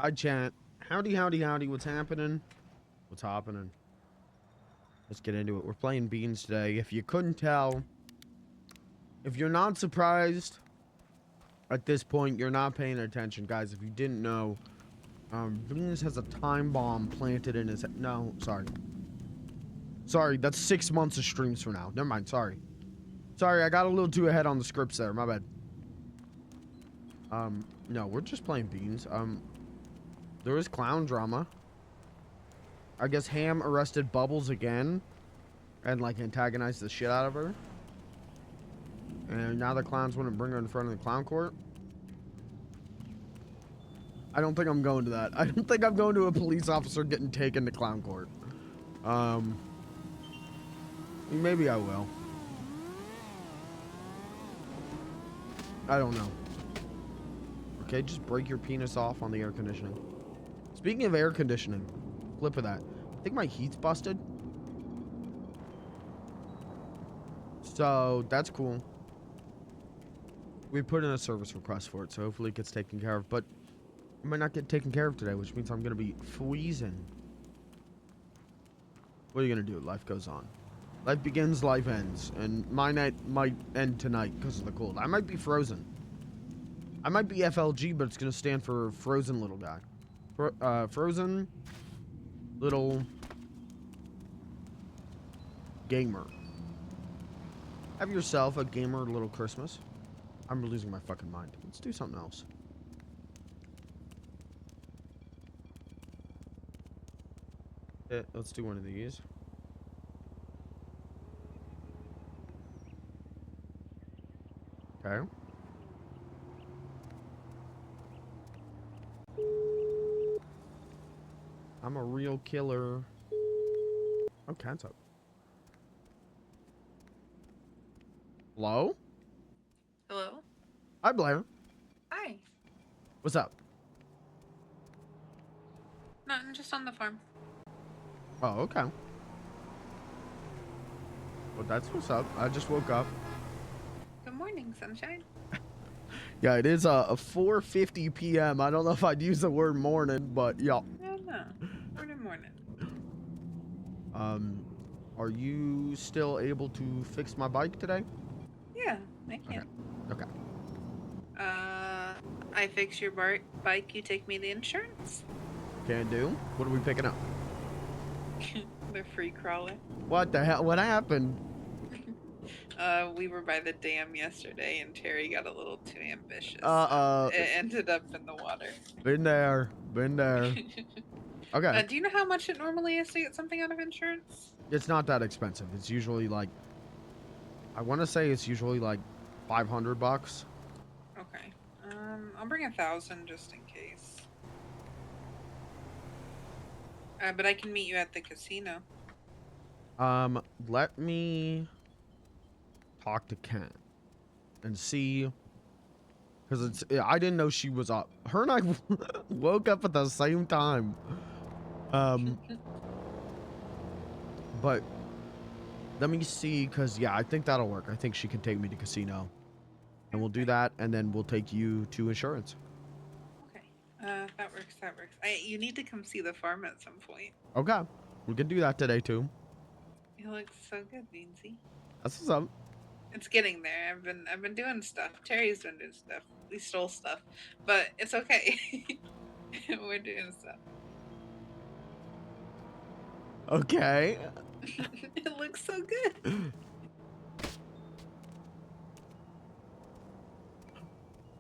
I chant. Howdy, howdy, howdy. What's happening? What's happening? Let's get into it. We're playing beans today. If you couldn't tell, if you're not surprised at this point, you're not paying attention, guys. If you didn't know, Beans has a time bomb planted in his head. No, sorry. Sorry, that's 6 months of streams from now. Never mind, sorry. Sorry, I got a little too ahead on the scripts there. My bad. No, we're just playing beans. There is clown drama. I guess Ham arrested Bubbles again and like antagonized the shit out of her. And now the clowns want to bring her in front of the clown court. I don't think I'm going to that. I don't think I'm going to a police officer getting taken to clown court. Maybe I will. I don't know. Okay, just break your penis off on the air conditioning. Speaking of air conditioning, flip of that. I think my heat's busted. So that's cool. We put in a service request for it, so hopefully it gets taken care of. But it might not get taken care of today, which means I'm gonna be freezing. What are you gonna do? Life goes on. Life begins, life ends, and my night might end tonight because of the cold. I might be frozen. I might be FLG, but it's gonna stand for frozen little guy. Frozen little gamer. Have yourself a gamer little Christmas. I'm losing my fucking mind. Let's do something else. Let's do one of these. Okay. I'm a real killer. Oh, cat's up. Hello? Hello? Hi, Blair. Hi. What's up? Nothing, just on the farm. Oh, okay. Well, that's what's up. I just woke up. Good morning, sunshine. Yeah, it is 4:50 p.m. I don't know if I'd use the word morning, but yeah. No. Morning. Are you still able to fix my bike today? Yeah, I can. Okay. I fix your bike, you take me the insurance? Can do. What are we picking up? The free crawler. What the hell? What happened? We were by the dam yesterday and Terry got a little too ambitious. It ended up in the water. Been there. Okay. Do you know how much it normally is to get something out of insurance? It's not that expensive. It's usually like, I want to say it's usually like $500. Okay. I'll bring 1,000 just in case. But I can meet you at the casino. Let me talk to Ken and see, because I didn't know she was up. Her and I woke up at the same time. But let me see, because yeah, I think that'll work. I think she can take me to casino, and we'll do that, and then we'll take you to insurance. Okay, that works. You need to come see the farm at some point. Okay, we can do that today too. You look so good, Beansy. That's what's up. It's getting there. I've been doing stuff. Terry's been doing stuff. We stole stuff, but it's okay. We're doing stuff. Okay. It looks so good.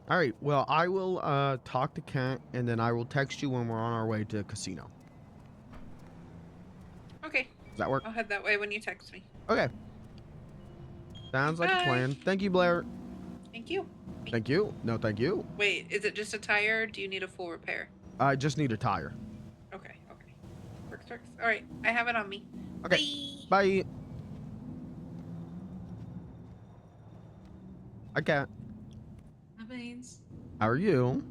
All right. Well, I will talk to Kent, and then I will text you when we're on our way to casino. Okay. Does that work? I'll head that way when you text me. Okay. Sounds like a plan. Thank you, Blair. Thank you. Thank you. No, thank you. Wait, is it just a tire? Or do you need a full repair? I just need a tire. Okay. Works. All right, I have it on me. Okay. Bye. I can't. Beans. How are you?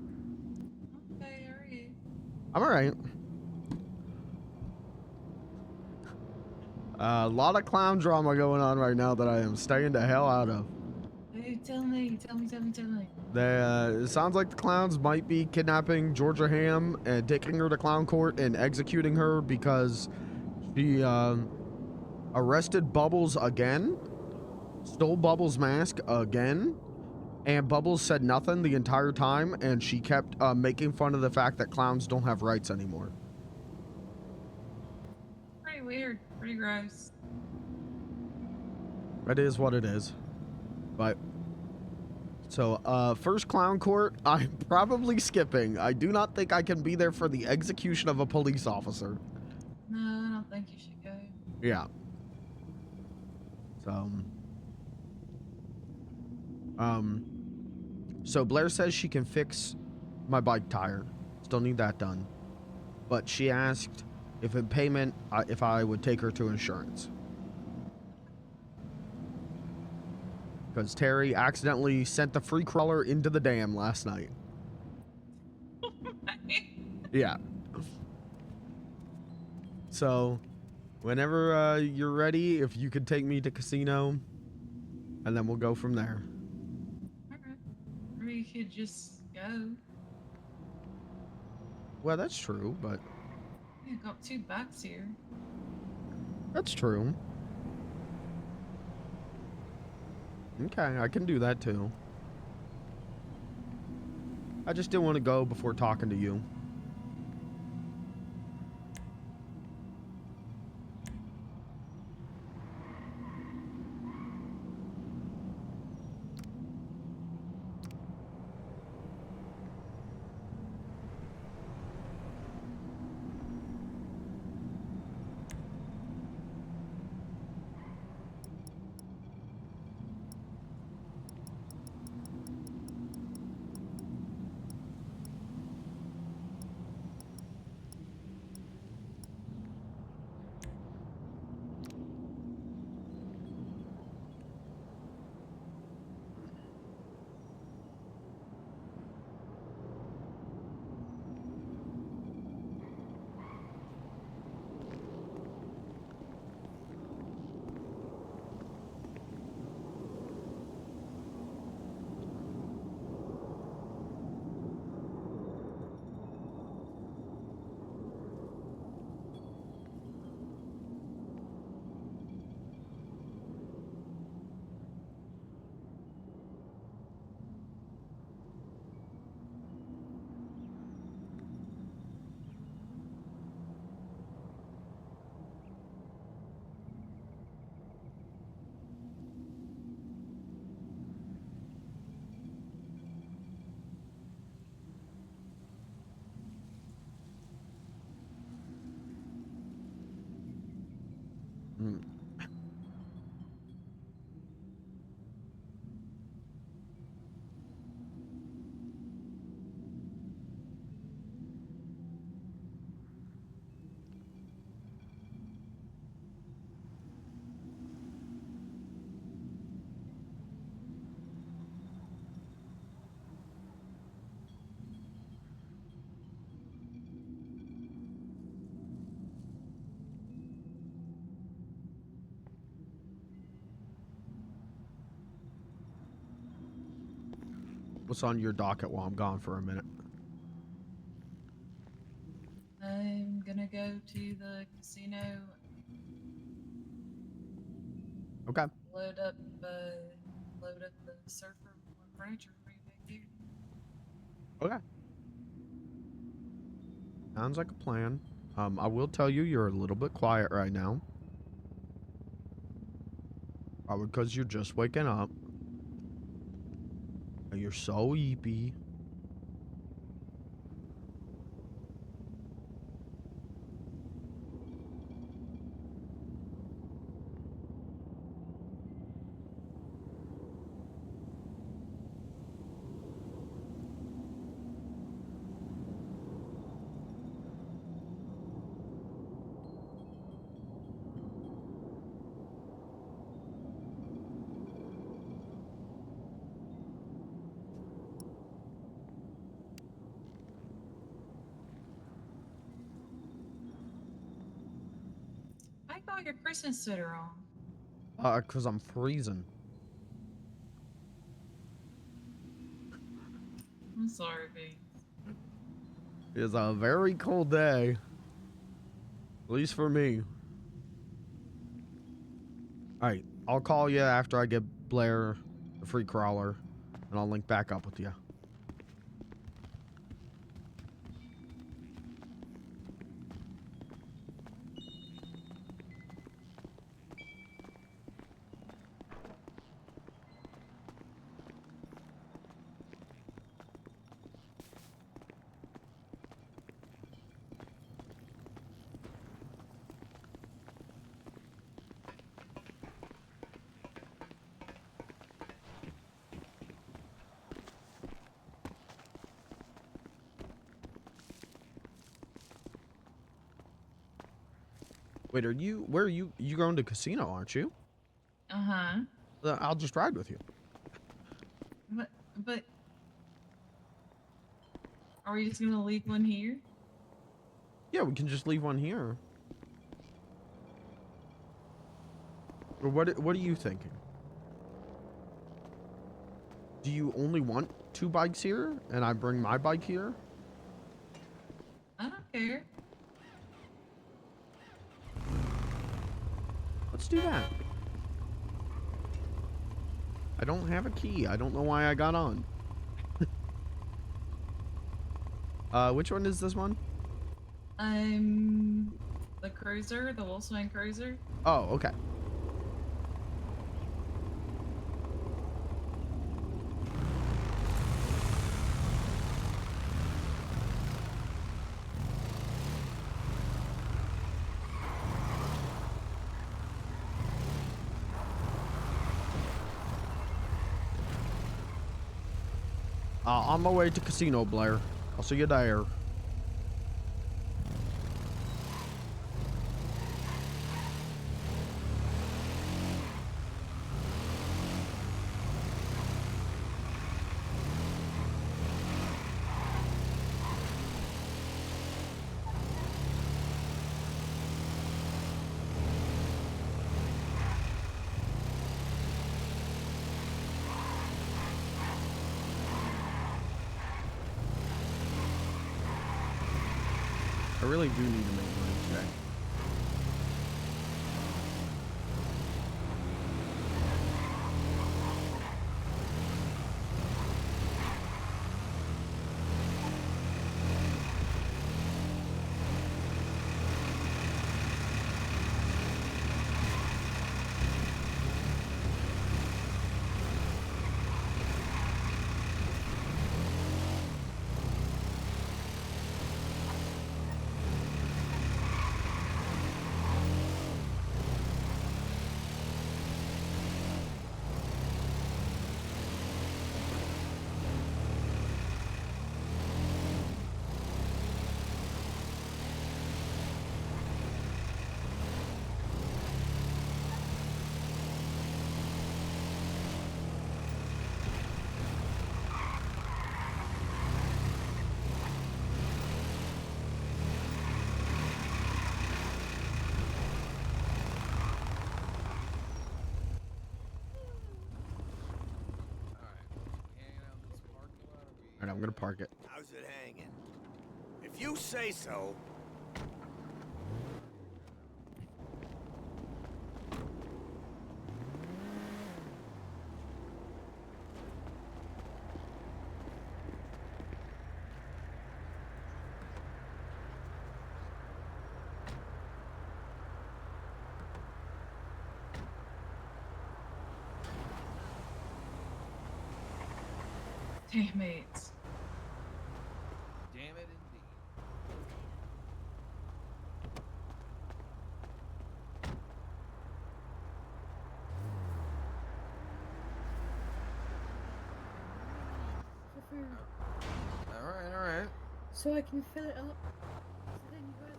Okay, how are you? I'm all right. A lot of clown drama going on right now that I am staying the hell out of. Hey, tell me. It sounds like the clowns might be kidnapping Georgia Ham and taking her to clown court and executing her because she arrested Bubbles again, stole Bubbles' mask again, and Bubbles said nothing the entire time, and she kept making fun of the fact that clowns don't have rights anymore. Pretty weird. Pretty gross. It is what it is. But so, first clown court, I'm probably skipping. I do not think I can be there for the execution of a police officer. No, I don't think you should go. Yeah. So Blair says she can fix my bike tire. Still need that done. But she asked if in payment, if I would take her to insurance. Because Terry accidentally sent the free crawler into the dam last night. Yeah. So, whenever you're ready, if you could take me to casino, and then we'll go from there. Alright. Or you could just go. Well, that's true, but... We've got 2 bikes here. That's true. Okay, I can do that too. I just didn't want to go before talking to you. What's on your docket while I'm gone for a minute? I'm gonna go to the casino. Okay. Load up the surfer furniture for you back here. Okay. Sounds like a plan. I will tell you, you're a little bit quiet right now. Probably because you're just waking up. And you're so eepy. I got your Christmas sweater on. Because I'm freezing. I'm sorry, Beans. It's a very cold day. At least for me. Alright, I'll call you after I get Blair the free crawler, and I'll link back up with you. Wait, where are you going to casino, aren't you? Uh-huh. I'll just ride with you. But are we just gonna leave one here? Yeah, we can just leave one here. Or what are you thinking? Do you only want 2 bikes here, and I bring my bike here? I don't care. Let's do that. I don't have a key. I don't know why I got on. Which one is this one? The cruiser, the Wolfsman cruiser. Oh, okay. On my way to casino, Blair. I'll see you there. I really do need to make money today. Alright, I'm gonna park it. How's it hanging? If you say so. Damn it. Damn it indeed. For All right. so I can fill it up. So then you guys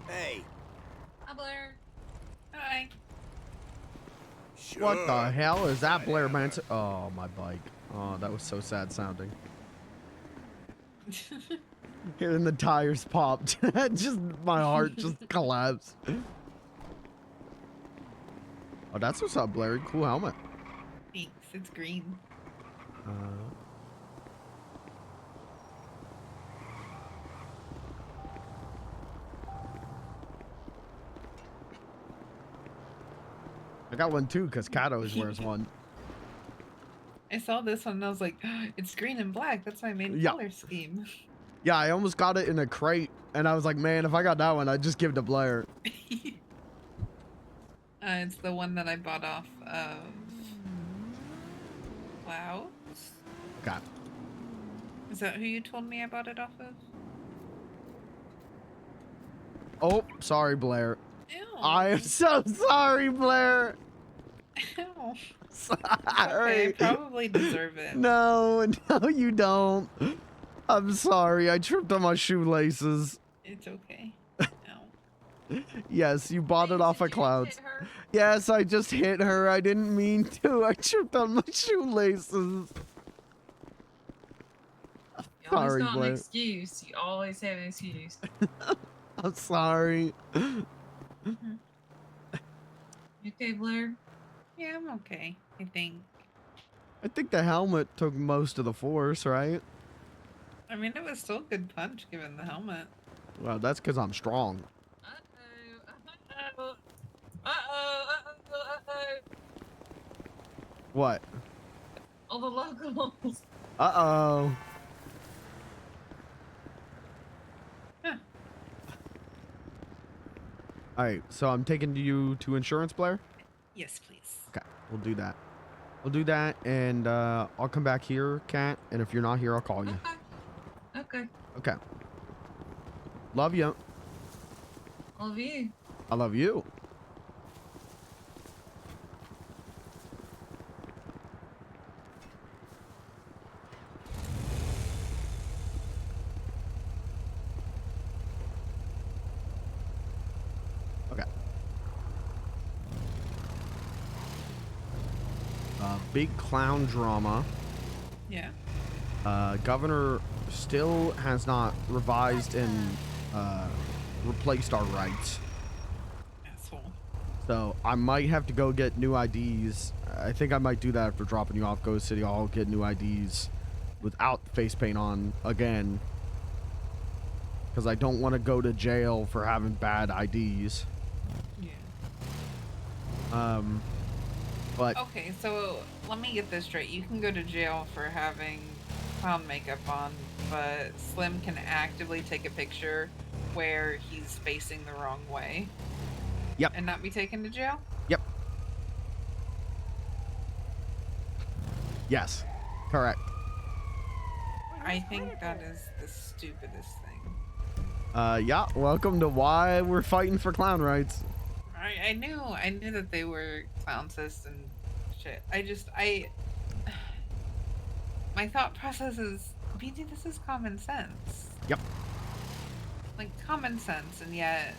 Hey, Hi, Blair. Hi. What the hell is that, Blair Whatever. Manson? Oh, my bike. Oh, that was so sad sounding. And the tires popped. Just my heart just collapsed. Oh, that's what's up, Blair. Cool helmet. Thanks. It's green. I got one too, because Kato always wears one. I saw this one and I was like, it's green and black. That's my main Yeah. color scheme. Yeah, I almost got it in a crate, and I was like, man, if I got that one, I'd just give it to Blair. It's the one that I bought off of Clouds. Okay. Is that who you told me I bought it off of? Oh, sorry, Blair. Ew. I am so sorry, Blair. Ew. Sorry. Okay, I probably deserve it. No, no, you don't. I'm sorry. I tripped on my shoelaces. It's okay. No. Yes, you bought it off of Clouds. Hit her. Yes, I just hit her. I didn't mean to. I tripped on my shoelaces. You always Sorry, got Blair. an excuse. You always have an excuse. I'm sorry. You okay, Blair? Yeah, I'm okay. I think. I think the helmet took most of the force, right? I mean, it was still a good punch given the helmet. Well, that's because I'm strong. Uh-oh. Uh-oh. Uh-oh. What? All the locals. Uh-oh. Huh. Alright, so I'm taking you to insurance, Blair? Yes, please. Okay, we'll do that. We'll do that, and I'll come back here, Kat, and if you're not here, I'll call you. Okay. Okay. Love you. Love you. I love you. Okay. Big clown drama. Yeah. Governor still has not revised and replaced our rights. Asshole. So I might have to go get new IDs. I think I might do that after dropping you off Ghost City. I'll get new IDs without face paint on again. Because I don't want to go to jail for having bad IDs. Yeah. But Okay, so let me get this straight. You can go to jail for having clown makeup on, but Slim can actively take a picture where he's facing the wrong way. Yep. And not be taken to jail? Yep. Yes. Correct. I think that is the stupidest thing. Yeah. Welcome to why we're fighting for clown rights. I knew that they were clownsists and shit. My thought process is, BD, this is common sense. Yep. Like, common sense, and yet...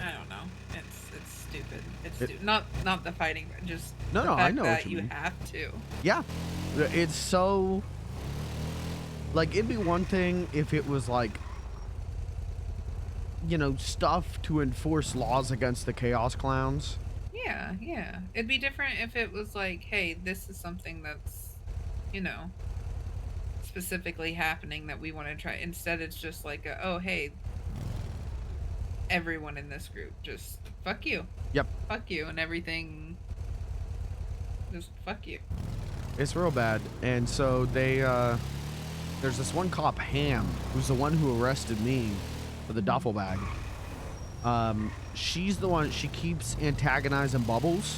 I don't know. It's stupid. It's It- stupid. Not the fighting, but just No, the no, I fact know what that you mean. have to. Yeah. It's so... Like, it'd be one thing if it was, like, you know, stuff to enforce laws against the Chaos Clowns. Yeah. It'd be different if it was like, hey, this is something that's, you know, specifically happening that we want to try. Instead, it's just like, oh, hey, everyone in this group, just fuck you. Yep. Fuck you, and everything, just fuck you. It's real bad. And so they, there's this one cop, Ham, who's the one who arrested me for the duffel bag. She's the one, she keeps antagonizing Bubbles.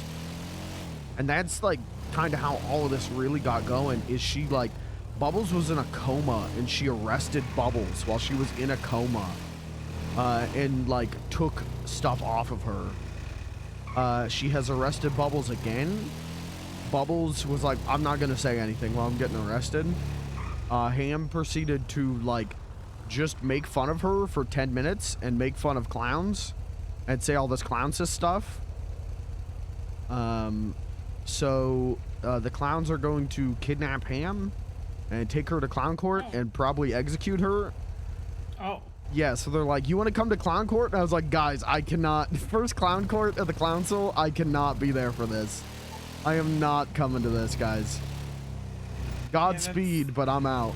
And that's like kind of how all of this really got going, is she like, Bubbles was in a coma and she arrested Bubbles while she was in a coma. And like took stuff off of her. She has arrested Bubbles again. Bubbles was like, I'm not gonna say anything while I'm getting arrested. Ham proceeded to like just make fun of her for 10 minutes and make fun of clowns and say all this clownsis stuff. So the clowns are going to kidnap Ham and take her to clown court and probably execute her. Oh. Yeah, so they're like, you want to come to clown court? And I was like, guys, I cannot. First clown court at the council, I cannot be there for this. I am not coming to this, guys. Godspeed, but I'm out.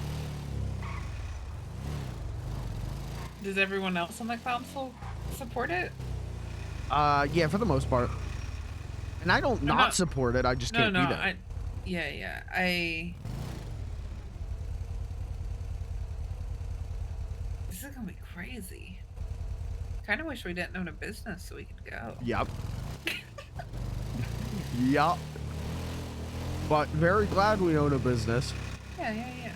Does everyone else on the council support it? Yeah, for the most part. And I don't not support it, I just can't be there. This is gonna be crazy. Kind of wish we didn't own a business so we could go. Yep. Yep. But very glad we own a business. Yeah.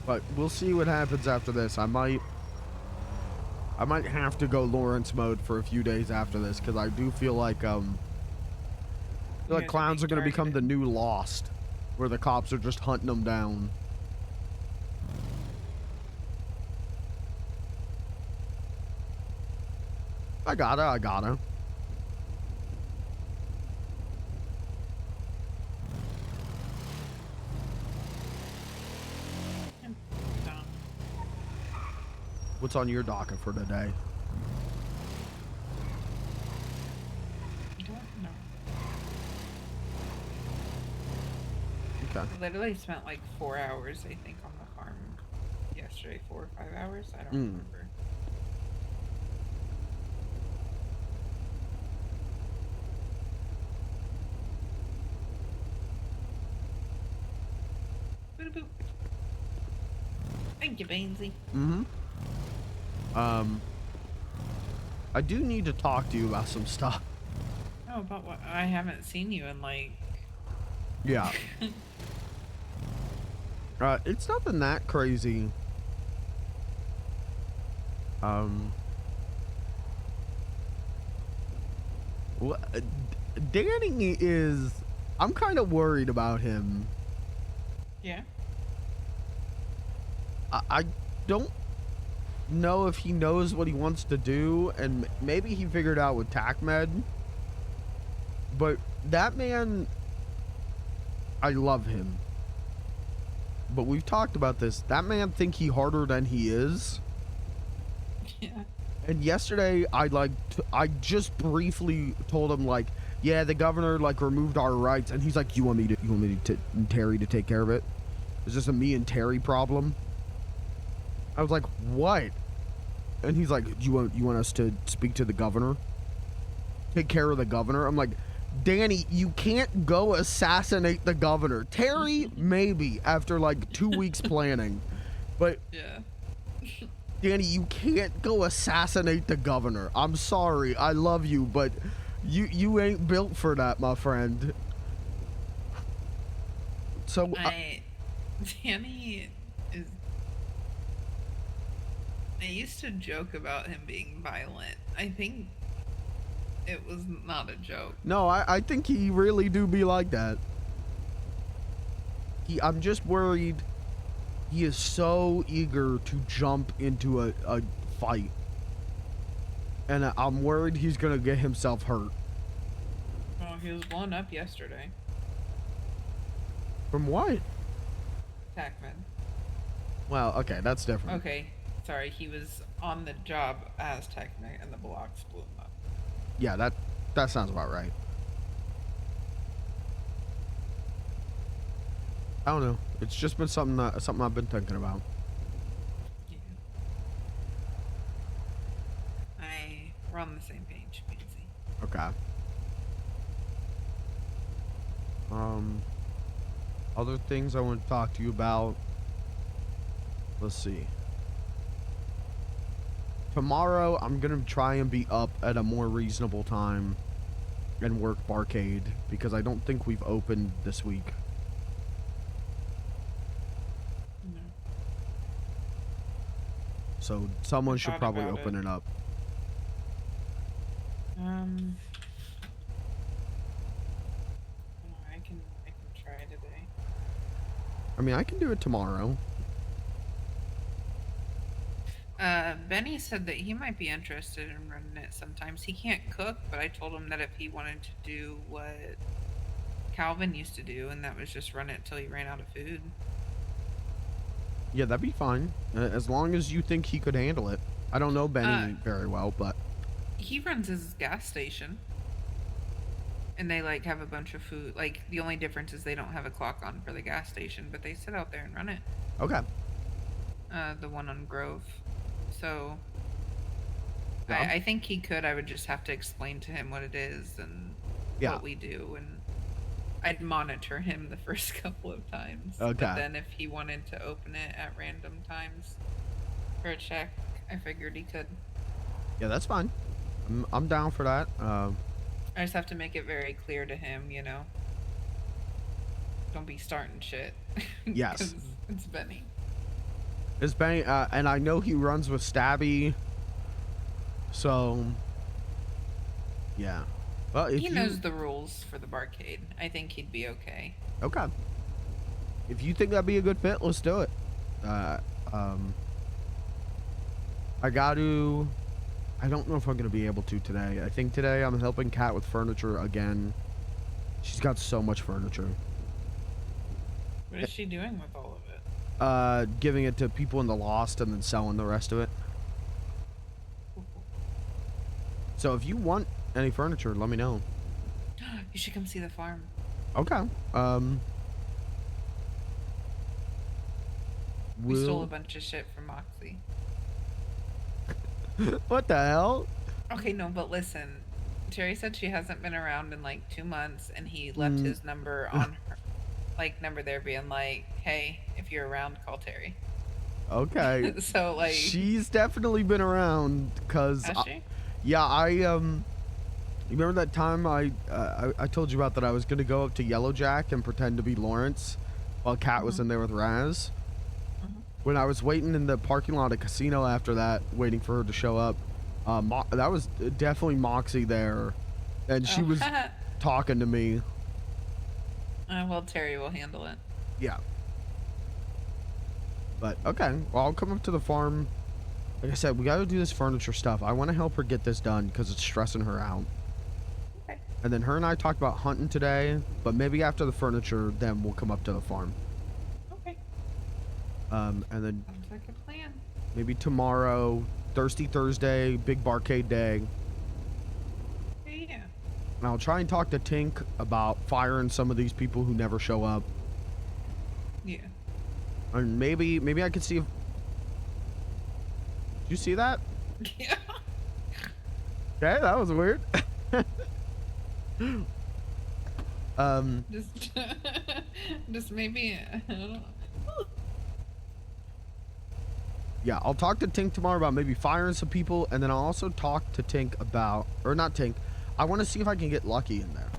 But we'll see what happens after this. I might have to go Lawrence mode for a few days after this, because I do feel like clowns are gonna become the new Lost, where the cops are just hunting them down. I gotta. What's on your docket for today? I don't know. Okay. I literally spent like 4 hours, I think, on the farm yesterday. 4 or 5 hours? I don't remember. Boop. Thank you, Bainsy. I do need to talk to you about some stuff. Oh, about what? I haven't seen you in like... Yeah. It's nothing that crazy. Danny is... I'm kind of worried about him. Yeah? I don't know if he knows what he wants to do, and maybe he figured out with TACMed, but that man, I love him, but we've talked about this. That man think he harder than he is. Yeah. And yesterday I just briefly told him, like, yeah, the governor like removed our rights, and he's like, you want me to Terry to take care of it? Is this a me and Terry problem? I was like, what? And he's like, you want us to speak to the governor? Take care of the governor? I'm like, Danny, you can't go assassinate the governor. Terry, maybe, after like 2 weeks planning. But Yeah. Danny, you can't go assassinate the governor. I'm sorry. I love you, but you ain't built for that, my friend. So Danny is... I used to joke about him being violent. I think it was not a joke. No, I think he really do be like that. I'm just worried he is so eager to jump into a fight. And I'm worried he's going to get himself hurt. Oh, he was blown up yesterday. From what? Tackman. Well, okay, that's different. Okay, sorry, he was on the job as Tackman and the blocks blew him up. Yeah, that sounds about right. I don't know. It's just been something I've been thinking about. Yeah. We're on the same page, Pansy. Okay. Other things I want to talk to you about. Let's see. Tomorrow, I'm going to try and be up at a more reasonable time and work Barcade, because I don't think we've opened this week. No. So someone should Thought probably about open it. it up. I can try today. I mean, I can do it tomorrow. Benny said that he might be interested in running it sometimes. He can't cook, but I told him that if he wanted to do what Calvin used to do, and that was just run it till he ran out of food. Yeah, that'd be fine. As long as you think he could handle it. I don't know Benny very well, but... He runs his gas station. And they, like, have a bunch of food. Like, the only difference is they don't have a clock on for the gas station, but they sit out there and run it. Okay. The one on Grove. So... Yeah. I think he could. I would just have to explain to him what it is and what we do, and I'd monitor him the first couple of times. Okay. But then if he wanted to open it at random times for a check, I figured he could. Yeah, that's fine. I'm down for that. I just have to make it very clear to him, you know. Don't be starting shit. Yes. 'Cause it's Benny. It's Benny, and I know he runs with Stabby. So, yeah. Well, if He knows the rules for the barcade. I think he'd be okay. Okay. If you think that'd be a good fit, let's do it. I don't know if I'm gonna be able to today. I think today I'm helping Kat with furniture again. She's got so much furniture. What is she doing with all of it? Giving it to people in the Lost and then selling the rest of it. So if you want any furniture, let me know. You should come see the farm. Okay. We stole a bunch of shit from Moxie. What the hell? Okay, no, but listen. Terry said she hasn't been around in like 2 months, and he left his number on her, like, number there being like, hey, if you're around, call Terry. Okay. So, like... She's definitely been around, because... Has she? Yeah, you remember that time I told you about that I was going to go up to Yellow Jack and pretend to be Lawrence while Kat was in there with Raz? When I was waiting in the parking lot of Casino after that, waiting for her to show up, that was definitely Moxie there, and she was talking to me. Well, Terry will handle it. Yeah. But, okay, well, I'll come up to the farm. Like I said, we gotta do this furniture stuff. I want to help her get this done because it's stressing her out. Okay. And then her and I talked about hunting today, but maybe after the furniture, then we'll come up to the farm. Okay. And then Sounds like a plan. maybe tomorrow, Thirsty Thursday, big barcade day. Yeah. And I'll try and talk to Tink about firing some of these people who never show up. Yeah. And maybe I could see if... Did you see that? Yeah. Okay, that was weird. Just maybe, I don't know. Yeah, I'll talk to Tink tomorrow about maybe firing some people, and then I'll also talk to Tink about, or not Tink, I want to see if I can get Lucky in there.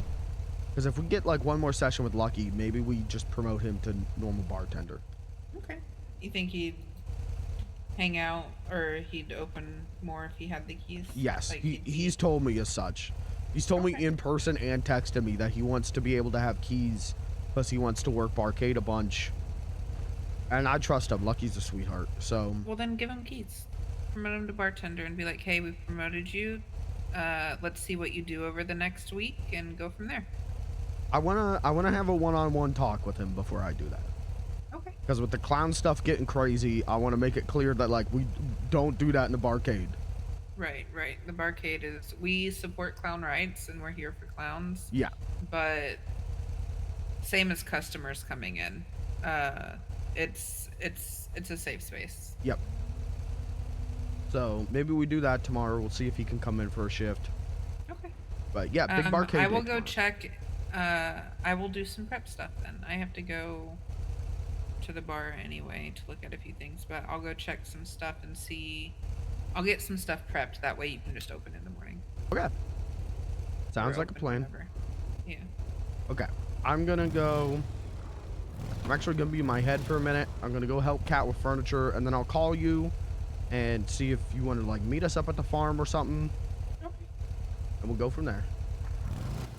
Because if we get like one more session with Lucky, maybe we just promote him to normal bartender. Okay. You think he'd hang out, or he'd open more if he had the keys? Yes, Like he's told me as such. He's told me in person and texted me that he wants to be able to have keys, plus he wants to work barcade a bunch. And I trust him. Lucky's a sweetheart, so... Well, then give him keys. Promote him to bartender and be like, hey, we've promoted you. Let's see what you do over the next week and go from there. I wanna have a one-on-one talk with him before I do that. Okay. Because with the clown stuff getting crazy, I want to make it clear that, like, we don't do that in the barcade. Right. The barcade is, we support clown rights and we're here for clowns. Yeah. But same as customers coming in. It's a safe space. Yep. So maybe we do that tomorrow. We'll see if he can come in for a shift. Okay. But yeah, big barcade. I will day go tomorrow. check. I will do some prep stuff then. I have to go to the bar anyway to look at a few things, but I'll go check some stuff and see. I'll get some stuff prepped. That way you can just open in the morning. Okay. Sounds Or like a open plan. whenever. Yeah. Okay. I'm gonna go. I'm actually gonna be in my head for a minute. I'm gonna go help Kat with furniture, and then I'll call you and see if you want to like meet us up at the farm or something, Okay. and we'll go from there.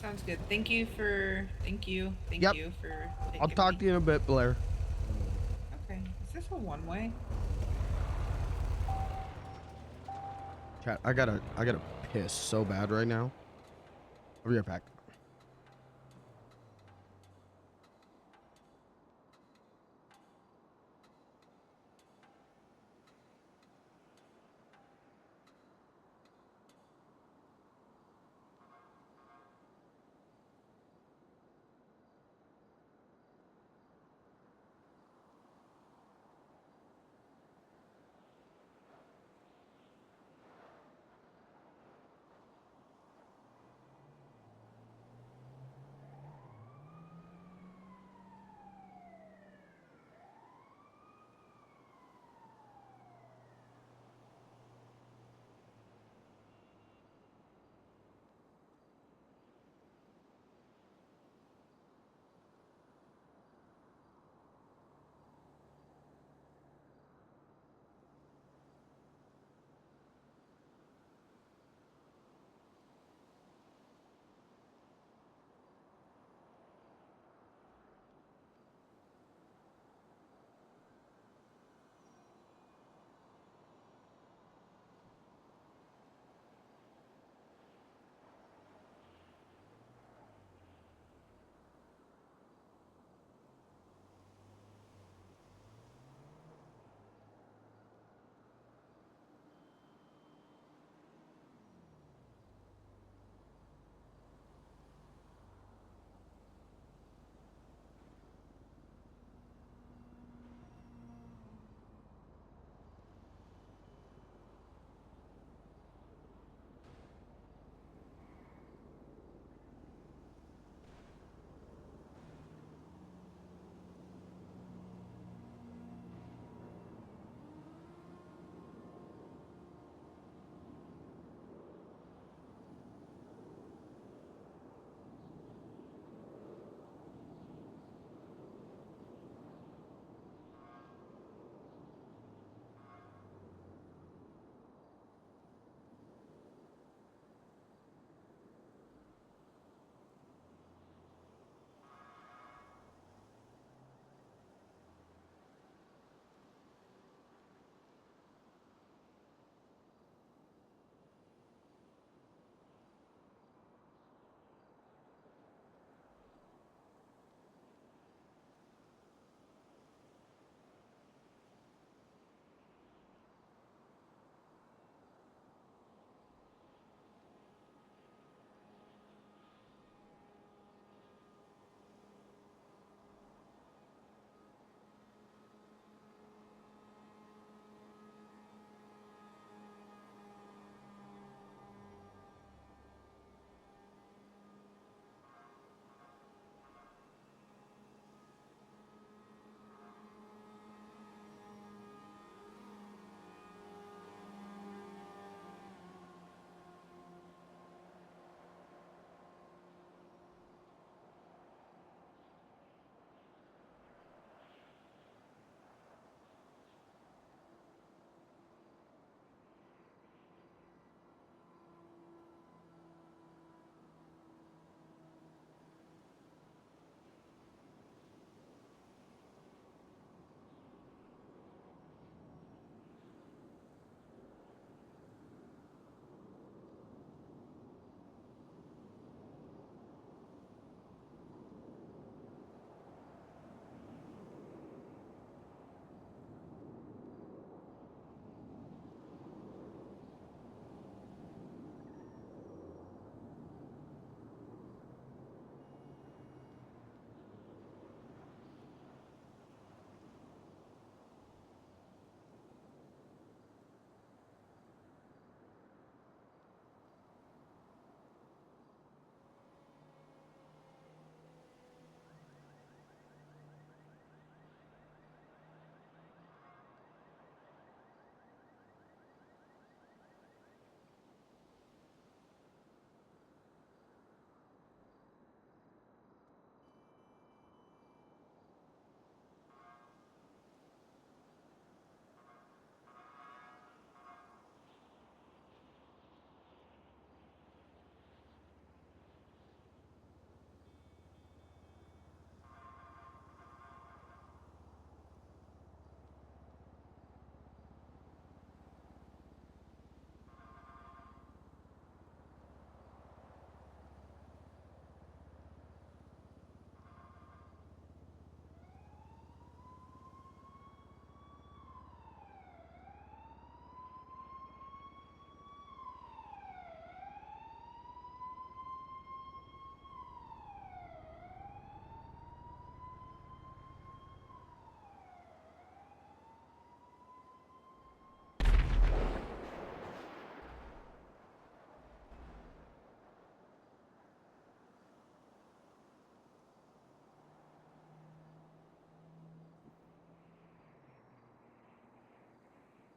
Sounds good. Thank you for. Thank you for. I'll talk to you in a bit, Blair. Okay. Is this a one-way? Chat, I gotta piss so bad right now. I'll be right back.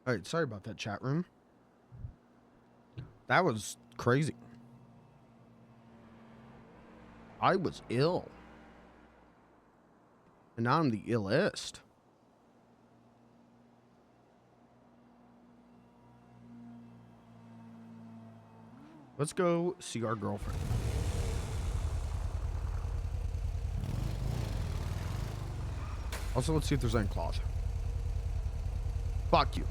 All right, sorry about that, chat room. That was crazy. I was ill. And now I'm the illest. Let's go see our girlfriend. Also, let's see if there's any cloth. Fuck you.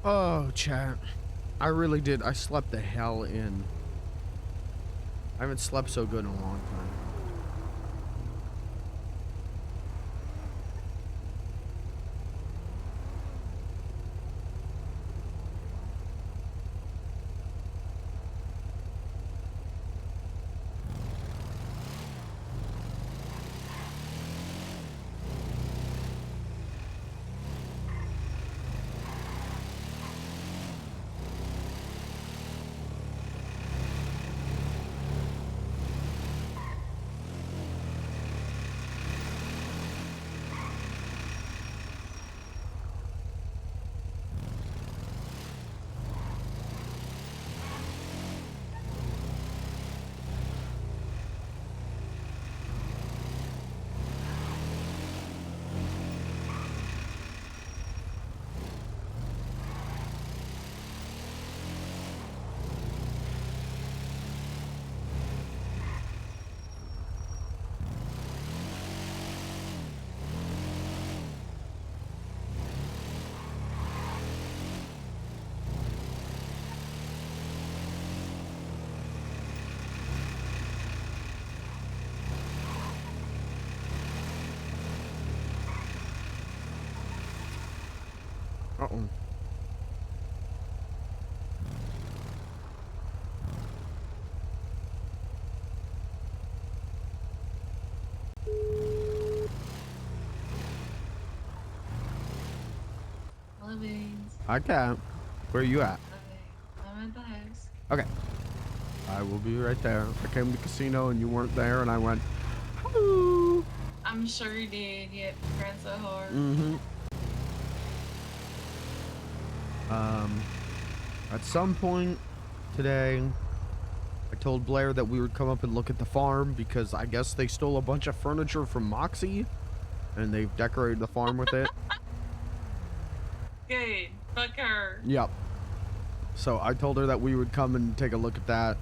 Oh, chat. I really did. I slept the hell in. I haven't slept so good in a long time. Uh-oh. Hello, Beans. I can't. Where are you at? Okay, I'm at the house. Okay. I will be right there. I came to the casino and you weren't there and I went, hello. I'm sure you did. Yep, trying so hard. Mm-hmm. At some point today, I told Blair that we would come up and look at the farm because I guess they stole a bunch of furniture from Moxie and they've decorated the farm with it. Good. Fuck her. Yep. So I told her that we would come and take a look at that.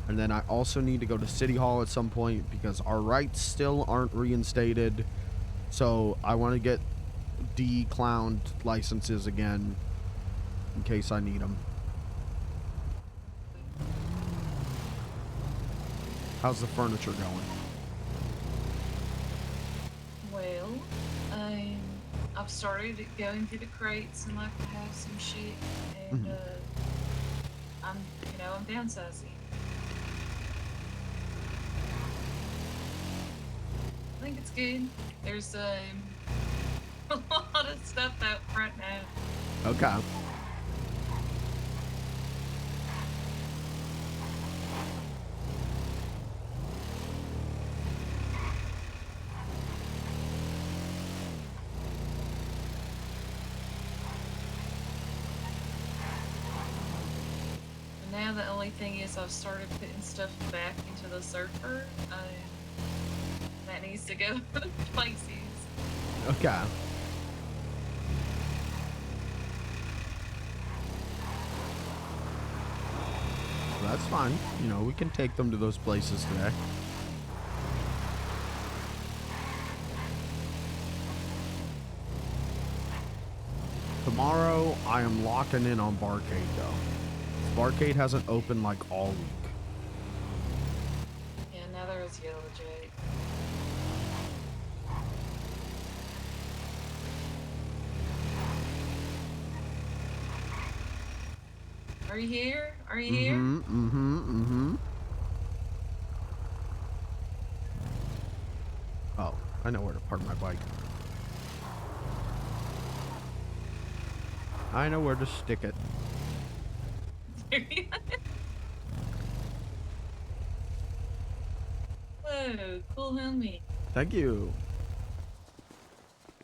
And then I also need to go to City Hall at some point because our rights still aren't reinstated. So I want to get de-clowned licenses again in case I need them. How's the furniture going? Well, I'm I've started going through the crates and like I have some shit, and I'm I'm downsizing. I think it's good. There's a lot of stuff out front now. Okay. And now the only thing is I've started putting stuff back into the surfer. That needs to go places. Okay. Well, that's fine. You know, we can take them to those places today. Tomorrow, I am locking in on Barcade, though. Barcade hasn't opened like all week. Yeah, now there is Yellow Jade. Are you here? Are you here? Oh, I know where to park my bike. I know where to stick it. Whoa, cool helmet. Thank you.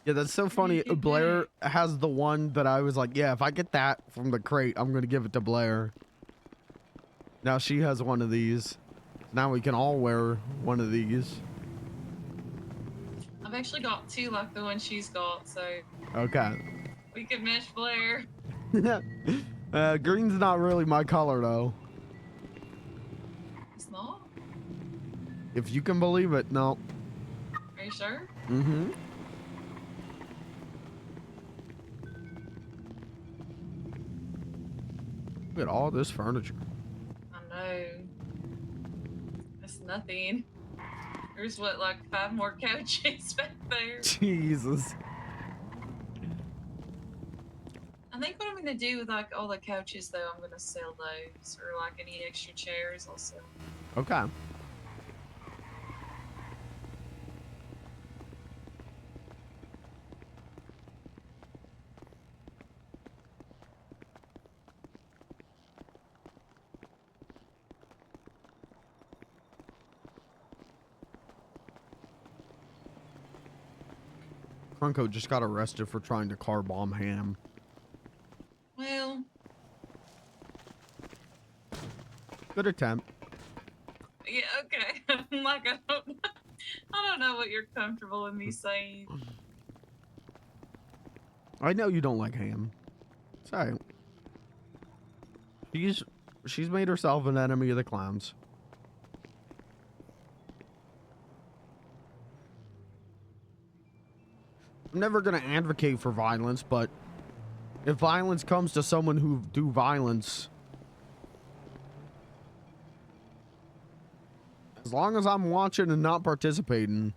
Yeah, that's so funny. Thank you, Blair has the one that I was like, yeah, if I get that from the crate, I'm going to give it to Blair. Now she has one of these. Now we can all wear one of these. I've actually got two like the one she's got, so Okay. we could mesh Blair. Green's not really my color, though. It's not? If you can believe it, no. Are you sure? Mm-hmm. Look at all this furniture. I know. That's nothing. There's what, like 5 more couches back there. Jesus. I think what I'm gonna do with like all the couches though, I'm gonna sell those, or like any extra chairs I'll sell. Okay. Crunko just got arrested for trying to car bomb Ham. Well, Good attempt. yeah, okay. I'm like, I don't know what you're comfortable with me saying. I know you don't like Ham. Sorry. She's made herself an enemy of the clowns. I'm never gonna advocate for violence, but if violence comes to someone who do violence, as long as I'm watching and not participating.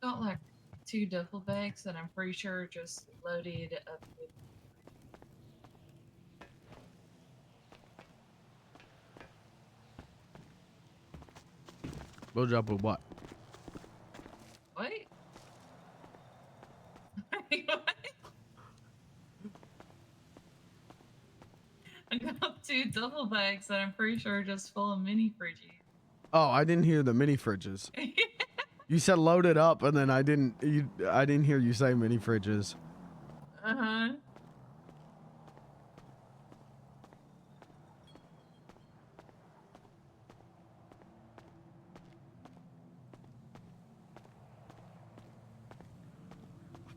Got like 2 duffel bags that I'm pretty sure are just loaded up with. Load up with what? Wait. What? I got 2 duffel bags that I'm pretty sure are just full of mini fridges. Oh, I didn't hear the mini fridges. You said loaded up, and then I didn't hear you say mini fridges. Uh-huh.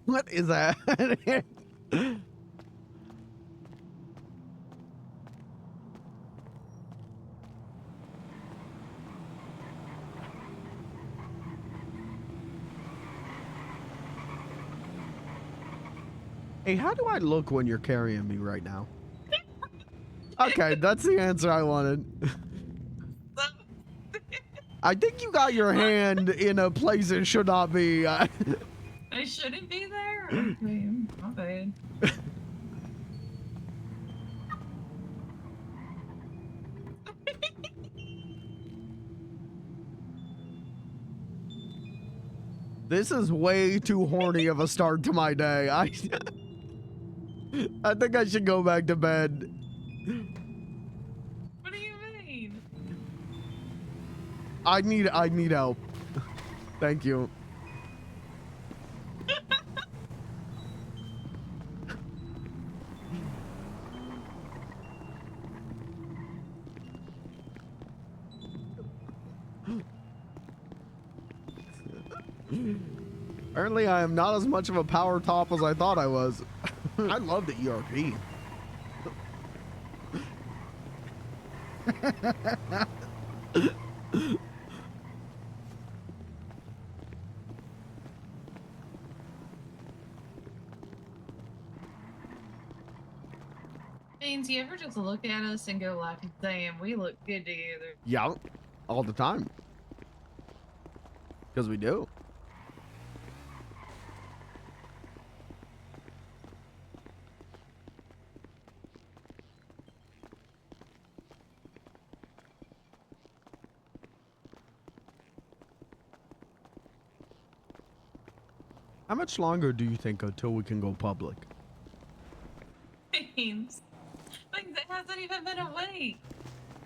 What is that? Hey, how do I look when you're carrying me right now? Okay, that's the answer I wanted. I think you got your hand in a place it should not be. I shouldn't be there? Okay, my bad. This is way too horny of a start to my day. I think I should go back to bed. What do you mean? I need help. Thank you. Apparently, I am not as much of a power top as I thought I was. I love the ERP. Means you ever just look at us and go like, damn, we look good together. Yeah, all the time. Because we do. How much longer do you think until we can go public? Means like that hasn't even been a week.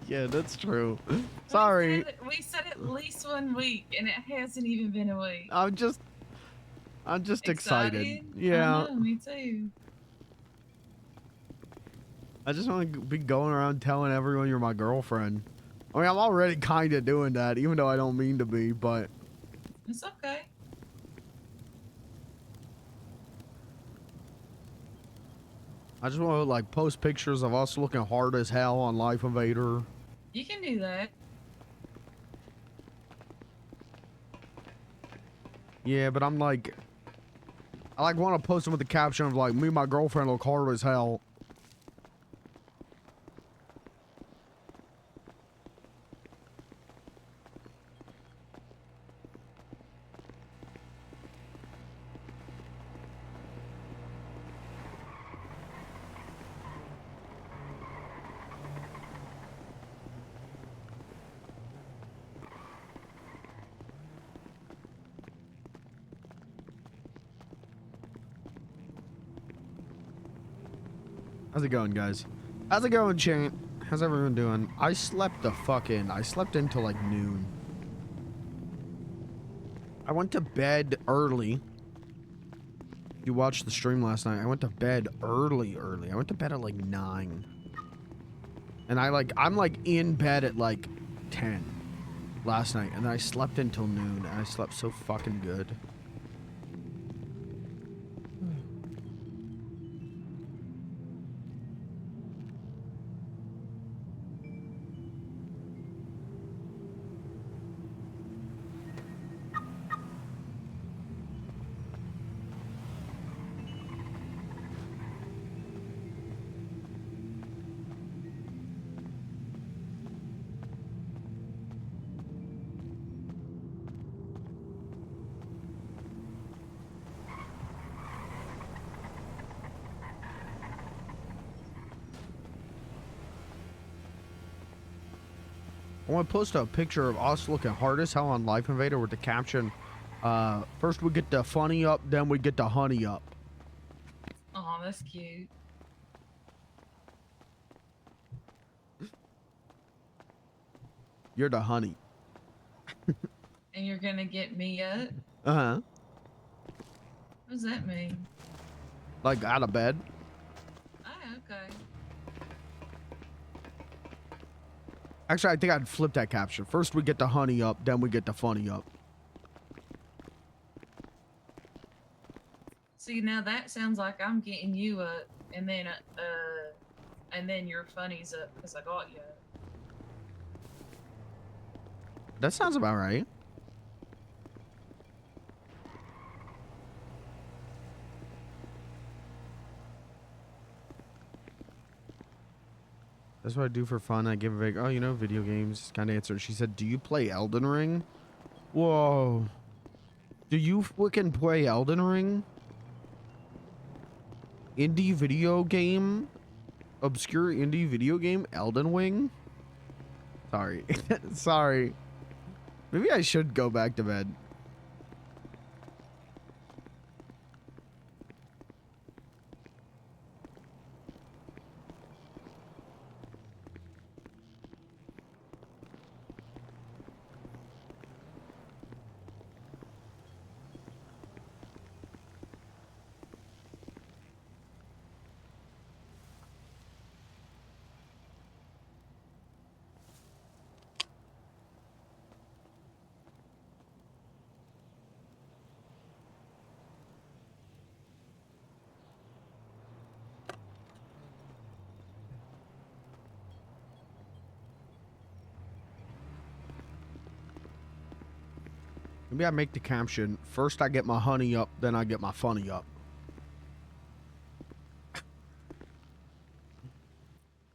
Yeah, that's true. Sorry. We said at least 1 week, and it hasn't even been a week. I'm just excited. Yeah. I know, me too. I just want to be going around telling everyone you're my girlfriend. I mean, I'm already kind of doing that, even though I don't mean to be, but... It's okay. I just want to, like, post pictures of us looking hard as hell on Life Invader. You can do that. Yeah, but I'm like... I, like, want to post them with the caption of, like, me and my girlfriend look hard as hell. How's it going, guys? How's it going, chat? How's everyone doing? I slept until like noon. I went to bed early. You watched the stream last night. I went to bed early. I went to bed at like 9. And I'm like in bed at like 10 last night. And then I slept until noon. And I slept so fucking good. I want to post a picture of us looking hard as hell on Life Invader with the caption, first we get the funny up, then we get the honey up. Oh, that's cute. You're the honey. And you're gonna get me up? Uh-huh. What does that mean? Like out of bed. Oh, okay. Actually, I think I'd flip that caption. First we get the honey up, then we get the funny up. See, now that sounds like I'm getting you up, and then your funny's up because I got you up. That sounds about right. That's what I do for fun. I give a big, oh, you know, video games kind of answer. She said, do you play Elden Ring? Whoa. Do you freaking play Elden Ring? Indie video game? Obscure indie video game? Elden Ring? Sorry. Sorry. Maybe I should go back to bed. Maybe I make the caption, first I get my honey up, then I get my funny up.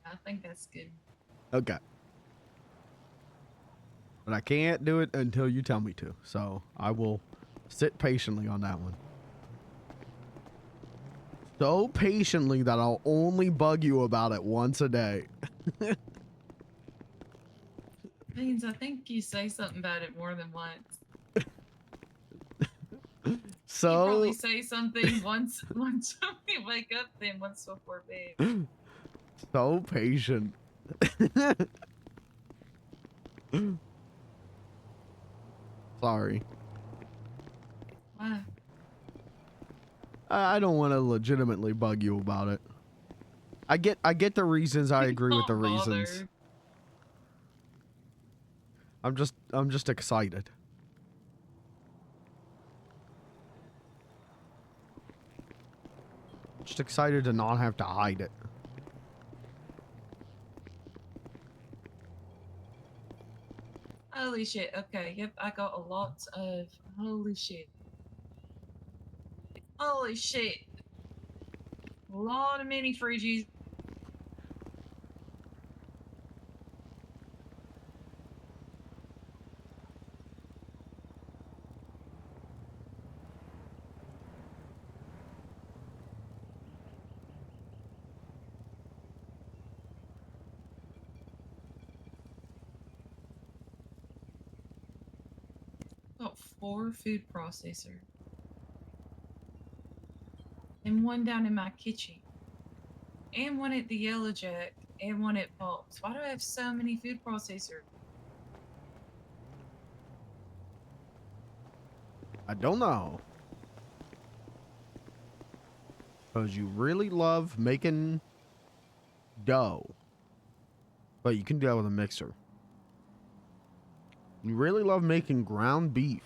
I think that's good. Okay. But I can't do it until you tell me to. So I will sit patiently on that one. So patiently that I'll only bug you about it once a day. Means I think you say something about it more than once. So You probably say something once when we wake up, then once before bed. so patient. Sorry. Why? I don't want to legitimately bug you about it. I get the reasons. I agree with the Don't bother. reasons. I'm just excited. Just excited to not have to hide it. Holy shit. Okay, yep, I got a lot of holy shit. Holy shit. A lot of mini fridges. Got 4 food processors. And 1 down in my kitchen. And 1 at the Yellow Jack. And 1 at Pops. Why do I have so many food processors? I don't know. Because you really love making dough. But you can do that with a mixer. You really love making ground beef.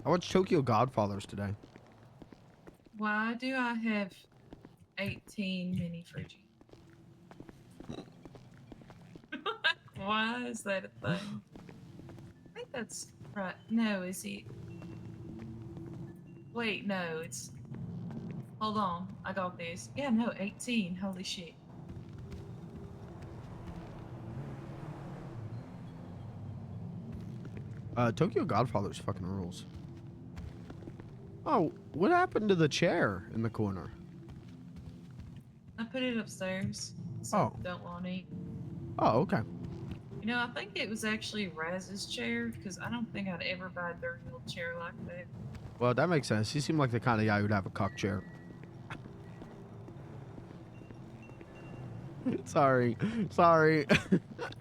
I watched Tokyo Godfathers today. Why do I have 18 mini fridges? Why is that a thing? I think that's right. No, is it? Wait, no, it's. Hold on, I got this. Yeah, no, 18. Holy shit. Tokyo Godfather's fucking rules. Oh, what happened to the chair in the corner? I put it upstairs. So Oh. don't want it. Oh, okay. You know, I think it was actually Raz's chair because I don't think I'd ever buy a dirty old chair like that. Well, that makes sense. He seemed like the kind of guy who'd have a cuck chair. Sorry. Sorry.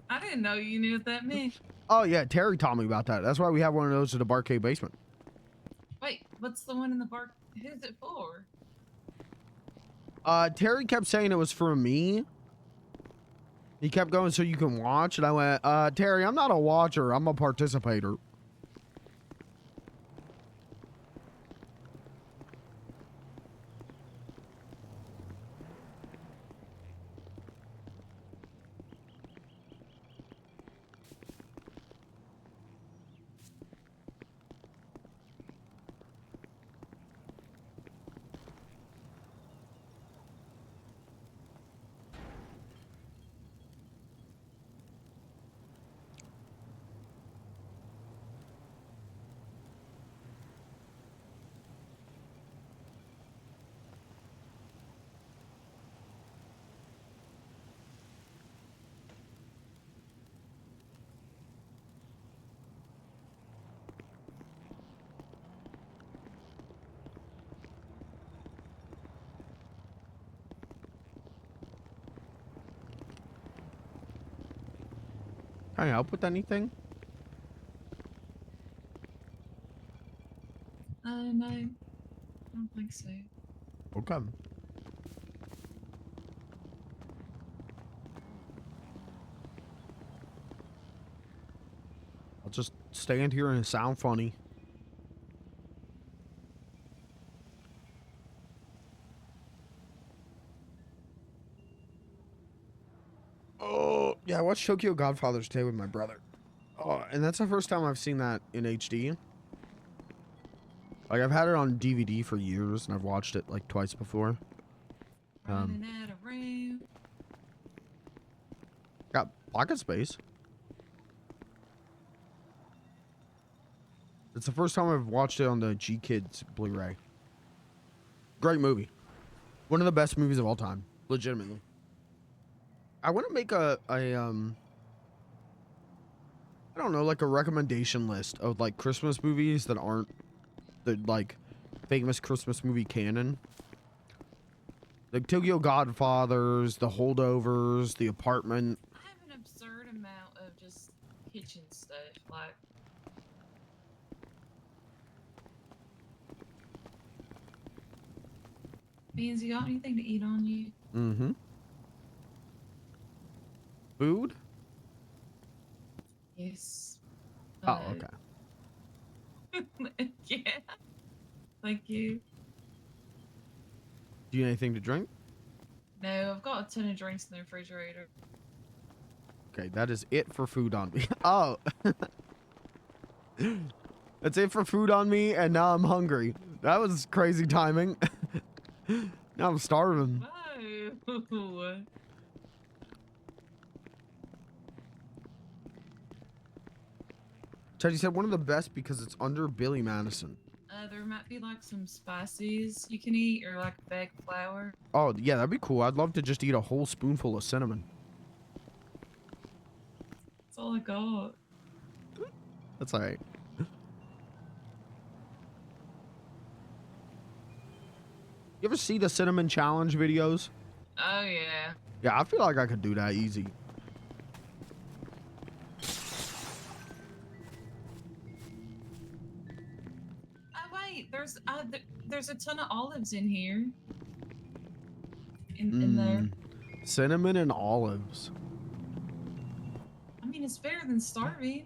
I didn't know you knew what that meant. Oh, yeah. Terry taught me about that. That's why we have one of those in the Barcade basement. Wait, what's the one in the bar? Who's it for? Terry kept saying it was for me. He kept going so you can watch. And I went, Terry, I'm not a watcher. I'm a participator. Can I help with anything? No, I don't think so. Okay. I'll just stand here and sound funny. Oh, yeah, I watched Tokyo Godfathers today with my brother. Oh, and that's the first time I've seen that in HD. Like, I've had it on DVD for years, and I've watched it, like, twice before. Running out of room. Got pocket space. It's the first time I've watched it on the G-Kids Blu-ray. Great movie. One of the best movies of all time. Legitimately. I want to make I don't know, like a recommendation list of like Christmas movies that aren't the like famous Christmas movie canon. Like Tokyo Godfathers, The Holdovers, The Apartment. I have an absurd amount of just kitchen stuff. Like, Beans, you got anything to eat on you? Mm-hmm. Food? Yes. Oh, okay. Yeah. Thank you. Do you need anything to drink? No, I've got a ton of drinks in the refrigerator. Okay, that is it for food on me. Oh. That's it for food on me, and now I'm hungry. That was crazy timing. Now I'm starving. Whoa. Teddy said one of the best because it's under Billy Madison. There might be like some spices you can eat or like a bag of flour. Oh, yeah, that'd be cool. I'd love to just eat a whole spoonful of cinnamon. That's all I got. That's all right. You ever see the cinnamon challenge videos? Oh, yeah. Yeah, I feel like I could do that easy. Oh, wait. There's a ton of olives in here. In there. Cinnamon and olives. I mean, it's better than starving.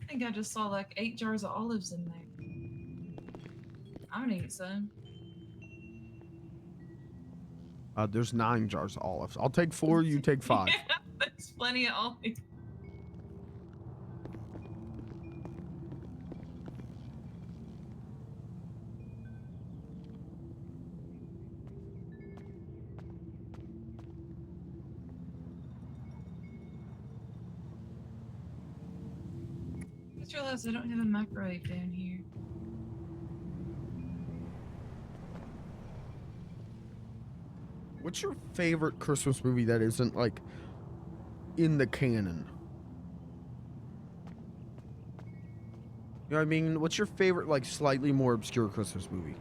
I think I just saw like 8 jars of olives in there. I'm gonna eat some. There's 9 jars of olives. I'll take 4, you take 5. Yeah, that's plenty of olives. just realized I don't have a microwave down here. What's your favorite Christmas movie that isn't like in the canon? You know what I mean? What's your favorite like slightly more obscure Christmas movie?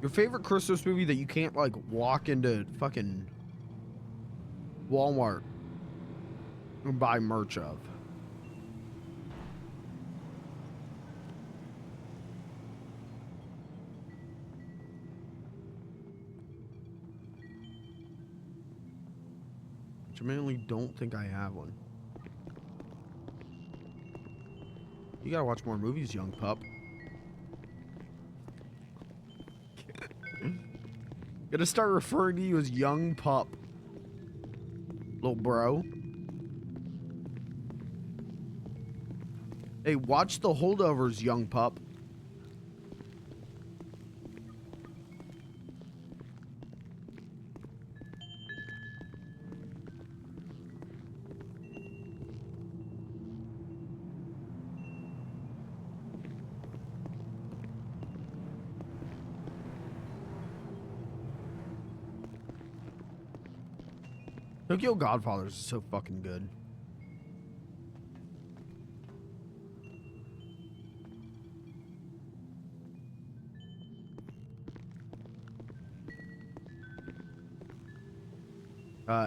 Your favorite Christmas movie that you can't like walk into fucking Walmart and buy merch of? I mainly don't think I have one. You gotta watch more movies, young pup. Gonna start referring to you as young pup, little bro. Hey, watch The Holdovers, young pup. Tokyo Godfathers is so fucking good.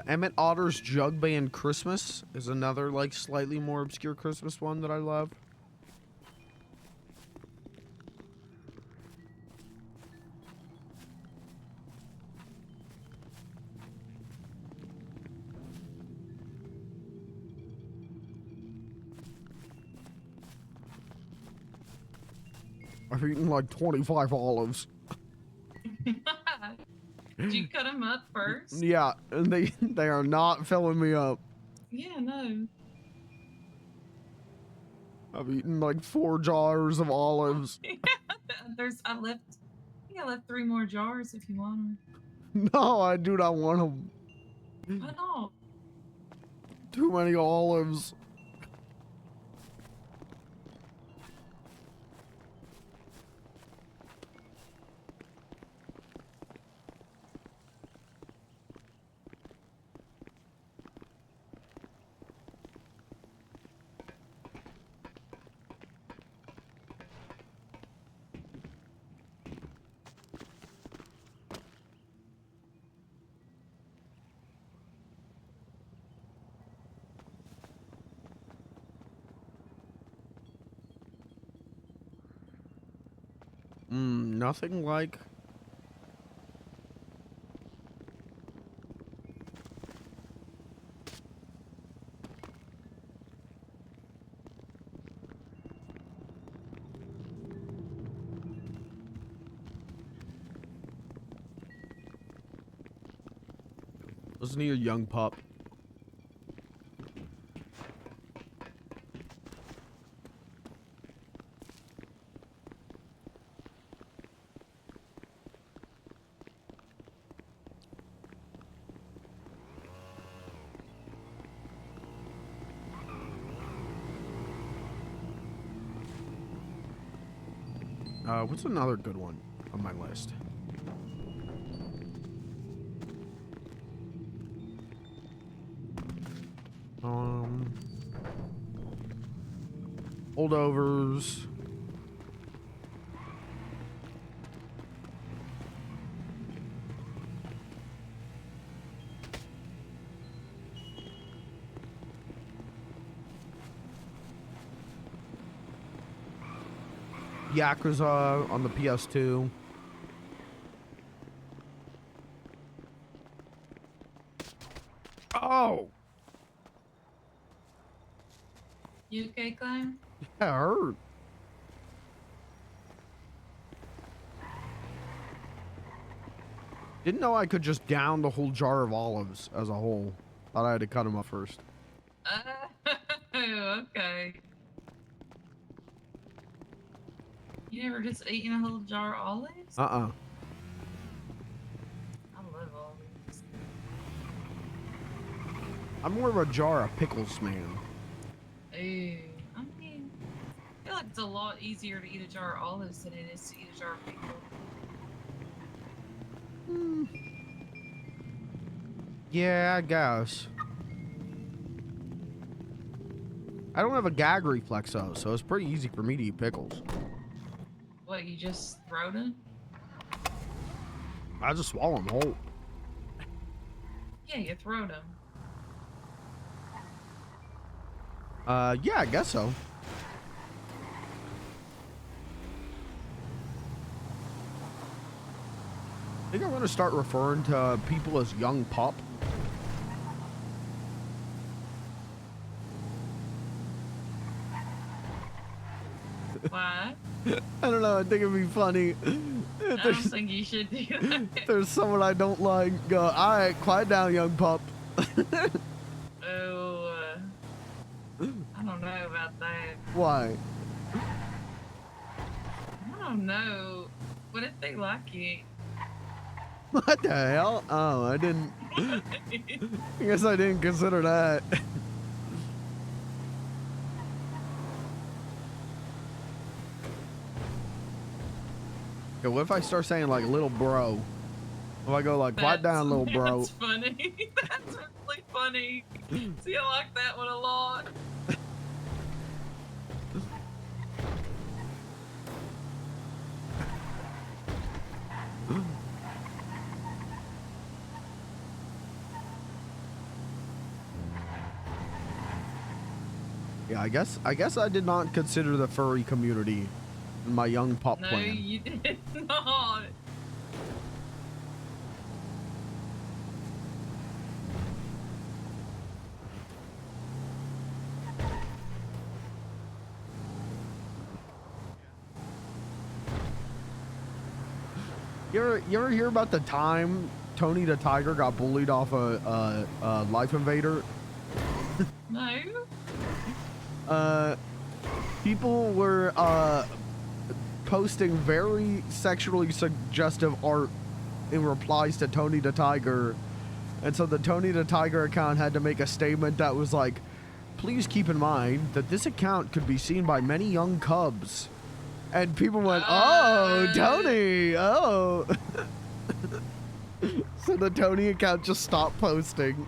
Emmett Otter's Jug Band Christmas is another like slightly more obscure Christmas one that I love. I've eaten like 25 olives. Did you cut them up first? Yeah, and they are not filling me up. Yeah, no. I've eaten like 4 jars of olives. I think I left 3 more jars if you want No, I do not want them. them. Why not? Too many olives. Nothing like... Listen to your young pup. What's another good one on my list? Holdovers. Yakuza on the PS2. Oh! You okay, Clem? That hurt. Didn't know I could just down the whole jar of olives as a whole. Thought I had to cut them up first. Okay. You never just eaten a whole jar of olives? Uh-uh. I'm more of a jar of pickles man. Ooh, I mean, I feel like it's a lot easier to eat a jar of olives than it is to eat a jar of pickles. Yeah, I guess. I don't have a gag reflex though, so it's pretty easy for me to eat pickles. What, you just throw them? I just swallow them whole. Yeah, you throw them. Yeah, I guess so. I think I'm gonna start referring to people as young pup. Why? I don't know. I think it'd be funny. I don't think you should do that. There's someone I don't like. Go, all right, quiet down, young pup. Oh, I don't know about that. Why? I don't know. What if they like it? What the hell? Oh, I didn't. I guess I didn't consider that. Okay, what if I start saying like little bro? If I go like quiet down, little bro. That's funny. That's really funny. See, I like that one a lot. Yeah, I guess I did not consider the furry community in my young pup No, plan. you did not. You ever hear about the time Tony the Tiger got bullied off a Life Invader? No. People were posting very sexually suggestive art in replies to Tony the Tiger, and so the Tony the Tiger account had to make a statement that was like, please keep in mind that this account could be seen by many young cubs. And people went, oh, Tony, oh. So the Tony account just stopped posting.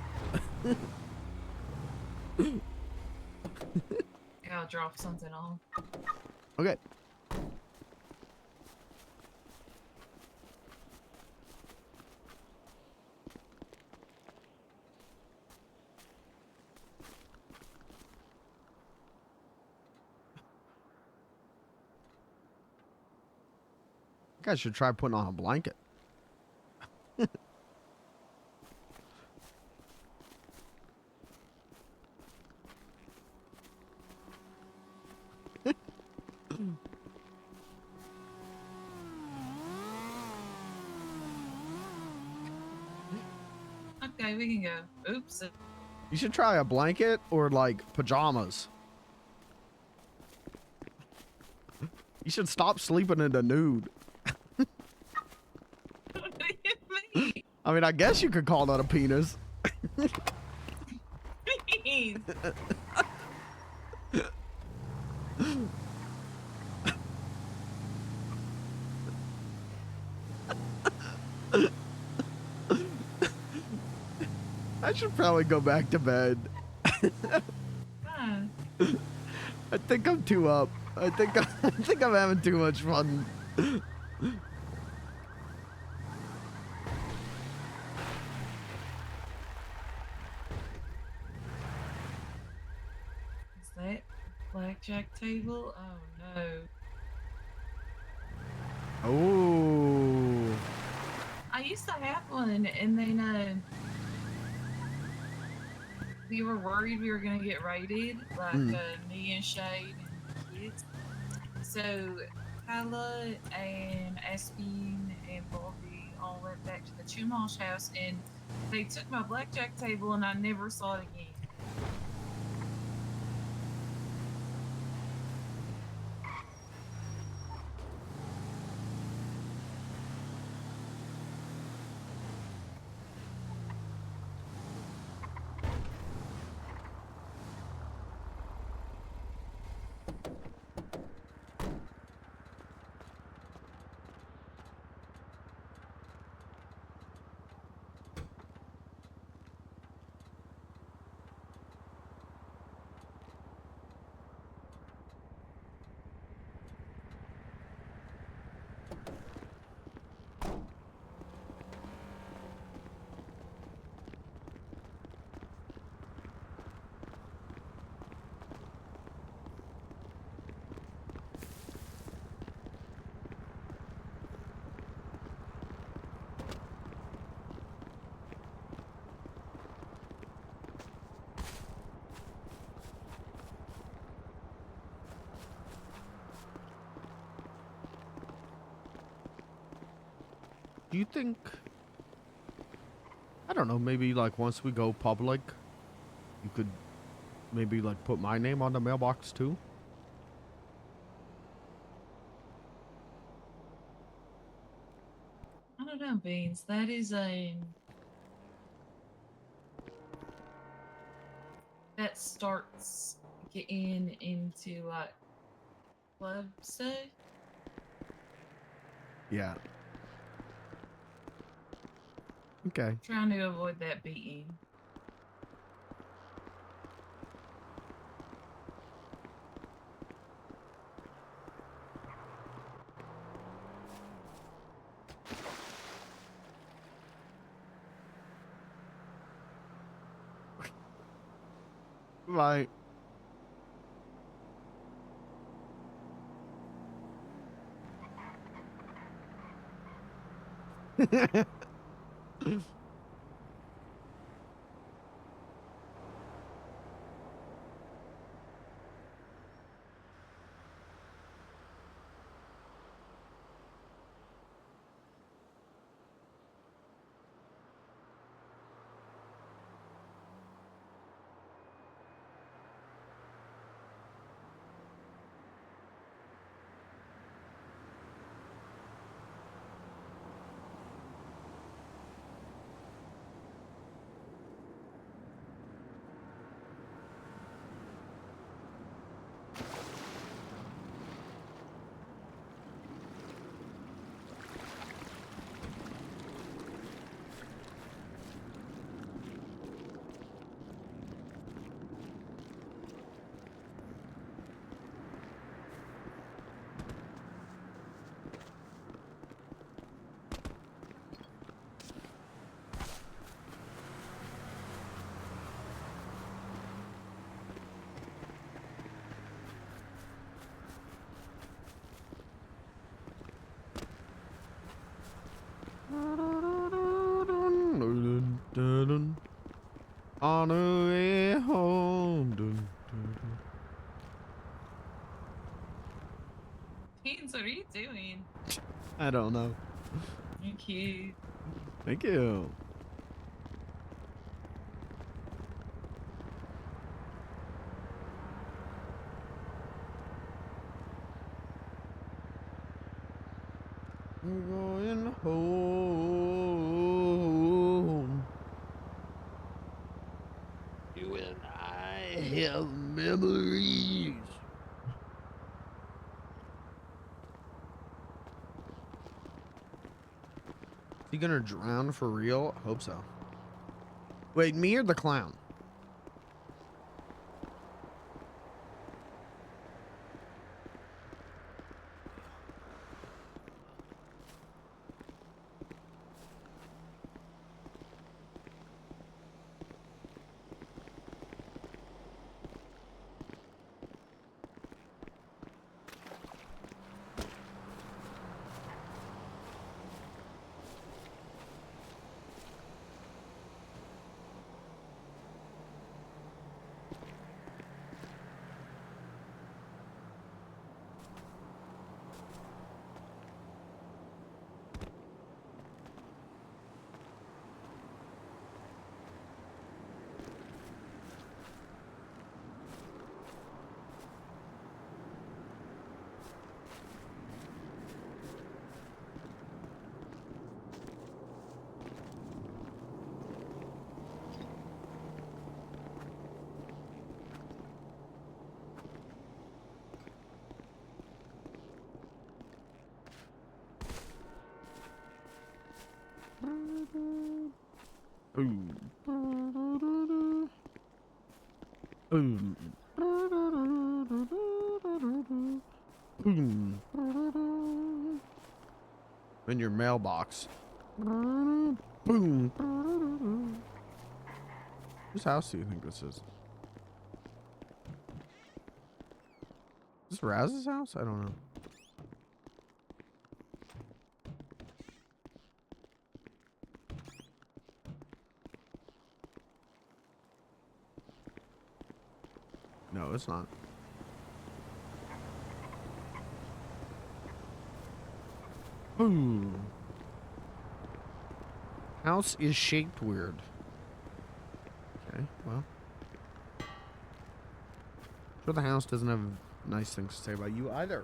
I'll drop something off. Okay. I should try putting on a blanket. Okay, we can go. Oops. You should try a blanket or like pajamas. You should stop sleeping in the nude. What do you mean? I mean, I guess you could call that a penis. Please. I should probably go back to bed. Huh. I think I'm too up. I think I'm having too much fun. Is that blackjack table? Oh no. Oh. I used to have one, and then we were worried we were gonna get raided, like me and Shade and the kids. So Kyla and Aspin and Bobby all went back to the Chumash house, and they took my blackjack table, and I never saw it again. Do you think? I don't know. Maybe like once we go public, you could maybe like put my name on the mailbox too. I don't know, Beans. That is that starts getting into like club stuff. Yeah. Okay. Trying to avoid that beating. Right. On the way home. Beans, what are you doing? I don't know. Thank you. Thank you. We're going home. You and I have memories. Is he gonna drown for real? I hope so. Wait, me or the clown? In your mailbox. Boom. Whose house do you think this is? Is this Raz's house? I don't know. No, it's not. Boom. House is shaped weird. Okay, well. Sure the house doesn't have nice things to say about you either.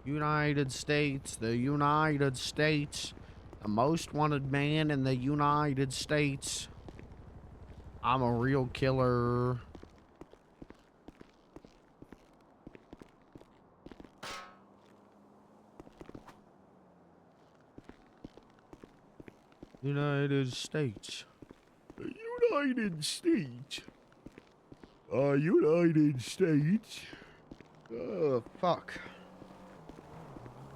United States, the United States. The most wanted man in the United States. I'm a real killer. United States. The United States. United States. Oh, fuck.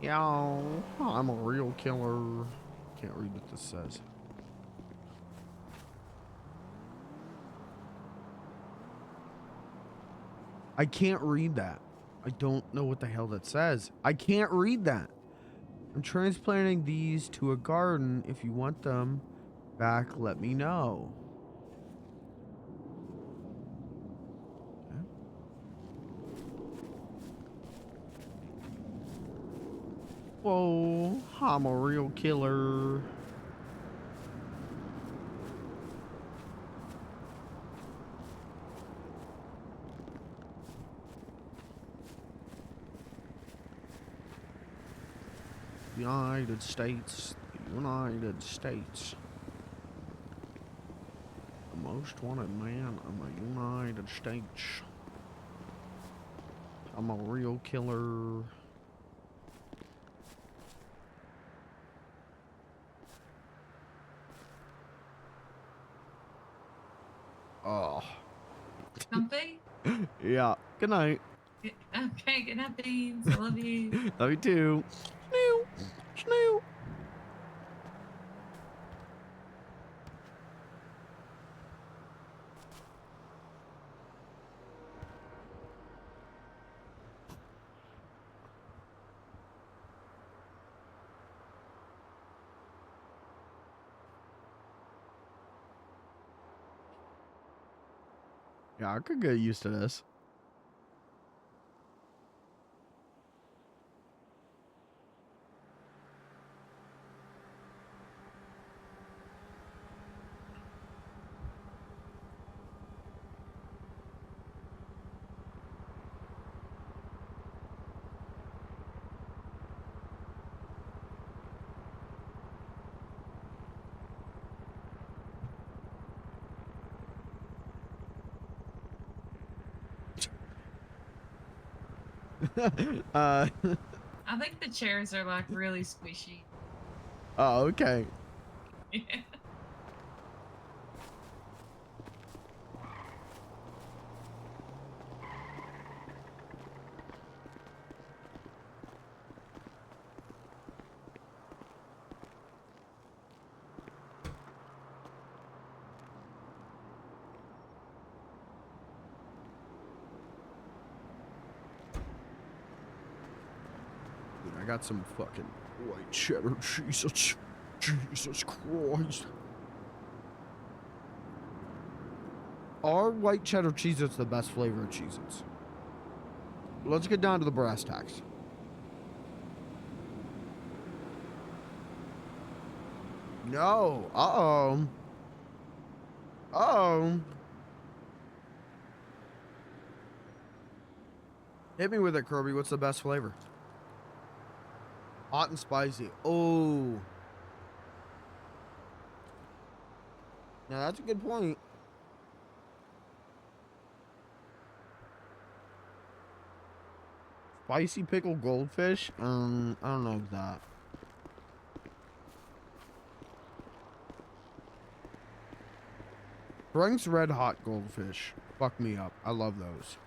Yo, I'm a real killer. Can't read what this says. I can't read that. I don't know what the hell that says. I can't read that. I'm transplanting these to a garden. If you want them back, let me know. Okay. Whoa, I'm a real killer. United States, the United States. The most wanted man in the United States. I'm a real killer. Oh. Something? Yeah. Good night. Okay, good night, Beans. I love you. Love you too. Snoo. Snoo. Yeah, I could get used to this. I think the chairs are like really squishy. Oh, okay. Dude, I got some fucking white cheddar cheese. Jesus Christ. Are white cheddar Cheez-Its the best flavor of Cheez-Its? Let's get down to the brass tacks. No. Uh-oh. Uh-oh. Hit me with it, Kirby. What's the best flavor? Hot and spicy. Oh. Now that's a good point. Spicy pickled goldfish? I don't know that. Frank's Red Hot Goldfish. Fuck me up. I love those.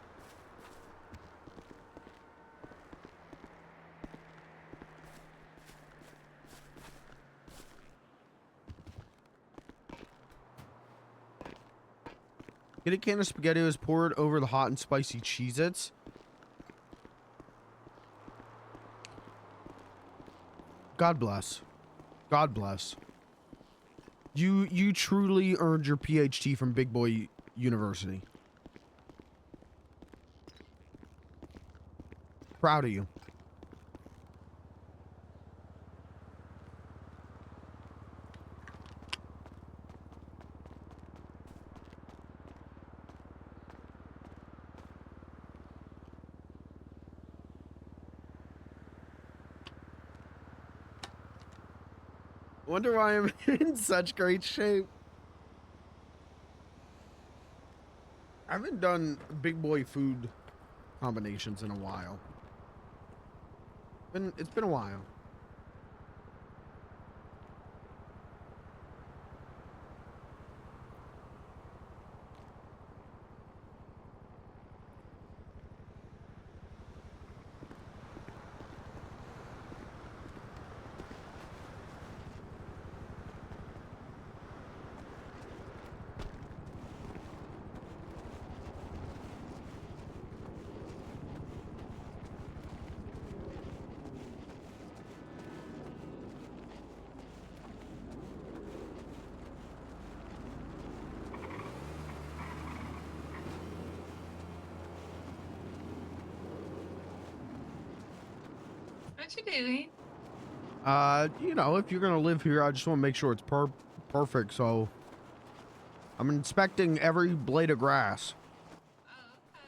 Get a can of SpaghettiOs poured over the hot and spicy Cheez-Its. God bless. God bless. You truly earned your PhD from Big Boy University. Proud of you. Wonder why I'm in such great shape. I haven't done big boy food combinations in a while. It's been a while. What you doing? You know, if you're gonna live here, I just want to make sure it's perfect. So I'm inspecting every blade of grass. Oh, okay.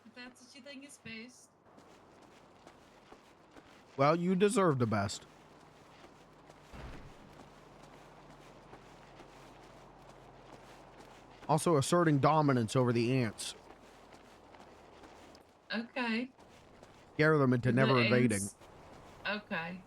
If that's what you think is best. Well, you deserve the best. Also asserting dominance over the ants. Okay. Scare them into never The invading. ants- Okay.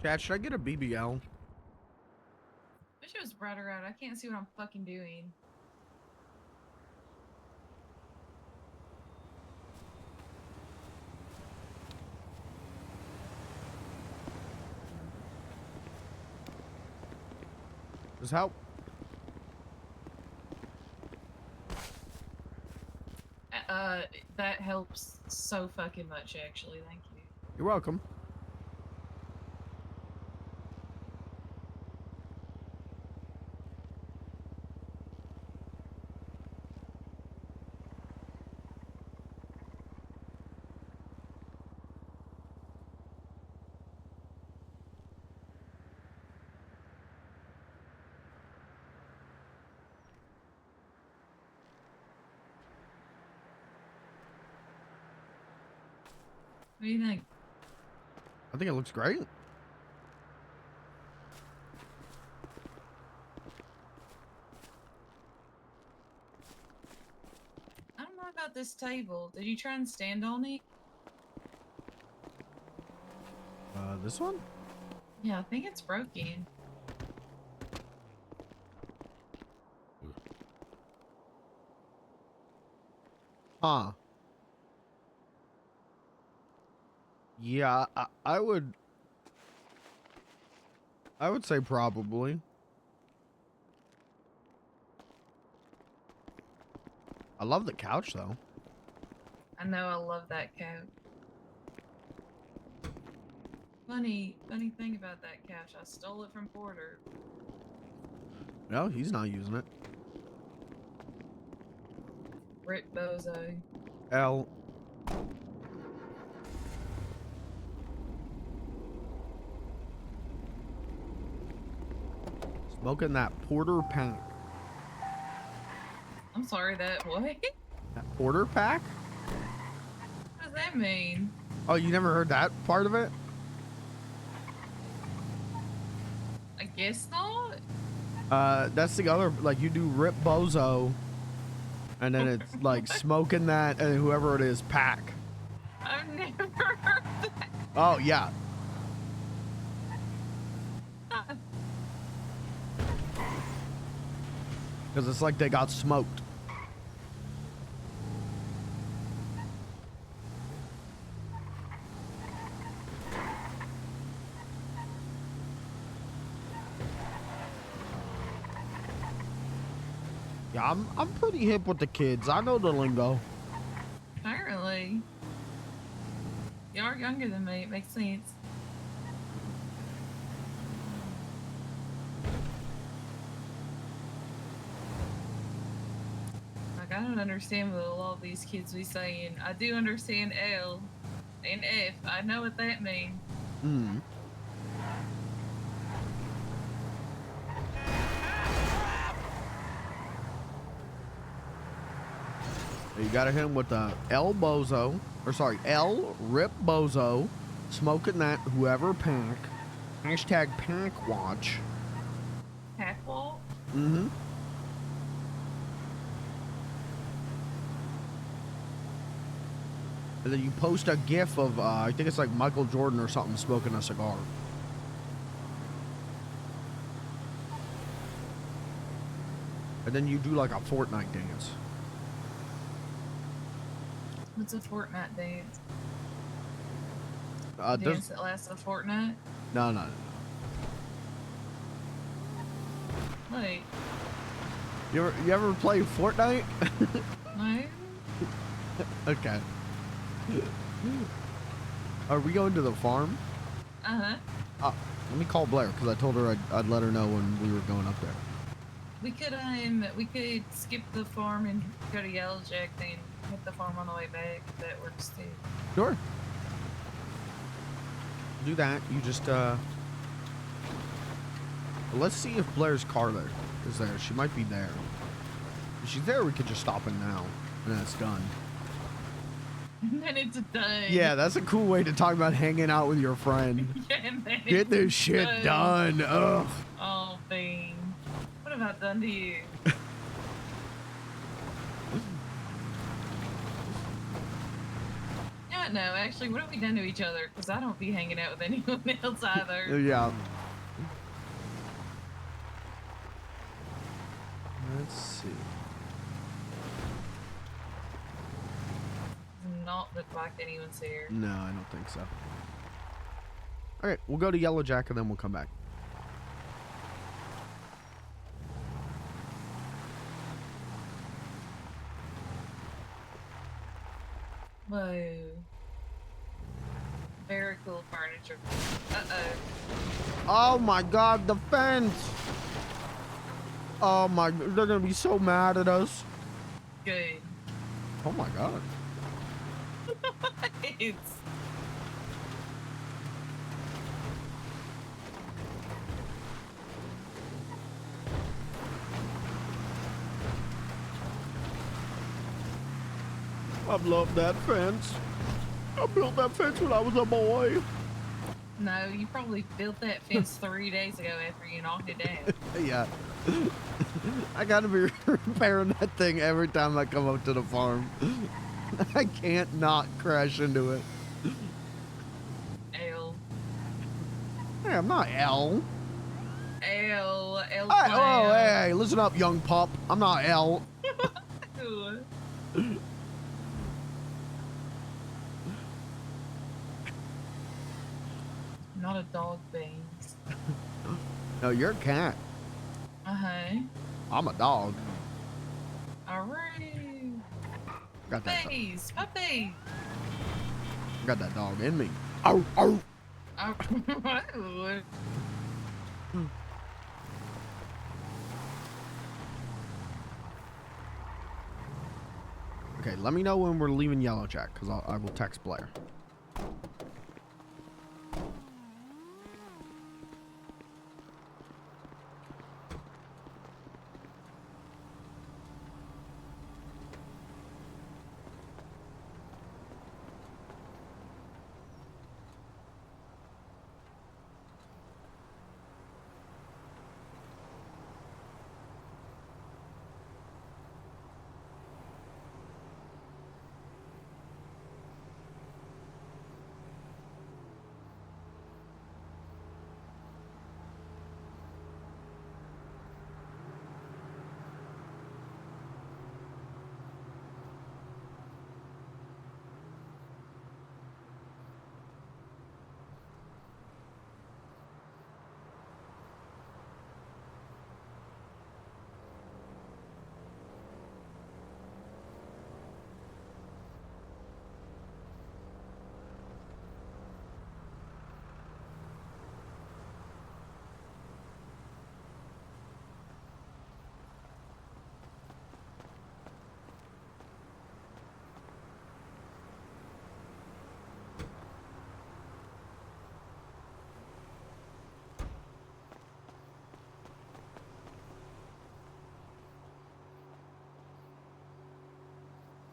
Chat, should I get a BBL? Wish it was brighter out. I can't see what I'm fucking doing. Does help? That helps so fucking much, actually. Thank you. You're welcome. What do you think? I think it looks great. I don't know about this table. Did you try and stand on it? This one? Yeah, I think it's broken. Huh. Yeah, I would say probably. I love the couch though. I know I love that couch. Funny thing about that couch, I stole it from Porter. No, he's not using it. Rip Bozo. L. Smoking that Porter pack. I'm sorry, that what? That Porter pack? What does that mean? Oh, you never heard that part of it? I guess not. That's the other, like, you do Rip Bozo, and then it's like smoking that, and whoever it is, pack. I've never heard that. Oh, yeah. Because it's like they got smoked. Yeah, I'm pretty hip with the kids. I know the lingo. Apparently. You are younger than me, it makes sense. Like, I don't understand what a lot of these kids be saying. I do understand L and F. I know what that means. Hmm. You gotta hit him with the L Bozo, or sorry, L Rip Bozo, smoking that whoever pack, hashtag pack watch. Packball? Mm-hmm. And then you post a gif of, I think it's like Michael Jordan or something smoking a cigar. And then you do like a Fortnite dance. What's a Fortnite dance? There's- Dance that lasts a fortnight? No. Wait, You ever play Fortnite? no? Okay. Are we going to the farm? Uh-huh. Let me call Blair because I told her I'd let her know when we were going up there. We could skip the farm and go to Yellowjack, then hit the farm on the way back, if that works too. Sure. Do that. You just let's see if Blair's car there is there. She might be there. If she's there, we could just stop in now, and then it's done. And then it's done. Yeah, that's a cool way to talk about hanging out with your friend. Yeah, and then Get it's this shit done. Ugh. Oh, Bean. What have I done to you? Yeah, no, actually, what have we done to each other? Because I don't be hanging out with anyone else either. Yeah. Let's see. Does not look like anyone's here. No, I don't think so. All right, we'll go to Yellowjack and then we'll come back. Whoa. Very cool furniture. Uh-oh. Oh my god, the fence! Oh my, they're gonna be so mad at us. Good. Oh my god. It's... I love that fence. I built that fence when I was a boy. No, you probably built that fence 3 days ago after you knocked it down. Yeah. I gotta be repairing that thing every time I come up to the farm. I can't not crash into it. L. Yeah, I'm not L. L Hey, oh, Clown. hey, listen up, young pup. I'm not L. Not a dog, Beans. No, you're a cat. Uh-huh. I'm a dog. Alright. Got that. Puppies! Puppies! Got that dog in me. Ow, ow. Oh. Okay, let me know when we're leaving Yellow Jack, because I will text Blair.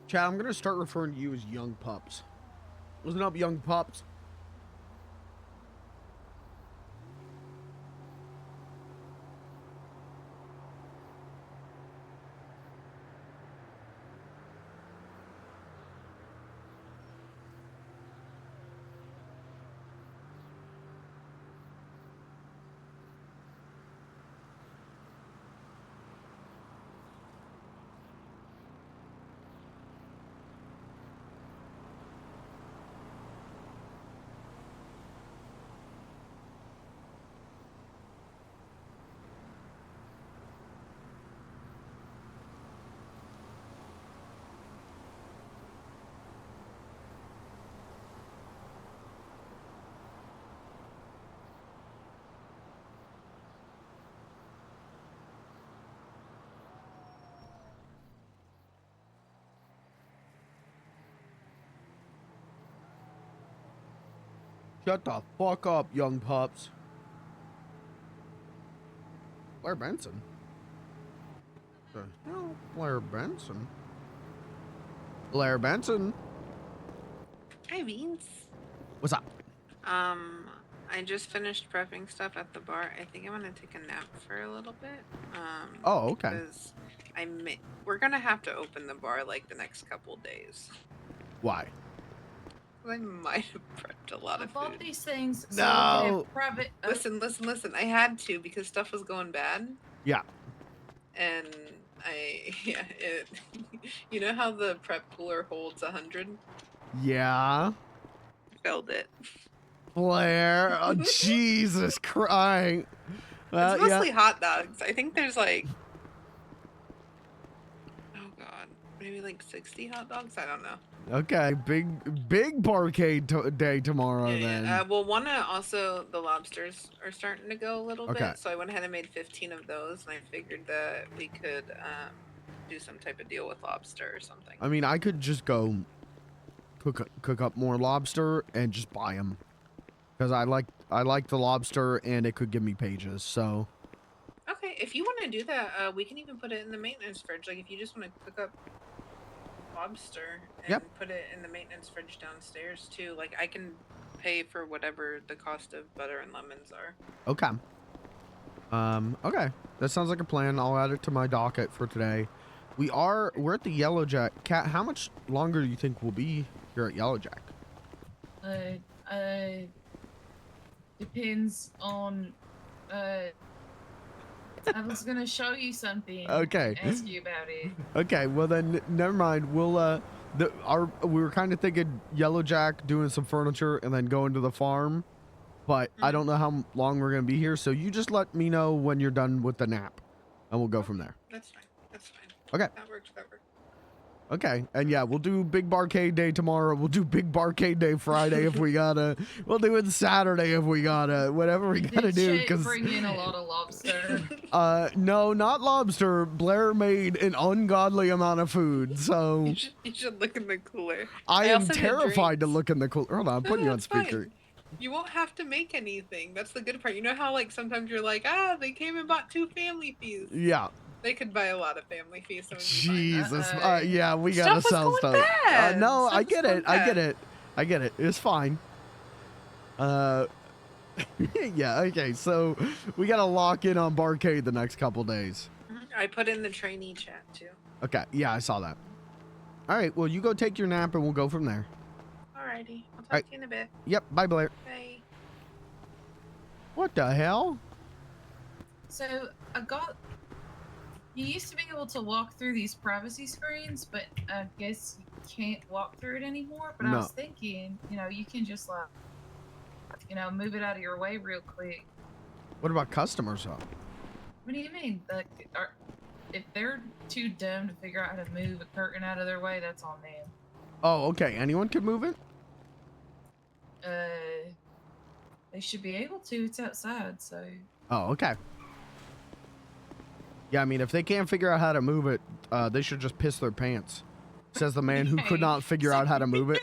Chad, I'm going to start referring to you as young pups. Listen up, young pups. Shut the fuck up, young pups. Blair Benson? The hell, Blair Benson? Blair Benson? Hi, Beans. What's up? I just finished prepping stuff at the bar. I think I'm gonna take a nap for a little bit. Oh, okay. Because we're gonna have to open the bar like the next couple days. Why? I might have prepped a lot I of bought food. these things so we No. could have private. Listen. I had to because stuff was going bad. Yeah. And you know how the prep cooler holds 100? Yeah. Filled it. Blair. Oh, Jesus Christ. It's mostly hot dogs. I think there's like, oh god, maybe like 60 hot dogs. I don't know. Okay, big barcade day tomorrow then. Well, also the lobsters are starting to go a little Okay. bit, so I went ahead and made 15 of those, and I figured that we could do some type of deal with lobster or something. I mean, I could just go cook up more lobster and just buy them, because I like the lobster and it could give me pages. So. Okay, if you want to do that, we can even put it in the maintenance fridge. Like if you just want to cook up lobster and put it in the maintenance fridge downstairs too. Like I can pay for whatever the cost of butter and lemons are. Okay. Okay. That sounds like a plan. I'll add it to my docket for today. We're at the Yellow Jack. Cat, how much longer do you think we'll be here at Yellow Jack? depends on. I was gonna show you something. Okay. And ask you about it. Okay, well then, never mind. We'll we were kind of thinking Yellow Jack doing some furniture and then going to the farm, but I don't know how long we're gonna be here. So you just let me know when you're done with the nap, and we'll go from there. That's fine. That's fine. Okay. That works. That works. Okay, and yeah, we'll do Big Barcade Day tomorrow. We'll do Big Barcade Day Friday if we gotta. We'll do it Saturday if we gotta. Whatever we gotta do. Did Cause bring in a lot of lobster. no, not lobster. Blair made an ungodly amount of food, so You should look in the cooler. I am also made terrified to drinks. look in the cooler. Hold on, I'm No, putting you on that's fine. speaker. You won't have to make anything. That's the good part. You know how like sometimes you're like, they came and bought 2 family feasts. Yeah. They could buy a lot of family feasts. And we'd be fine. Jesus. Uh-oh. Yeah, we gotta Stuff was sell going stuff. bad. No, Stuff I was get going it. I get bad. it. I get it. It's fine. Yeah. Okay. So we gotta lock in on Barcade the next couple days. I put in the trainee chat too. Okay. Yeah, I saw that. All right. Well, you go take your nap and we'll go from there. Alrighty. I'll talk Alright. to you in a bit. Yep. Bye, Blair. Bye. What the hell? So I got. You used to be able to walk through these privacy screens, but I guess you can't walk through it anymore. But I No. was thinking, you can just like, move it out of your way real quick. What about customers, though? What do you mean? Like, if they're too dumb to figure out how to move a curtain out of their way, that's on them. Oh, okay. Anyone can move it? They should be able to. It's outside, so. Oh, okay. Yeah, I mean, if they can't figure out how to move it, they should just piss their pants. Says the man who could not figure out how to move it.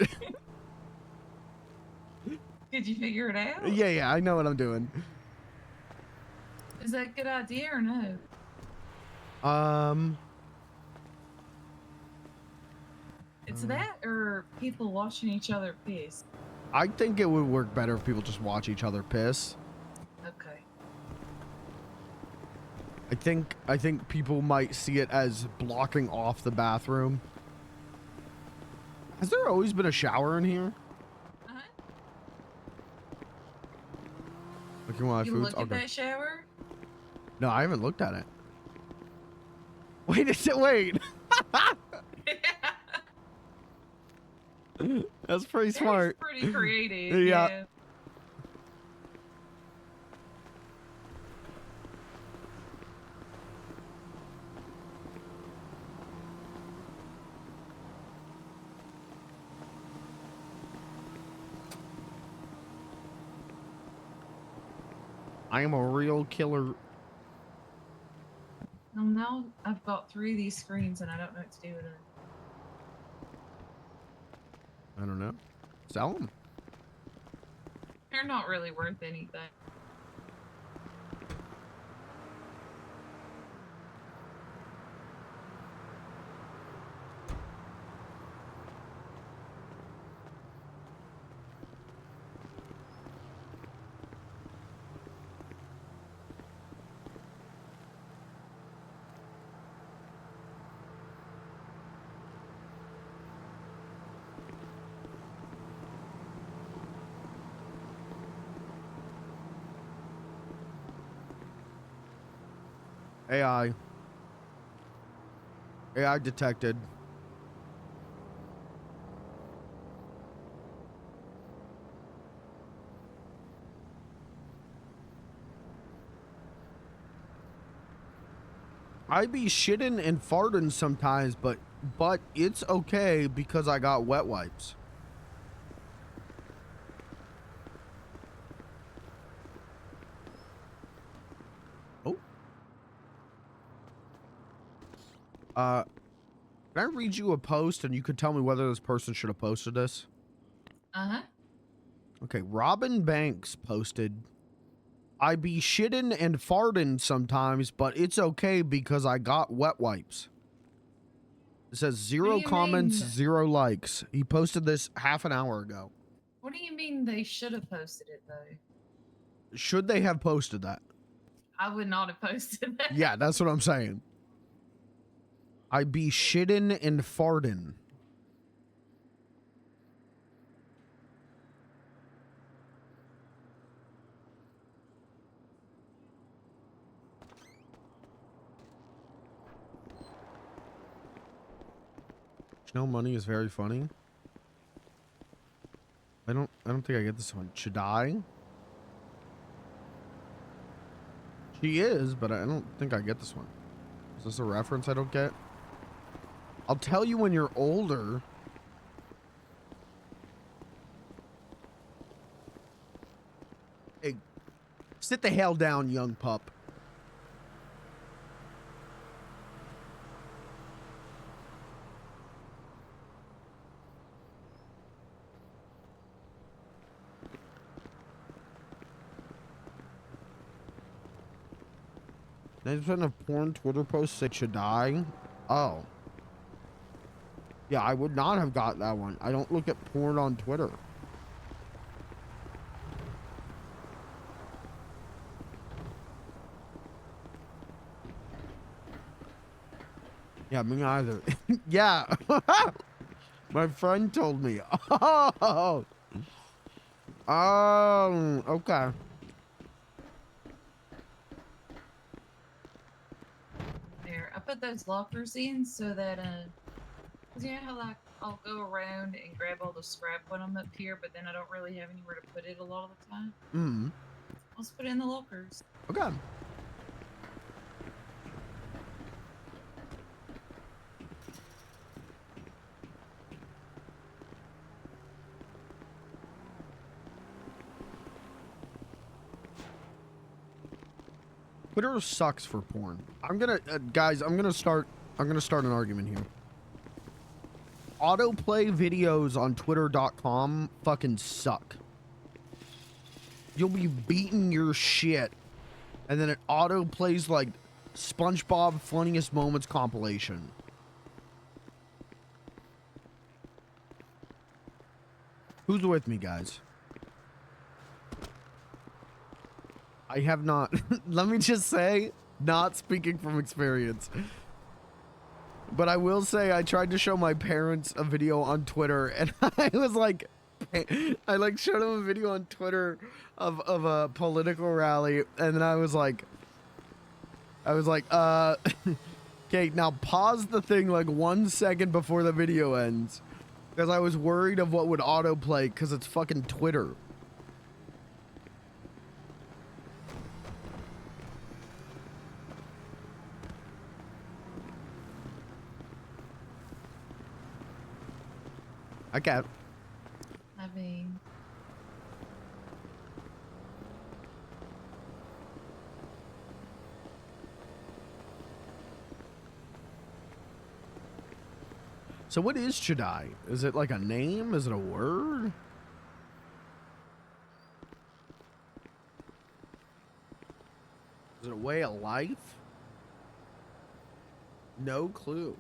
Did you figure it out? Yeah, I know what I'm doing. Is that a good idea or no? It's that or people watching each other piss. I think it would work better if people just watch each other piss. Okay. I think people might see it as blocking off the bathroom. Has there always been a shower in here? Uh-huh. Looking while my You food's look at that shower? No, I haven't looked at it. Wait. That's pretty smart. It's pretty creative. Yeah. Yeah. I am a real killer. Well, now I've got 3 of these screens and I don't know what to do with them. I don't know. Sell them. They're not really worth anything. AI. AI detected. I be shitting and farting sometimes, but it's okay because I got wet wipes. Oh. Can I read you a post and you could tell me whether this person should have posted this? Uh-huh. Okay, Robin Banks posted, I be shitting and farting sometimes, but it's okay because I got wet wipes. It says What 0 do you comments, mean? 0 likes. He posted this half an hour ago. What do you mean they should have posted it, though? Should they have posted that? I would not have posted that. Yeah, that's what I'm saying. I be shitting and farting. No money is very funny. I don't think I get this one. Should I? She is, but I don't think I get this one. Is this a reference I don't get? I'll tell you when you're older. Hey, sit the hell down, young pup. There's been a porn Twitter post that should die. Oh. Yeah, I would not have got that one. I don't look at porn on Twitter. Yeah, me either. Yeah. My friend told me. Oh. Oh, okay. There, I put those lockers in so that, 'cause you know how like I'll go around and grab all the scrap when I'm up here, but then I don't really have anywhere to put it a lot of the time. I'll just put it in the lockers. Okay. Twitter sucks for porn. I'm gonna, guys, I'm gonna start an argument here. Autoplay videos on twitter.com fucking suck. You'll be beating your shit, and then it autoplays like SpongeBob Funniest Moments compilation. Who's with me, guys? I have not. Let me just say, not speaking from experience. But I will say I tried to show my parents a video on Twitter, and I was like, I like showed them a video on Twitter of a political rally, and then I was like, okay, now pause the thing like 1 second before the video ends, because I was worried of what would autoplay, because it's fucking Twitter. Okay. I mean, So what is Chadai? Is it like a name? Is it a word? Is it a way of life? No clue.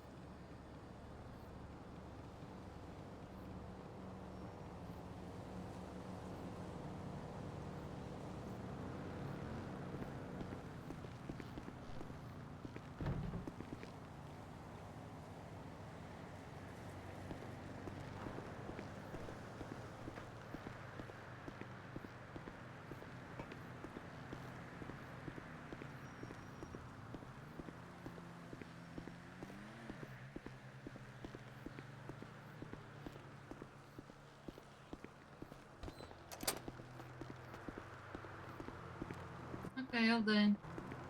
okay, all done.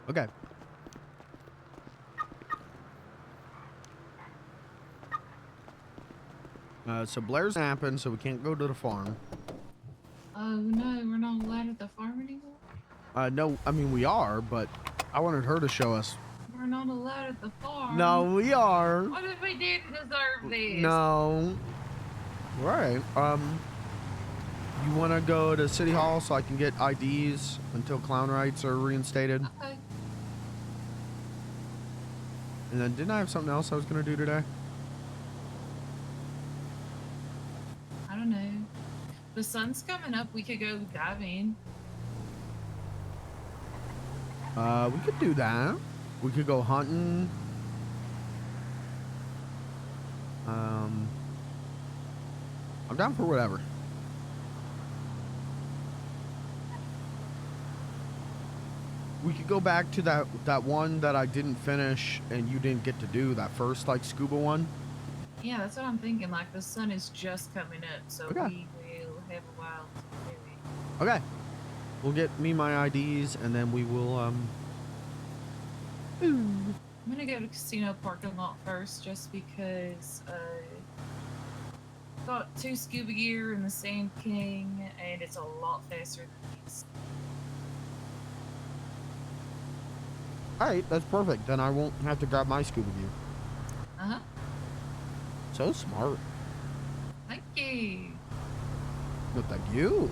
Okay. So Blair's napping, so we can't go to the farm. Oh no, we're not allowed at the farm anymore? No, I mean we are, but I wanted her to show us. We're not allowed at the farm. No, we are. What if we didn't deserve this? No. All right. You want to go to City Hall so I can get IDs until clown rights are reinstated? Okay. And then didn't I have something else I was going to do today? I don't know. The sun's coming up. We could go diving. We could do that. We could go hunting. I'm down for whatever. We could go back to that one that I didn't finish and you didn't get to do, that first like scuba one. Yeah, that's what I'm thinking. Like the sun is just coming up, so Okay. we will have a while to do it. Okay. We'll get me my IDs and then we will I'm gonna go to casino parking lot first, just because got 2 scuba gear and the Sand King, and it's a lot faster than these. Alright, that's perfect. Then I won't have to grab my scuba gear. Uh huh. So smart. Thank you. But thank you.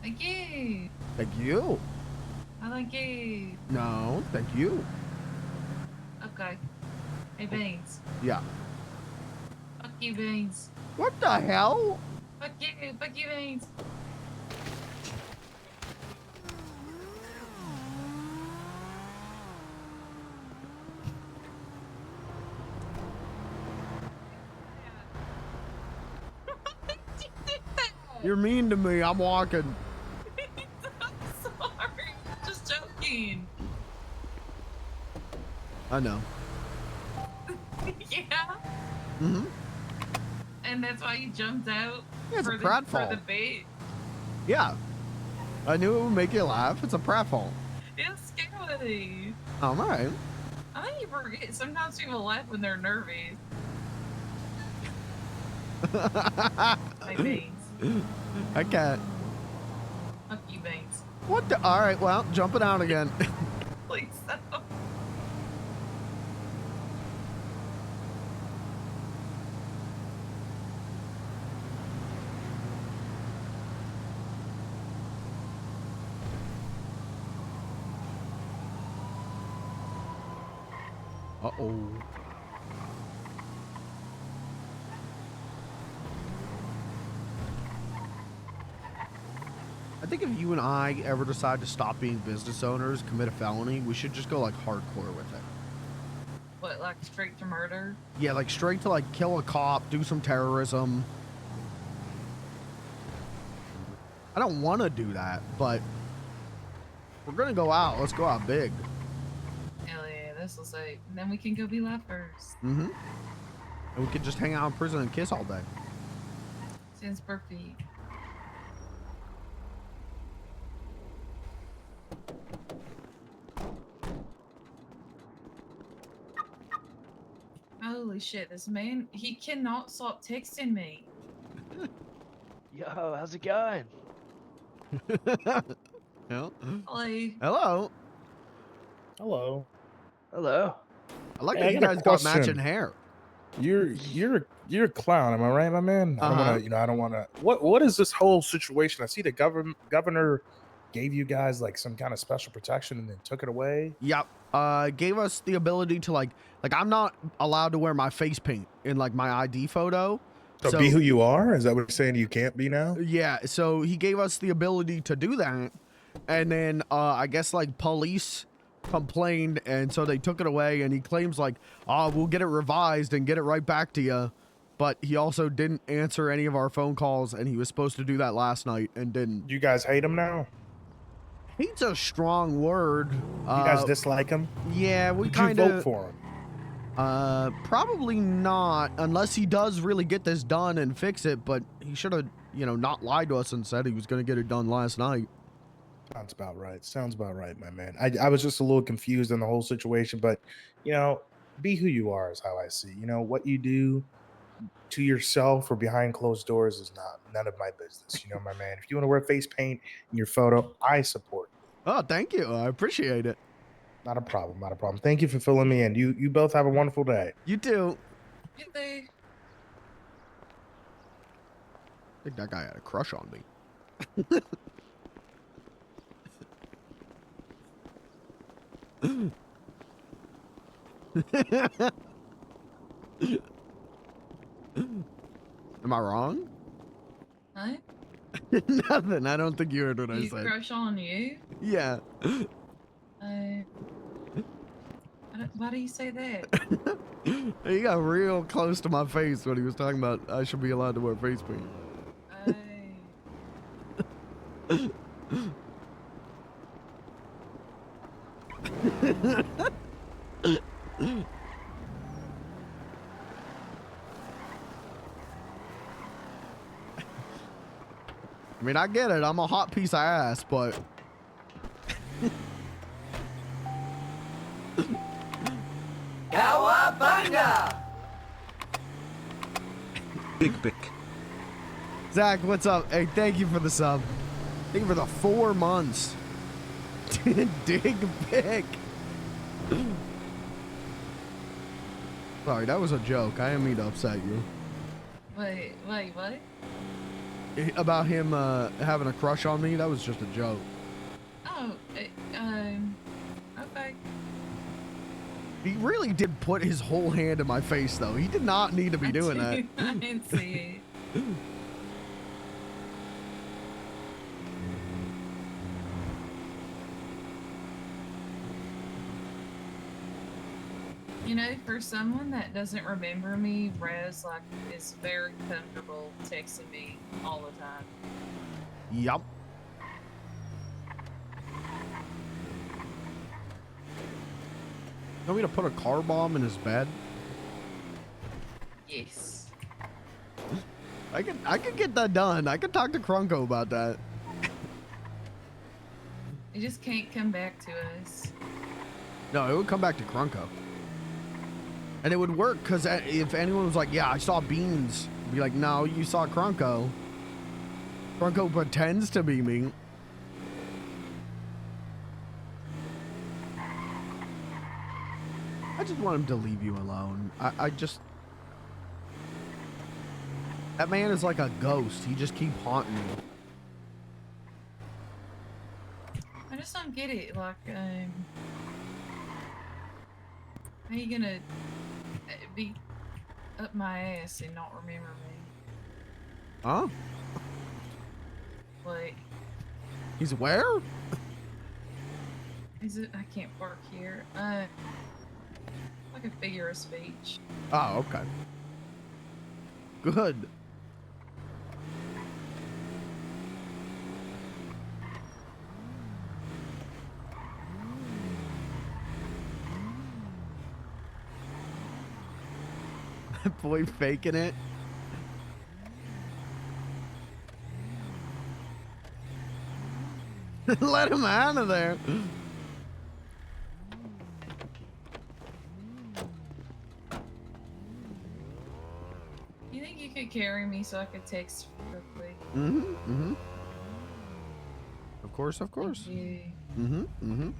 Thank you. Thank you. I thank you. No, thank you. Okay. Hey, Beans. Yeah. Fuck you, Beans. What the hell? Fuck you, Beans. You're mean to me. I'm walking. I'm sorry. Just joking. I know. Yeah. Mm-hmm. And that's why you jumped out Yeah, it's a for pratfall. the bait. Yeah. I knew it would make you laugh. It's a pratfall. It's scary. All right. I think you forget. Sometimes people laugh when they're nervous. Hey, Beans. I can't. Fuck you, Beans. What the? All right. Well, jumping out again. Please stop. Uh-oh. I think if you and I ever decide to stop being business owners, commit a felony, we should just go like hardcore with it. What, like straight to murder? Yeah, like straight to like kill a cop, do some terrorism. I don't want to do that, but we're gonna go out. Let's go out big. Hell yeah, this will say. And then we can go be lifers. Mm-hmm. And we could just hang out in prison and kiss all day. Sounds perfect. Holy shit, this man, he cannot stop texting me. Yo, how's it going? Hello. Like, Hello. Hello. Hello. I like Hey, that I you got a guys got question. matching hair. You're a clown, am I right, my man? I don't Uh-huh. want to, I don't want to. What is this whole situation? I see the governor gave you guys like some kind of special protection and then took it away. Yep. Gave us the ability to like I'm not allowed to wear my face paint in like my ID photo. So be who you are? Is that what you're saying you can't be now? Yeah, so he gave us the ability to do that. And then I guess like police complained, and so they took it away, and he claims like, "Oh, we'll get it revised and get it right back to you." But he also didn't answer any of our phone calls, and he was supposed to do that last night and didn't. You guys hate him now? Hate's a strong word. You guys dislike him? Yeah, we Did you kind vote of for him? probably not, unless he does really get this done and fix it, but he should have, not lied to us and said he was going to get it done last night. Sounds about right. Sounds about right, my man. I was just a little confused in the whole situation, but be who you are is how I see. What you do to yourself or behind closed doors is none of my business. My man. If you want to wear face paint in your photo, I support you. Oh, thank you. I appreciate it. Not a problem. Not a problem. Thank you for filling me in. You both have a wonderful day. You too. get there. I think that guy had a crush on me. Am I wrong? Huh? Nothing. I don't think you heard what I You said. crush on you? Yeah. Why do you say that? He got real close to my face when he was talking about I should be allowed to wear face paint. I mean, I get it. I'm a hot piece of ass, but Cowabunga! Big Bick. Zach, what's up? Hey, thank you for the sub. Thank you for the 4 months. Dig big. Sorry, that was a joke. I didn't mean to upset you. Wait, what? About him having a crush on me, that was just a joke. Oh, okay. He really did put his whole hand in my face, though. He did not need to be doing that. I didn't see it. You know, for someone that doesn't remember me, Rez like is very comfortable texting me all the time. Yup. Want me to put a car bomb in his bed? Yes. I can get that done. I can talk to Krunko about that. He just can't come back to us. No, it would come back to Krunko. And it would work, because if anyone was like, yeah, I saw Beans, I'd be like, no, you saw Krunko. Krunko pretends to be me. I just want him to leave you alone. I just... That man is like a ghost. He just keep haunting you. I just don't get it. Like, how you gonna be up my ass and not remember me? Huh? Like, He's where? is it? I can't park here. Like a figure of speech. Oh, okay. Good. That boy faking it. Let him out of there. You think you could carry me so I could text quickly? Mm-hmm. Of course, of course. Thank you. Mm-hmm.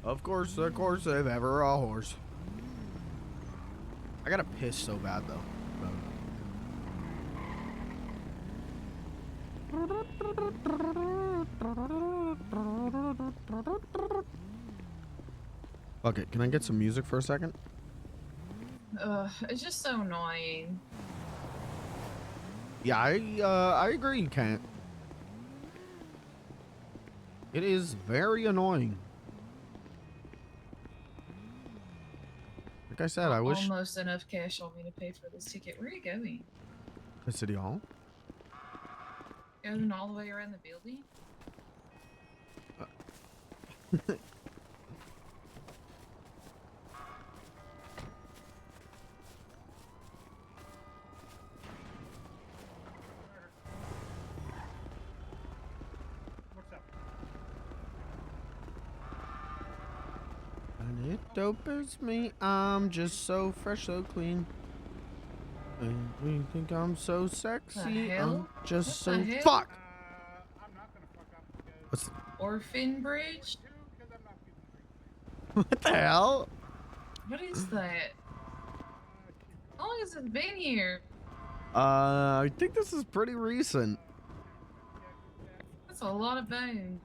Of course, if ever a horse. I gotta piss so bad though. Okay, can I get some music for a second? It's just so annoying. Yeah, I agree, you can't. It is very annoying. Like I said, I wish... Almost enough cash on me to pay for this ticket. Where are you going? To City Hall? Going all the way around the building? And it dopes me, I'm just so fresh, so clean. And we think I'm so sexy, hell? I'm just What so... the hell? Fuck! What's... Orphan Bridge? What the hell? What is that? How long has it been here? I think this is pretty recent. That's a lot of bone.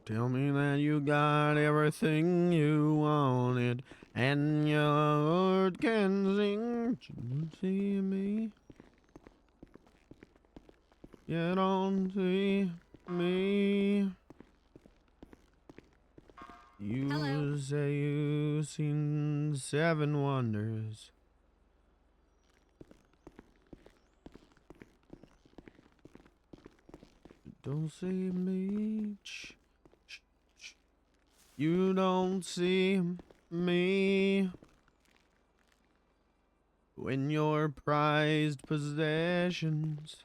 Tell me that you got everything you wanted, and your heart can sing. You see me? You don't see me. You Hello. say you've seen 7 wonders. Don't see me. You don't see me. When your prized possessions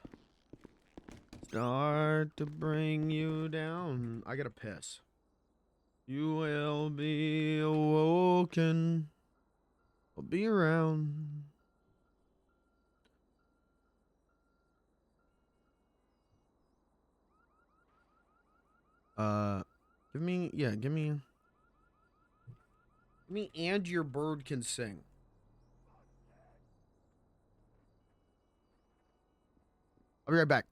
start to bring you down. I gotta piss. You will be awoken. I'll be around. Give me and your bird can sing. I'll be right back.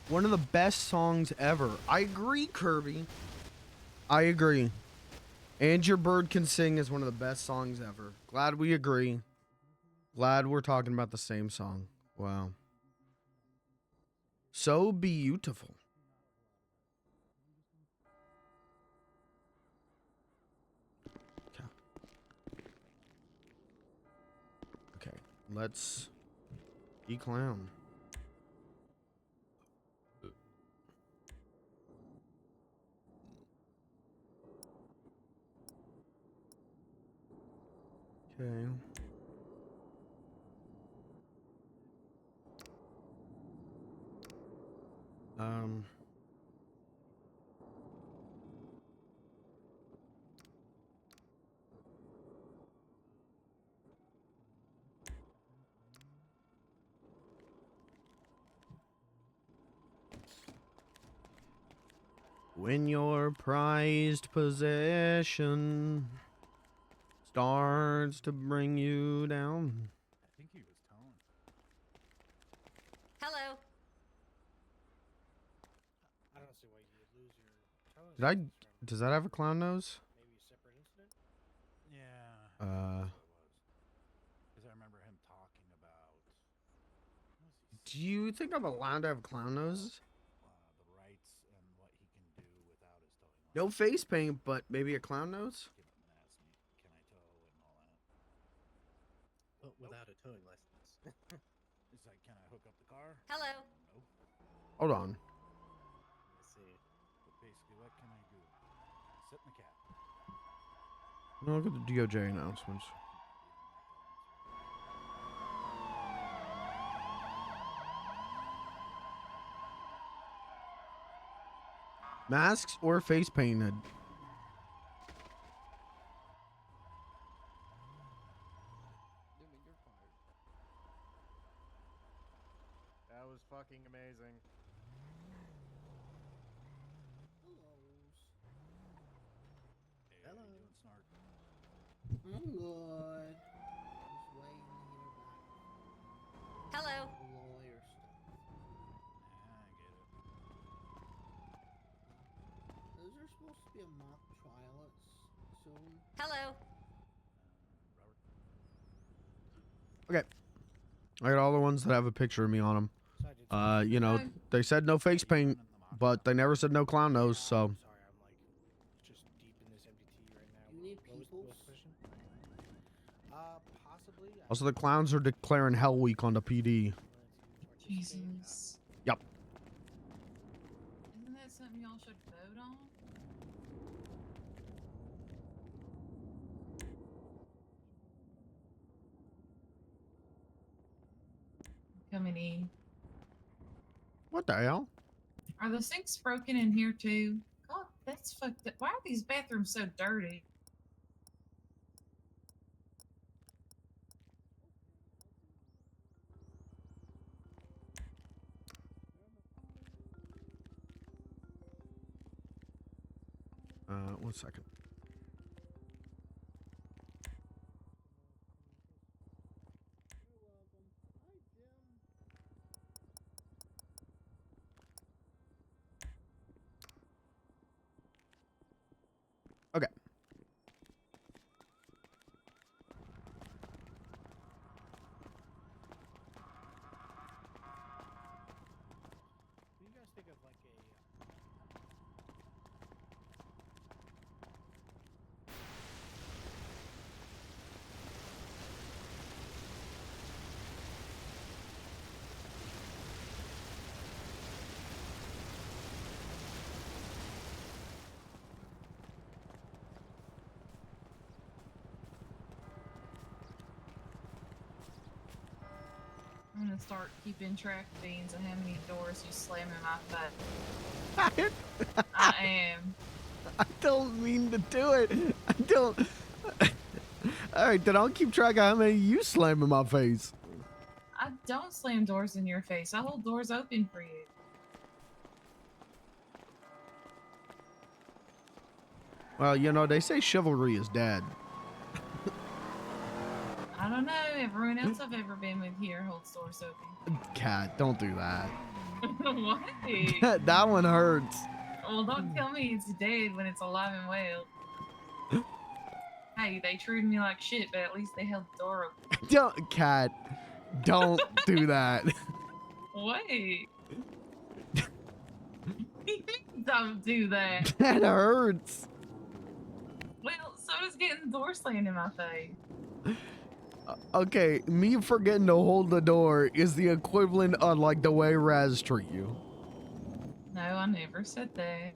One of the best songs ever. I agree, Kirby. I agree. And Your Bird Can Sing is one of the best songs ever. Glad we agree. Glad we're talking about the same song. Wow. So beautiful. Okay. Let's declown. Okay. When your prized possession starts to bring you down. I think he was telling. Hello. I don't see why you would lose your tone. Does that have a clown nose? Maybe a separate incident? Yeah. Because I remember him talking about. Do you think I'm allowed to have clown noses? The rights and what he can do without his towing license. No face paint, but maybe a clown nose? Came up and asked me, can I tow and all that. Well, without a towing license. It's like, can I hook up the car? Hello. No. Hold on. Let's see. But basically, what can I do? Sit in the cab. No, look at the DOJ announcements. Masks or face painted? That was fucking amazing. Hey, Hello. how you doing, Snark? I'm good. Just waiting to hear back. Hello. The lawyer stuff. Yeah, I get it. Is there supposed to be a mock trial soon? Hello. Robert? Okay. I got all the ones that have a picture of me on them. So I did You know, Okay. they said no face paint, but they never said no clown nose, so. I'm sorry, I'm like just deep in this MDT right now. You need What was peoples? the question? Possibly. Also, the clowns are declaring Hell Week on the PD. Jesus. Yep. Isn't that something y'all should vote on? Coming in. What the hell? Are the sinks broken in here too? God, that's fucked up. Why are these bathrooms so dirty? One second. Okay. What do you guys think of like a I'm gonna start keeping track, Beans, of how many doors you slam in my face. I am. I don't mean to do it. I don't. All right, then I'll keep track of how many you slam in my face. I don't slam doors in your face. I hold doors open for you. Well, you know, they say chivalry is dead. I don't know. Everyone else I've ever been with here holds doors open. Cat, don't do that. What? That one hurts. Well, don't tell me it's dead when it's alive and well. Hey, they treated me like shit, but at least they held the door open. Don't, Cat, don't do that. Wait. Don't do that. That hurts. Well, so does getting the door slammed in my face. Okay, me forgetting to hold the door is the equivalent of like the way Raz treat you. No, I never said that.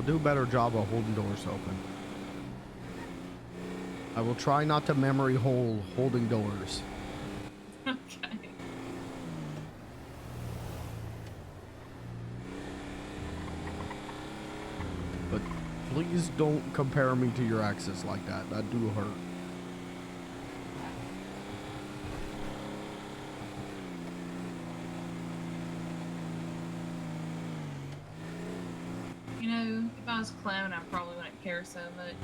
do a better job of holding doors open. I will try not to memory hole holding doors. Okay. But please don't compare me to your exes like that. That do hurt. You know, if I was a clown, I probably wouldn't care so much.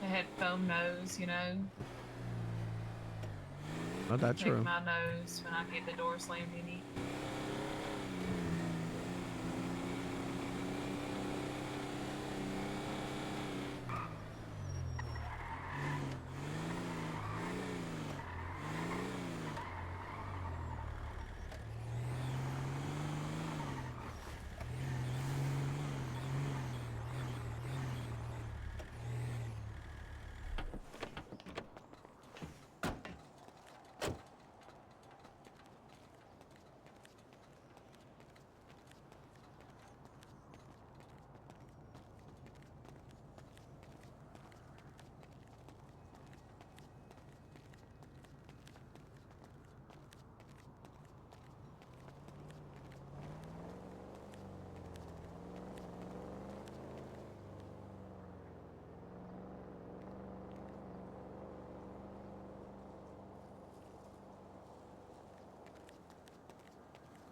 I had foam nose, you know. Oh, that's Pick true. my nose when I get the door slammed in it.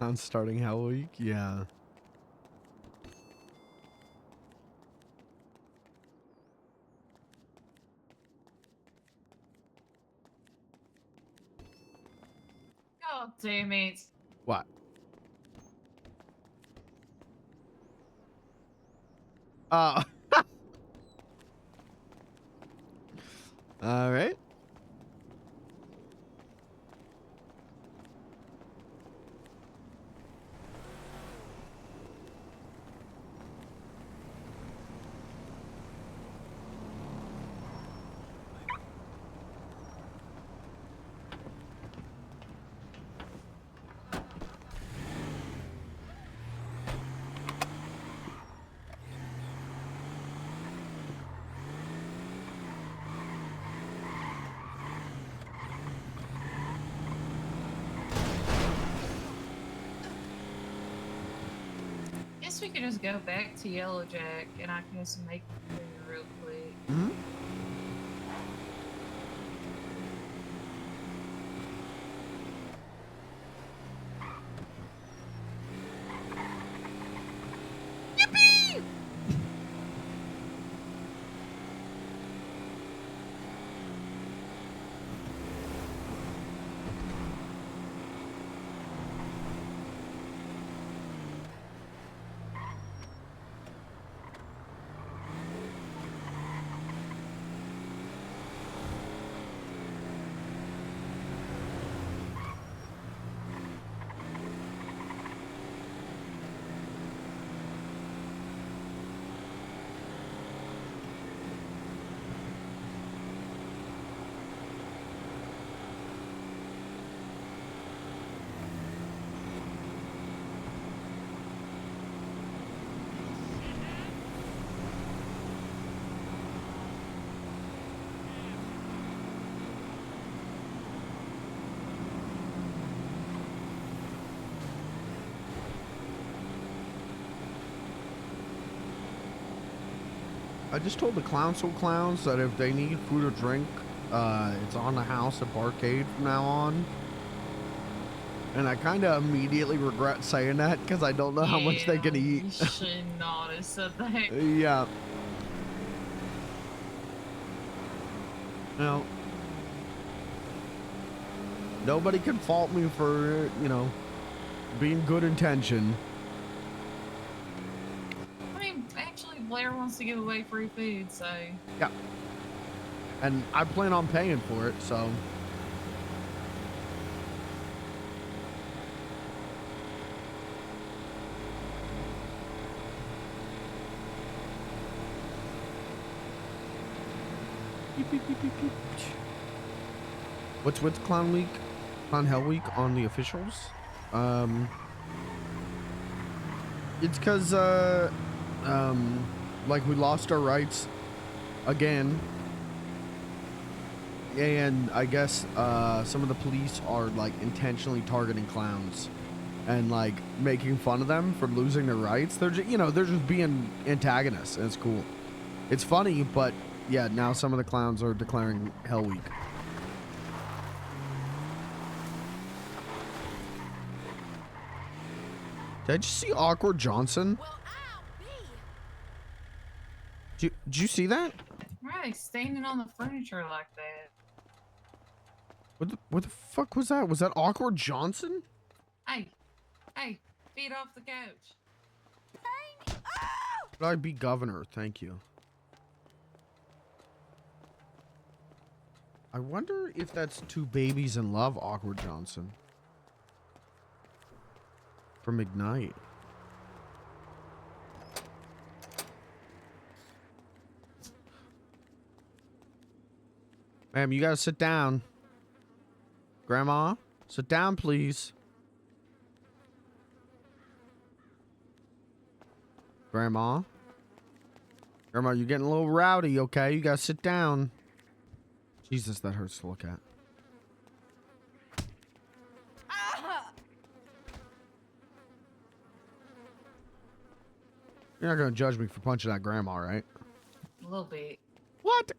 I'm starting Hell Week? Yeah. God damn it. What? All right. Guess we could just go back to Yellow Jack and I can just make food real quick. Hmm? I just told the Clownsville clowns that if they need food or drink, it's on the house at Barcade from now on. And I kind of immediately regret saying that because I don't know how much they can eat. You should not have said that. Yeah. Well, nobody can fault me for, you know, being good intention. I mean, actually, Blair wants to give away free food, so. Yeah. And I plan on paying for it, so. What's Clown Week? Clown Hell Week on the officials? It's cause like we lost our rights again. And I guess some of the police are like intentionally targeting clowns and like making fun of them for losing their rights. They're just, they're just being antagonists, and it's cool. It's funny, but yeah, now some of the clowns are declaring Hell Week. Did I just see Awkward Johnson? Did you see that? Right, standing on the furniture like that. What the fuck was that? Was that Awkward Johnson? Hey, feet off the couch. Could I be governor? Thank you. I wonder if that's Two Babies in Love, Awkward Johnson. From Ignite. Ma'am, you gotta sit down. Grandma, sit down, please. Grandma, you're getting a little rowdy, okay? You gotta sit down. Jesus, that hurts to look at. You're not gonna judge me for punching that grandma, right? A little bit. What?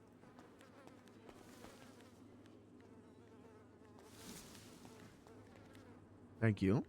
Thank you.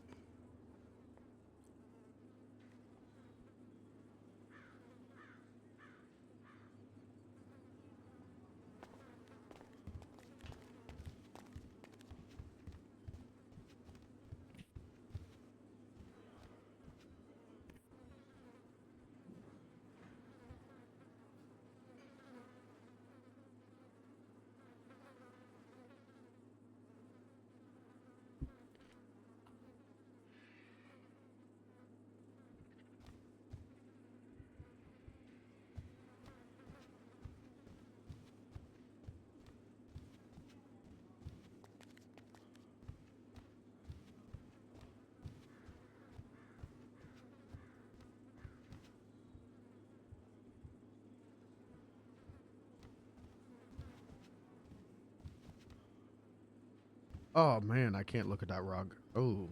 Oh man, I can't look at that rug. Oh.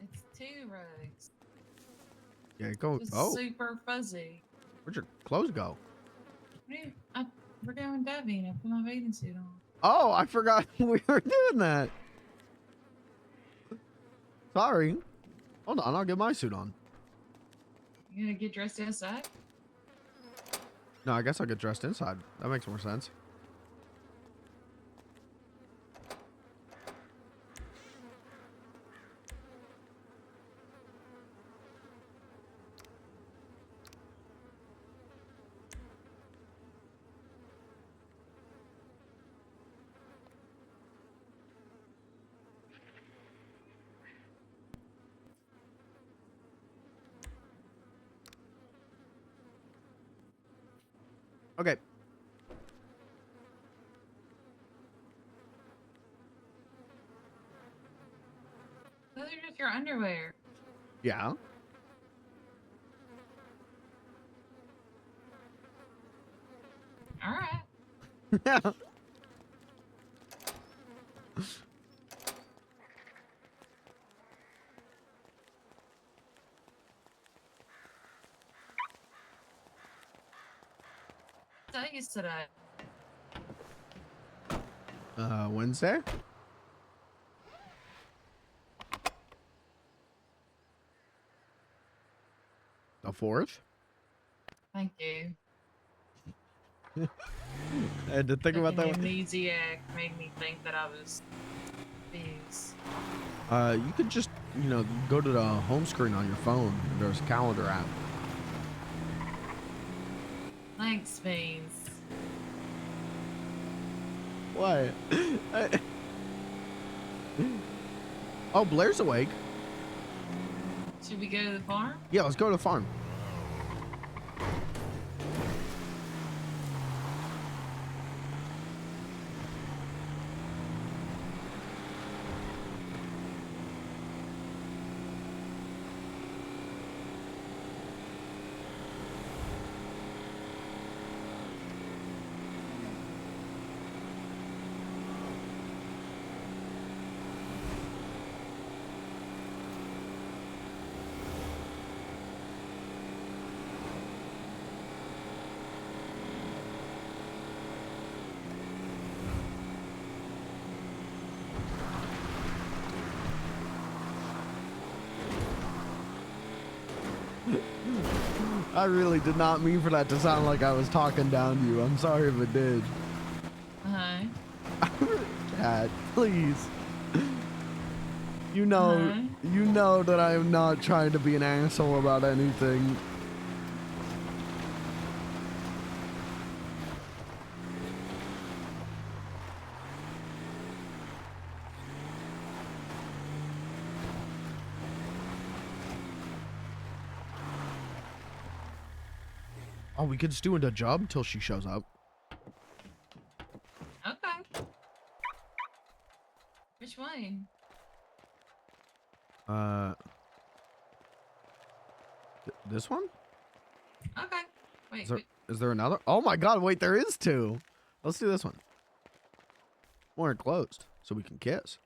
It's two rugs. Yeah, go. It's Oh, super fuzzy. where'd your clothes go? We're going diving. I put my bathing suit on. Oh, I forgot we were doing that. Sorry. Hold on, I'll get my suit on. You gonna get dressed outside? No, I guess I'll get dressed inside. That makes more sense. Okay. Those are just your underwear. Yeah. All right. Yeah. What day is today? Wednesday? The 4th? Thank you. I had to think about that one. Amnesiac made me think that I was these. You could just, go to the home screen on your phone. There's a calendar app. Thanks, Beans. What? Oh, Blair's awake. Should we go to the farm? Yeah, let's go to the farm. I really did not mean for that to sound like I was talking down to you. I'm sorry if it did. Uh-huh. Cat, please. You know that I am not trying to be an asshole about anything. Oh, we could just do a job till she shows up. Okay. Which one? This one? Okay. Wait. Is there another? Oh my God! Wait, there is two. Let's do this one. We're closed, so we can kiss.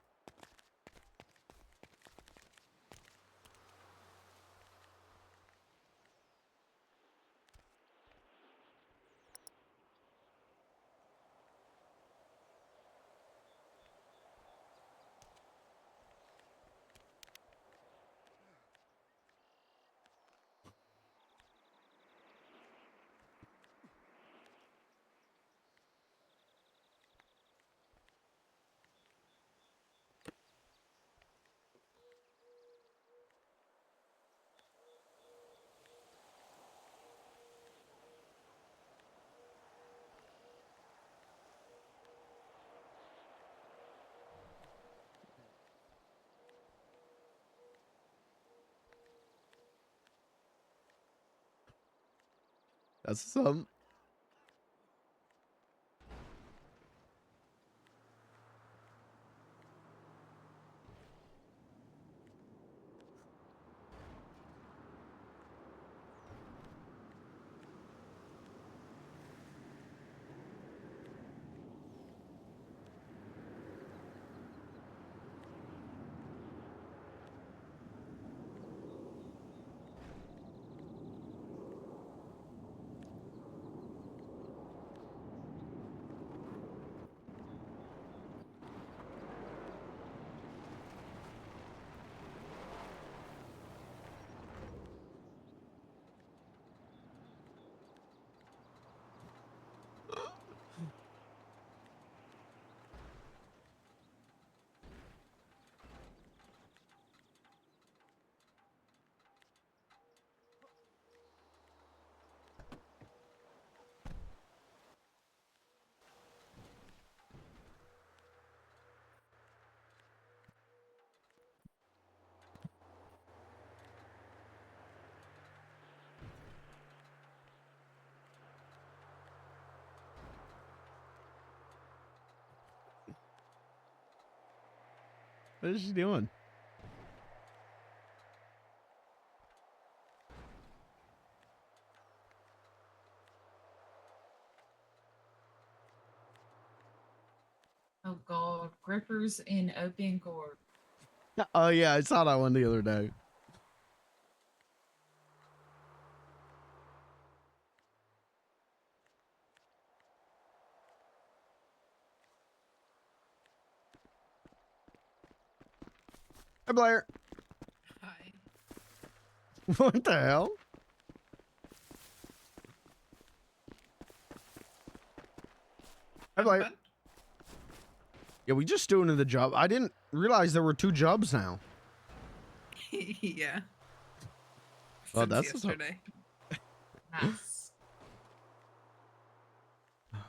That's some. What is she doing? Oh God, grippers in open court. Oh yeah, I saw that one the other day. Hi, Blair. Hi. What the hell? Hi, Blair. Fun? Yeah, we just doing the job. I didn't realize there were two jobs now. Yeah. Well, Since that's what's up. yesterday. Nice. All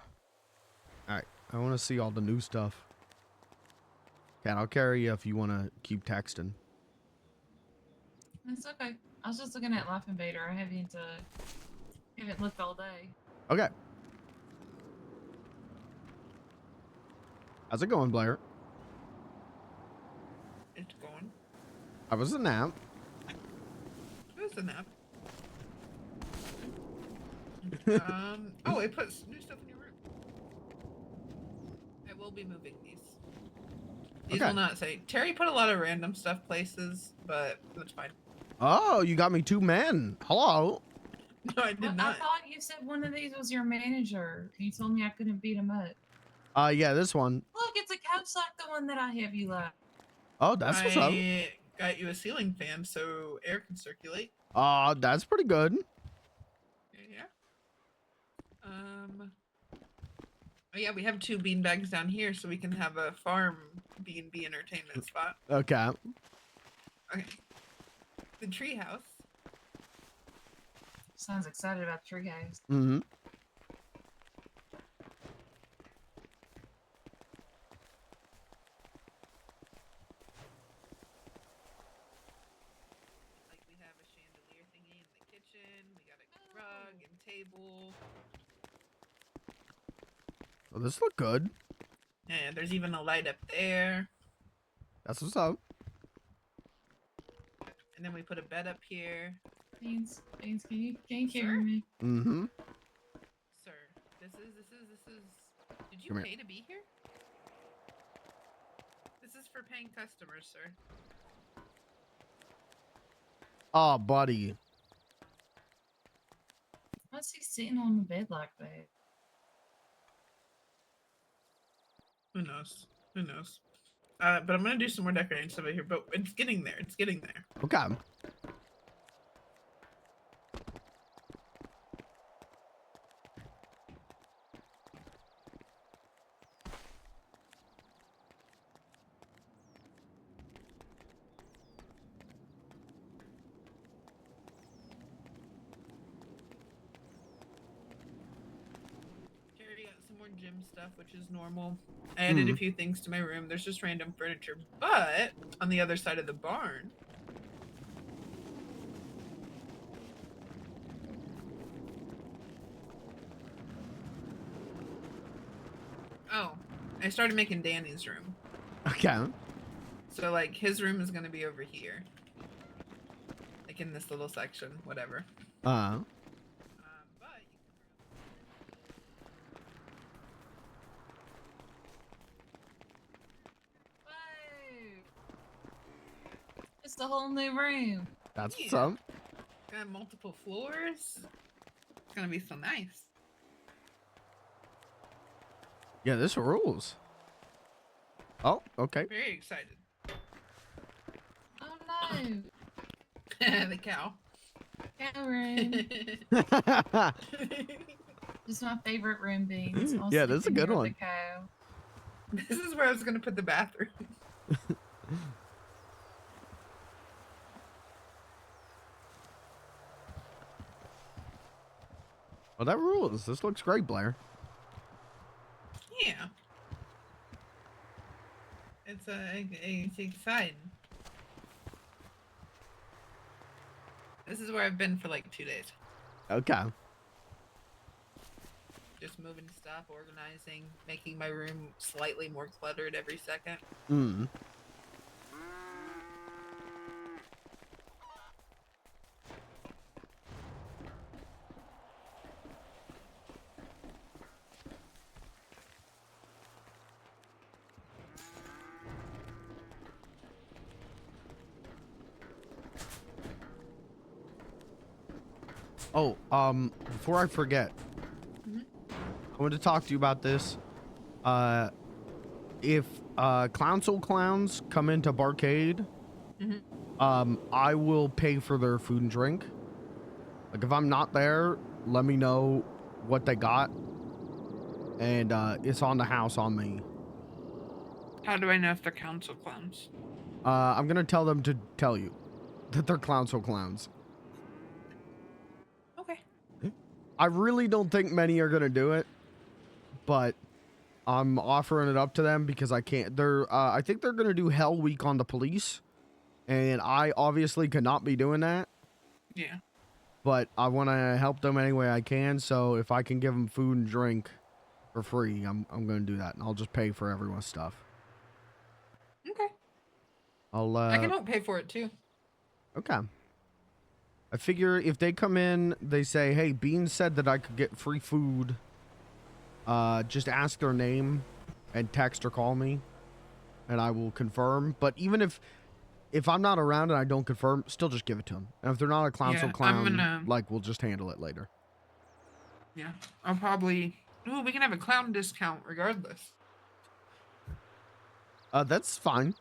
right, I want to see all the new stuff. Cat, I'll carry you if you want to keep texting. It's okay. I was just looking at Life Invader. I haven't looked all day. Okay. How's it going, Blair? It's going. I was a nap. It was a nap. Oh, it puts new stuff in your room. I will be moving these. These Okay. will not say. Terry put a lot of random stuff places, but that's fine. Oh, you got me two men. Hello. No, I did Well, I not. thought you said one of these was your manager. You told me I couldn't beat him up. Yeah, this one. Look, it's a couch like the one that I have you like. Oh, that's what's up. I got you a ceiling fan so air can circulate. That's pretty good. Yeah. Oh yeah, we have 2 bean bags down here, so we can have a farm B&B entertainment spot. Okay. Okay. The treehouse. Sounds excited about the treehouse. Mm-hmm. Like we have a chandelier thingy in the kitchen. We got a rug and table. Well, this look good. And there's even a light up there. That's what's up. And then we put a bed up here. Beans, can you carry me? Mm-hmm. Sir, this is did you Come here. pay to be here? This is for paying customers, sir. Oh, buddy. Why's he sitting on the bed like that? Who knows? Who knows? But I'm gonna do some more decorating stuff over here, but it's getting there. It's getting there. Okay. Carry out some more gym stuff, which is normal. I added a few things to my room. There's just random furniture, but on the other side of the barn. Oh, I started making Danny's room. Okay. So, like, his room is going to be over here. Like, in this little section, whatever. Uh. But Whoa! It's a whole new room. That's what's Yeah. up. got multiple floors. It's going to be so nice. Yeah, this rules. Oh, okay. Very excited. Oh no! The cow. Cow room. This is my favorite room, Beans. I'll Yeah, sleep that's a in good here with one. the cow. This is where I was going to put the bathroom. Well, that rules. This looks great, Blair. Yeah. It's exciting. This is where I've been for like 2 days. Okay. Just moving stuff, organizing, making my room slightly more cluttered every second. Mm. Oh, before I forget, I want to talk to you about this. If Clownsel Clowns come into Barcade, I will pay for their food and drink. Like, if I'm not there, let me know what they got. And it's on the house on me. How do I know if they're council clowns? I'm going to tell them to tell you that they're Clownsel Clowns. Okay. I really don't think many are going to do it, but I'm offering it up to them because I can't. I think they're going to do Hell Week on the police, and I obviously could not be doing that. Yeah. But I want to help them any way I can, so if I can give them food and drink for free, I'm going to do that, and I'll just pay for everyone's stuff. Okay. I can help pay for it too. Okay. I figure if they come in, they say, hey, Bean said that I could get free food. Just ask their name and text or call me, and I will confirm. But even if I'm not around and I don't confirm, still just give it to them. And if they're not a Clownsel Clown, like, we'll just handle it later. Yeah. I'll probably... Ooh, we can have a clown discount regardless. That's fine.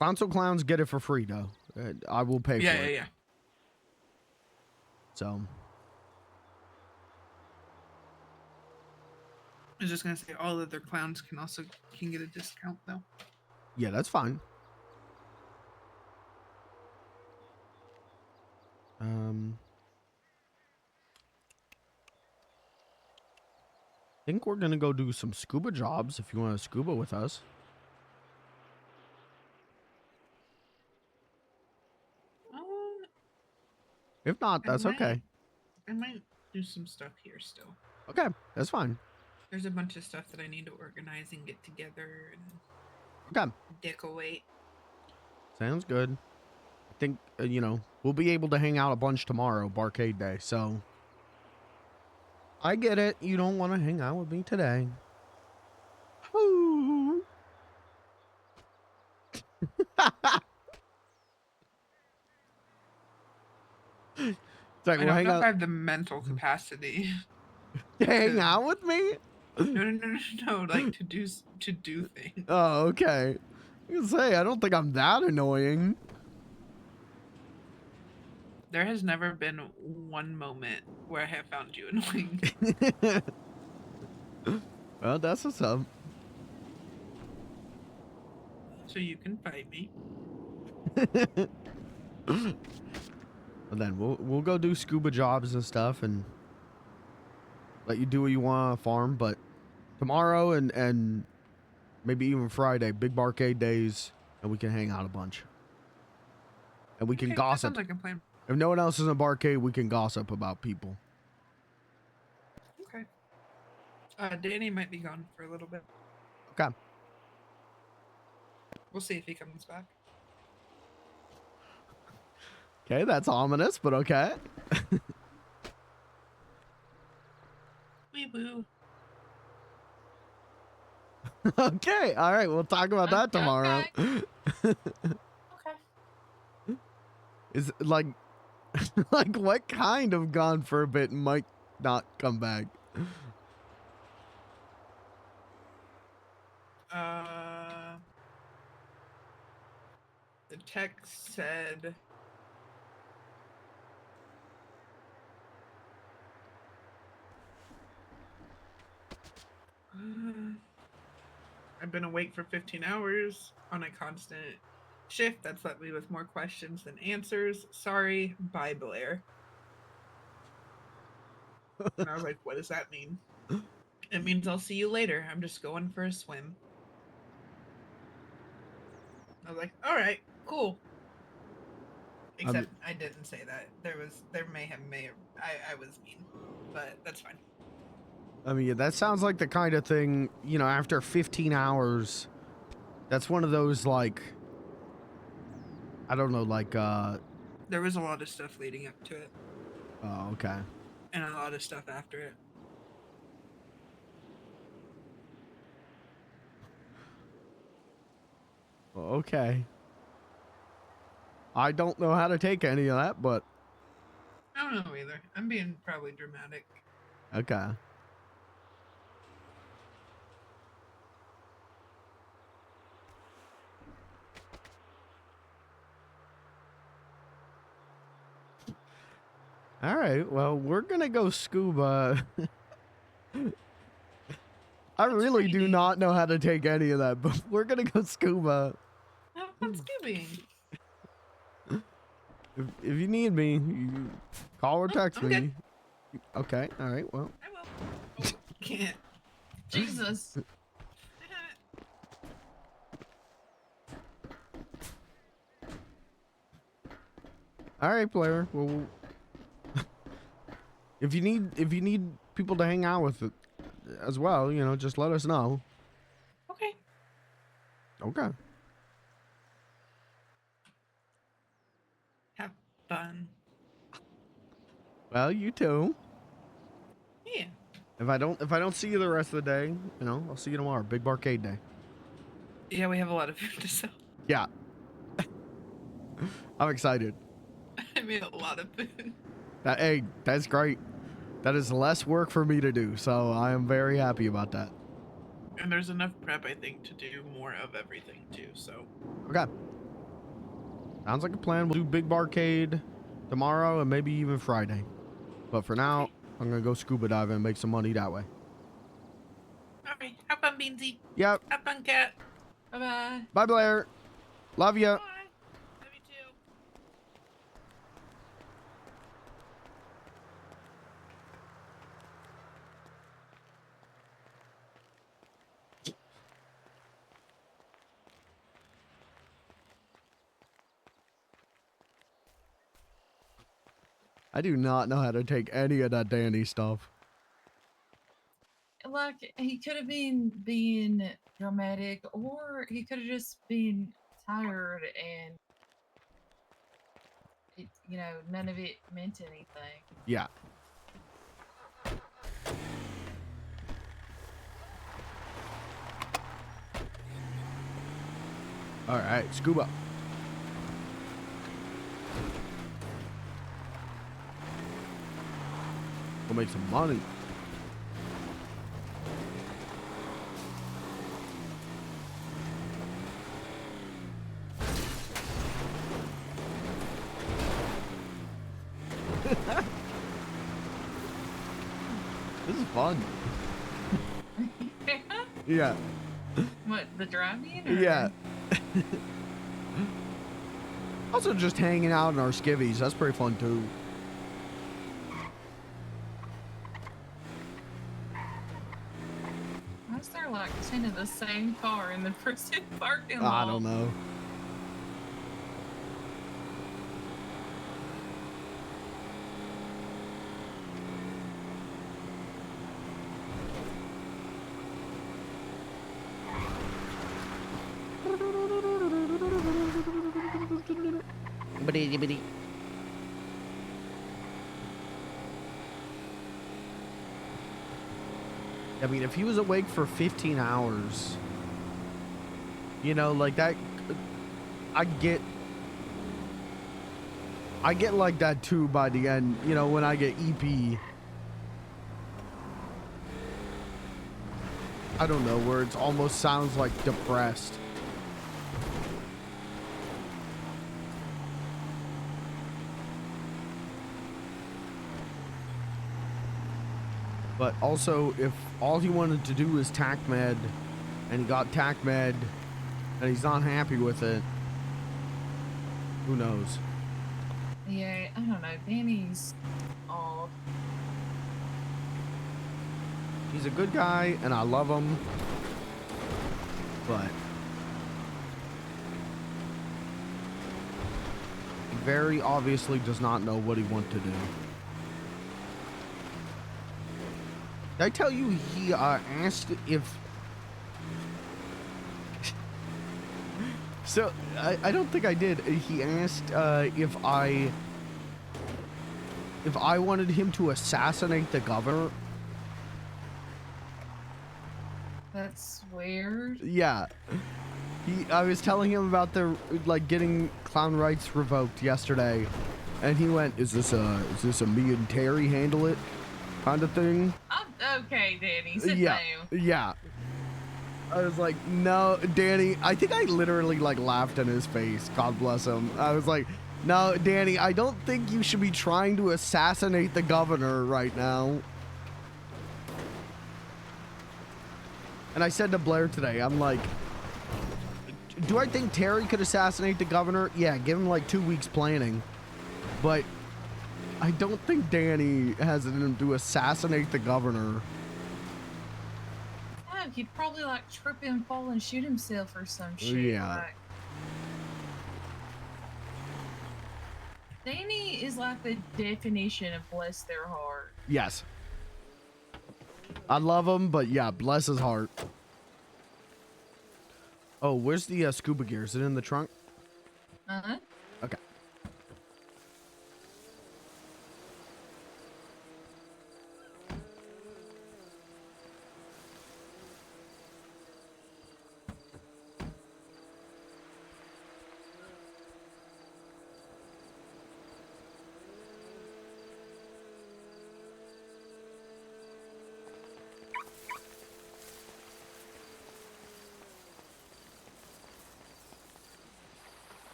Clownsel Clowns get it for free, though. I will pay for it. Yeah. So, I was just gonna say all other clowns can get a discount though. Yeah, that's fine. I think we're gonna go do some scuba jobs if you want to scuba with us. If not, that's okay. I might do some stuff here still. Okay, that's fine. There's a bunch of stuff that I need to organize and get together and Okay, decorate. sounds good. I think you know, we'll be able to hang out a bunch tomorrow, Barcade Day. So I get it. You don't want to hang out with me today. Woo. It's like, I we'll don't hang know if out. I have the mental capacity To hang out with me? no, like to do things. Oh, okay. I was gonna say, I don't think I'm that annoying. There has never been one moment where I have found you annoying. Well, that's what's up. So you can fight me. And then we'll go do scuba jobs and stuff and let you do what you want on farm. But tomorrow and maybe even Friday, big Barcade days, and we can hang out a bunch. And we can Okay, that gossip. sounds like a plan. If no one else is in Barcade, we can gossip about people. Okay. Danny might be gone for a little bit. Okay. We'll see if he comes back. Okay, that's ominous, but okay. Wee woo. Okay, all right, we'll talk about that tomorrow. Okay. Is like, like what kind of gone for a bit might not come back? The text said I've been awake for 15 hours on a constant shift that's left me with more questions than answers. Sorry, bye, Blair. And I was like, what does that mean? It means I'll see you later. I'm just going for a swim. I was like, all right, cool. Except I didn't say that. There may have I was mean, but that's fine. I mean, that sounds like the kind of thing, you know, after 15 hours, that's one of those, like, I don't know, like, There was a lot of stuff leading up to it. Oh, okay. And a lot of stuff after it. Okay. I don't know how to take any of that, but I don't know either. I'm being probably dramatic. okay. All right, well, we're gonna go scuba. I really do not know how to take any of that, but we're gonna go scuba. Have fun scoobing. If you need me, you call or text I'm me. good. Okay, all right, well. I will. Oh, can't. Jesus. All right, player. Well, if you need people to hang out with it as well, you know, just let us know. Okay. Okay. Have fun. Well, you too. Yeah. If I don't see you the rest of the day, you know, I'll see you tomorrow. Big Barcade Day. Yeah, we have a lot of food to sell. Yeah. I'm excited. I made a lot of food. Hey, that's great. That is less work for me to do, so I am very happy about that. And there's enough prep, I think, to do more of everything too. So. Okay. Sounds like a plan. We'll do Big Barcade tomorrow and maybe even Friday. But for now, I'm gonna go scuba diving and make some money that way. Beansy. Yep. Have fun, cat. Bye bye. Bye, Blair. Love you. Bye. Love you too. I do not know how to take any of that Danny stuff. Like, he could have been being dramatic, or he could have just been tired and, you know, none of it meant anything. Yeah. All right, scuba. We'll make some money. This is fun. Yeah. What, the driving? Or? Yeah. Also just hanging out in our skivvies. That's pretty fun too. Why is there like 10 of the same car in the pursuit parking lot? I don't know. I mean, if he was awake for 15 hours, you know, like that, I get like that too by the end, you know, when I get EP. I don't know, where it almost sounds like depressed. But also, if all he wanted to do was tac med, and he got tac med, and he's not happy with it, who knows? Yeah, I don't know. Danny's odd. He's a good guy, and I love him, but he very obviously does not know what he wants to do. Did I tell you he asked if... So, I don't think I did. He asked if I wanted him to assassinate the governor. That's weird. Yeah. I was telling him about the, like, getting clown rights revoked yesterday. And he went, is this a me and Terry handle it kind of thing? Okay, Danny, sit Yeah. down. Yeah. I was like, no, Danny, I think I literally like laughed in his face. God bless him. I was like, no, Danny, I don't think you should be trying to assassinate the governor right now. And I said to Blair today, I'm like, do I think Terry could assassinate the governor? Yeah, give him like 2 weeks planning. But I don't think Danny has it in him to assassinate the governor. Yeah, he'd probably like trip and fall and shoot himself or some shit. Yeah. Like. Danny is like the definition of bless their heart. Yes. I love him, but yeah, bless his heart. Oh, where's the scuba gear? Is it in the trunk? Uh-huh. Okay.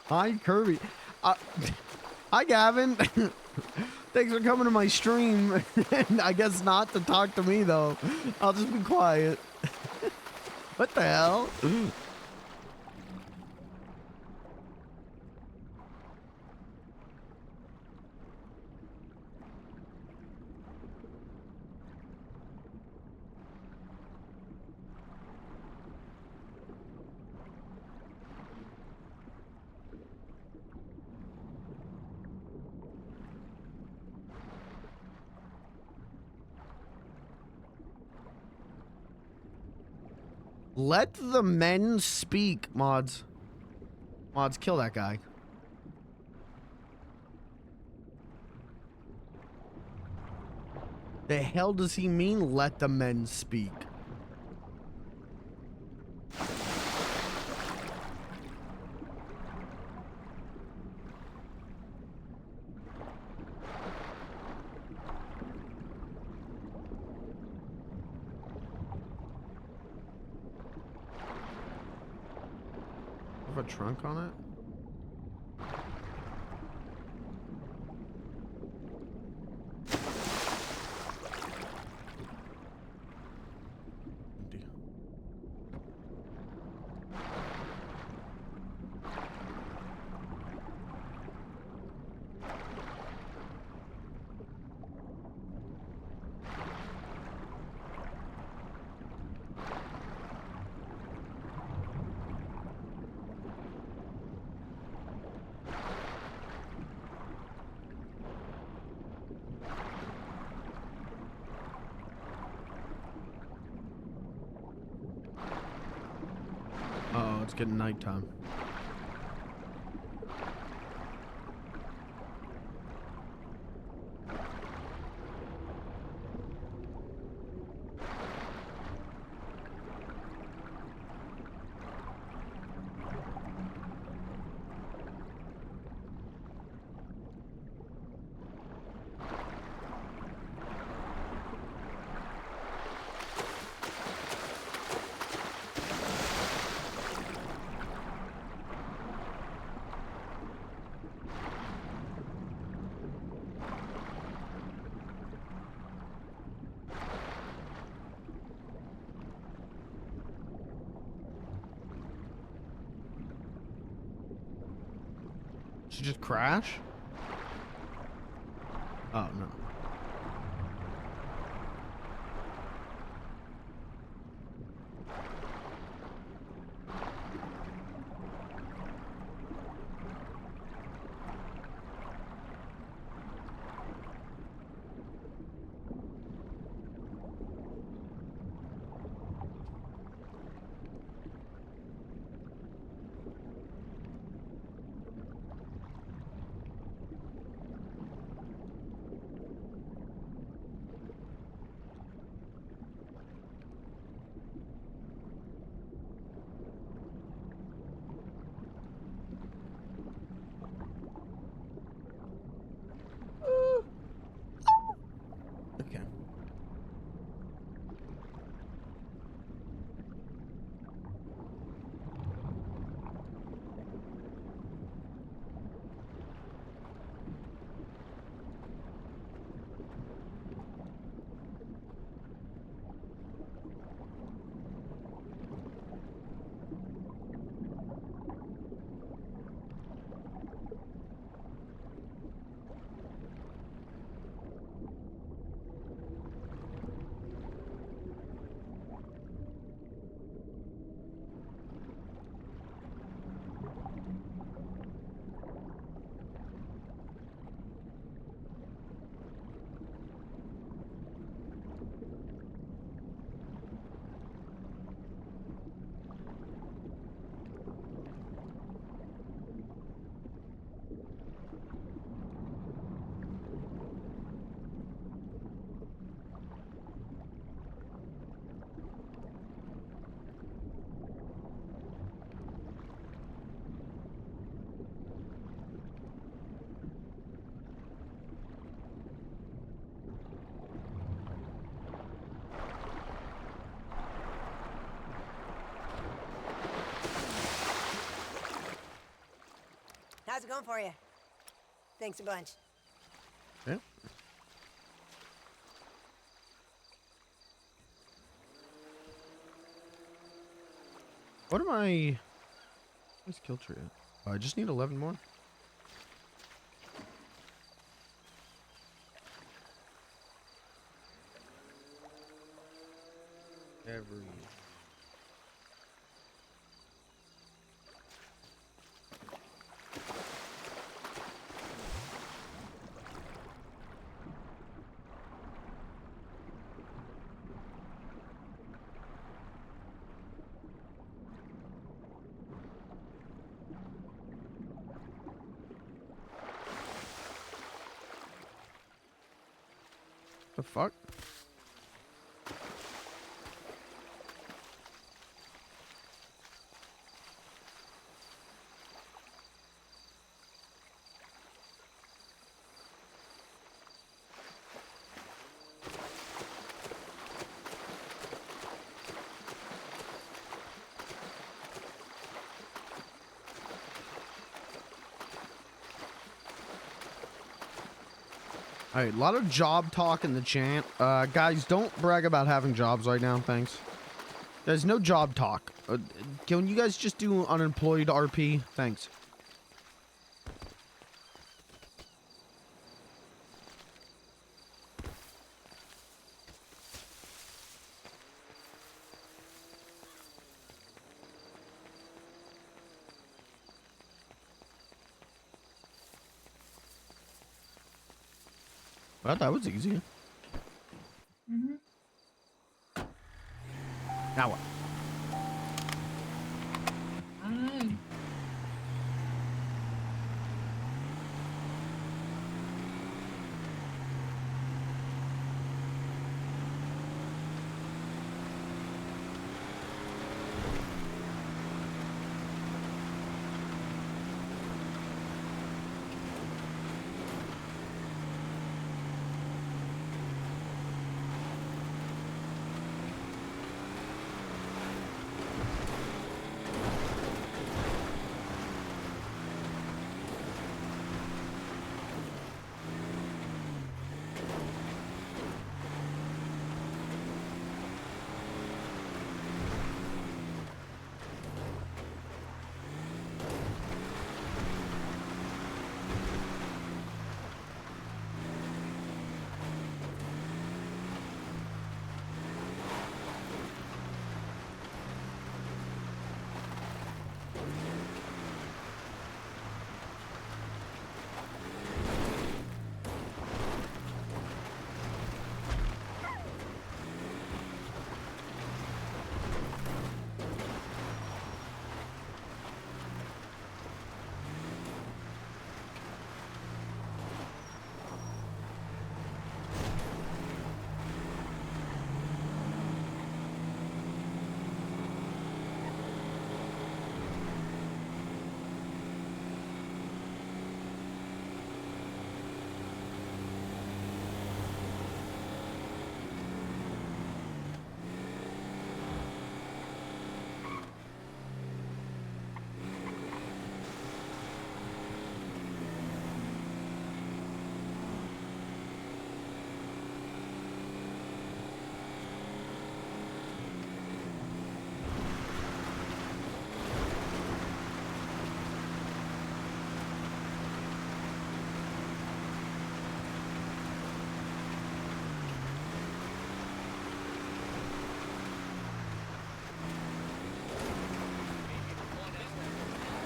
Hi, Kirby. Hi, Gavin. Thanks for coming to my stream. And I guess not to talk to me, though. I'll just be quiet. What the hell? Let the men speak, mods. Mods, kill that guy. The hell does he mean, let the men speak? Have a trunk on it? Empty. Oh, it's getting nighttime. Did you just crash? Oh, no. it going for you? Thanks a bunch. Yep. What am I? Where's kill tree at? Oh, I just need 11 more. Every. The fuck? All right, a lot of job talk in the chat. Guys, don't brag about having jobs right now, thanks. There's no job talk. Can you guys just do unemployed RP? Thanks. Well, that was easy. Now what? I don't know.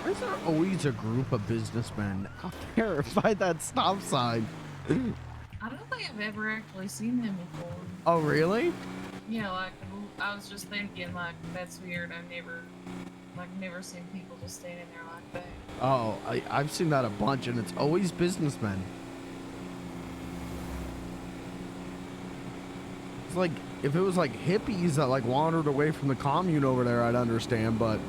Why is there always a group of businessmen out there by that stop sign? I don't think I've ever actually seen them before. Oh, really? Yeah, like, I was just thinking, like, that's weird. I've never seen people just standing there like that. Oh, I've seen that a bunch, and it's always businessmen. It's like, if it was like hippies that like wandered away from the commune over there, I'd understand, but...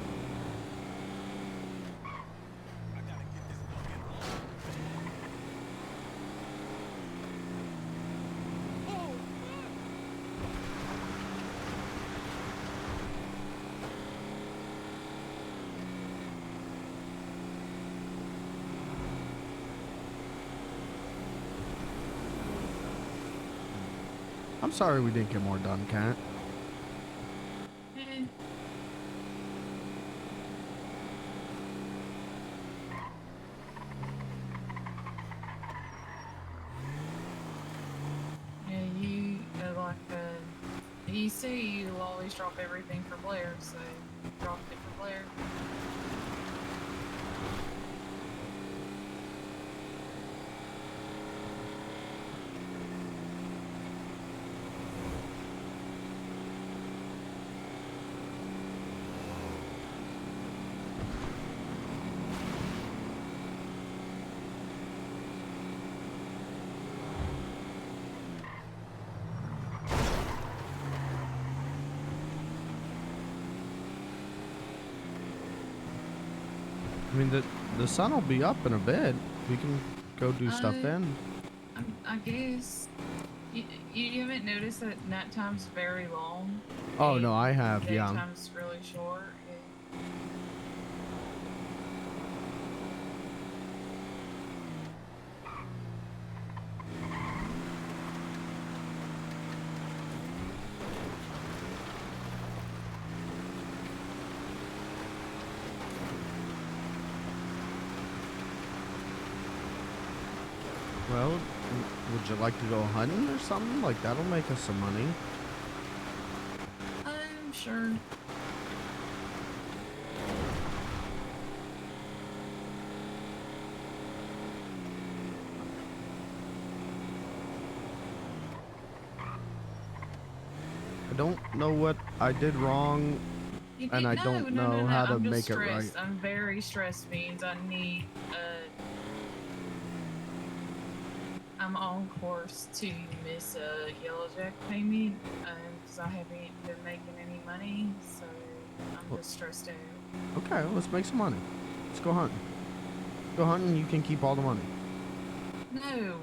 I'm sorry we didn't get more done, Cat. Eh. Yeah, you like you say you always drop everything for Blair, so you dropped it for Blair. I mean, the sun will be up in a bit. We can go do stuff then. I guess you haven't noticed that night time's very long. Oh and no, I have. Yeah. Daytime's really short. Well, would you like to go hunting or something? Like that'll make us some money. I'm sure. I don't know what I did wrong, and I don't know how to I'm just make it right. stressed. I'm very stressed, Beans. I need I'm on course to miss a Yellow Jack payment because I haven't been making any money, so I'm just stressed out. Okay, well, let's make some money. Let's go hunting. Go hunting, you can keep all the money. No.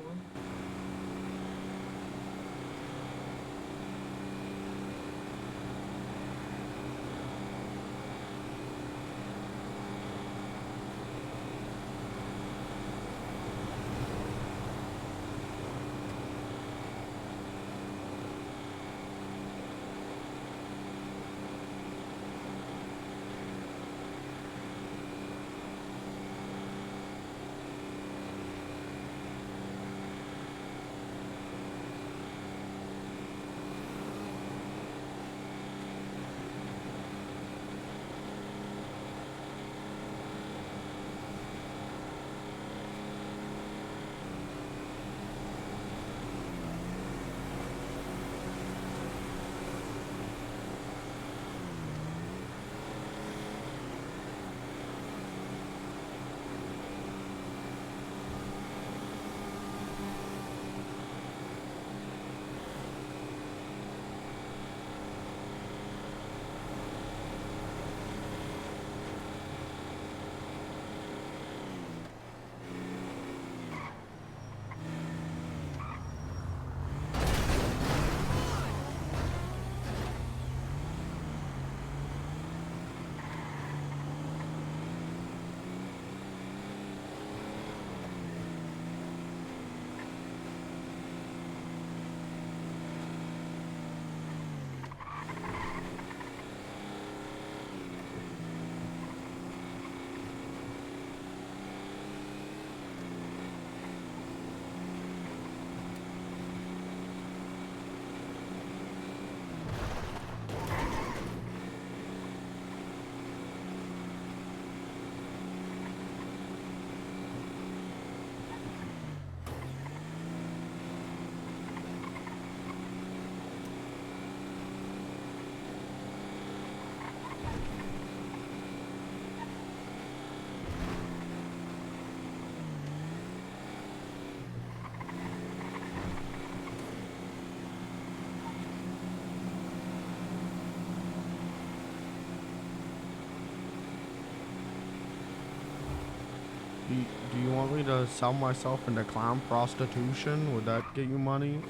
Do you want me to sell myself into clown prostitution? Would that get you money?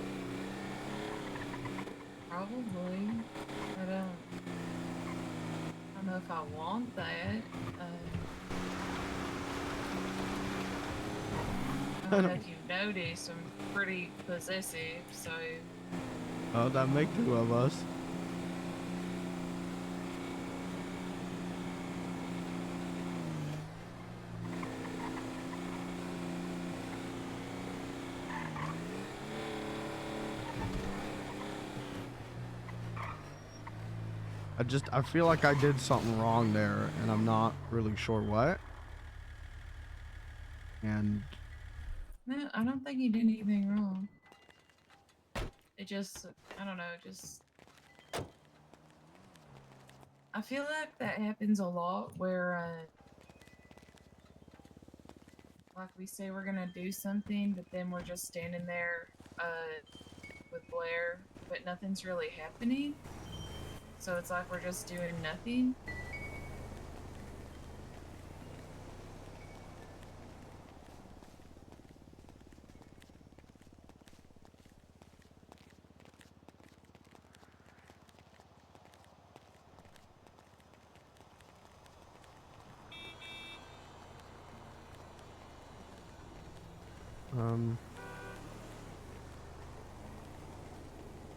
Probably. I don't know if I want that. I don't know if you've noticed, I'm pretty possessive, so Oh, that make two of us. I feel like I did something wrong there, and I'm not really sure what. And No, I don't think you did anything wrong. It just, I don't know, just. I feel like that happens a lot where, like we say we're gonna do something, but then we're just standing there, with Blair, but nothing's really happening. So it's like we're just doing nothing.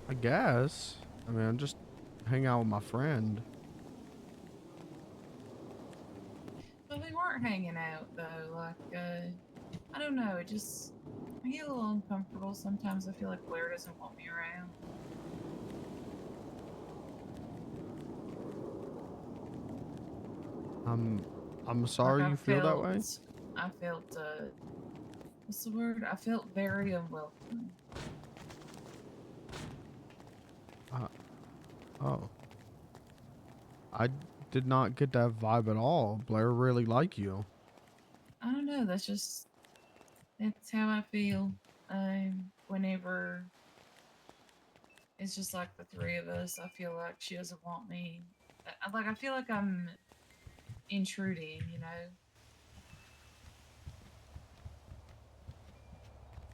I guess. I mean, I'm just hang out with my friend. But we weren't hanging out though. Like, I don't know. It just I get a little uncomfortable sometimes. I feel like Blair doesn't want me around. I'm sorry you feel that way. I felt what's the word? I felt very unwelcome. Oh. I did not get that vibe at all. Blair really like you. I don't know. That's how I feel. Whenever it's just like the three of us, I feel like she doesn't want me. I feel like I'm intruding, you know?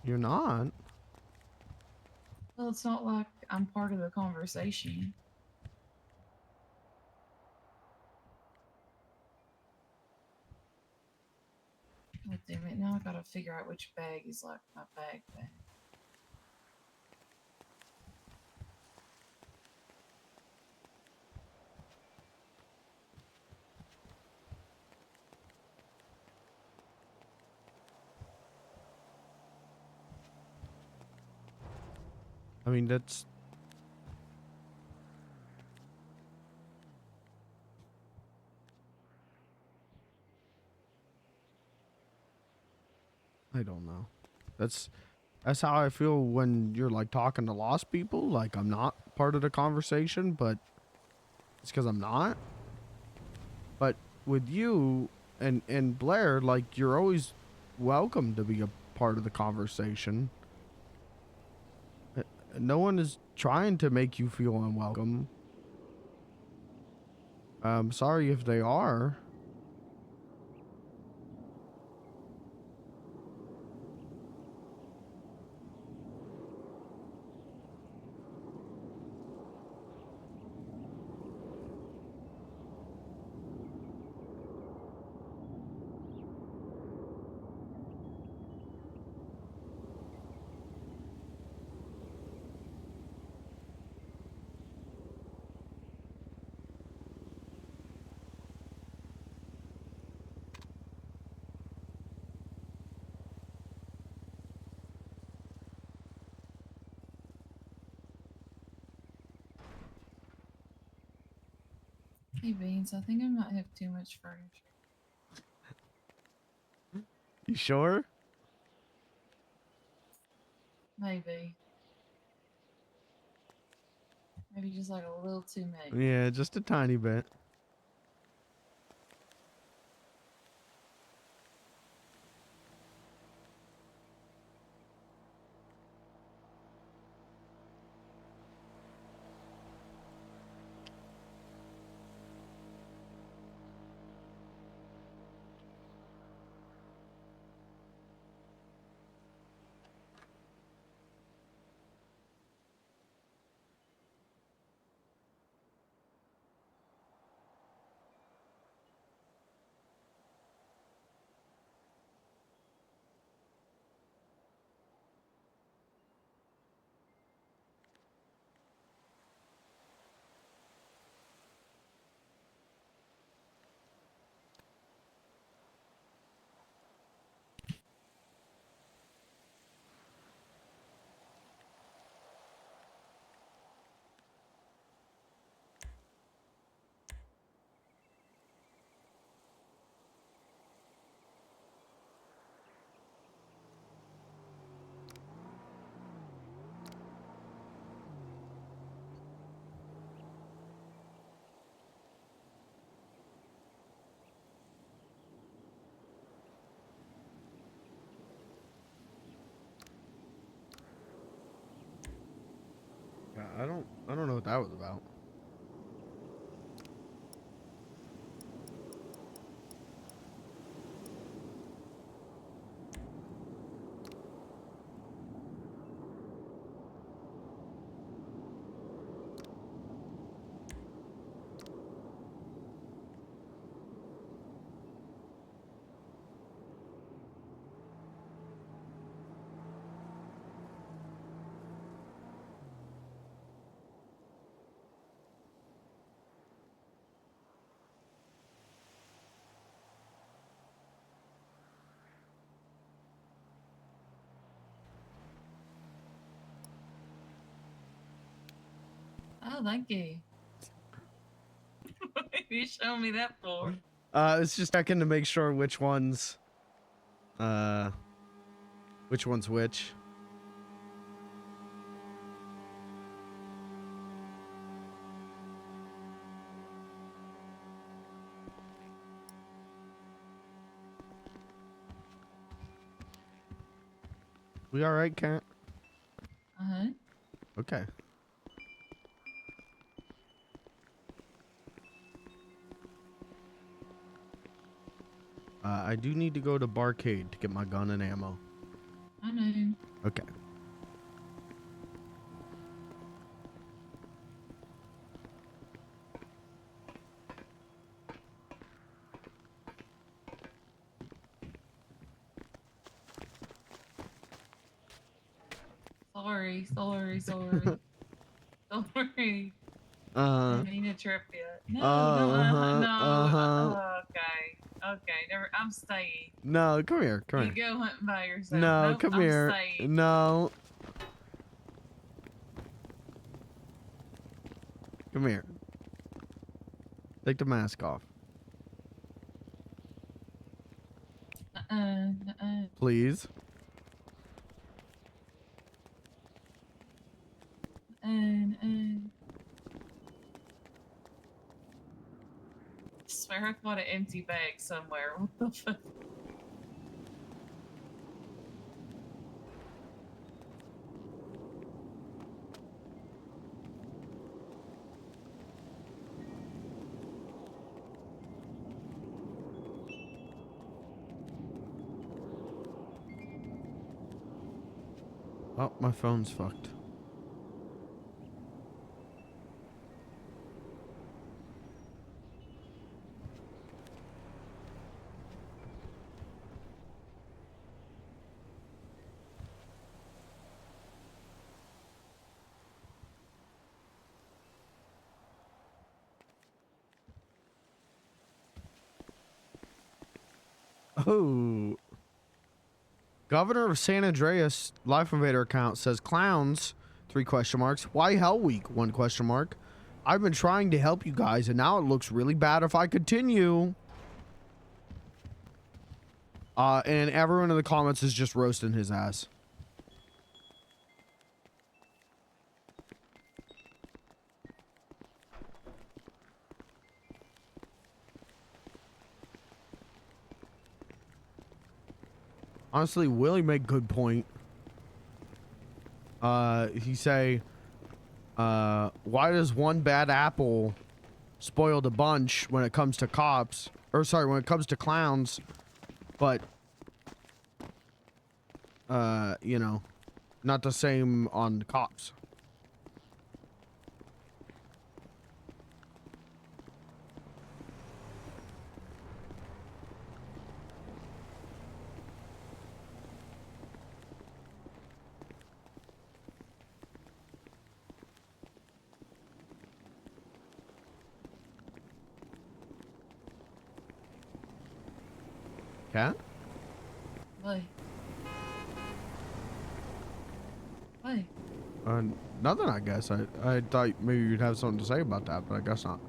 You're not. Well, it's not like I'm part of the conversation. God damn it, now I gotta figure out which bag is like my bag. I mean, that's I don't know. That's how I feel when you're like talking to lost people. Like I'm not part of the conversation, but it's because I'm not. But with you and Blair, like you're always welcome to be a part of the conversation. No one is trying to make you feel unwelcome. I'm sorry if they are. Hey Beans, I think I might have too much furniture. You sure? Maybe. Maybe just like a little too much. Yeah, just a tiny bit. don't know what that was about. Oh, thank you. What are you showing me that for? It's just checking to make sure which one's which. We all right, Cat? Uh-huh. Okay. I do need to go to Barcade to get my gun and ammo. I know. Okay. Sorry. Sorry. Uh-huh. Didn't mean to trip you. No, Uh-huh, no. uh-huh. Okay. Never. I'm staying. No, come here. Come You here. go hunting by yourself. No, Nope, come I'm here. staying. No. Come here. Take the mask off. Please. Swear I caught an empty bag somewhere. What the fuck? Oh, my phone's fucked. Oh. Governor of San Andreas Life Invader account says clowns, 3 question marks. Why Hell Week, 1 question mark. I've been trying to help you guys and now it looks really bad if I continue. And everyone in the comments is just roasting his ass. Honestly, Willie make good point. He say, why does one bad apple spoil the bunch when it comes to cops? Or sorry, when it comes to clowns, but you know, not the same on cops. Cat? What? What? Nothing, I guess. I thought maybe you'd have something to say about that, but I guess not.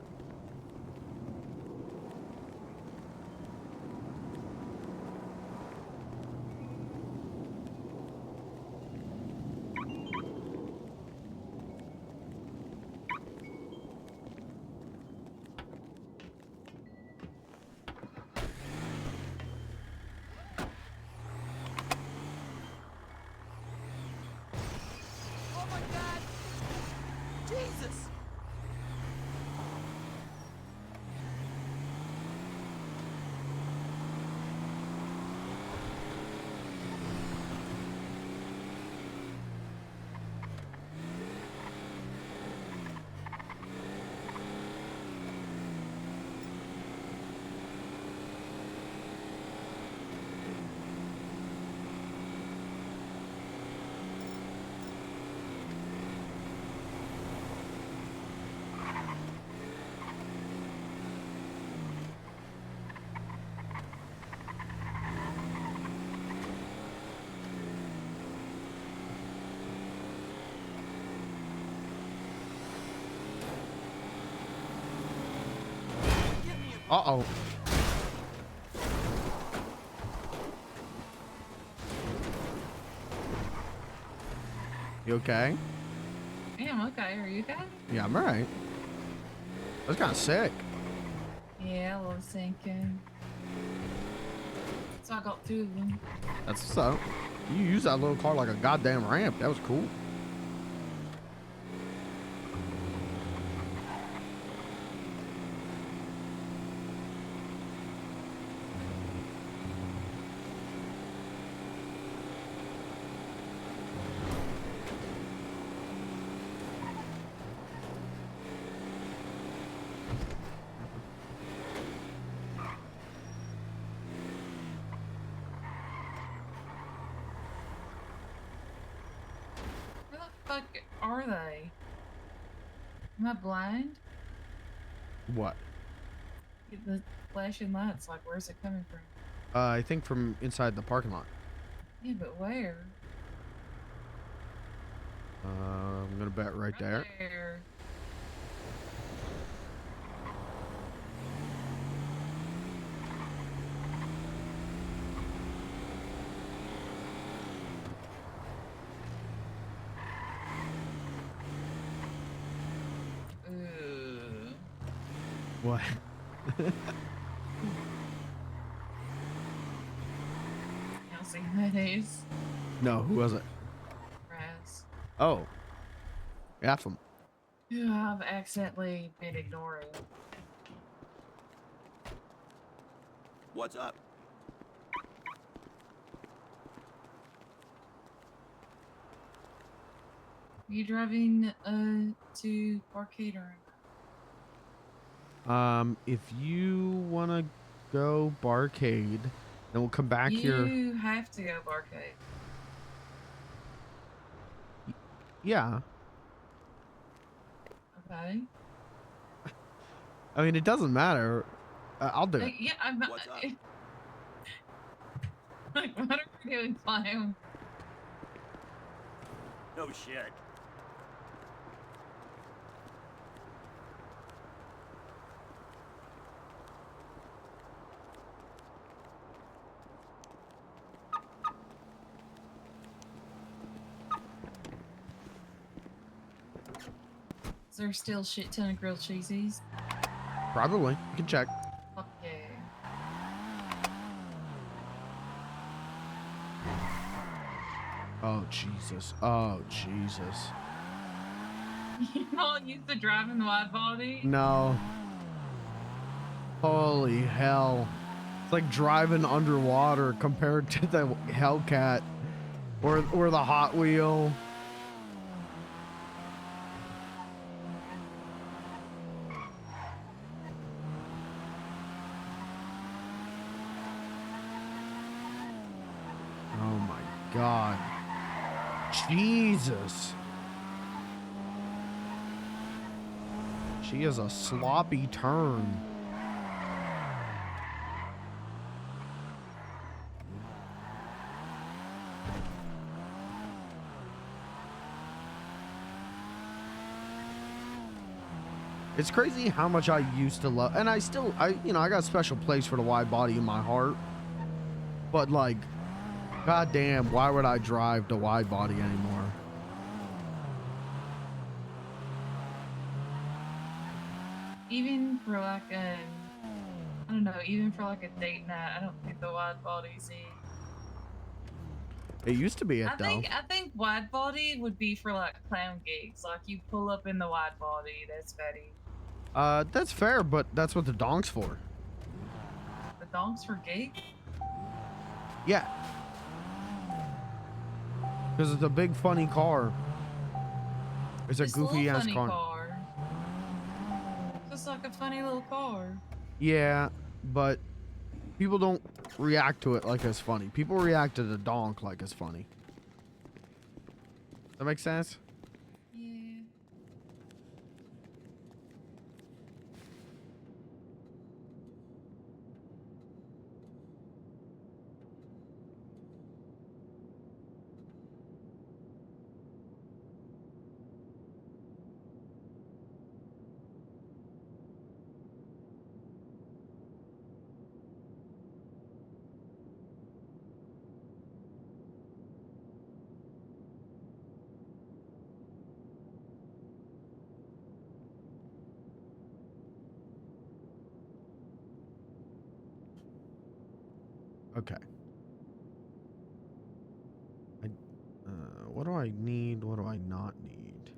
Oh my God! Jesus! Uh-oh. You okay? Yeah, I'm okay. Are you okay? Yeah, I'm alright. That's kind of sick. Yeah, I was thinking. So I got two of them. That's what's up. You use that little car like a goddamn ramp. That was cool. Where the fuck are they? Am I blind? What? The flashing lights, like, where's it coming from? I think from inside the parking lot. Yeah, but where? I'm gonna bet right there. There. Ooh. What? Y'all see who that is? No, who was it? Raz. Oh. F him. Who I've accidentally been ignoring. What's up? Are you driving to Arcade or If you wanna go barcade, then we'll come back here. you have to go Barcade. Yeah. Okay. I mean, it doesn't matter. I'll do it. Yeah, I'm not. What's up? Like, what are we doing, clown? No shit. Is there still shit ton of grilled cheesies? Probably. You can check. Fuck yeah. Oh, Jesus. Oh, Jesus. You not used to driving the wide body? No. Holy hell. It's like driving underwater compared to the Hellcat or the Hot Wheel. Oh my God. Jesus. She is a sloppy turn. It's crazy how much I used to love, and I got a special place for the wide body in my heart. But like, goddamn, why would I drive the wide body anymore? Even for like a, I don't know, even for like a date night, I don't think the wide body's in. It used to be it, I though. think wide body would be for like clown gigs. Like you pull up in the wide body, that's Betty. That's fair, but that's what the donk's for. The donk's for gig? Yeah. Because it's a big, funny car. It's a Just a little goofy-ass funny car. Just like a funny little car. Yeah, but people don't react to it like it's funny. People react to the donk like it's funny. That make sense? Yeah. Okay. What do I need? What do I not need?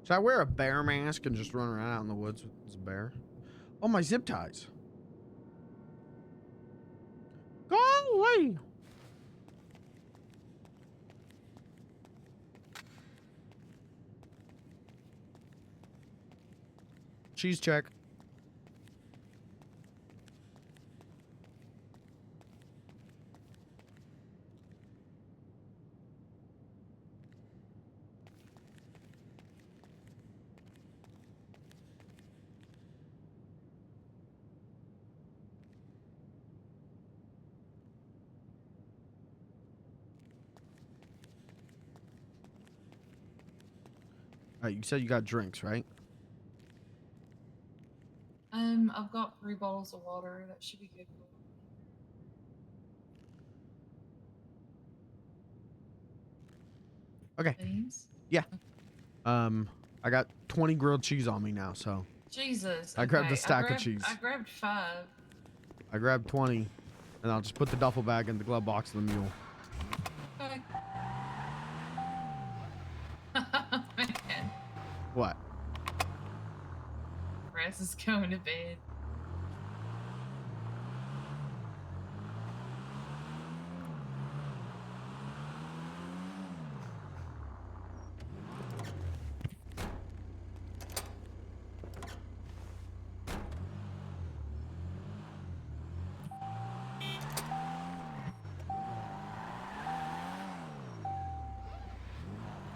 Should I wear a bear mask and just run around out in the woods with a bear? Oh, my zip ties. Golly! Cheese check. All right, you said you got drinks, right? I've got 3 bottles of water. That should be good for Okay. things. Yeah. I got 20 grilled cheese on me now, so Jesus. I grabbed a okay, stack of cheese. I grabbed 5. I grabbed 20, and I'll just put the duffel bag in the glove box of the mule. Okay. Man, What? Grass is going to bed.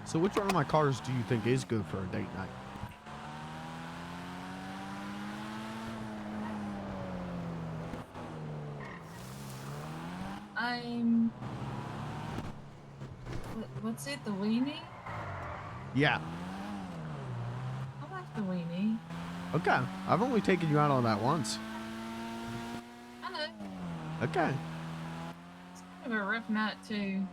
So which one of my cars do you think is good for a date night? What's it? The weenie? Yeah. I like the weenie. Okay. I've only taken you out on that once. I know. Okay. It's kind of a rough night too.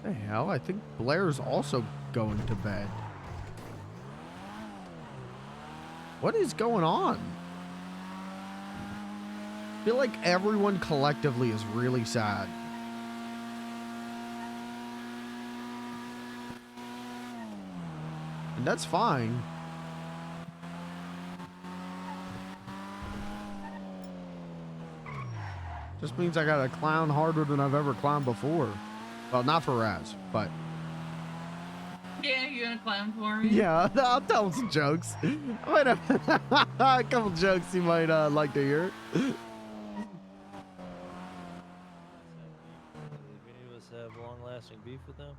The hell? I think Blair's also going to bed. What is going on? I feel like everyone collectively is really sad. And that's fine. Just means I gotta clown harder than I've ever clowned before. Well, not for Raz, but... Yeah, you gonna clown for me? Yeah, I'll tell him some jokes. I might have a couple jokes he might like to hear. If any of us have long-lasting beef with them?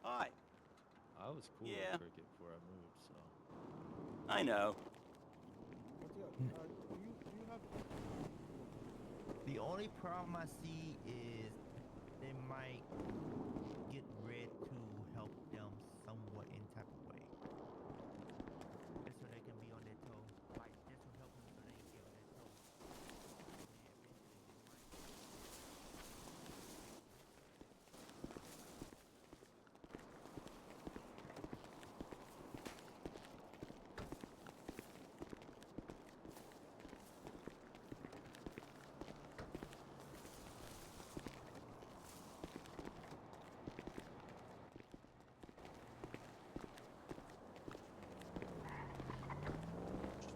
Hi. I was cool Yeah. with Cricket before I moved, so. I know. The only problem I see is they might get red to help them somewhat in type of way. Just so they can be on their toes. Like, just to help them so they can get on their toes.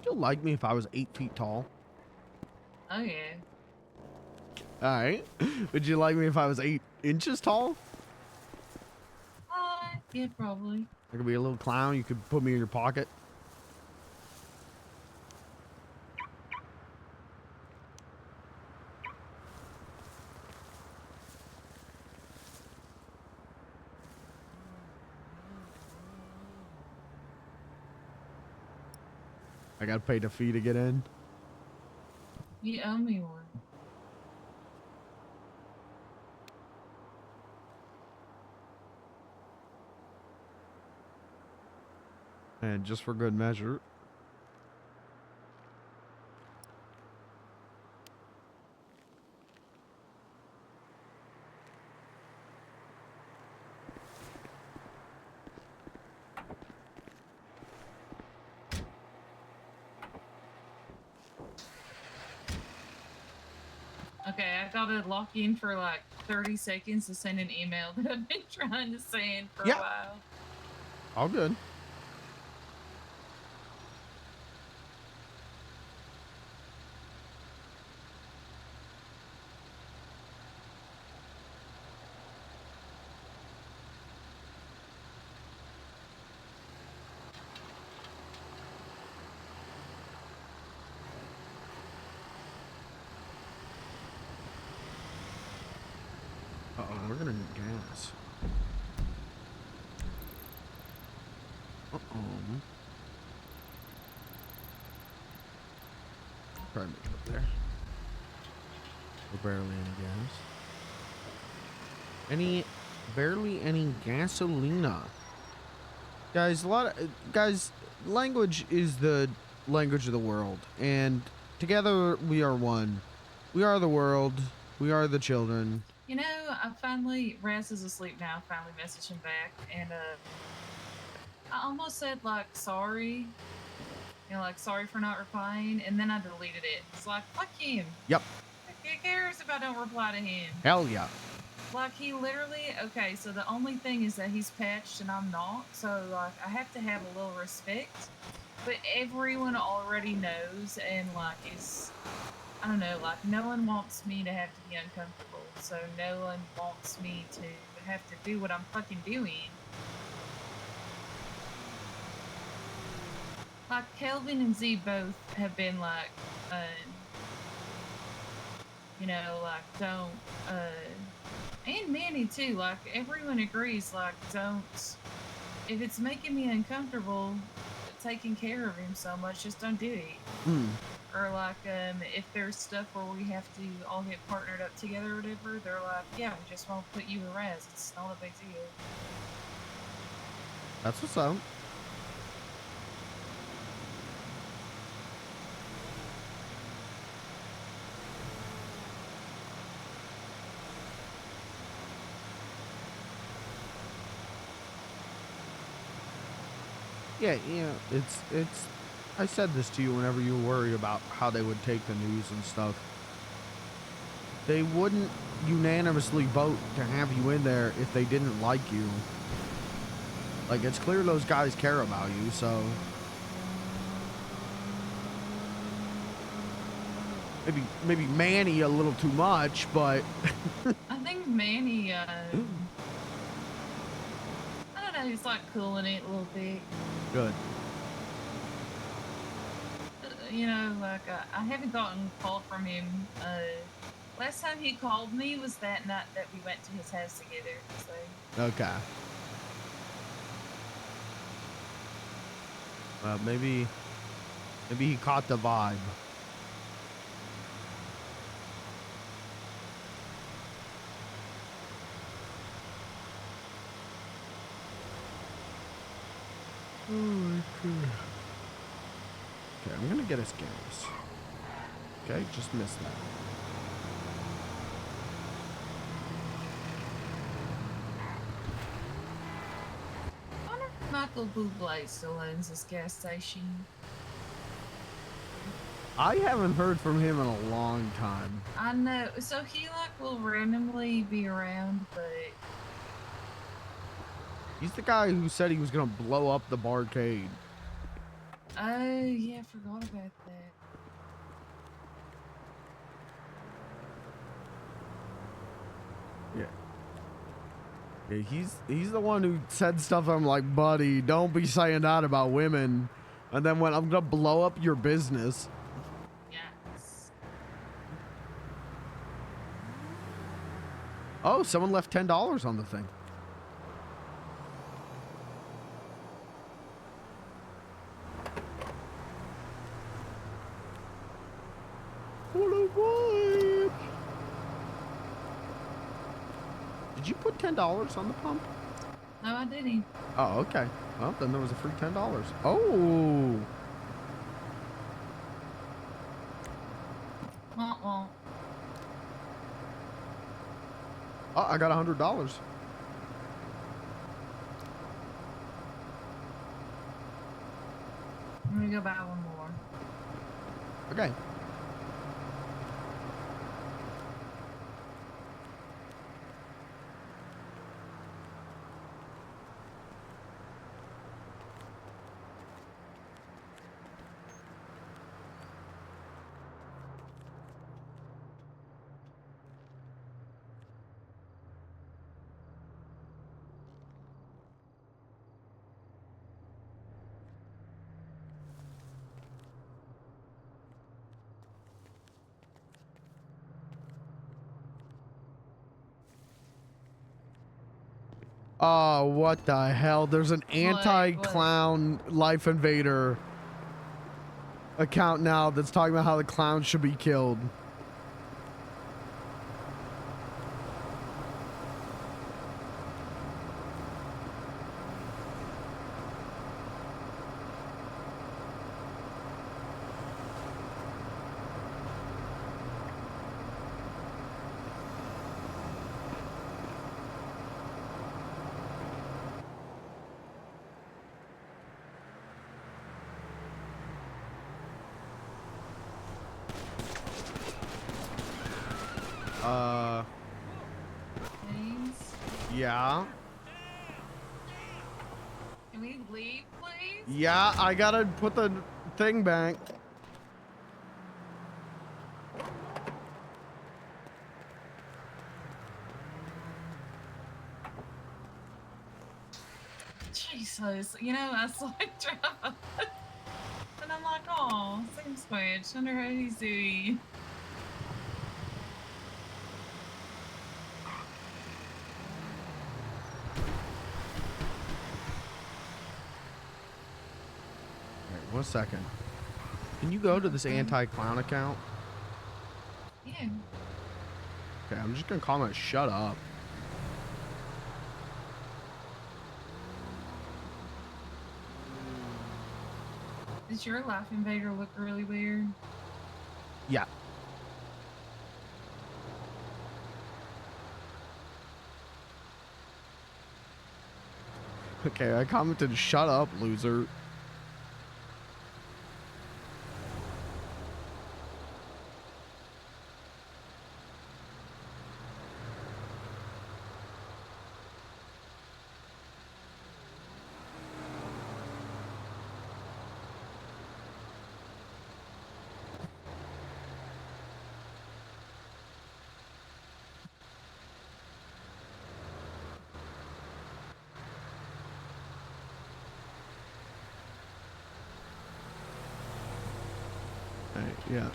Still like me if I was 8 feet tall. Oh yeah. All right. Would you like me if I was 8 inches tall? Yeah, probably. I could be a little clown. You could put me in your pocket. I gotta pay the fee to get in. You owe me one. And just for good measure. Okay, I gotta lock in for like 30 seconds to send an email that I've been trying to send for a while. All good. Uh-oh, we're gonna need gas. Uh-oh. Probably make it up there. We're barely any gas. Barely any gasolina. Guys, language is the language of the world, and together we are one. We are the world. We are the children. You know, I finally, Raz is asleep now, I finally messaged him back, and I almost said, like, sorry. You know, like, sorry for not replying, and then I deleted it. It's like, fuck him. Yep. Who cares if I don't reply to him? Hell yeah. Like, he literally, okay, so the only thing is that he's patched and I'm not, so, like, I have to have a little respect. But everyone already knows, and, like, is, I don't know, like, no one wants me to have to be uncomfortable, so no one wants me to have to do what I'm fucking doing. Like, Kelvin and Z both have been like, you know, like, don't, and Manny too, like, everyone agrees, like, don't, if it's making me uncomfortable taking care of him so much, just don't do it. Or, like, if there's stuff where we have to all get partnered up together or whatever, they're like, yeah, we just won't put you in res, it's not a big deal. That's what's up. Yeah, it's I said this to you whenever you were worried about how they would take the news and stuff. They wouldn't unanimously vote to have you in there if they didn't like you. Like, it's clear those guys care about you, so maybe Manny a little too much, but I think Manny, I don't know, he's like cooling it a little bit. Good. You know, like, I haven't gotten a call from him. Last time he called me was that night that we went to his house together, so. Okay. Maybe he caught the vibe. Oh my God. Okay, I'm gonna get us gas. Okay, just missed that. I wonder if Michael Bublé still owns this gas station. I haven't heard from him in a long time. I know, so he like will randomly be around, but He's the guy who said he was gonna blow up the barcade. oh yeah, I forgot about that. Yeah. Yeah, he's the one who said stuff. I'm like, buddy, don't be saying that about women. And then when I'm gonna blow up your business. Yes. Oh, someone left $10 on the thing. What a vibe. Did you put $10 on the pump? No, I didn't. Oh, okay. Well, then there was a free $10. Oh. Well, Oh, I got $100. I'm gonna go buy one more. Okay. Oh, what the hell? There's an anti-clown Life Invader account now that's talking about how the clowns should be killed. James, Yeah. can we leave, please? Yeah, I gotta put the thing back. Jesus, you know, I saw it drive. And I'm like, oh, same squidge. Wonder how he's doing. Wait, 1 second. Can you go to this anti-clown account? Yeah. Okay, I'm just gonna comment shut up. Does your Life Invader look really weird? Yeah. Okay, I commented shut up, loser. Yeah.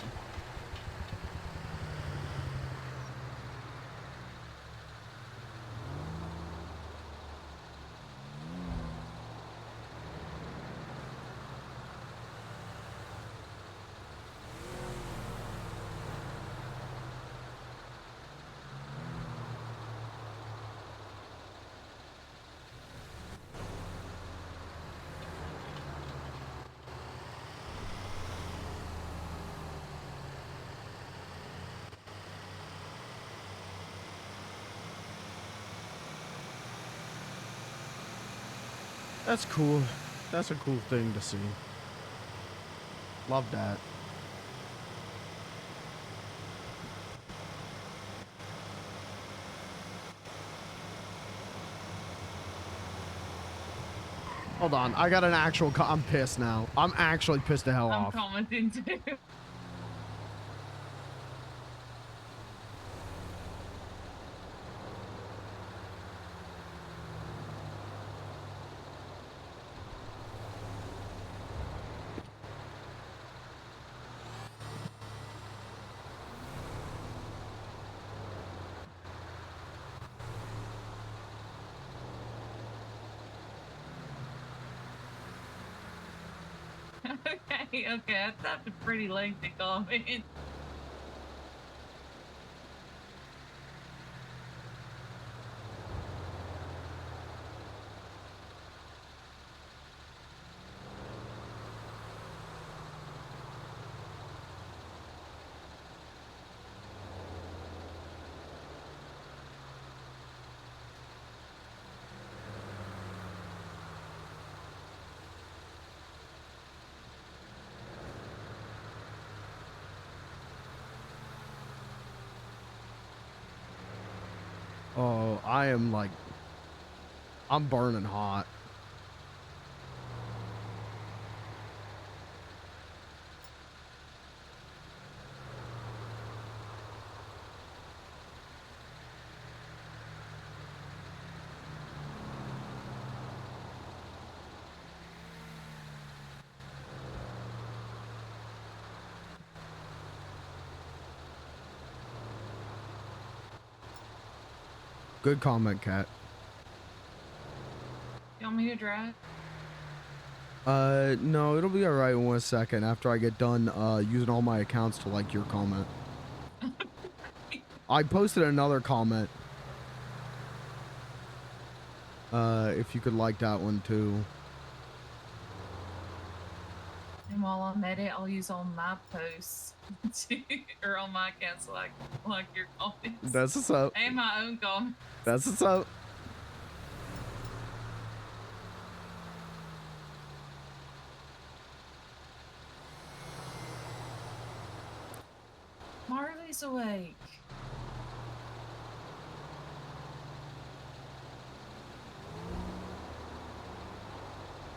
That's cool. That's a cool thing to see. Love that. Hold on, I got an actual. I'm pissed now. I'm actually pissed the hell I'm off. commenting too. Okay, that's a pretty lengthy comment. Oh, I am like, I'm burning hot. Good comment, Kat. You want me to drive? No, it'll be all right in 1 second after I get done using all my accounts to like your comment. I posted another comment. If you could like that one too. And while I'm at it, I'll use all my posts to, or on my accounts like your comments. That's what's up. And my own comments. That's what's up. Marley's awake.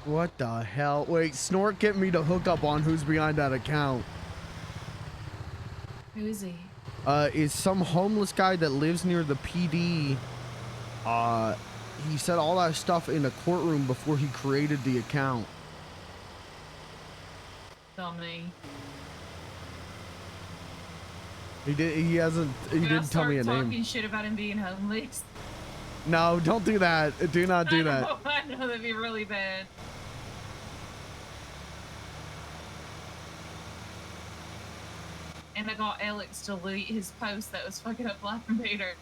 What the hell? Wait, Snort, get me to hook up on who's behind that account. Who is he? Is some homeless guy that lives near the PD. He said all that stuff in a courtroom before he created the account. Tell me. He did. He hasn't. He didn't tell me a talking name. shit about him being homeless. No, don't do that. Do not do that. I know that'd be really bad. And I got Alex to delete his post that was fucking up Black and Peter.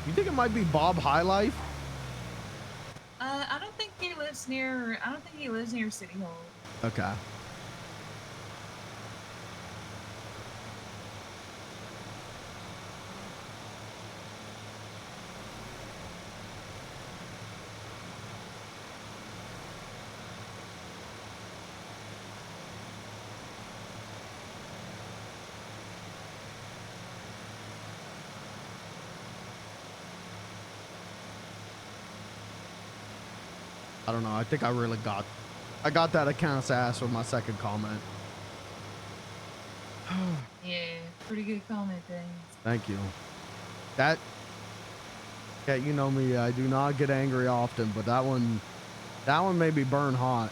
You think it might be Bob Highlife? I don't think he lives near. I don't think he lives near City Hall. Okay. I don't know. I think I really got that account's ass with my second comment. Yeah, pretty good comment, thanks. Thank you. That, yeah, you know me. I do not get angry often, but that one made me burn hot.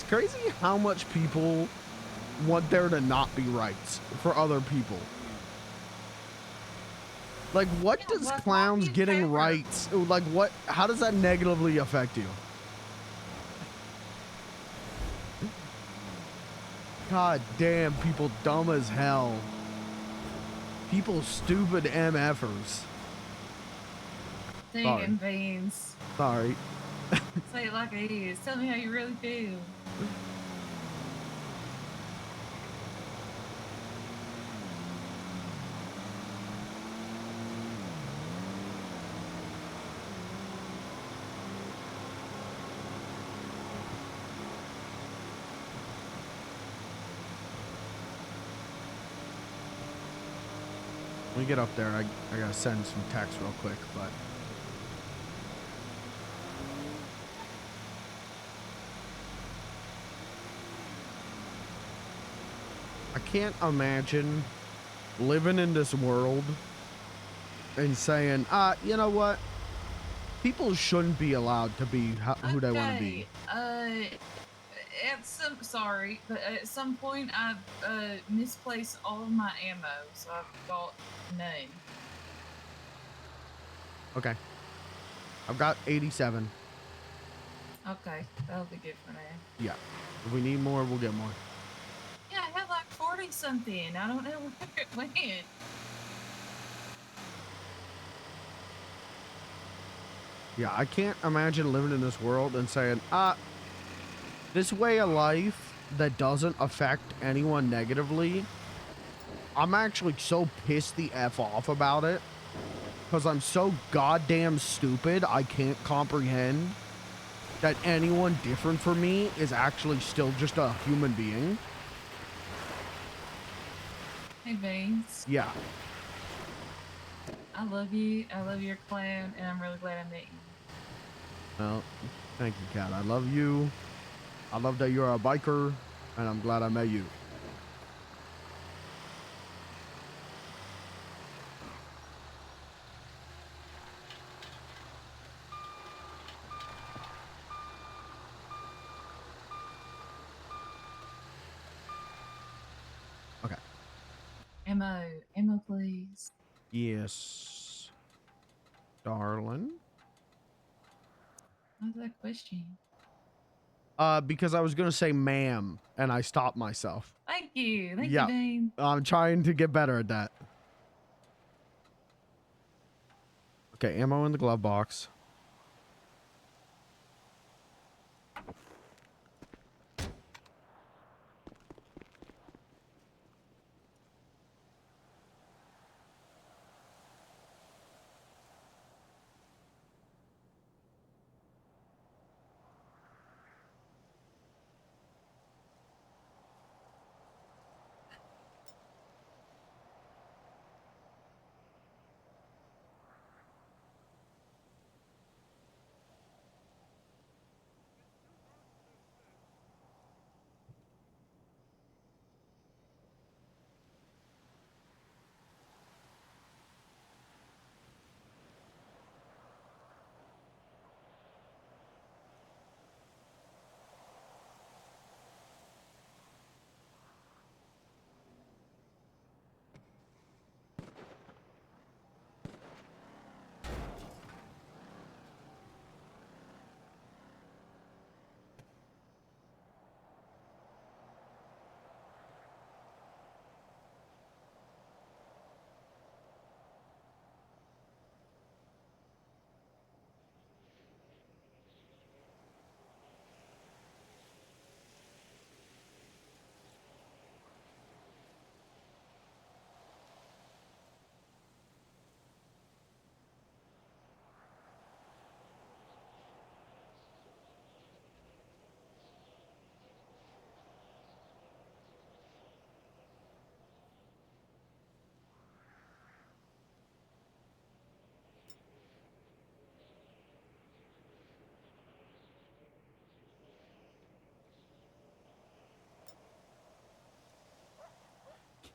Crazy how much people want there to not be rights for other people. Like, what does clowns getting rights, like, what, how does that negatively affect you? God damn, people dumb as hell. People stupid MFers. Singing beans. Sorry. Say it like it is. Tell me how you really feel. When we get up there, I gotta send some text real quick, but I can't imagine living in this world and saying, you know what? People shouldn't be allowed to be who they want to be. Sorry, but at some point I've misplaced all of my ammo, so I've got none. Okay. I've got 87. Okay, that'll be good for now. Yeah. If we need more, we'll get more. Yeah, I had like 40 something. I don't know where it went. Yeah, I can't imagine living in this world and saying, this way of life that doesn't affect anyone negatively, I'm actually so pissed the F off about it because I'm so goddamn stupid I can't comprehend that anyone different from me is actually still just a human being. Hey, Baines. Yeah. I love you. I love your clan, and I'm really glad I met you. Well, thank you, Kat. I love you. I love that you're a biker, and I'm glad I met you. Okay. Ammo, please. Yes, darling. What's that question? Because I was gonna say ma'am, and I stopped myself. Thank you, Yeah, Baines. I'm trying to get better at that. Okay, ammo in the glove box.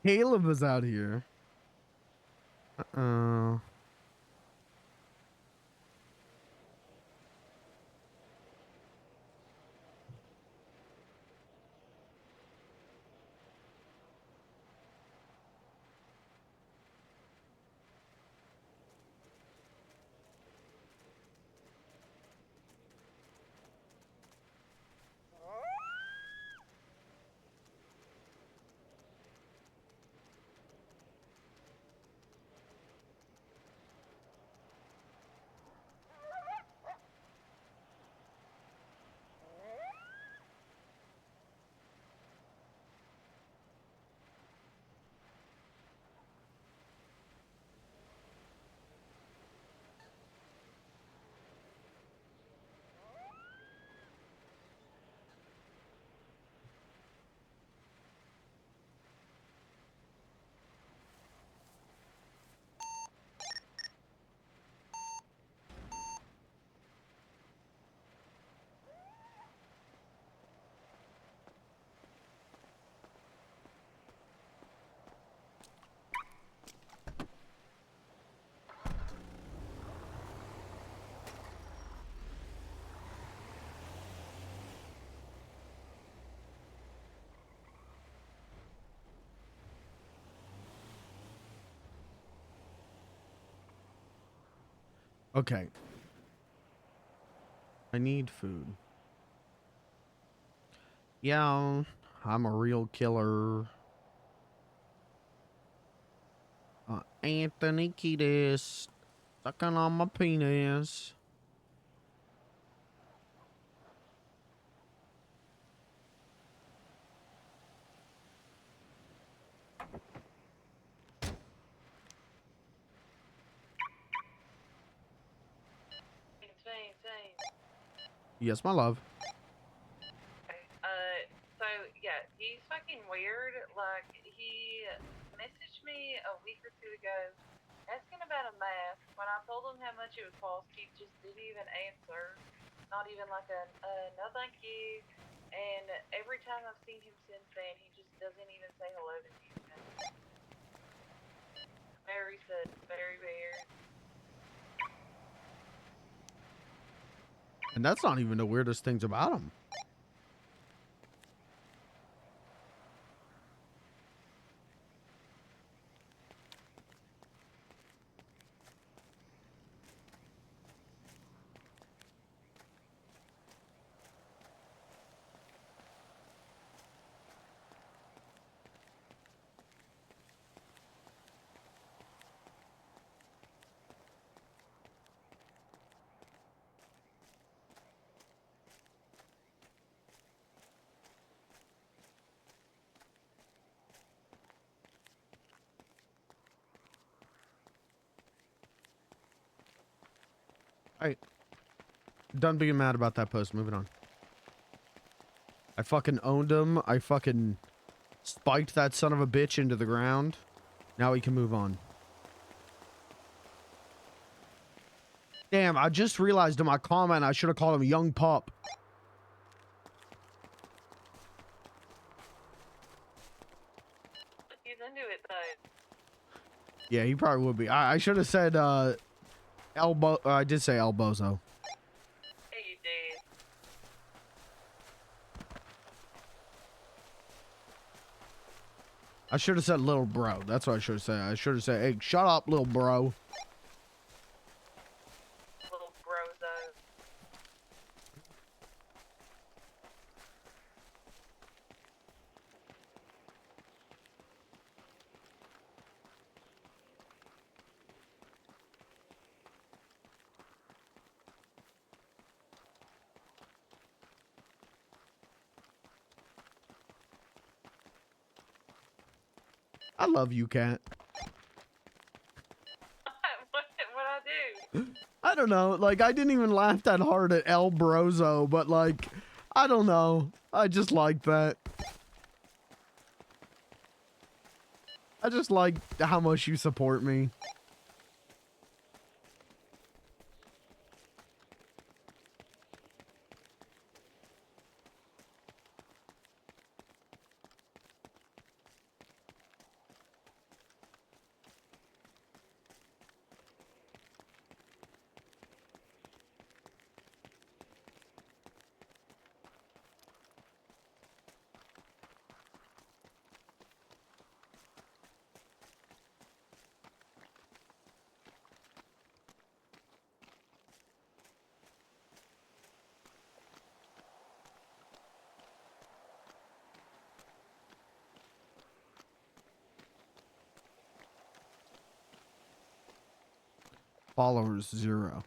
Caleb is out here. Uh-oh. Okay. I need food. Yeah, I'm a real killer. Anthony Kiedis sucking on my penis. Yes, my love. So yeah, he's fucking weird. Like, he messaged me a week or two ago asking about a mask. When I told him how much it would cost, he just didn't even answer. Not even like a no thank you. And every time I've seen him since then, he just doesn't even say hello to me. Very sad, very weird. And that's not even the weirdest things about him. Alright. Done being mad about that post. Moving on. I fucking owned him. I fucking spiked that son of a bitch into the ground. Now we can move on. Damn, I just realized in my comment I should have called him Young Pup. He's into it though. Yeah, he probably would be. I should have said elbow. I did say elbozo. Yeah, you did. I should have said little bro. That's what I should have said. I should have said, hey, shut up, little bro. Little brozo. I love you, cat. What'd I do? I don't know. Like, I didn't even laugh that hard at El Brozo, but like, I don't know. I just like that. I just like how much you support me. Followers 0.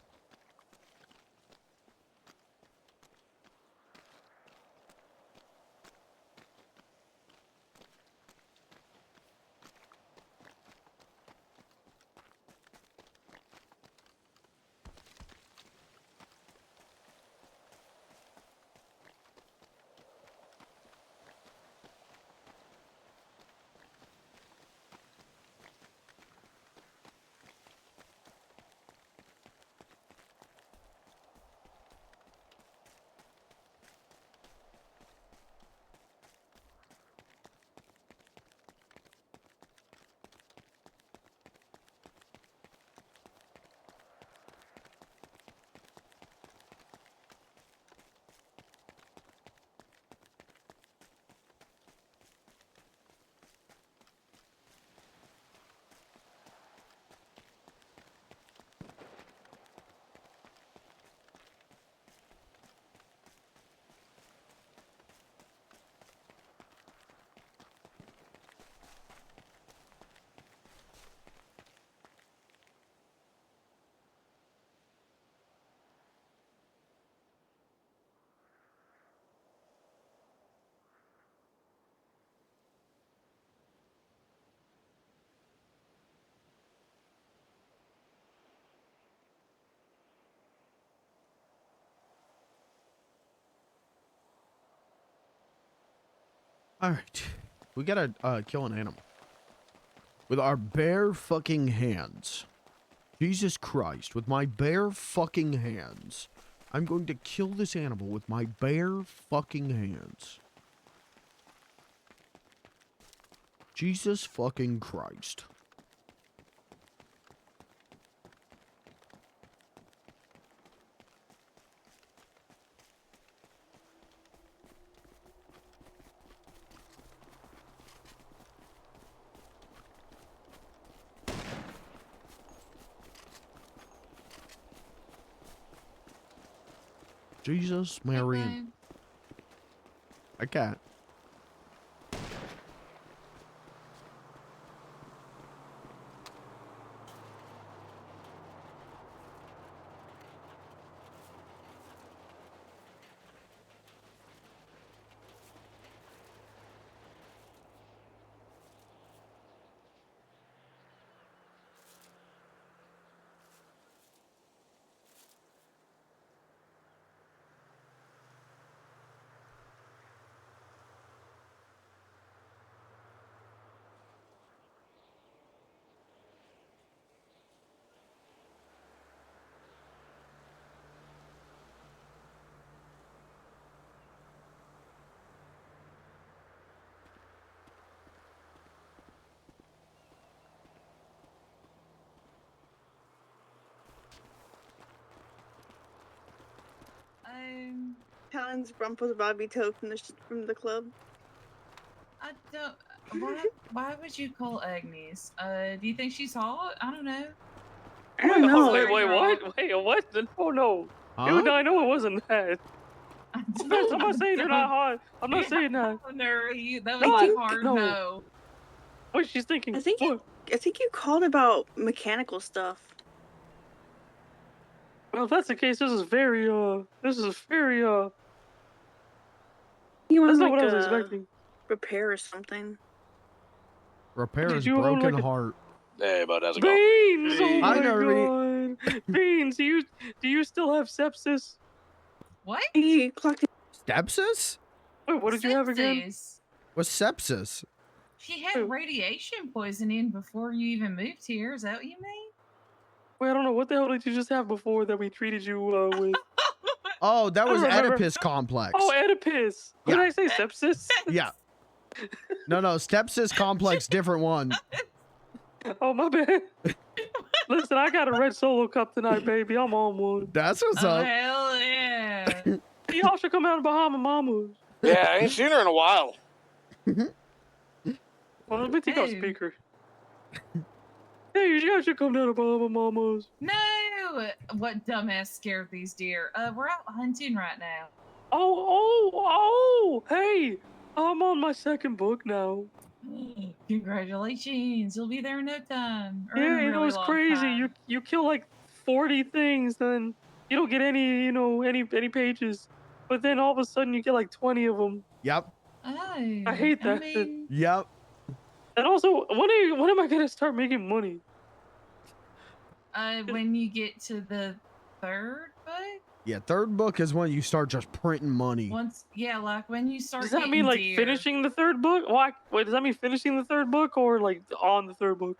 All right, we gotta kill an animal with our bare fucking hands. Jesus Christ, with my bare fucking hands. I'm going to kill this animal with my bare fucking hands. Jesus fucking Christ. Jesus, Mary, and a cat. Talon's Rumple's Bobby Toe from the club. I don't. Why would you call Agnes? Do you think she's hot? I don't know. I don't know. Wait, what? Wait, what? Oh no. Huh? I know it wasn't that. I'm not saying you're not hot. I'm not saying that. That was a hard no. What's she's thinking? I think you called about mechanical stuff. Well, if that's the case, this is very You that's want not what I like was expecting. repair or something. Repair his you own, broken like, heart. Hey, bud, how's it Beans! going? Oh I my know, god! Beans, do you still have sepsis? What? He clocked Sepsis? Wait, what did you have again? Sepsis. What's sepsis? She had radiation poisoning before you even moved here. Is that what you mean? Wait, I don't know. What the hell did you just have before that we treated you with? Oh, that was remember. Oedipus complex. Oh, Oedipus. Yeah. Did I say sepsis? Yeah. No, sepsis complex, different one. Oh, my bad. Listen, I got a red Solo cup tonight, baby. I'm on one. That's what's Oh, up. hell yeah. Y'all should come out to Bahama Mamas. Yeah, I ain't seen her in a while. Well, let me take out speaker. Hey, you guys should come down to Bahama Mamas. No! What dumbass scared these deer? We're out hunting right now. Oh! Hey! I'm on my second book now. Congratulations! You'll be there in no time. Or in a Yeah, it really was long crazy. time. You kill like 40 things, then you don't get any, any pages. But then all of a sudden you get like 20 of them. Yep. Oh, I hate that. I mean, Yep. And also, when am I gonna start making money? when you get to the third book. Yeah, third book is when you start just printing money. Like when you start. Does that getting mean like deer. finishing the third book? Wait, does that mean finishing the third book or like on the third book?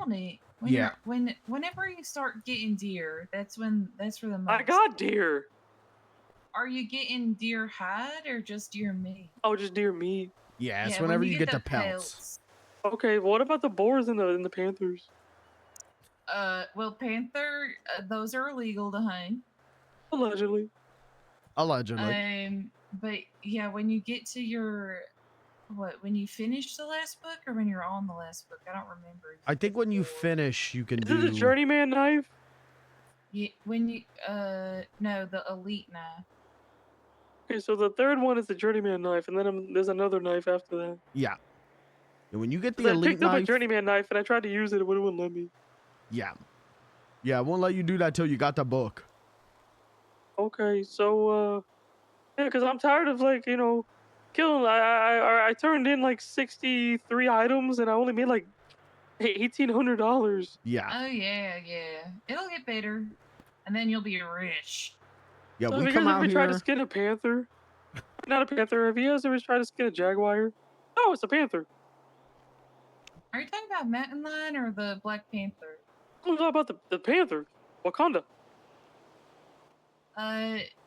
On it. Yeah. Whenever you start getting deer, that's where the most. I got deer. Are you getting deer hide or just deer meat? Oh, just deer meat. Yeah, it's when whenever you get the the pelts. Okay, what about the boars and the panthers? Well, panther, those are illegal to hunt. Allegedly. But yeah, when you get to your, when you finish the last book or when you're on the last book, I don't remember. I think when you finish, you can Is do. it the journeyman knife? Yeah, when you, no, the elite knife. Okay, so the third one is the journeyman knife, and then there's another knife after that. Yeah. And when you get the 'Cause I elite picked up a knife. journeyman knife and I tried to use it, it wouldn't let me. Yeah. Yeah, it won't let you do that till you got the book. Okay, so yeah, because I'm tired of like killing. I turned in like 63 items and I only made like $1,800. Yeah. Oh yeah, it'll get better, and then you'll be rich. Yeah, So we have you come guys out ever tried here. to skin a panther? I not a panther. Have you guys ever tried to skin a jaguar? No, it's a panther. Are you talking about mountain lion or the Black Panther? I'm talking about the panther, Wakanda.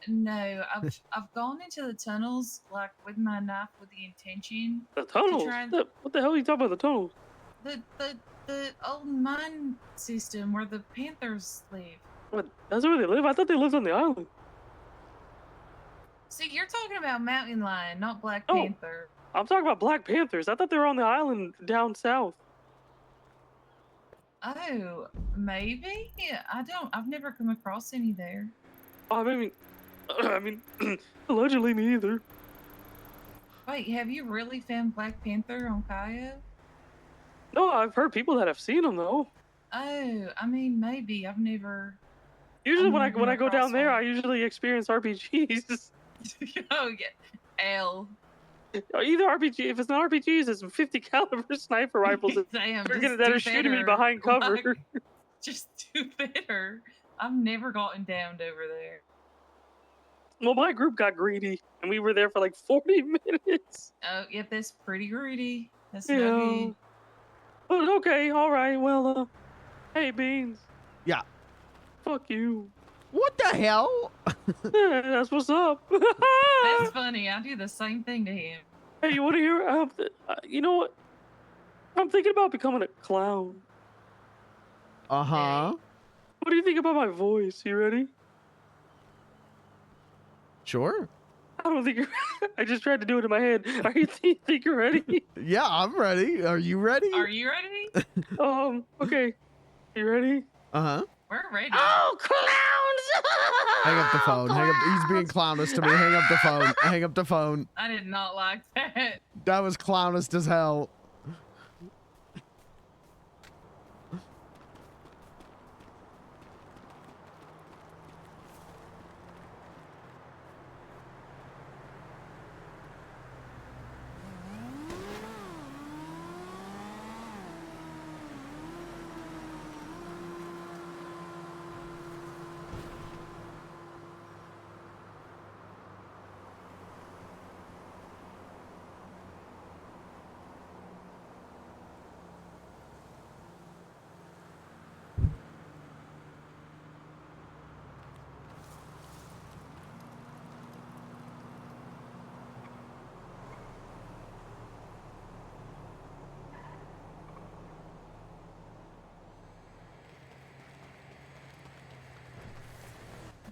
No. I've gone into the tunnels like with my knife with the intention. The tunnels. To try and, What the hell are you talking about? The tunnels? the old mine system where the panthers live. What? That's where they live. I thought they lived on the island. See, you're talking about mountain lion, not Black Oh. Panther. I'm talking about Black Panthers. I thought they were on the island down south. Oh, maybe. I've never come across any there. I mean, allegedly me either. Wait, have you really found Black Panther on Kyo? No, I've heard people that have seen them though. Oh, I mean, maybe. I've never. Usually when never come I go across down there, one. I usually experience RPGs. Oh yeah, L. Either RPG. If it's not RPGs, it's 50 caliber sniper rifles. Damn, That are shooting me behind cover. Like, just do better. I've never gotten downed over there. Well, my group got greedy, and we were there for like 40 minutes. Oh, yep, that's pretty greedy. That's Yeah. no good. But okay, all right. Well, hey, Beans. Yeah. Fuck you. What the hell? Yeah, that's what's up. That's funny. I do the same thing to him. Hey, you want to hear? You know what? I'm thinking about becoming a clown. Uh-huh. What do you think about my voice? You ready? Sure. I don't think you're. I just tried to do it in my head. Think you're ready? Yeah, I'm ready. Are you ready? Are you ready? Okay. You ready? Uh-huh. We're ready. Oh, clowns! Hang up the phone. Hang up. He's being clownist to me. Hang up the phone. Hang up the phone. I did not like that. That was clownist as hell.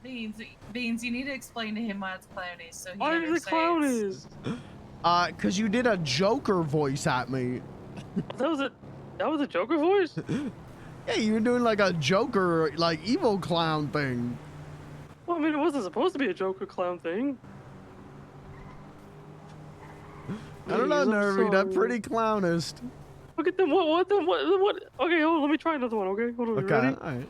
Beans, you need to explain to him why it's clowny so he Why is understands. it clown is? Cause you did a Joker voice at me. That was a Joker voice? Yeah, you were doing like a Joker, like evil clown thing. Well, I mean, it wasn't supposed to be a Joker clown thing. I don't know, Please, I'm Nervy. That's sorry. pretty clownist. Look at them. What? Okay, hold on. Let me try another one. Okay, hold on. You Okay, ready? alright.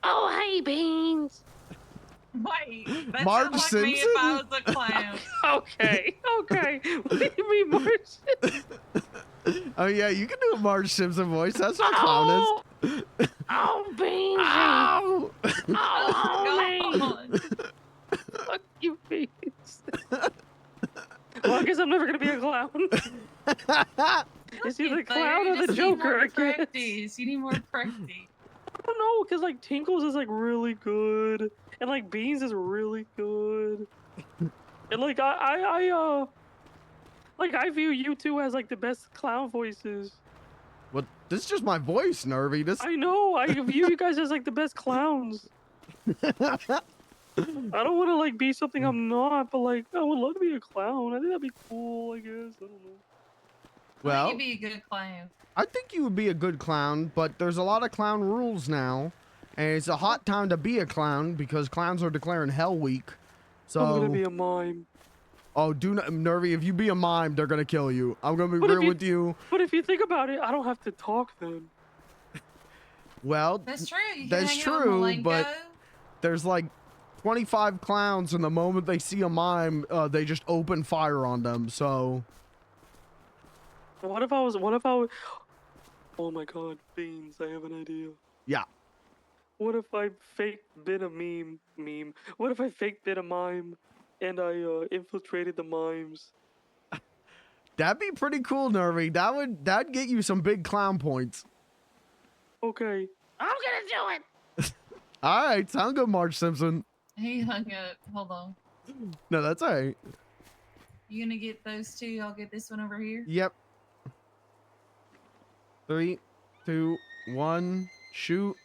Oh, hey, Beans. Wait, that Marge sounds like me if I was a clown. Okay. What do you mean, Marge? Oh yeah, you can do a Marge Simpson voice. That's not clownist. Oh, Beans. Ow! Oh, God. Fuck you, Beans. Well, I guess I'm never gonna be a clown. Is he the clown or the Joker? I guess. Practice. You need more practice. I don't know, cause like Tinkles is like really good, and like Beans is really good, and like I view you two as like the best clown voices. Well, this is just my voice, Nervy. This. I know. I view you guys as like the best clowns. I don't want to like be something I'm not, but like I would love to be a clown. I think that'd be cool. I guess I don't know. Well, You'd be a good clown. I think you would be a good clown, but there's a lot of clown rules now, and it's a hot time to be a clown because clowns are declaring Hell Week. So. I'm gonna be a mime. Oh, do not, Nervy. If you be a mime, they're gonna kill you. I'm gonna be But if real with you. But if you think about it, I don't have to talk then. Well, That's true. You can that's hang out true, with but Malenko. there's like 25 clowns, and the moment they see a mime, they just open fire on them. So. What if I was? Oh my God, Beans! I have an idea. Yeah. What if I fake bit a meme? What if I fake bit a mime? and I infiltrated the mimes. That'd be pretty cool, Nervy. That'd get you some big clown points. Okay. I'm gonna do it. All right, sound good, Marge Simpson. He hung up. Hold on. No, that's all right. You gonna get those two? I'll get this one over here. Yep. 3, 2, 1, shoot.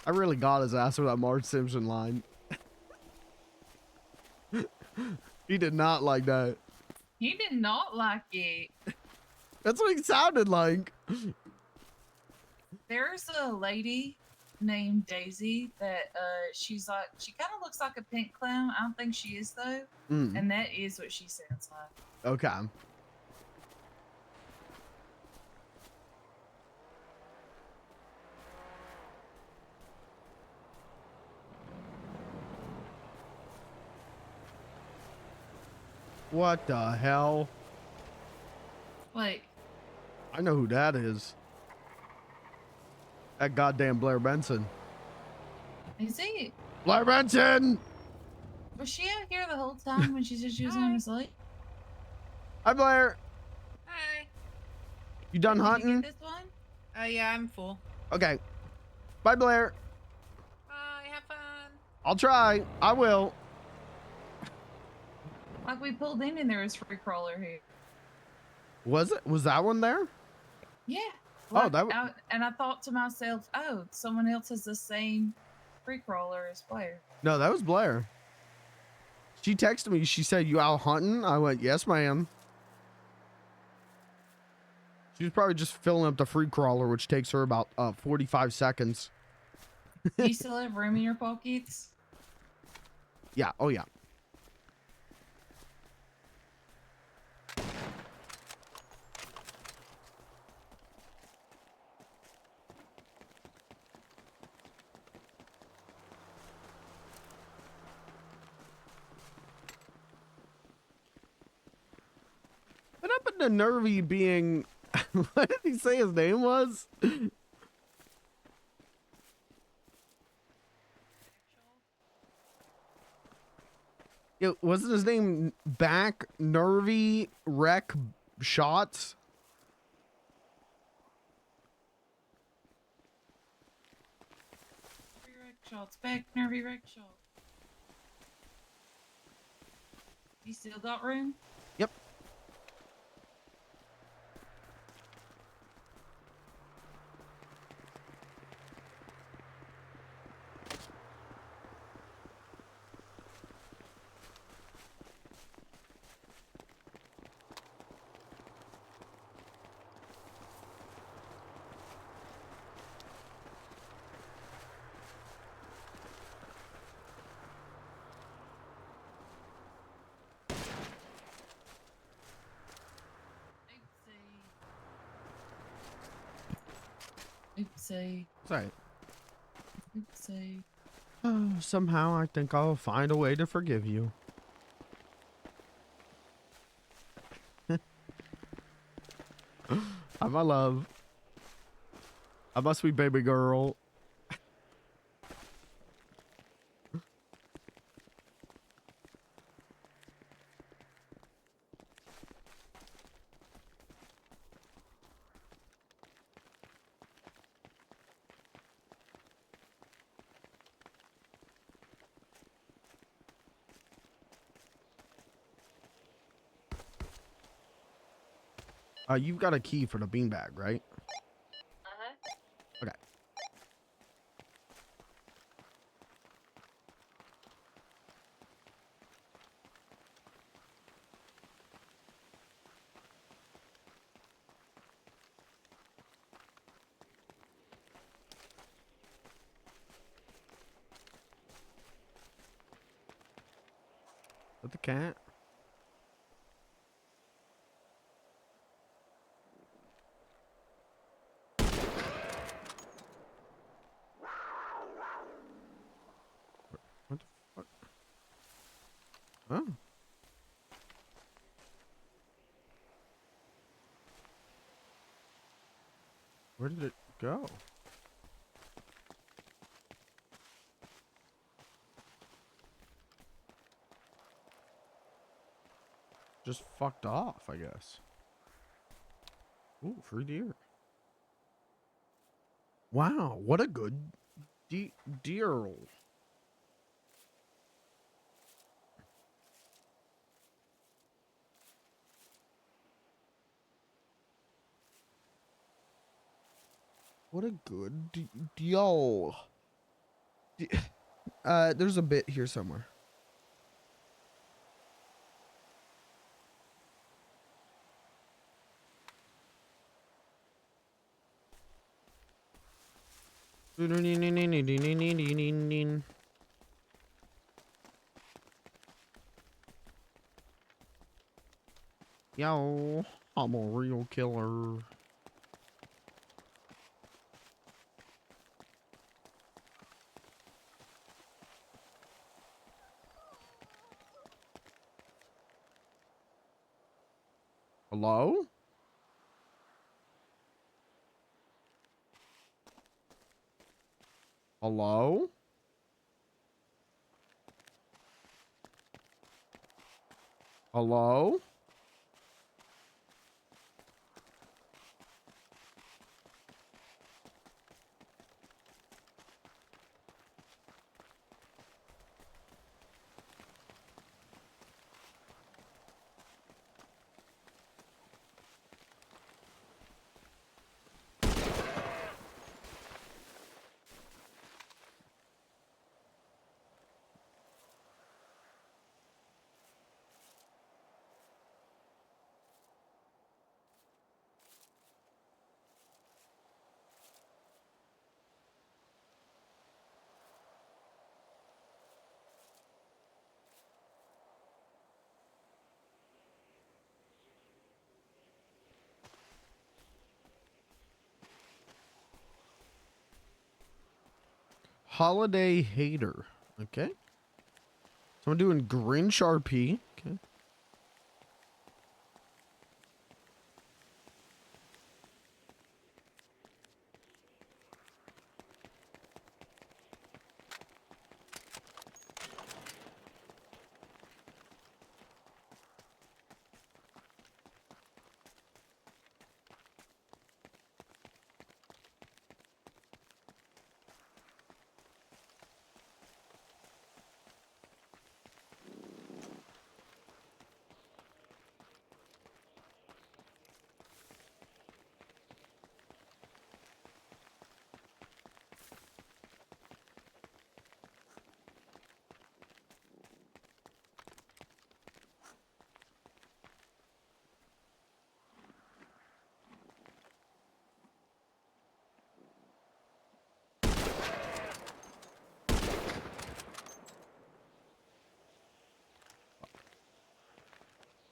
I really got his ass with that Marge Simpson line. He did not like that. He did not like it. That's what he sounded like. There's a lady named Daisy that she's like, she kind of looks like a pink clown. I don't think she is though. And that is what she sounds like. Okay. What the hell? Wait. I know who that is. That goddamn Blair Benson. Is he? Blair Benson! Was she out here the whole time when she said she was going to sleep? Hi, Blair. Hi. You done Did hunting? you get this one? Oh yeah, I'm full. Okay. Bye, Blair. Bye. Have fun. I'll try. I will. Like we pulled in and there was free crawler here. Was it? Was that one there? Yeah. Oh, that was... and I thought to myself, oh, someone else has the same free crawler as Blair. No, that was Blair. She texted me. She said, "You out hunting?" I went, "Yes, ma'am." She was probably just filling up the free crawler, which takes her about 45 seconds. Do you still have room in your pockets? Yeah. Oh, yeah. What happened to Nervy being... What did he say his name was? It wasn't his name Back Nervy Wreck Shots? Wreck shots, back nervy wreck shot. You still got room? Yep. Oopsie. Sorry. Oopsie. Somehow I think I'll find a way to forgive you. Hi, my love. I must be baby girl. You've got a key for the beanbag, right? Okay. With the cat? What the fuck? Oh. Where did it go? just fucked off, I guess. Ooh, free deer. Wow, what a good deer. What a good deal. There's a bit here somewhere. Yo, I'm a real killer. Hello? Hello? Hello? Holiday hater. Okay. So I'm doing Grinch RP. Okay.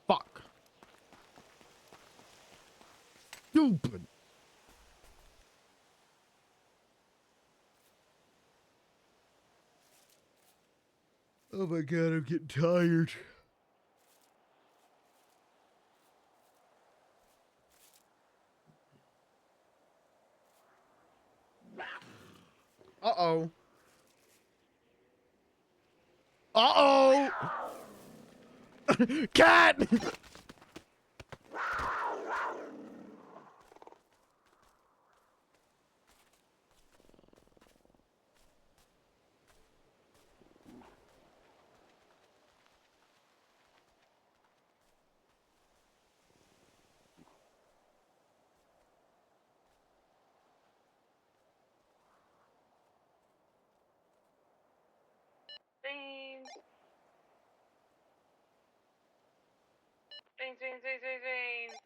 Fuck. Stupid. Oh my god, I'm getting tired. Uh-oh. Uh-oh. Cat! Beans. Beans, beans, beans, beans, beans.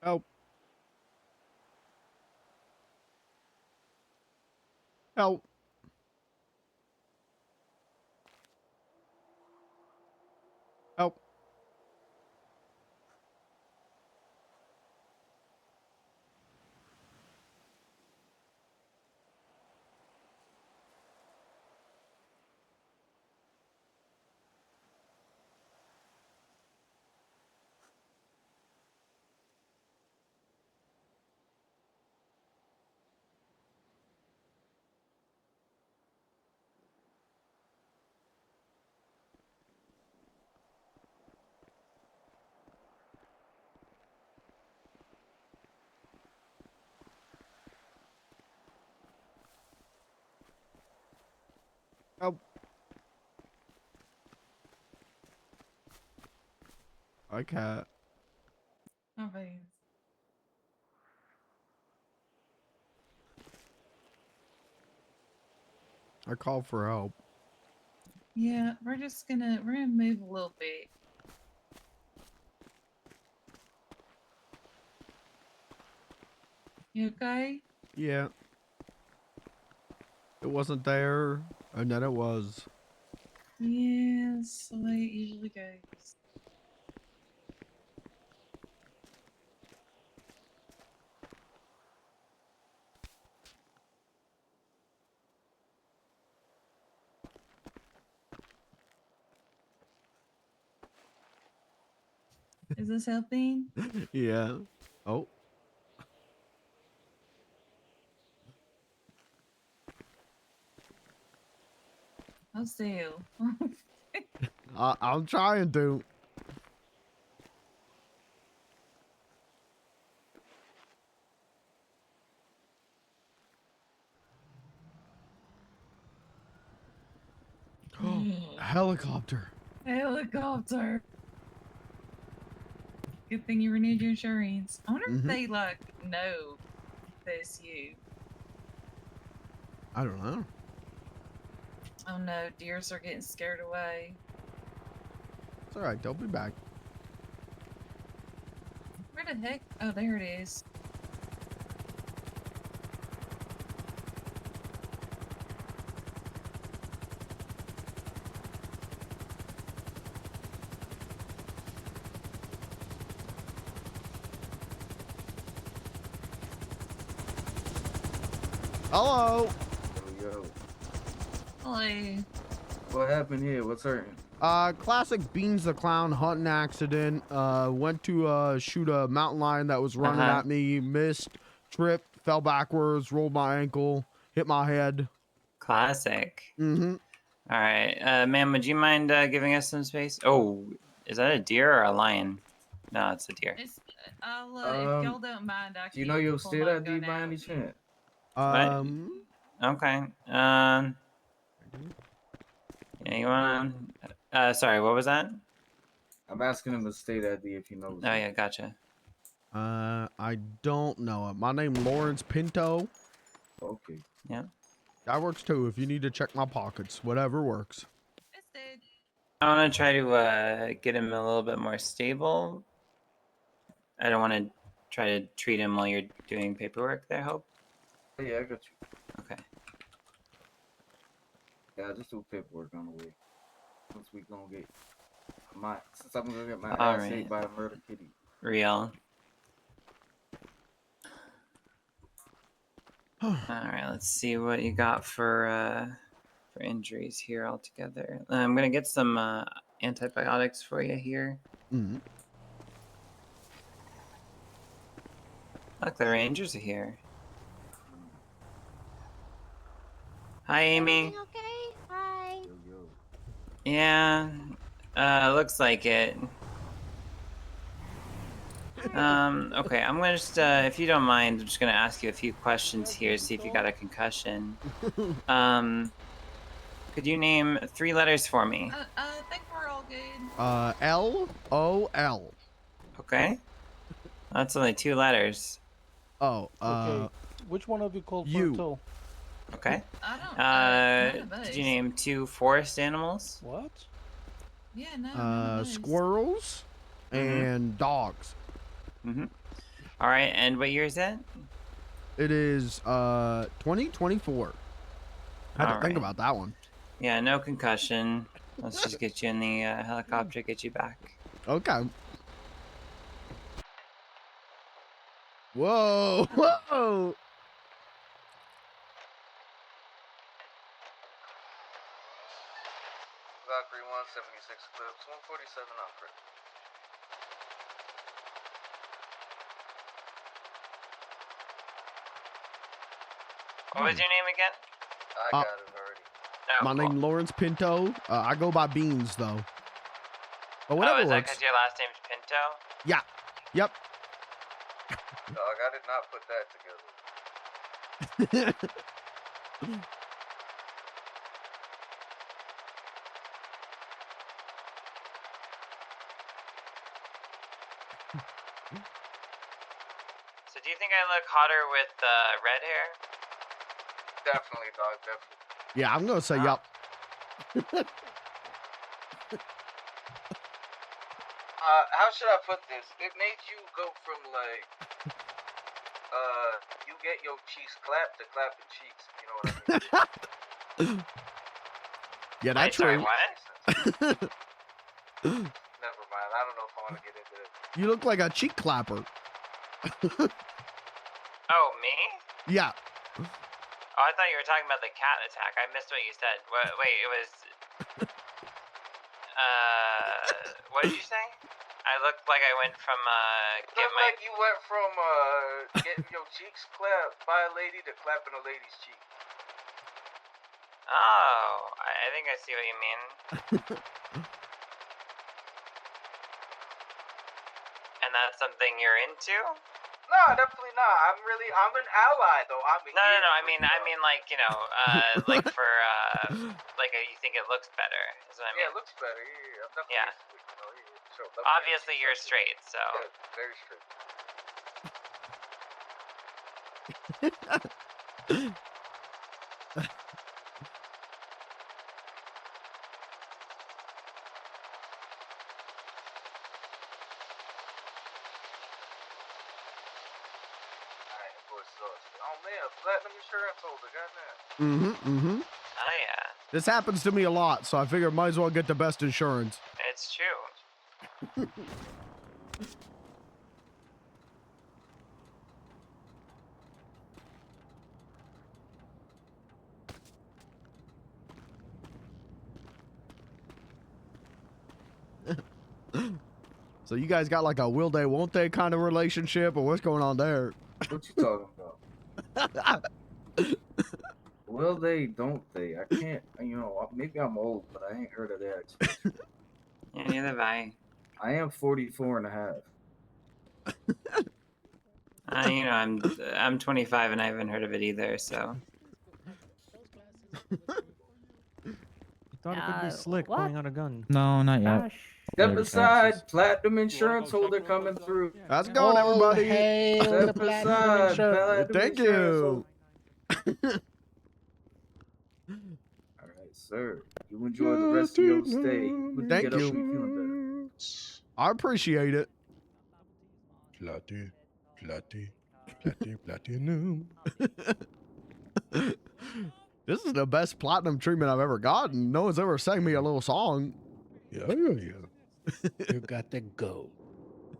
Help. Help. Help. Help. I can't. Oh, please. I called for help. Yeah, we're gonna move a little bit. You okay? Yeah. It wasn't there, and then it was. Yeah, that's the way it usually goes. Is this helping? Yeah. Oh. Oh, still. I'm trying to. Helicopter. Helicopter. Good thing you renewed your insurance. I wonder if Mhm. they like know this you. I don't know. Oh no, deers are getting scared away. It's alright, they'll be back. Where the heck? Oh, there it is. Hello. Yo. Hello. What happened here? What's hurting? Classic Beans the Clown hunting accident. Went to shoot a mountain lion that was running at me, missed, tripped, fell backwards, rolled my ankle, hit my head. Classic. Mm-hmm. All right, ma'am, would you mind giving us some space? Oh, is that a deer or a lion? No, it's a deer. It's, if y'all don't mind, I Do you know can your pull state my ID gun by out. any chance? Okay. Yeah, you want? Sorry, what was that? I'm asking him the state ID if he knows. Oh yeah, gotcha. I don't know it. My name Lawrence Pinto. Okay. Yeah. That works too. If you need to check my pockets, whatever works. I want to try to get him a little bit more stable. I don't want to try to treat him while you're doing paperwork there, Hope. Yeah, I got you. Okay. Yeah, just do paperwork on the way. Once we gonna get since I'm gonna get my All ass right. ate by a murder kitty. Real. All right, let's see what you got for injuries here altogether. I'm gonna get some antibiotics for you here. Mm-hmm. Look, the Rangers are here. Hi, Amy. Okay. Hi. Yeah, looks like it. Okay, I'm gonna just, if you don't mind, I'm just gonna ask you a few questions here, see if you got a concussion. Could you name 3 letters for me? I think we're all good. L-O-L. Okay. That's only 2 letters. Oh, Okay. Which one of you called for you. a tow? Okay. I don't, none of Did you us. name 2 forest animals? What? Yeah, no, none of us. Squirrels and dogs. Mm-hmm. All right, and what year is it? It is 2024. I had to think about that one. Yeah, no concussion. Let's just get you in the helicopter, get you back. Okay. Whoa, whoa. Valkyrie 176 clips, 147 opera. What was your name again? I got it already. No, My name Lawrence Pinto. I go by Beans though. But whatever is that works. because your last name's Pinto? Yeah. Yep. Dog, I did not put that together. So do you think I look hotter with red hair? Definitely, dog, definitely. Yeah, I'm gonna say yup. How should I put this? It made you go from like, you get your cheeks clapped to clapping cheeks. You know what I mean? Yeah, that's true. Never mind. I don't know if I want to get into it. You look like a cheek clapper. Oh, me? Yeah. Oh, I thought you were talking about the cat attack. I missed what you said. Wait, it was... what did you say? I looked like I went from, Like you went from, getting your cheeks clapped by a lady to clapping a lady's cheek. Oh, I think I see what you mean. And that's something you're into? No, definitely not. I'm an ally though. No. I mean, like, you know, like for, like you think it looks better, is what I mean. Yeah, it looks better. Yeah, I'm definitely. Yeah. Sure, Obviously, you're straight, so. Yeah, very straight. Oh man, platinum insurance holder, goddamn. Oh yeah. This happens to me a lot, so I figure might as well get the best insurance. It's true. So you guys got like a will they, won't they kind of relationship, or what's going on there? What you talking about? Will they, don't they? I can't, you know, maybe I'm old, but I ain't heard of that expression. Yeah, neither have I. I am 44 and a half. You know, I'm 25 and I haven't heard of it either, so. Thought it could be slick pulling out a gun. No, not yet. Step aside, platinum insurance holder coming through. How's it going, everybody? Step aside, platinum Thank insurance you. All right, sir. You enjoy the rest of your stay. Thank Get up you. when you feeling better. I appreciate it. Platinum. This is the best platinum treatment I've ever gotten. No one's ever sang me a little song. Yeah. You got the gold.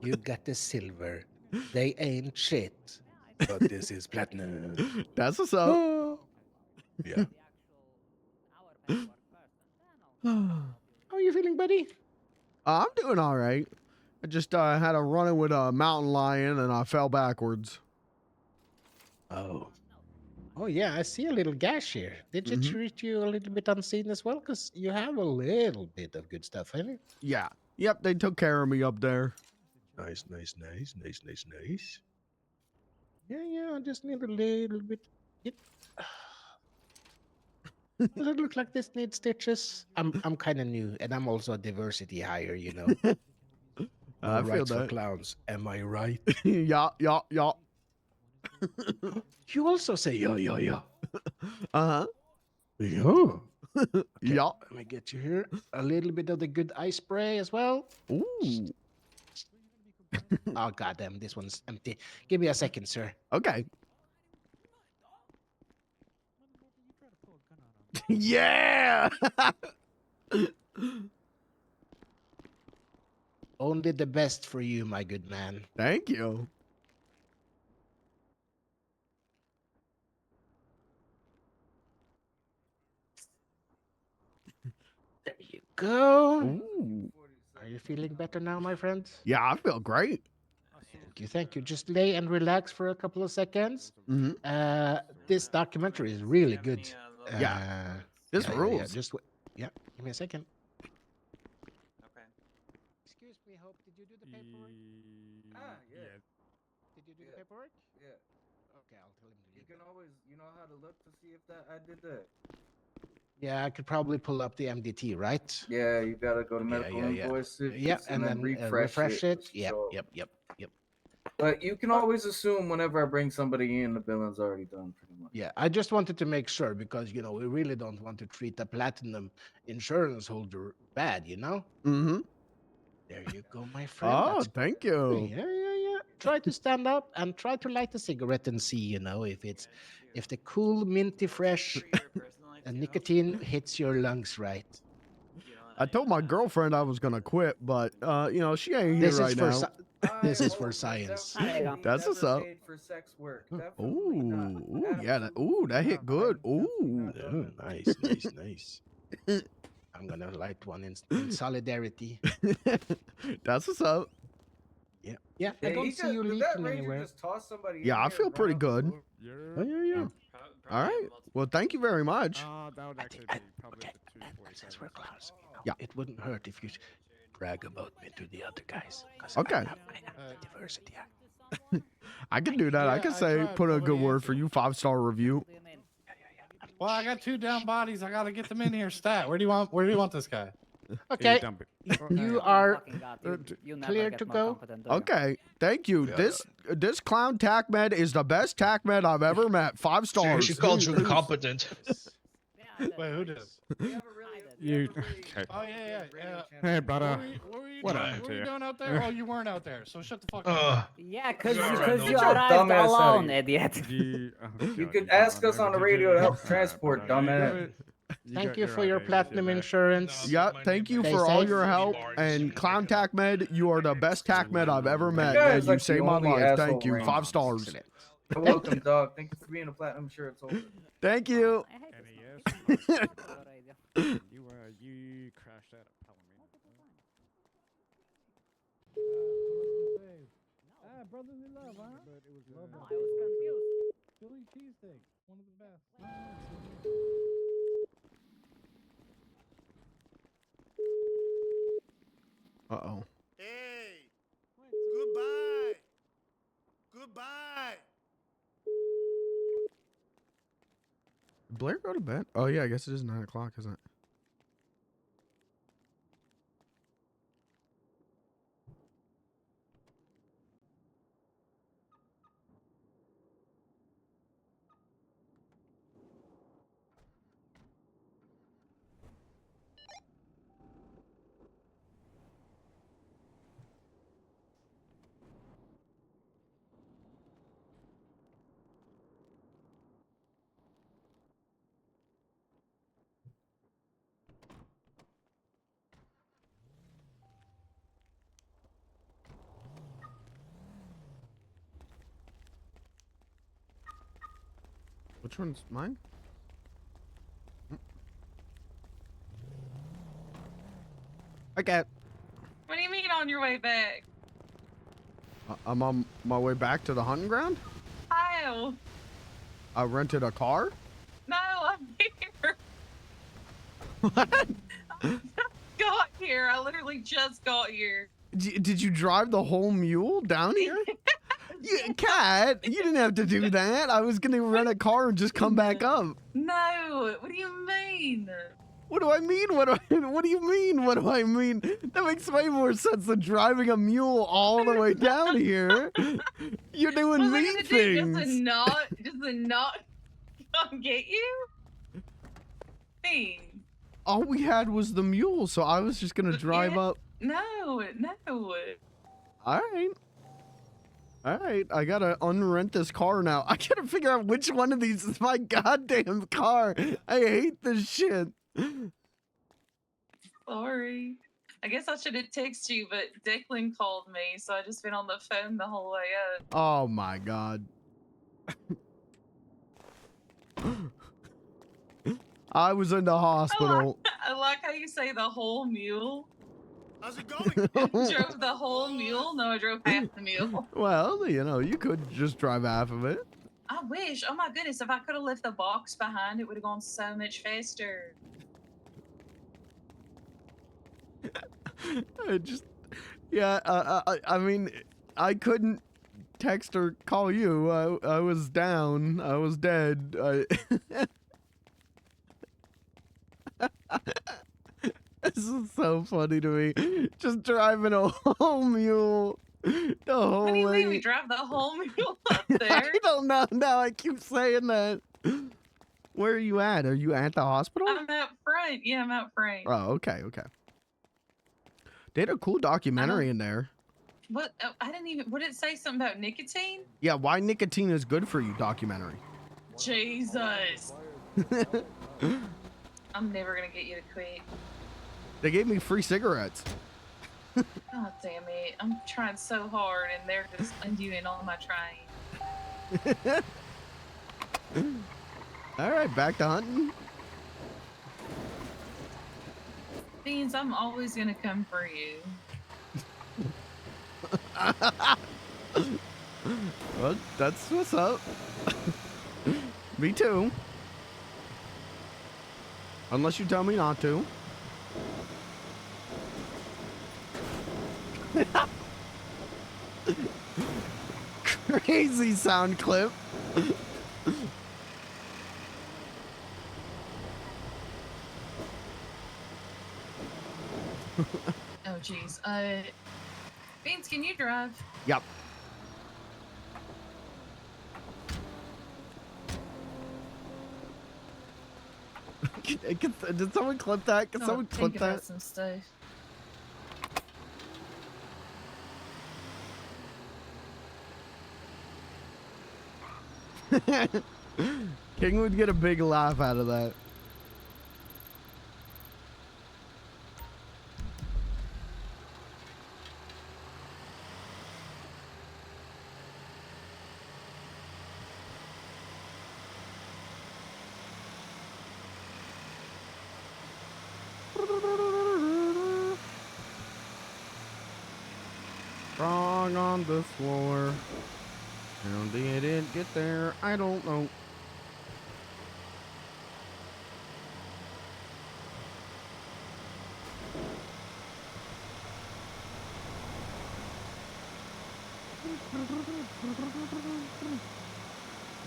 You got the silver. They ain't shit. But this is platinum. That's what's up. Yeah. How are you feeling, buddy? I'm doing all right. I just had a run-in with a mountain lion and I fell backwards. Oh. Oh, yeah, I see a little gash here. Did you treat you a little bit unseen as well? Because you have a little bit of good stuff, haven't you? Yeah. Yep, they took care of me up there. Nice. Yeah, I just need a little bit. Does it look like this needs stitches? I'm kind of new, and I'm also a diversity hire, you know. I feel rights for that. clowns. Am I right? Yeah. You also say yeah. Uh-huh. Yeah. Yeah. Let me get you here. A little bit of the good eye spray as well. Ooh. Oh goddamn, this one's empty. Give me a second, sir. Okay. Yeah. Only the best for you, my good man. Thank you. There you go. Ooh. Are you feeling better now, my friend? Yeah, I feel great. Thank you. Thank you. Just lay and relax for a couple of seconds. This documentary is really good. Yeah. This rules. Just yeah. Give me a second. Okay. Excuse me, Hope. Did you do the paperwork? Yeah. Did you do the paperwork? Yeah. Okay, I'll tell him to You leave can that. always, you know how to look to see if that I did that. Yeah, I could probably pull up the MDT, right? Yeah, you gotta go to medical invoices. Yeah, and then refresh it. Yep, so- yep. But you can always assume whenever I bring somebody in, the billing's already done pretty much. Yeah, I just wanted to make sure because we really don't want to treat a platinum insurance holder bad, Mm-hmm. There you go, my friend. Oh, That's thank great. you. Yeah. Try to stand up and try to light a cigarette and see, if the cool, minty, fresh nicotine hits your lungs right. I told my girlfriend I was gonna quit, but she ain't here This is right for now. this is for science. That's what's up. Paid for sex work. Ooh, yeah. That hit good. Ooh. Oh, nice. I'm gonna light one in solidarity. That's what's up. Yeah. I don't see you did that leaking ranger anywhere. just toss somebody in Yeah, I here feel and pretty run out the good. door? Yeah. All right. Well, thank you very much. That would actually be probably the Since we're close, Yeah. it wouldn't hurt if you brag about me to the other guys. 'Cause Okay. I have diversity. I can do that. I can say put a good word for you. 5-star review. Well, I got 2 down bodies. I gotta get them in here stat. Where do you want this guy? Okay. dump it. You are clear to go. Okay. Thank you. This clown TACMed is the best TACMed I've ever met. 5 stars. She called you incompetent. Wait, who does? You. Okay. Oh yeah. Hey, brother. What were you What doing? happened What to were you you? doing out there? Oh, you weren't out there. So shut the fuck up. Yeah, because you you arrived alone, idiot. You could ask us on the radio to help transport, dumbass. Thank you for your platinum insurance. Yeah, thank you Stay for all safe. your help. And Clown TACMed, you are the best TACMed I've ever met. guys And you like saved the my only life. asshole Thank you. around. 5 stars. You're welcome, dog. Thank you for being a platinum insurance holder. Thank you. You crashed out at Palomino. Brotherly love, huh? But it was love. I was confused. Philly cheesesteak, one of the best. Uh-oh. Hey, goodbye. Goodbye. Did Blair go to bed? Oh, yeah, I guess it is 9 o'clock, isn't it? Which one's mine? Okay. What do you mean on your way back? I'm on my way back to the hunting ground. How? I rented a car. No, I'm here. What? Got here. I literally just got here. Did you drive the whole mule down here? Cat, you didn't have to do that. I was gonna rent a car and just come back up. No, what do you mean? What do I mean? What do you mean? What do I mean? That makes way more sense than driving a mule all the way down here. You're doing mean things. Just to not come get you? Mean. All we had was the mule, so I was just gonna drive up. No. All right. All right, I gotta unrent this car now. I gotta figure out which one of these is my goddamn car. I hate this shit. Sorry. I guess I should have texted you, but Declan called me, so I just been on the phone the whole way up. Oh my god. I was in the hospital. I like how you say the whole mule. How's it going? Drove the whole mule? No, I drove half the mule. Well, you know, you could just drive half of it. I wish. Oh my goodness, if I could have left the box behind, it would have gone so much faster. I just, yeah, I mean, I couldn't text or call you. I was down. I was dead. This is so funny to me. Just driving a whole mule the whole What do you way. mean we drive the whole mule up there? I don't know. Now I keep saying that. Where are you at? Are you at the hospital? I'm out front. Yeah, I'm out front. Oh, okay, okay. They had a cool documentary in there. What? Oh, I didn't even. What did it say? Something about nicotine? Yeah, why nicotine is good for you documentary. Jesus. I'm never gonna get you to quit. They gave me free cigarettes. God damn it. I'm trying so hard and they're just undoing all my trying. All right, back to hunting. Beans, I'm always gonna come for you. Well, that's what's up. Me too. Unless you tell me not to. Crazy sound clip. Oh jeez. Beans, can you drive? Yep. Did someone clip that? Can someone clip think about that? some stuff. King would get a big laugh out of that. Wrong on the floor. How did it get there? I don't know.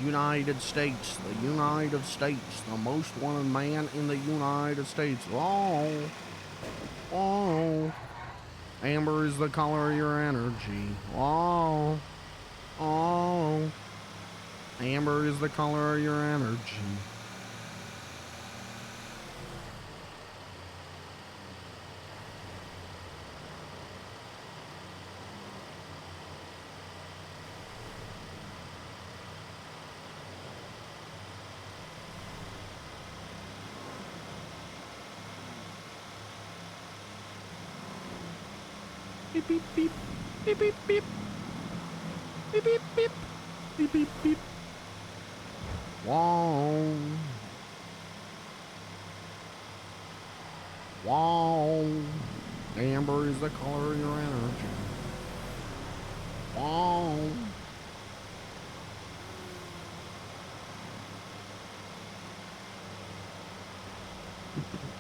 United States, the United States, the most wanted man in the United States. Oh, oh. Amber is the color of your energy. Oh, oh. Amber is the color of your energy. Beep, beep, beep. Beep, beep, beep. Beep, beep, beep. Beep, beep, beep. Wow. Wow. Amber is the color of your energy. Wow.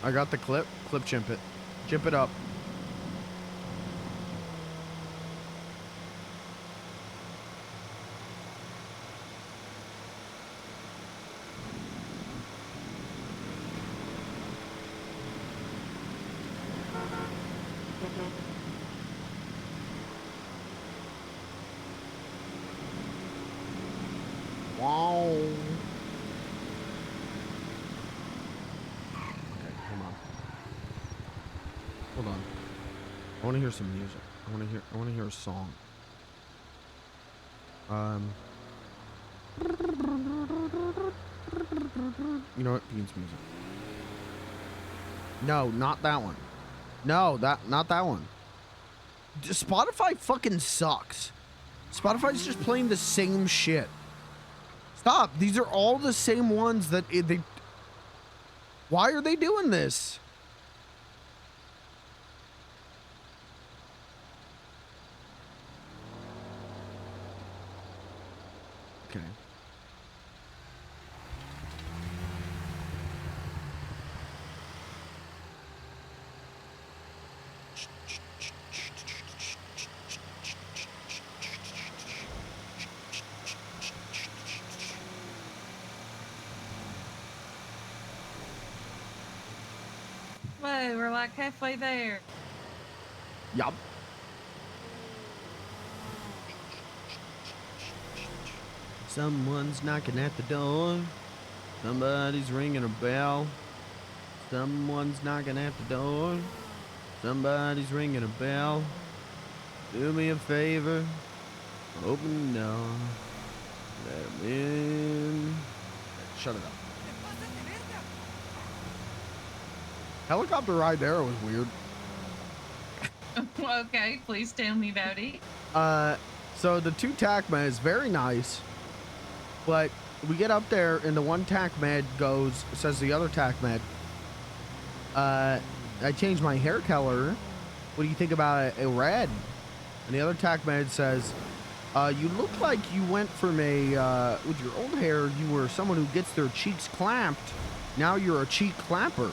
I got the clip. Clip chimp it. Chimp it up. Wow. Okay, hold on. Hold on. I want to hear some music. I want to hear a song. You know what? Beans music. No, not that one. No, not that one. Spotify fucking sucks. Spotify's just playing the same shit. Stop. These are all the same ones that they... Why are they doing this? Okay. Whoa, we're like halfway there. Yup. Someone's knocking at the door. Somebody's ringing a bell. Someone's knocking at the door. Somebody's ringing a bell. Do me a favor. Open the door. Let 'em in. Shut it up. Helicopter ride there was weird. Okay, please tell me about it. So the two tac meds, very nice. But we get up there and the one tac med says the other tac med, I changed my hair color. What do you think about a red? And the other tac med says, you look like you went from with your old hair, you were someone who gets their cheeks clamped. Now you're a cheek clapper.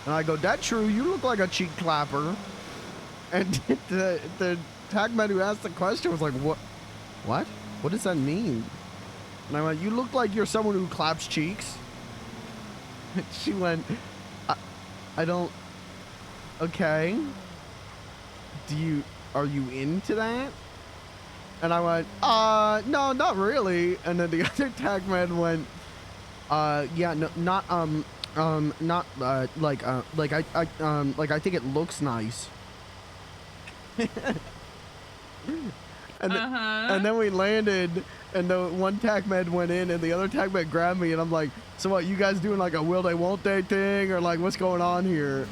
And I go, that's true, you look like a cheek clapper. And the tac med who asked the question was like, what? What does that mean? And I went, you look like you're someone who claps cheeks. And she went, I don't, okay. Are you into that? And I went, no, not really. And then the other tac med went, yeah, no, not like I think it looks nice. And then we landed, and the one tac med went in, and the other tac med grabbed me, and I'm like, so what, you guys doing like a will they won't they thing, or like what's going on here?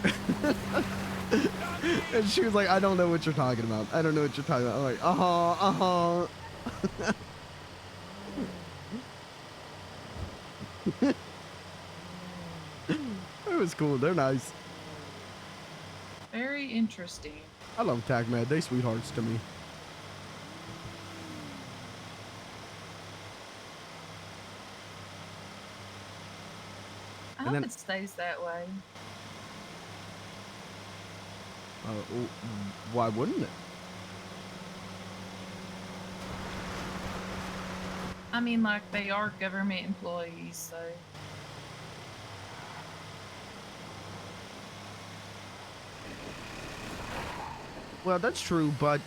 And she was like, I don't know what you're talking about. I don't know what you're talking about. I'm like, It was cool. They're nice. Very interesting. I love tac med. They sweethearts to me. I hope it stays that way. Why wouldn't it? I mean, like, they are government employees, so... Well, that's true, but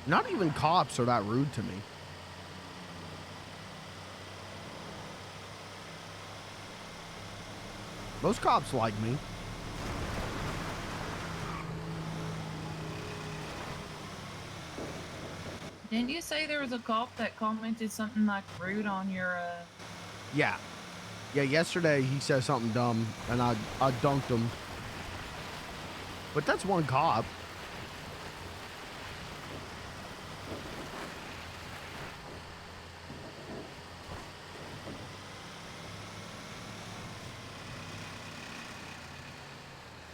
not even cops are that rude to me. Most cops like me. Didn't you say there was a cop that commented something like rude on your, Yeah. Yeah, yesterday he said something dumb, and I dunked him. But that's one cop.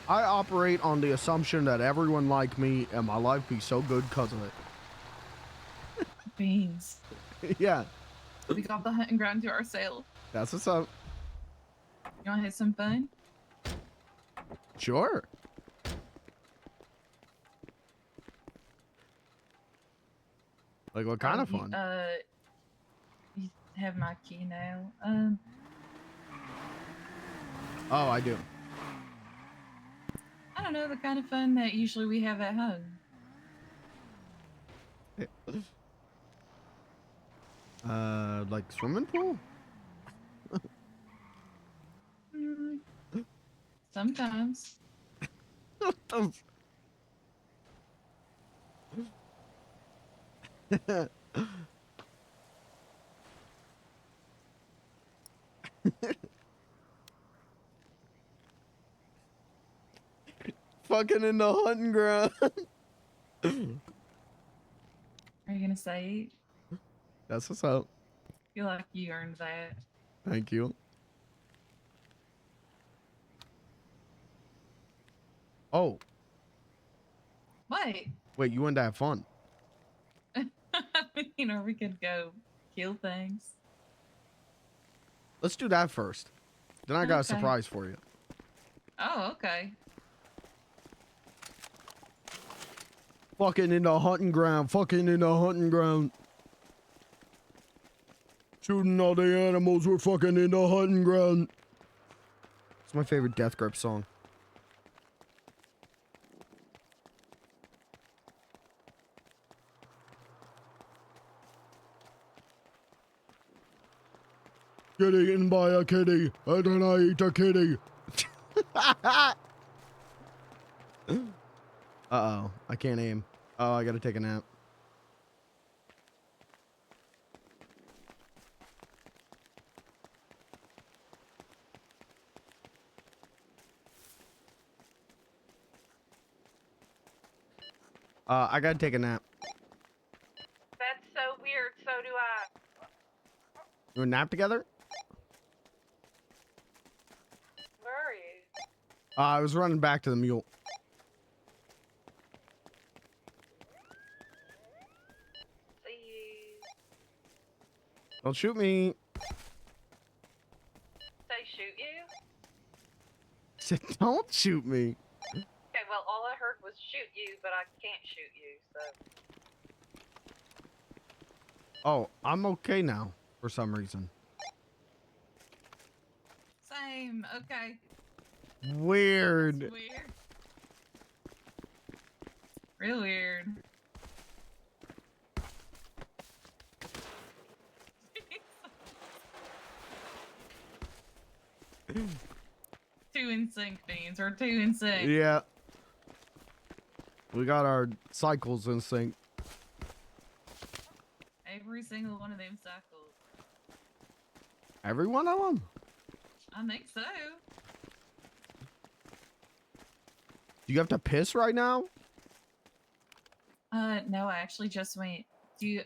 I operate on the assumption that everyone like me and my life be so good because of it. Beans? Yeah. We got the hunting ground to ourselves. That's what's up. You want to have some fun? Sure. Like what kind of fun? You have my key now. Oh, I do. I don't know, the kind of fun that usually we have at home. Like swimming pool? Sometimes. Fucking in the hunting ground. Are you gonna say it? That's what's up. Feel like you earned that. Thank you. Oh, What? wait, you wanted to have fun. Or we could go kill things. Let's do that first. Then I got a Okay. surprise for you. Oh, okay. Fucking in the hunting ground. Fucking in the hunting ground. Shooting all the animals. We're fucking in the hunting ground. It's my favorite Death Grip song. Get eaten by a kitty, and then I eat a kitty. Uh-oh, I can't aim. Oh, I gotta take a nap. I gotta take a nap. That's so weird. So do I. You want a nap together? Where are you? I was running back to the mule. See you. Don't shoot me. Say shoot you? Said, don't shoot me. Okay, well, all I heard was shoot you, but I can't shoot you, so. Oh, I'm okay now for some reason. Same. Okay. Weird. That's weird. Real weird. Two in sync means we're two in sync. Yeah. We got our cycles in sync. Every single one of them cycles. Every one of them? I think so. Do you have to piss right now? No, I actually just went.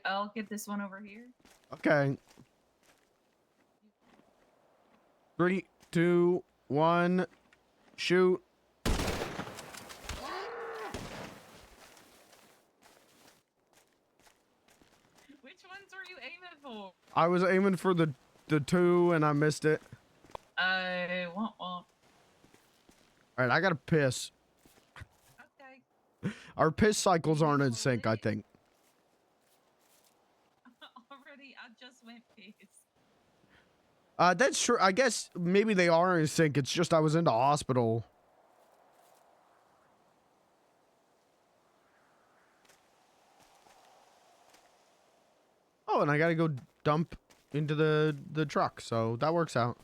I'll get this one over here. Okay. 3, 2, 1, shoot. Which ones were you aiming for? I was aiming for the 2 and I missed it. Womp womp. All right, I gotta piss. Okay. Our piss cycles aren't in sync, I think. Already, I just went piss. That's true. I guess maybe they are in sync. It's just I was in the hospital. Oh, and I gotta go dump into the truck, so that works out.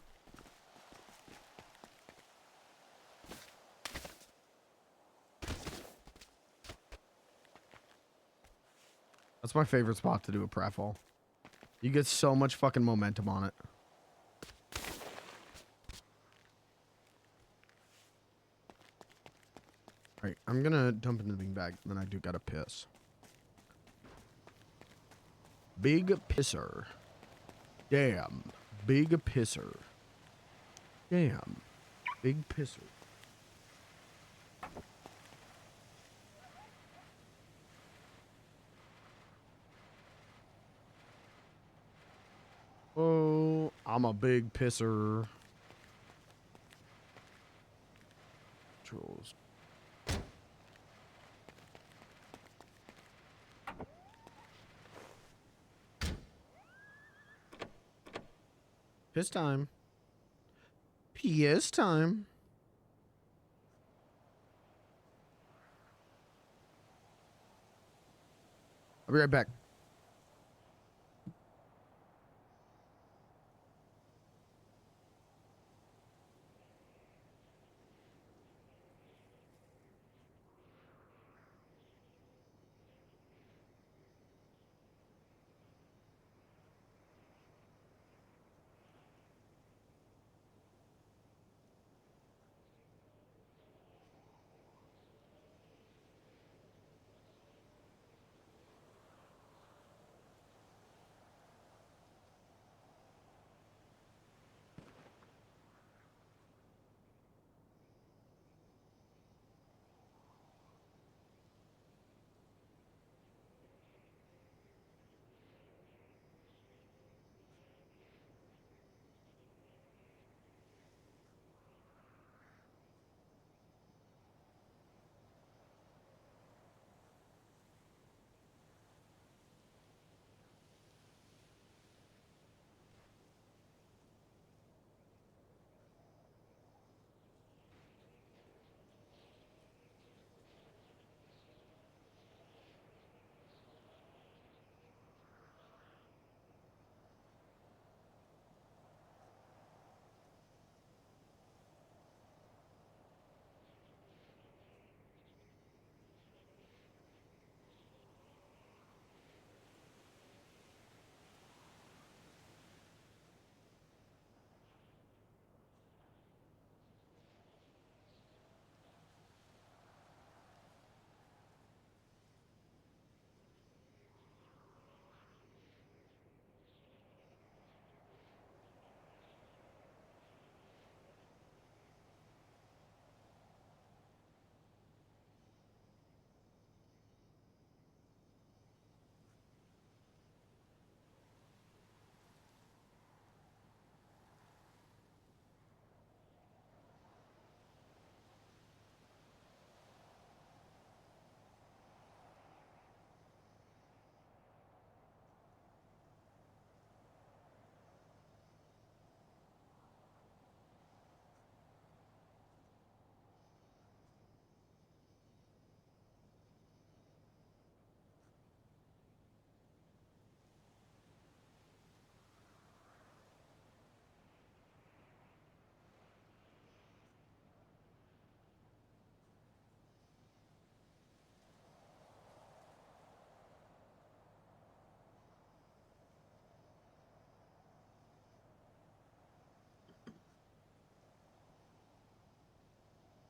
That's my favorite spot to do a pratfall. You get so much fucking momentum on it. Alright, I'm gonna dump into the beanbag, then I do gotta piss. Big pisser. Damn. Big pisser. Damn. Big pisser. Oh, I'm a big pisser. Trolls. Piss time. PS time. I'll be right back.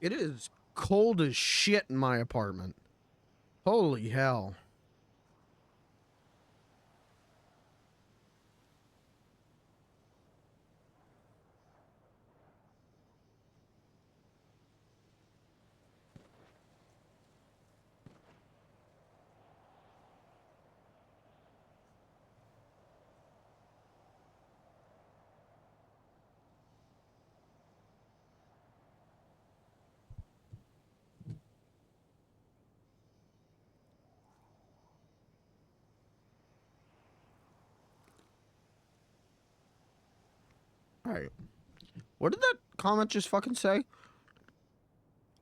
It is cold as shit in my apartment. Holy hell. Alright. What did that comment just fucking say?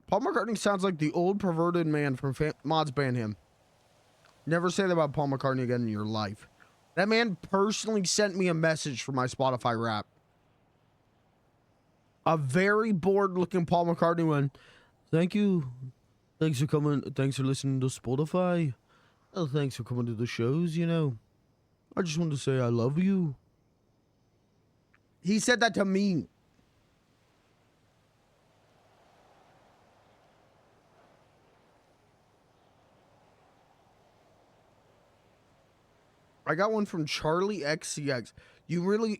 Paul McCartney sounds like the old perverted man from Mods Ban Him. Never say that about Paul McCartney again in your life. That man personally sent me a message for my Spotify rap. A very bored looking Paul McCartney went, thank you. Thanks for coming. Thanks for listening to Spotify. Oh, thanks for coming to the shows, you know. I just wanted to say I love you. He said that to me. I got one from Charlie XCX. You really,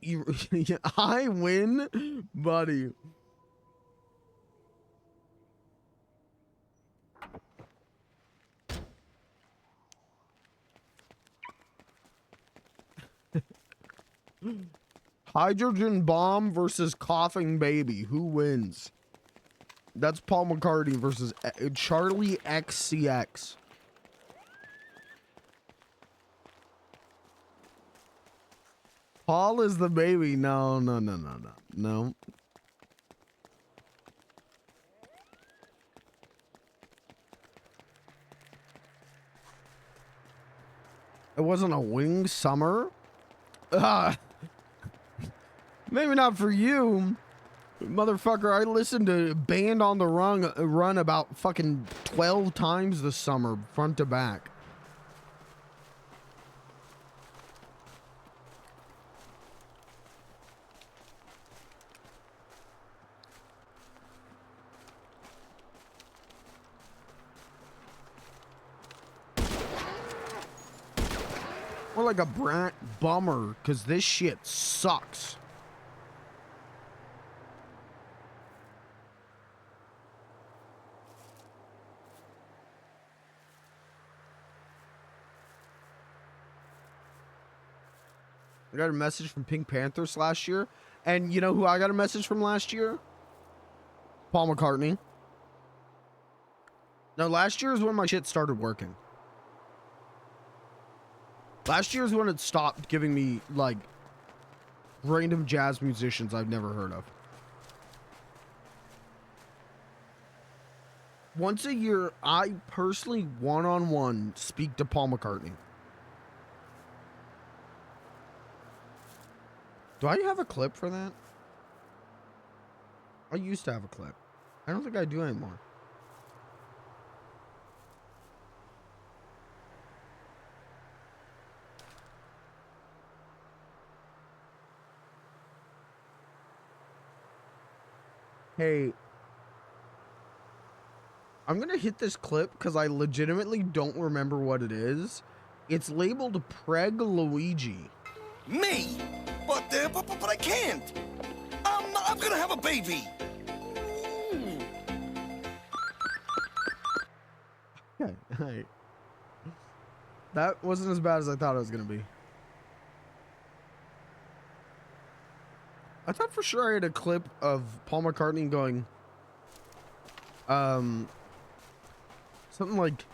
I win, buddy. Hydrogen bomb versus coughing baby. Who wins? That's Paul McCartney versus Charlie XCX. Paul is the baby. No. It wasn't a wing summer? Maybe not for you. Motherfucker, I listened to Band on the Run about fucking 12 times this summer, front to back. More like a brat bummer, because this shit sucks. I got a message from Pink Panthers last year. And you know who I got a message from last year? Paul McCartney. No, last year is when my shit started working. Last year is when it stopped giving me, like, random jazz musicians I've never heard of. Once a year, I personally, one-on-one, speak to Paul McCartney. Do I have a clip for that? I used to have a clip. I don't think I do anymore. Hey, I'm gonna hit this clip because I legitimately don't remember what it is. It's labeled Preg Luigi. Me? But I can't. I'm gonna have a baby. Okay, hey. That wasn't as bad as I thought it was gonna be. I thought for sure I had a clip of Paul McCartney going, something like,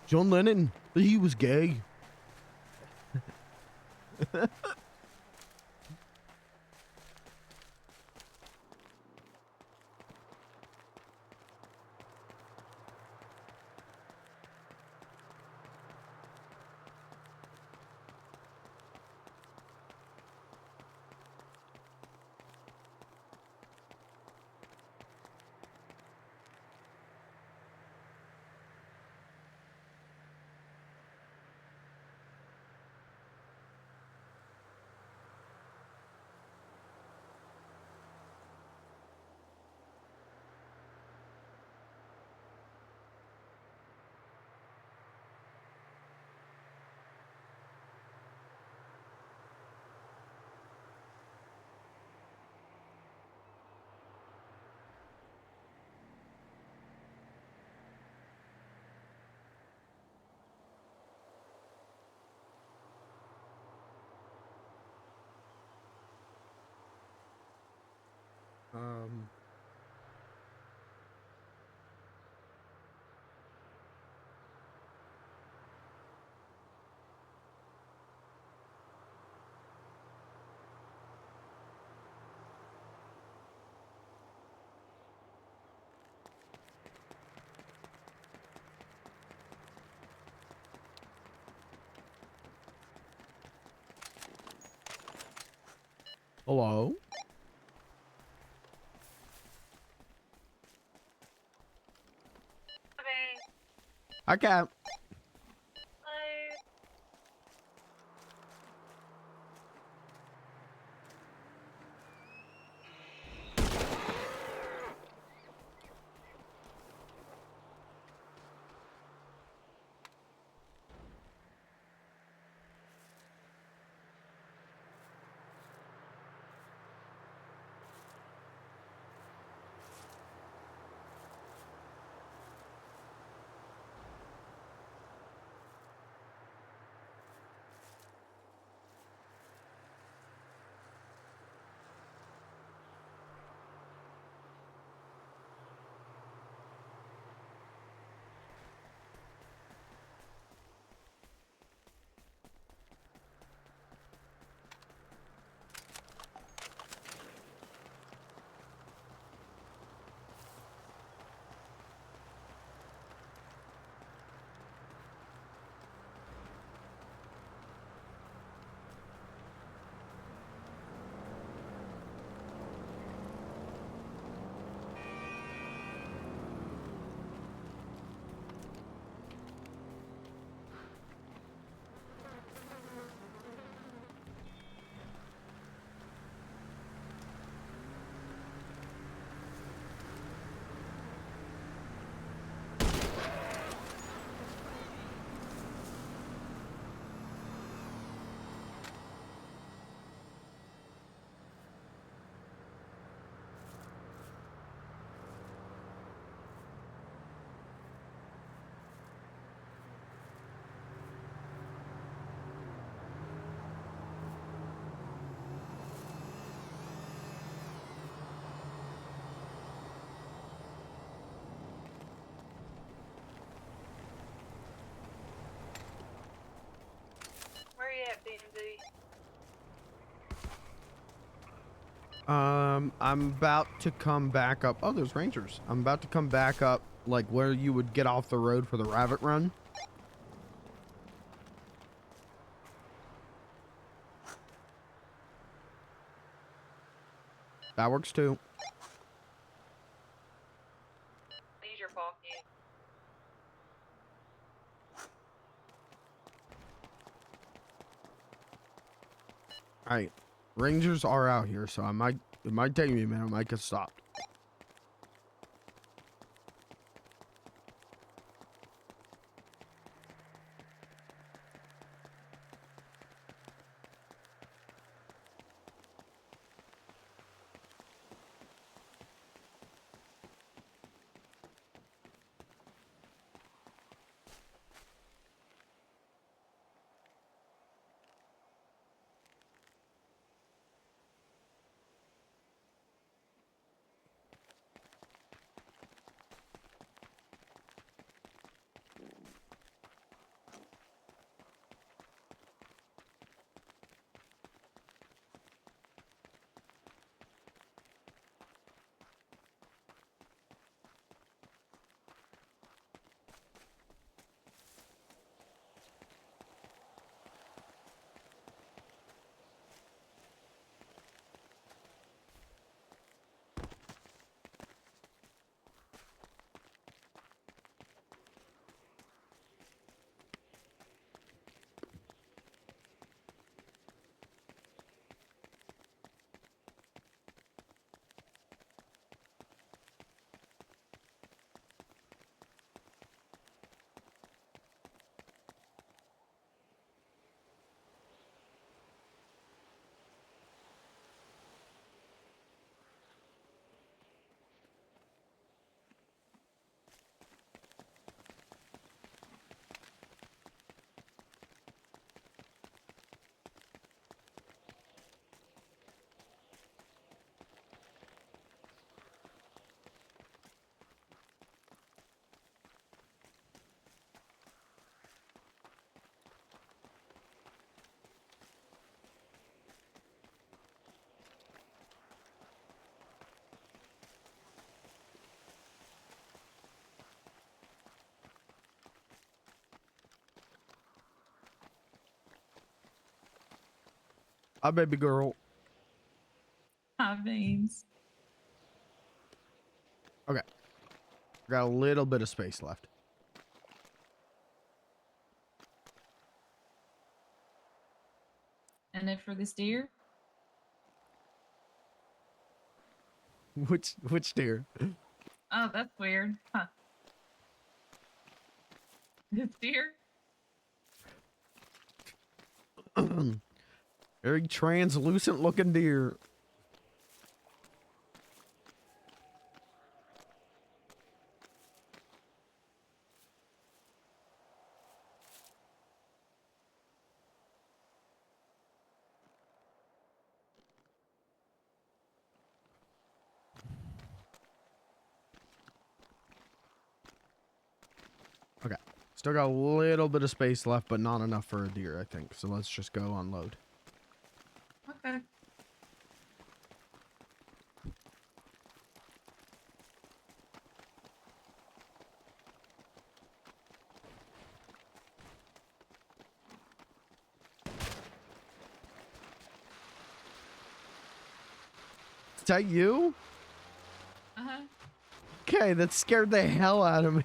John Lennon, he was gay. Um. Hello? I can't. Where you at, BMD? I'm about to come back up. Oh, there's rangers. I'm about to come back up, like where you would get off the road for the rabbit run. That works too. Need your pocket. All right, rangers are out here, so it might take me a minute. I might get stopped. Hi, baby girl. Hi, Beans. Okay. Got a little bit of space left. And then for this deer? Which deer? Oh, that's weird. Huh. This deer? Very translucent looking deer. Okay. Still got a little bit of space left, but not enough for a deer, I think. So let's just go unload. Okay. Is that you? Uh-huh. Okay, that scared the hell out of me.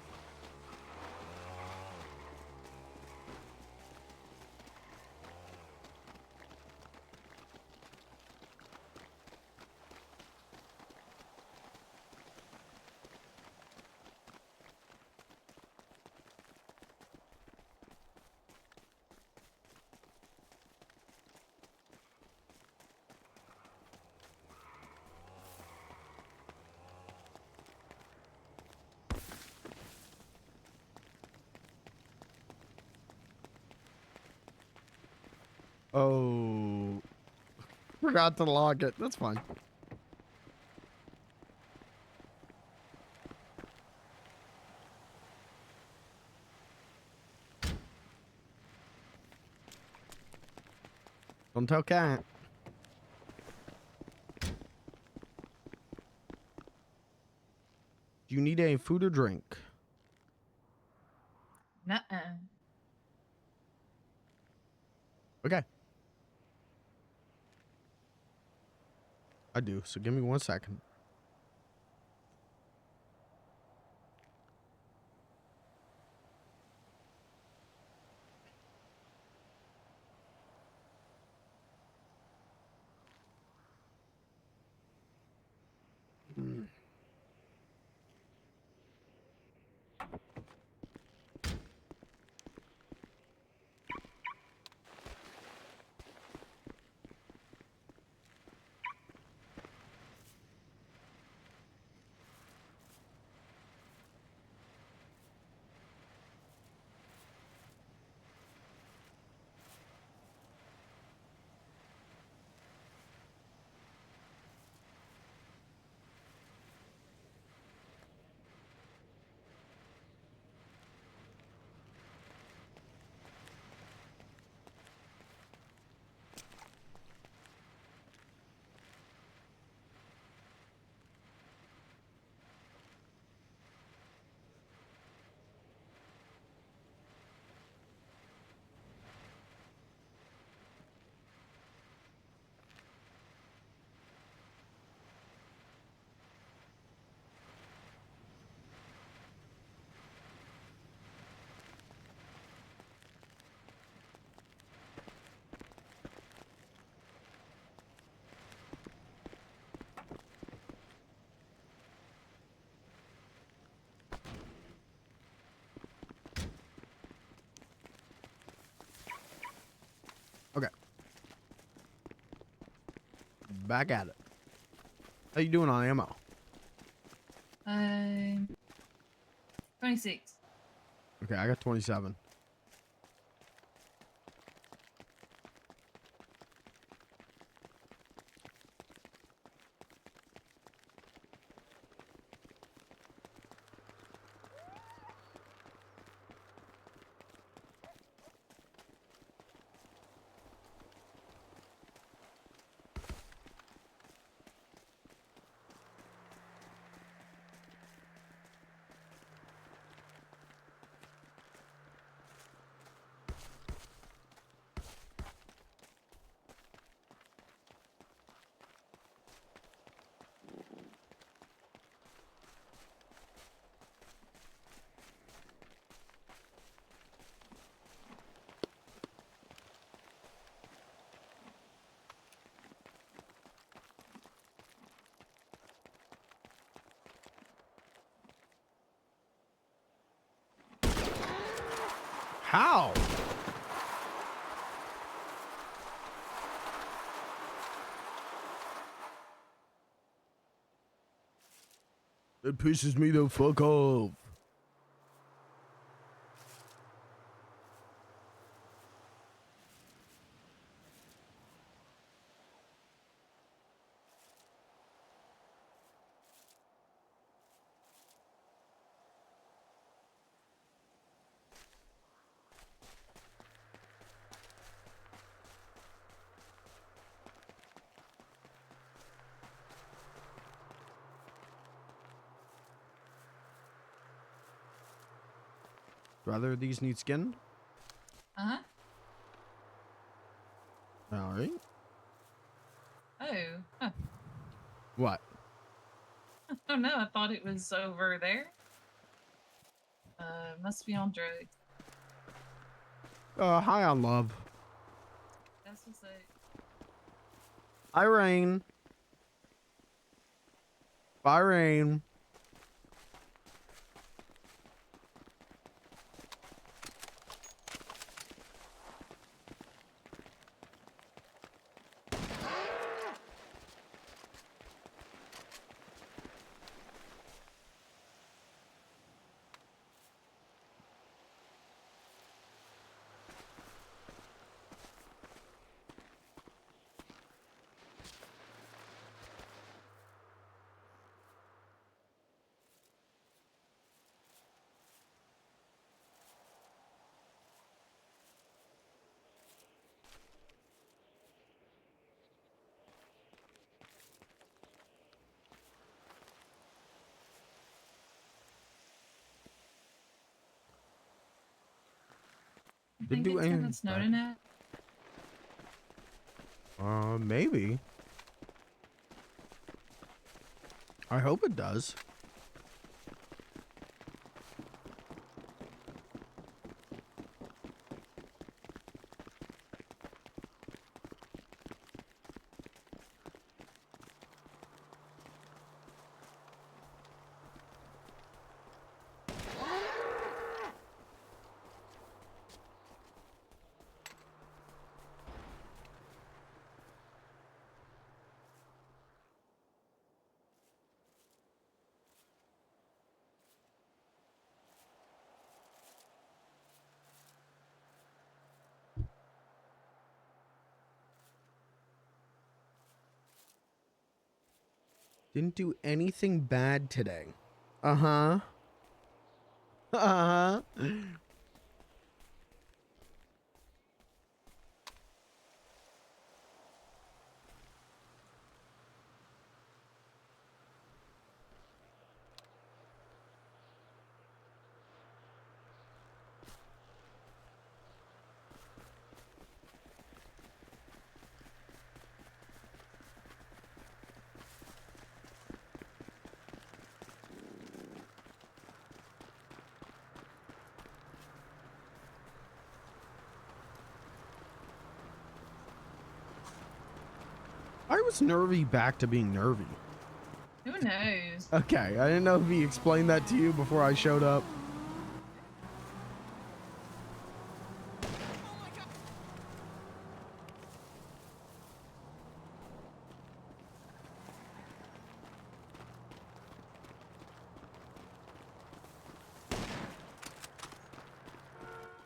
Oh. Forgot to lock it. That's fine. Don't tell Cat. Do you need any food or drink? Nuh-uh. Okay. I do, so give me 1 second. Okay. Back at it. How you doing on ammo? 26. Okay, I got 27. How? It pisses me the fuck off. Rather these need skinned? Uh-huh. Alright. Oh. Huh. What? I don't know. I thought it was over there. Must be on drugs. High on love. That's what's up. Hi, Rain. Bye, Rain. Didn't do anything. It's snowed in it. Maybe. I hope it does. Didn't do anything bad today. Uh-huh. Uh-huh. I was nervy back to being nervy. Who knows? Okay, I didn't know if he explained that to you before I showed up.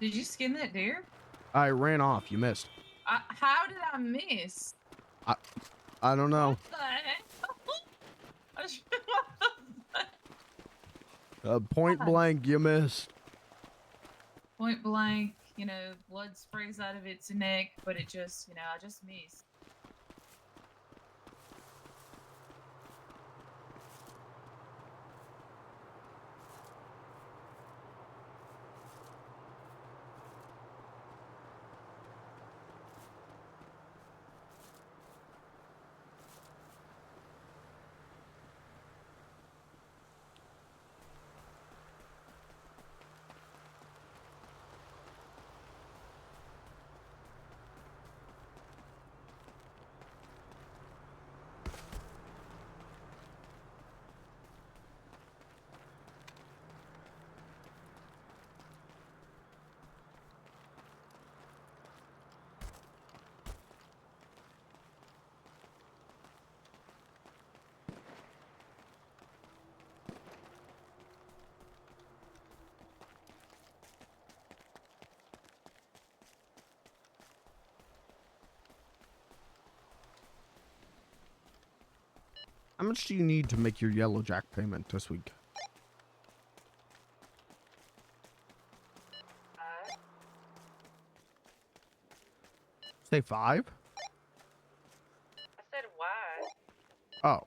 Did you skin that deer? I ran off. You missed. How did I miss? I don't know. What the heck? Point blank, you missed. Point blank, blood sprays out of its neck, but it just, I just missed. How much do you need to make your yellow jack payment this week? Say 5? I said why? Oh.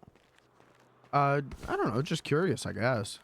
I don't know. Just curious, I guess.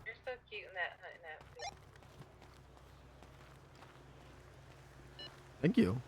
You're so cute in that hunting outfit. Thank you.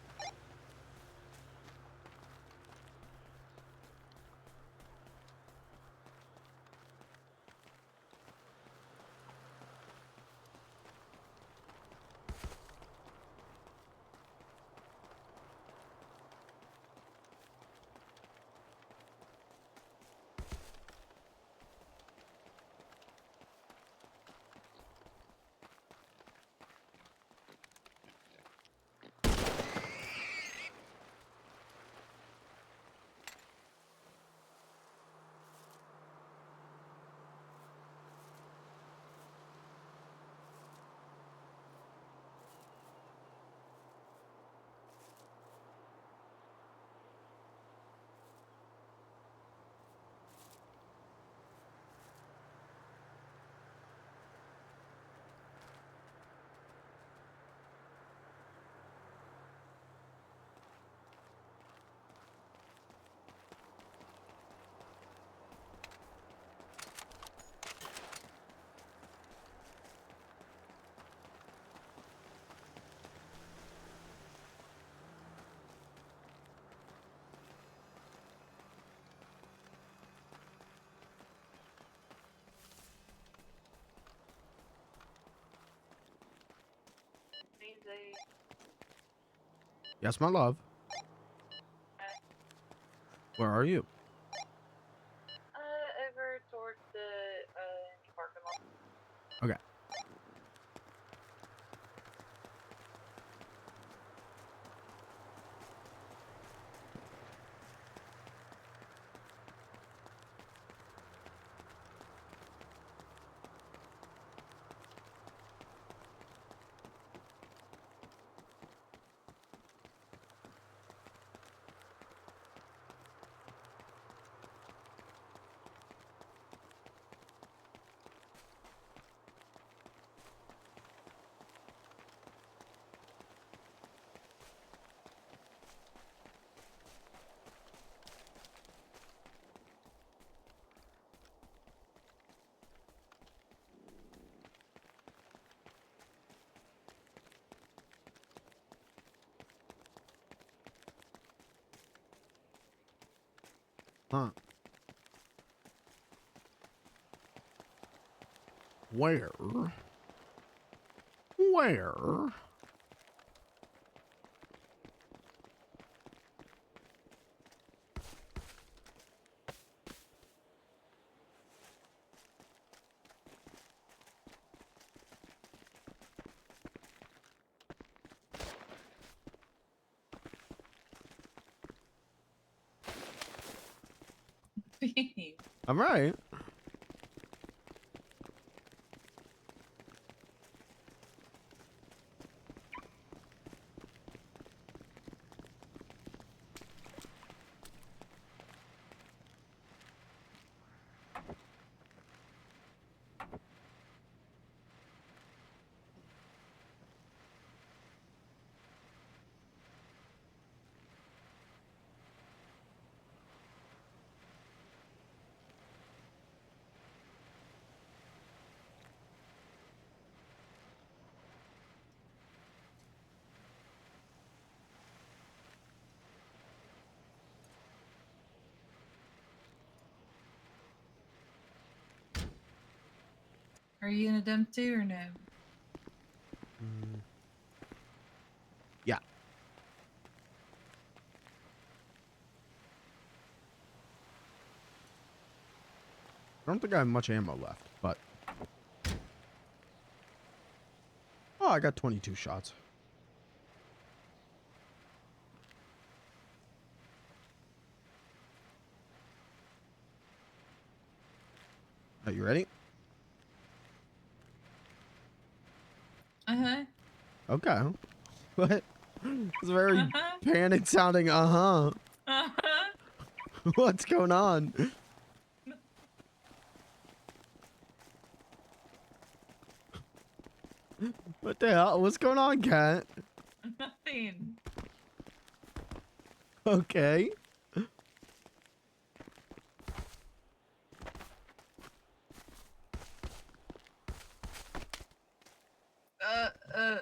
Yes, my love. Where are you? Over towards the new parking lot. Okay. Huh. Where? Where? SB. I'm right. Are you gonna dump too or no? Yeah. I don't think I have much ammo left, but... Oh, I got 22 shots. Are you ready? Uh-huh. Okay. What? It's very Uh-huh. panicked sounding, uh-huh. Uh-huh. What's going on? What the hell? What's going on, Cat? Nothing. Okay. Uh, uh.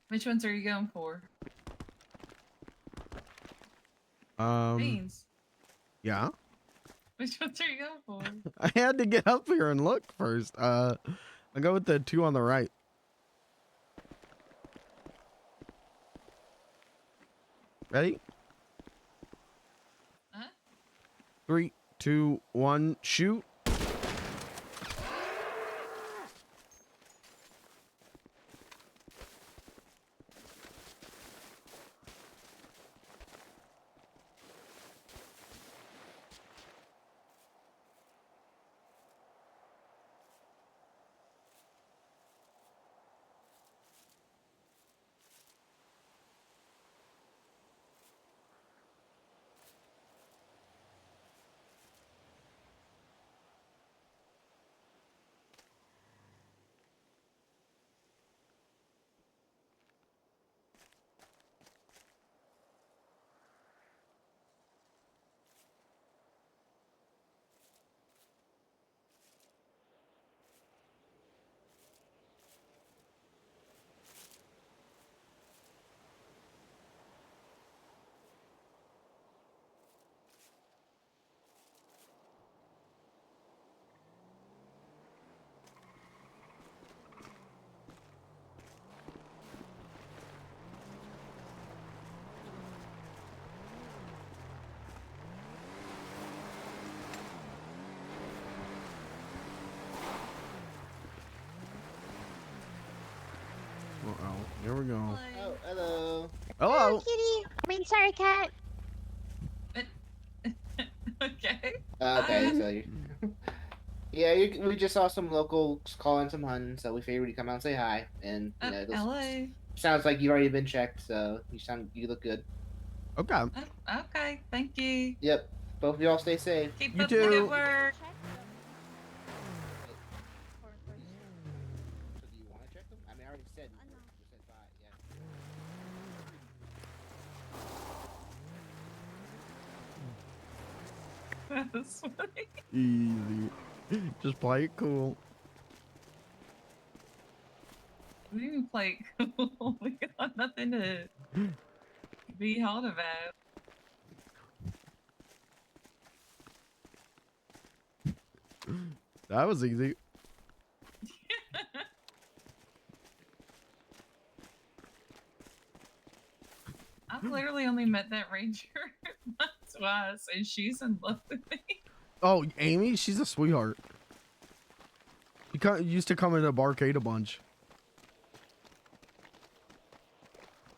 Which ones are you going for? Beans. Yeah. Which ones are you going for? I had to get up here and look first. I'll go with the two on the right. Ready? Huh? 3, 2, 1, shoot. Uh-oh. Here we go. Oh, hello. Hello. Kitty. I mean, sorry, cat. Okay. Okay, so you. Yeah, we just saw some locals calling some hunting, so we figured we'd come out and say hi. And you know, hello. sounds like you've already been checked, so you look good. Okay. Okay, thank you. Yep. Both of y'all stay safe. Keep You up the too. good work. So do you want to check them? I mean, I already said. You said bye. Yeah. That's funny. Easy. Just play it cool. We didn't even play it cool. We got nothing to be hot about. That was easy. I've literally only met that ranger once twice, and she's in love with me. Oh, Amy, she's a sweetheart. She used to come into Barcade a bunch.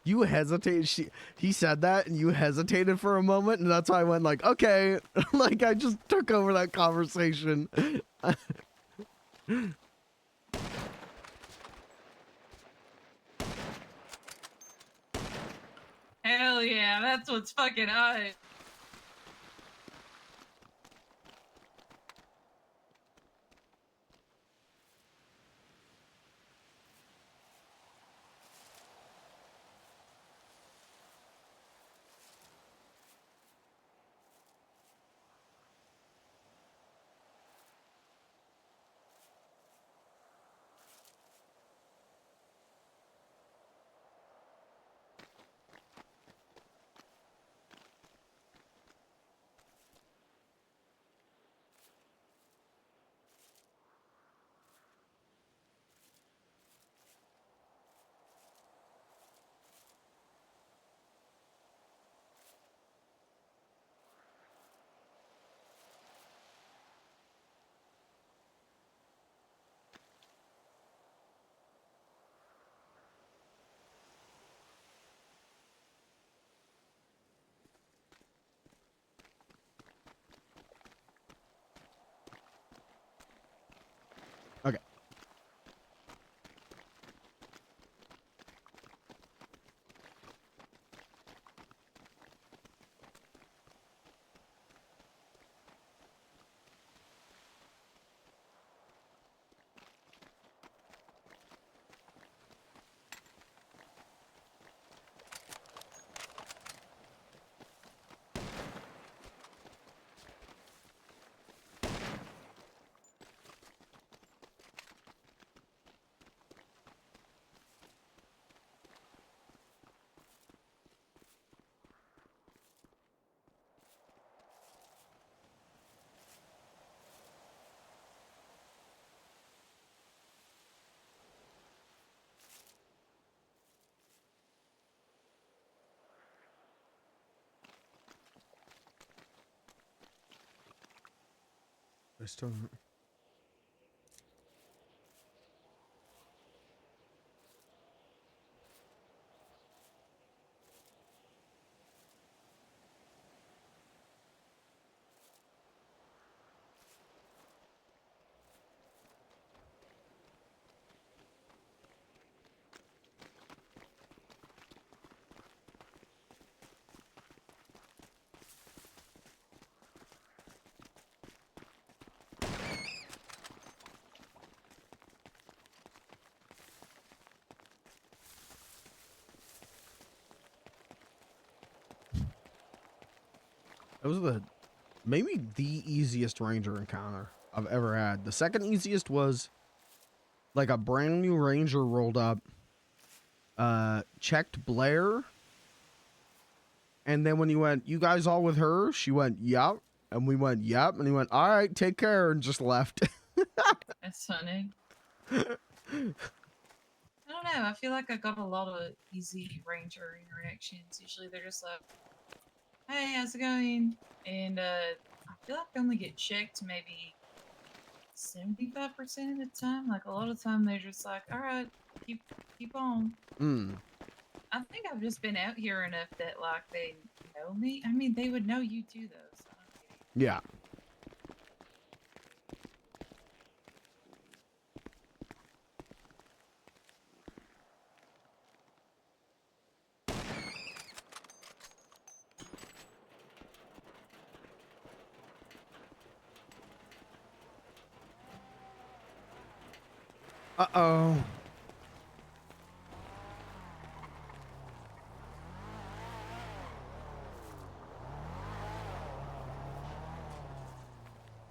You hesitated. He said that, and you hesitated for a moment, and that's why I went like, okay, like I just took over that conversation. Hell yeah, that's what's fucking hot. Okay. I still don't. It was maybe the easiest ranger encounter I've ever had. The second easiest was like a brand new ranger rolled up, checked Blair, and then when he went, "You guys all with her?" She went, "Yup," and we went, "Yup," and he went, "All right, take care," and just left. That's funny. I don't know. I feel like I got a lot of easy ranger interactions. Usually they're just like, "Hey, how's it going?" And I feel like I only get checked maybe 75% of the time. Like a lot of the time they're just like, "All right, keep on." I think I've just been out here enough that like they know me. I mean, they would know you too, though. So I don't get it. Yeah. Uh-oh.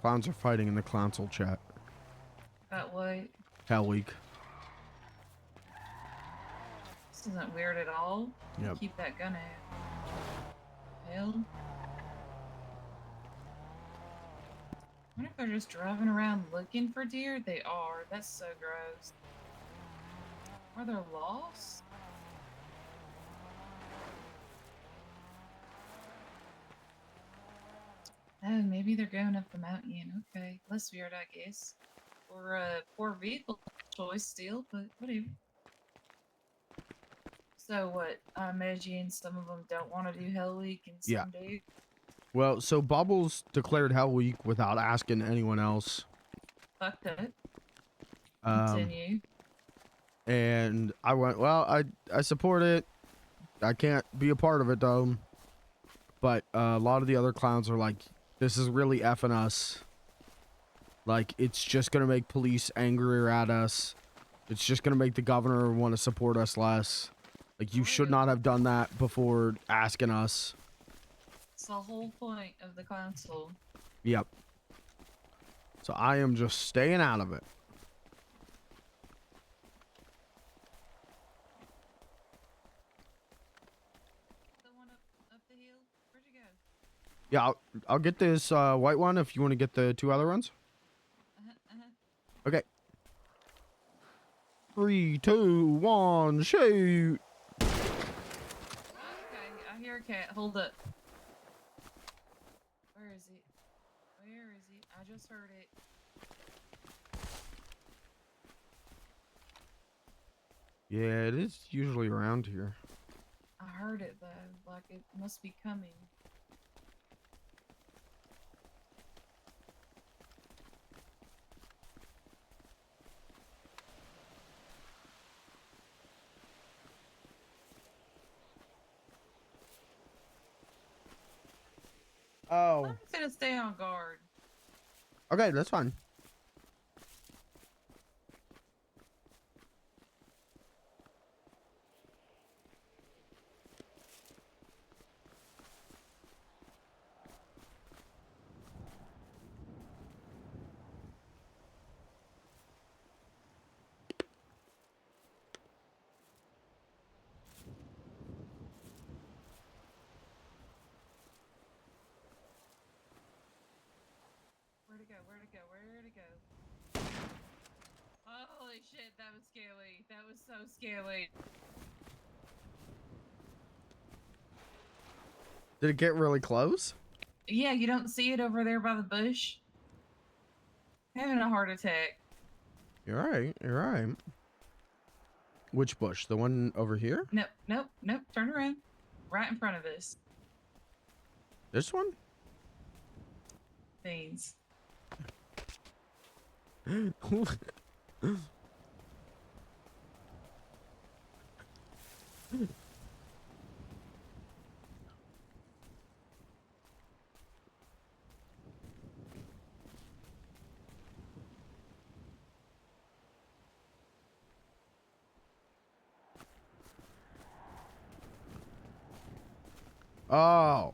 Clowns are fighting in the console chat. About what? Hell Week. This isn't weird at all. Yep. Keep that gun out. Hell. I wonder if they're just driving around looking for deer. They are. That's so gross. Are they lost? Oh, maybe they're going up the mountain. Okay, less weird, I guess. Or poor vehicle choice still, but whatever. So what? I imagine some of them don't want to do Hell Week and Yeah. some do. Well, so Bubbles declared Hell Week without asking anyone else. Fucked up. Um, Continue. and I went, well, I support it. I can't be a part of it though. But a lot of the other clowns are like, this is really effing us. Like, it's just gonna make police angrier at us. It's just gonna make the governor want to support us less. Like, you should not have done that before asking us. It's the whole point of the council. Yep. So I am just staying out of it. The one up the hill? Where'd you go? Yeah, I'll get this white one if you want to get the two other ones. Okay. 3, 2, 1, shoot. Okay, I hear a cat. Hold up. Where is it? Where is it? I just heard it. Yeah, it is usually around here. I heard it though. Like it must be coming. Oh. I'm gonna stay on guard. Okay, that's fine. Where'd it go? Where'd it go? Where'd it go? Holy shit, that was scary. That was so scary. Did it get really close? Yeah, you don't see it over there by the bush? Having a heart attack. You're right. You're right. Which bush? The one over here? Nope, nope, nope. Turn around. Right in front of us. This one? Beans. Oh.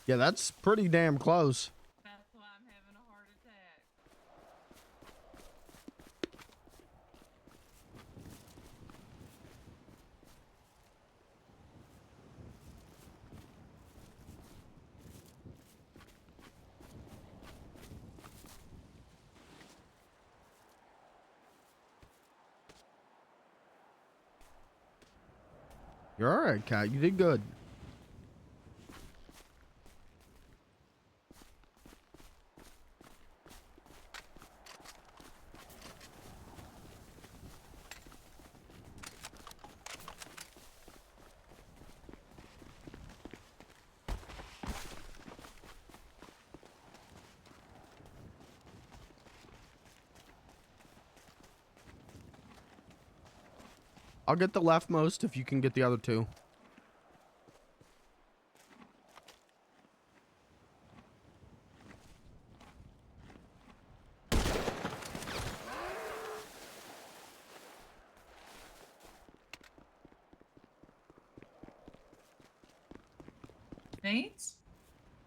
Yeah, that's pretty damn close. That's why I'm having a heart attack. You're all right, Cat. You did good. I'll get the leftmost if you can get the other two. Beans?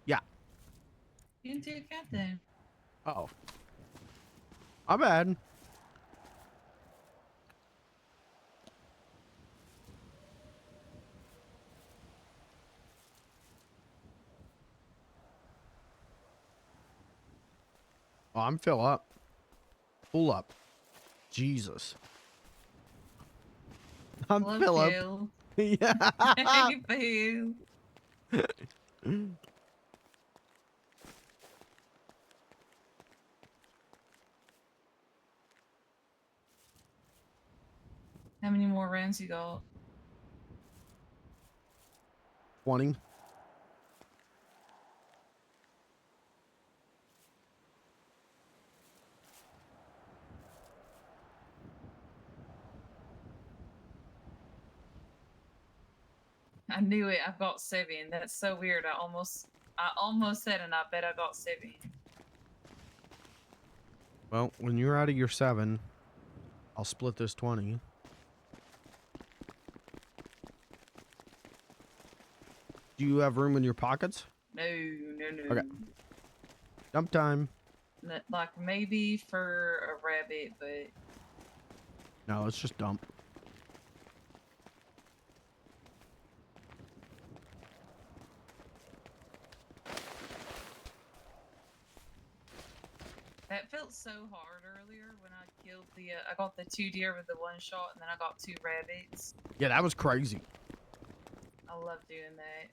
Yeah. You didn't do a countdown. Uh-oh. My bad. Oh, I'm fill up. Full up. Jesus. I'm Love fill up. you. Yeah. Hey, boo. How many more rounds you got? 20. I knew it. I've got 7. That's so weird. I almost said, and I bet I got 7. Well, when you're out of your 7, I'll split this 20. Do you have room in your pockets? No, no, no. Okay. Dump time. Like maybe for a rabbit, but No, let's just dump. that felt so hard earlier when I killed the. I got the 2 deer with the 1 shot, and then I got 2 rabbits. Yeah, that was crazy. I love doing that.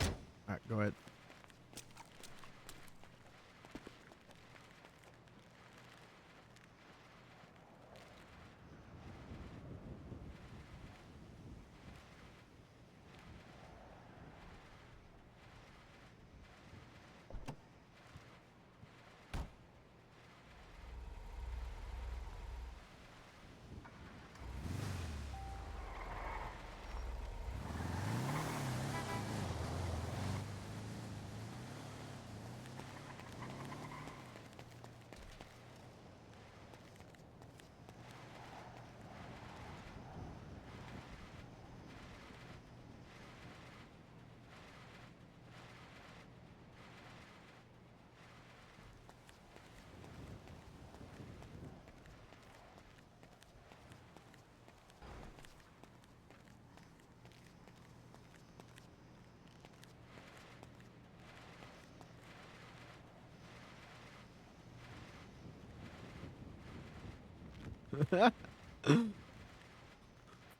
All right, go ahead.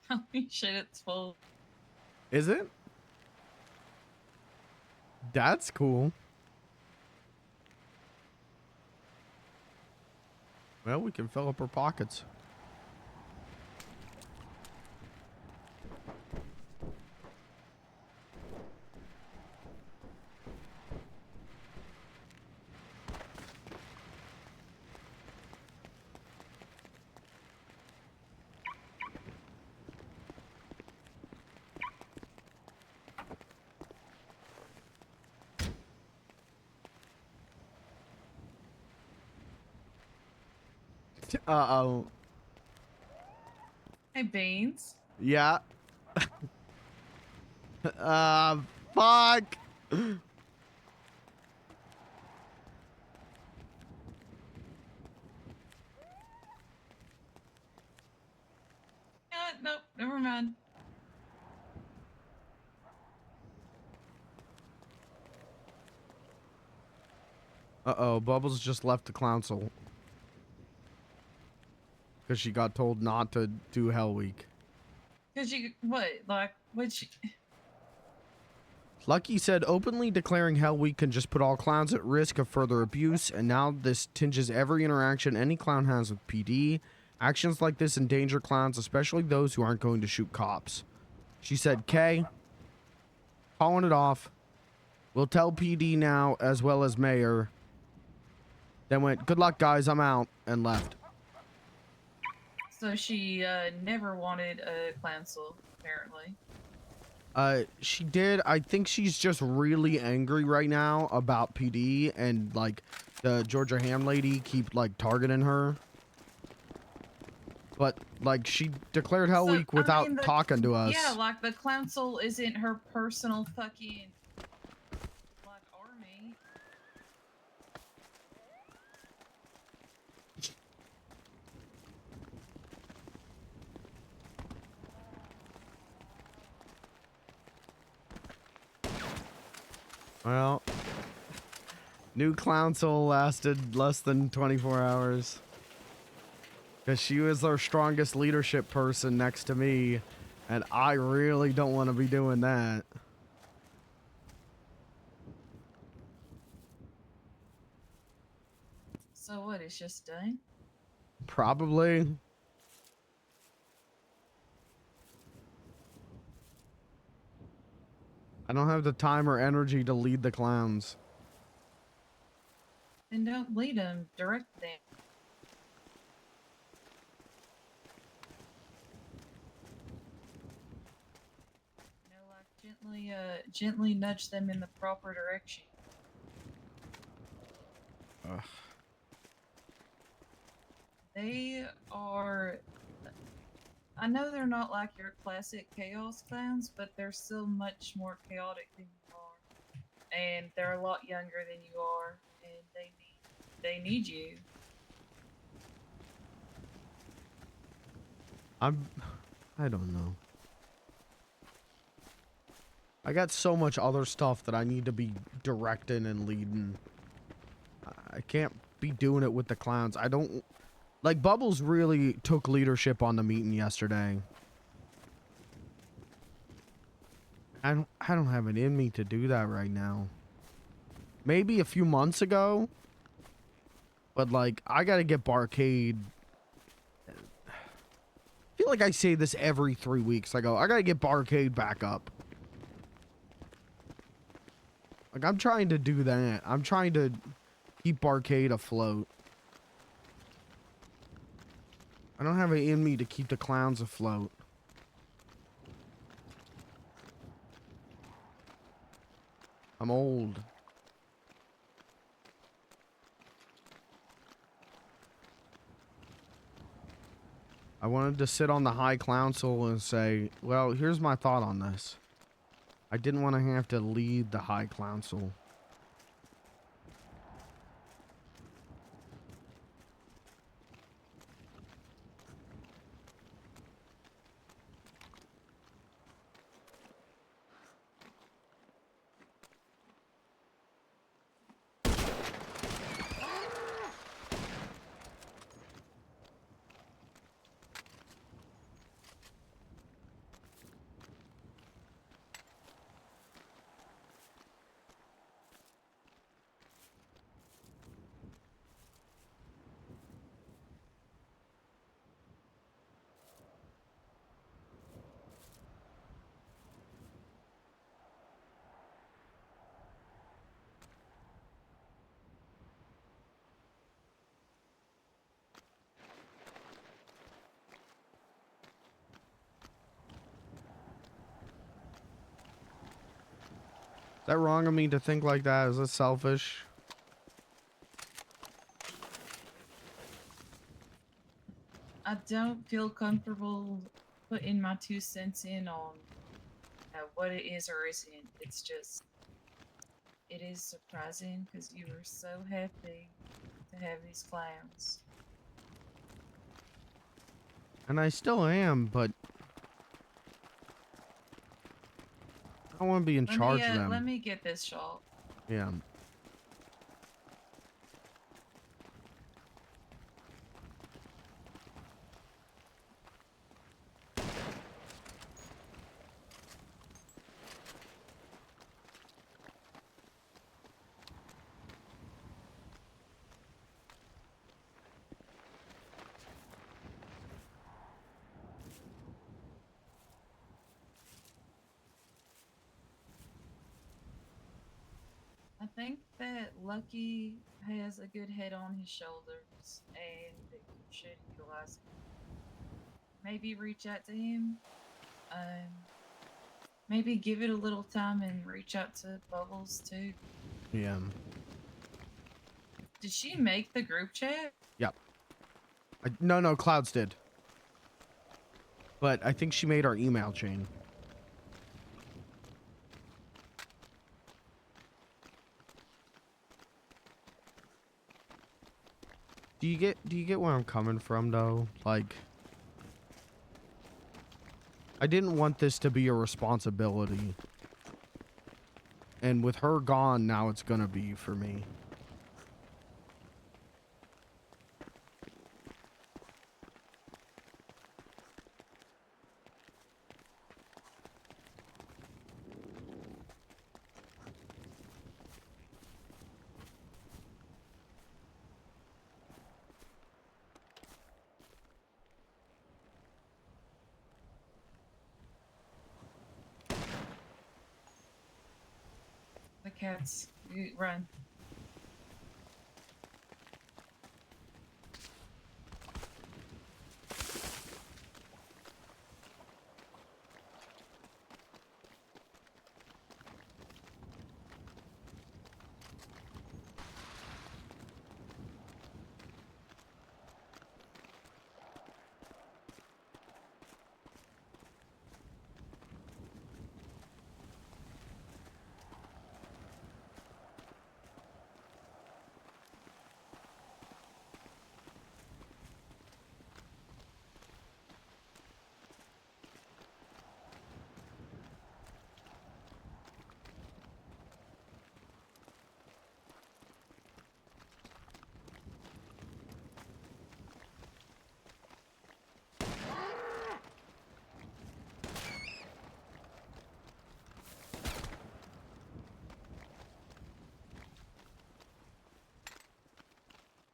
Holy shit, it's full. Is it? That's cool. Well, we can fill up our pockets. Uh-oh. Hey, Beans. Yeah. Fuck. Nope, never mind. Uh-oh, Bubbles just left the council. Because she got told not to do Hell Week. Cause you what? Like which? Lucky said openly declaring Hell Week can just put all clowns at risk of further abuse, and now this tinges every interaction any clown has with PD. Actions like this endanger clowns, especially those who aren't going to shoot cops. She said, Kay, calling it off. We'll tell PD now as well as Mayor. Then went, good luck guys, I'm out, and left. So she never wanted a council, apparently. She did. I think she's just really angry right now about PD and like the Georgia Ham lady keep like targeting her. But like she declared Hell Week without talking to us. Yeah, like the council isn't her personal fucking like army. Well, new council lasted less than 24 hours. Because she was our strongest leadership person next to me, and I really don't want to be doing that. So what? It's just done. Probably. I don't have the time or energy to lead the clowns. Then don't lead them. Direct them. Gently nudge them in the proper direction. Ugh. They are. I know they're not like your classic chaos clowns, but they're still much more chaotic than you are, and they're a lot younger than you are, and they need you. I don't know. I got so much other stuff that I need to be directing and leading. I can't be doing it with the clowns. I don't... Like, Bubbles really took leadership on the meeting yesterday. I don't have it in me to do that right now. Maybe a few months ago. But, like, I gotta get Barcade... I feel like I say this every 3 weeks. I go, I gotta get Barcade back up. Like, I'm trying to do that. I'm trying to keep Barcade afloat. I don't have it in me to keep the clowns afloat. I'm old. I wanted to sit on the High Council and say, well, here's my thought on this. I didn't want to have to lead the High Council. Is that wrong of me to think like that? Is that selfish? I don't feel comfortable putting my 2 cents in on what it is or isn't. It's just, it is surprising because you were so happy to have these clowns. And I still am, but I want to be in charge of them. Let me get this shot. Yeah. I think that Lucky has a good head on his shoulders and that you should utilize him. Maybe reach out to him. Maybe give it a little time and reach out to Bubbles too. Yeah. Did she make the group chat? Yep. No, Clouds did. But I think she made our email chain. Do you get where I'm coming from though? Like, I didn't want this to be a responsibility. And with her gone, now it's gonna be for me. cats. You run.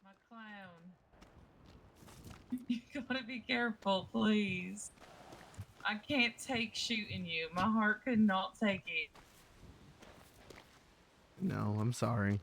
My clown. You gotta be careful, please. I can't take shooting you. My heart could not take it. No, I'm sorry.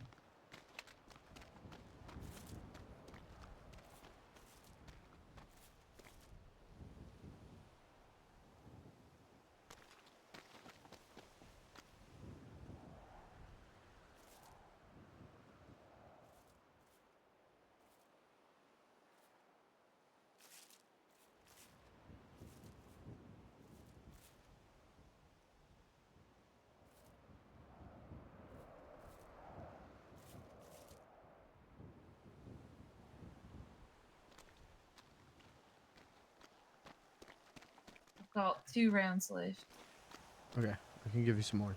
I've got 2 rounds left. Okay, I can give you some more.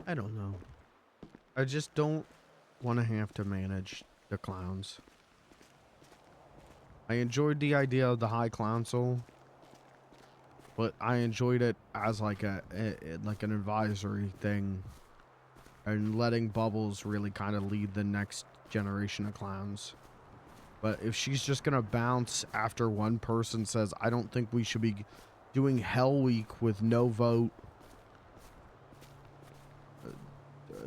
I don't know. I just don't want to have to manage the clowns. I enjoyed the idea of the High Council, but I enjoyed it as like like an advisory thing, and letting Bubbles really kind of lead the next generation of clowns. But if she's just gonna bounce after one person says, I don't think we should be doing Hell Week with no vote,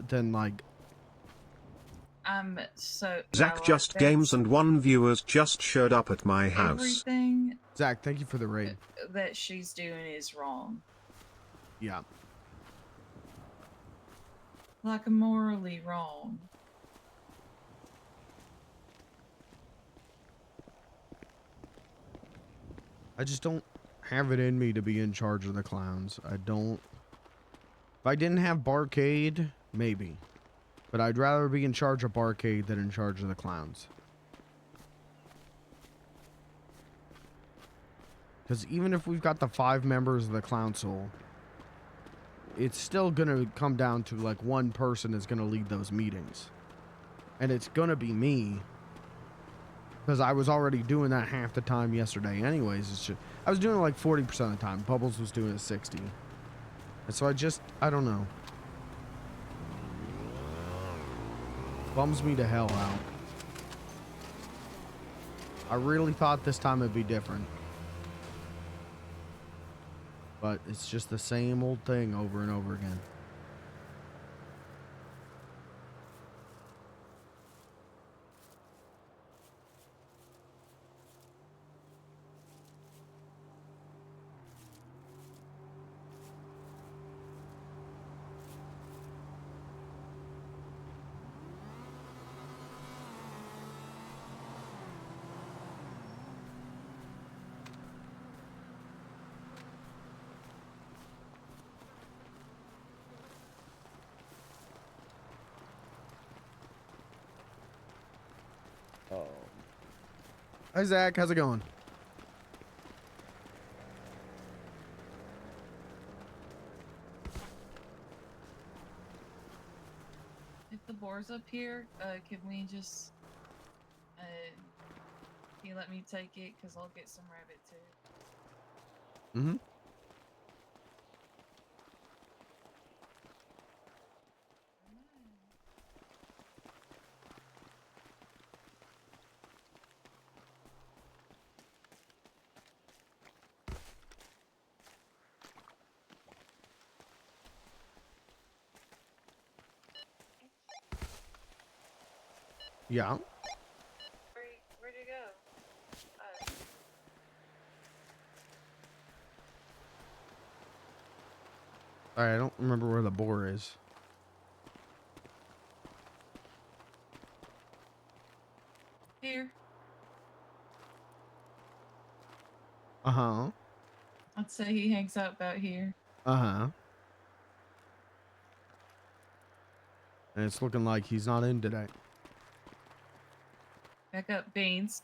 then like... So Zach no, Just that's Games and 1 viewers just showed up at my house. everything Zach, thank you for the raid. that she's doing is wrong. Yeah. Like morally wrong. I just don't have it in me to be in charge of the clowns. I don't... If I didn't have Barcade, maybe. But I'd rather be in charge of Barcade than in charge of the clowns. Because even if we've got the 5 members of the council, it's still going to come down to like one person is going to lead those meetings. And it's going to be me. Because I was already doing that half the time yesterday anyways. It's just, I was doing it like 40% of the time. Bubbles was doing it 60%. And so I don't know. Bums me to hell out. I really thought this time it'd be different. But it's just the same old thing over and over again. Hi, Zach. How's it going? If the boar's up here, can we just, can you let me take it? Because I'll get some rabbit too. Mm-hmm. Yeah. Where'd you go? Alright, I don't remember where the boar is. Here. Uh-huh. I'd say he hangs out about here. Uh-huh. And it's looking like he's not in today. Back up, Beans.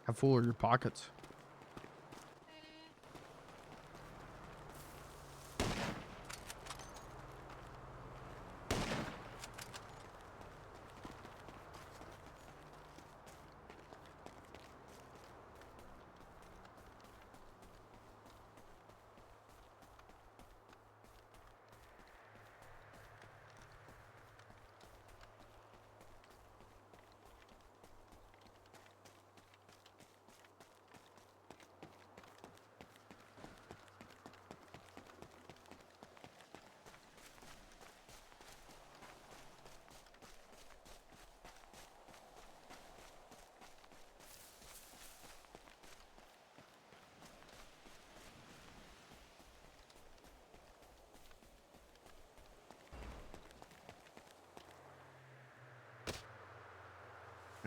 How full are your pockets?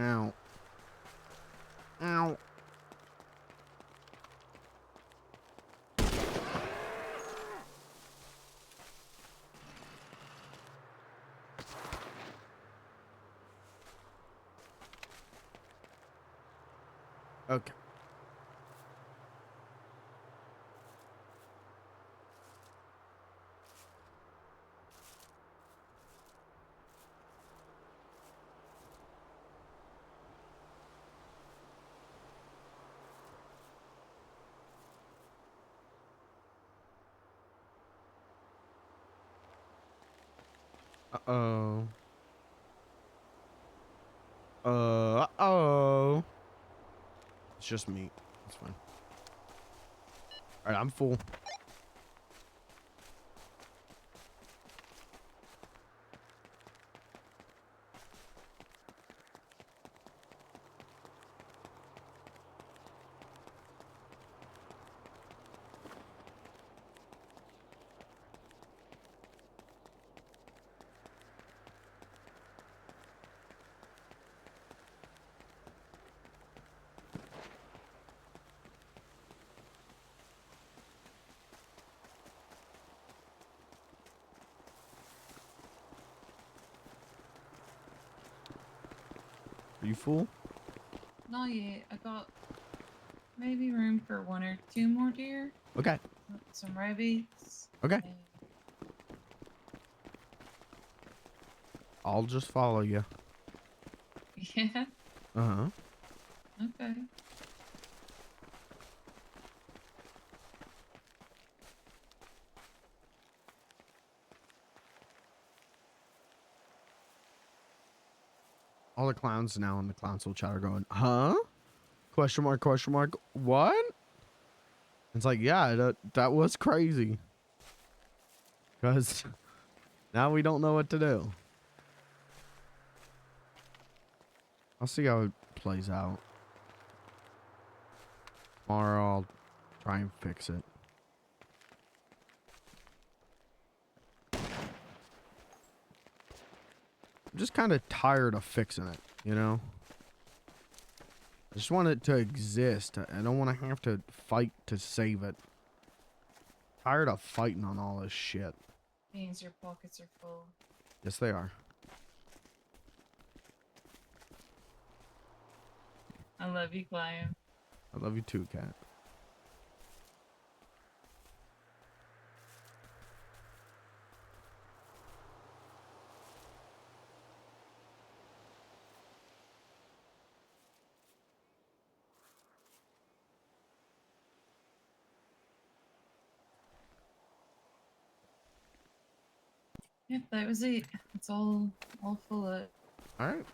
Ow. Ow. Okay. Uh-oh. Uh-oh. It's just meat. It's fine. All right, I'm full. Are you full? Not yet. I got maybe room for 1 or 2 more deer. Okay. Some rabbits. Okay. I'll just follow you. Yeah. Uh-huh. Okay. All the clowns now in the clownsville chat are going, huh? Question mark, what? It's like, yeah, that was crazy. Because now we don't know what to do. I'll see how it plays out. Tomorrow I'll try and fix it. I'm just kind of tired of fixing it, you know? I just want it to exist. I don't want to have to fight to save it. Tired of fighting on all this shit. Means your pockets are full. Yes, they are. I love you, Clive. I love you too, Cat. Yep, that was it. It's all full up. All right.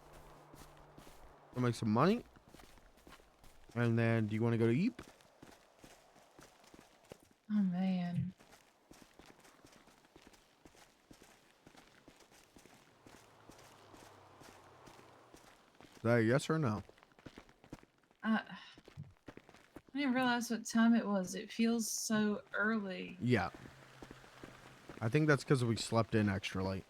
We'll make some money. And then, do you want to go to eat? Oh man. Is that a yes or no? I didn't realize what time it was. It feels so early. Yeah. I think that's because we slept in extra late.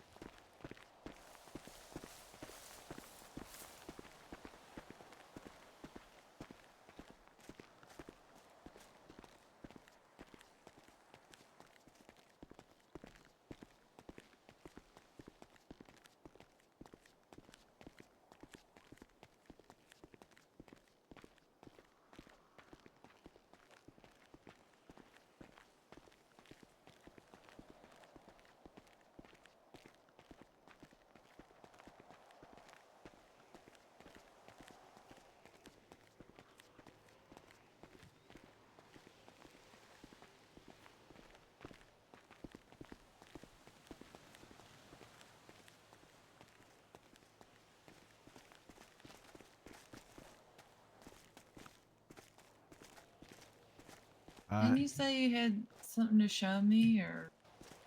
Didn't you say you had something to show me, or?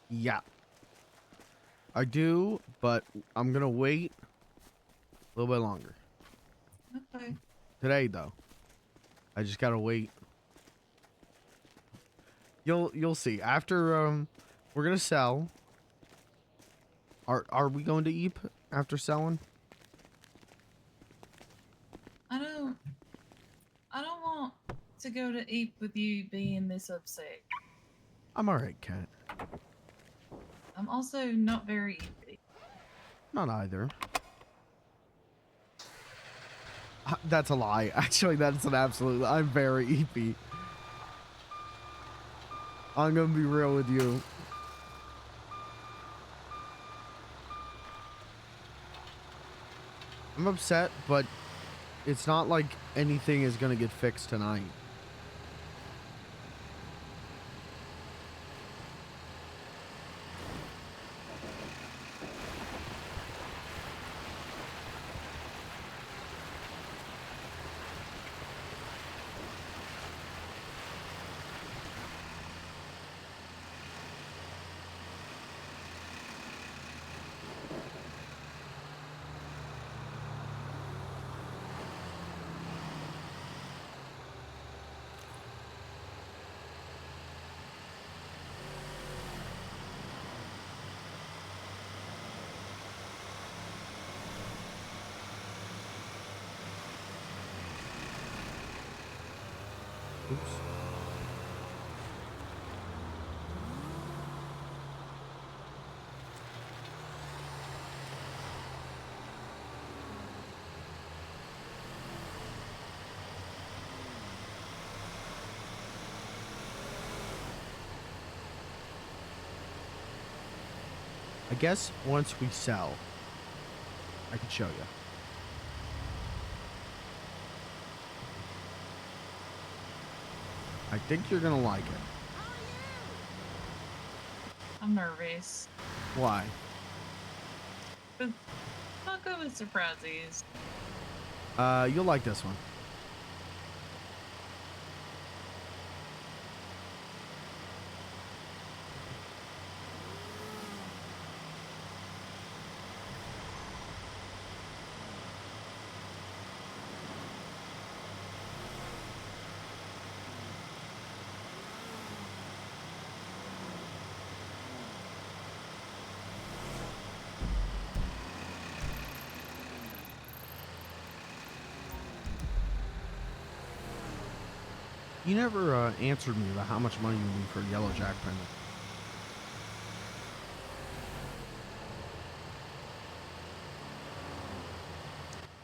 Yeah. I do, but I'm going to wait a little bit longer. Okay. Today, though. I just got to wait. You'll see. After, we're going to sell. Are we going to eat after selling? go to eat with you being this upset. I'm alright, Cat. I'm also not very easy. Not either. That's a lie. Actually, that's an absolute. I'm very eepy. I'm gonna be real with you. I'm upset, but it's not like anything is gonna get fixed tonight. Oops. I guess once we sell, I can show you. I think you're gonna like it. I'm nervous. Why? I'll go with surprises. You'll like this one. You never answered me about how much money you need for a yellow jack pendant.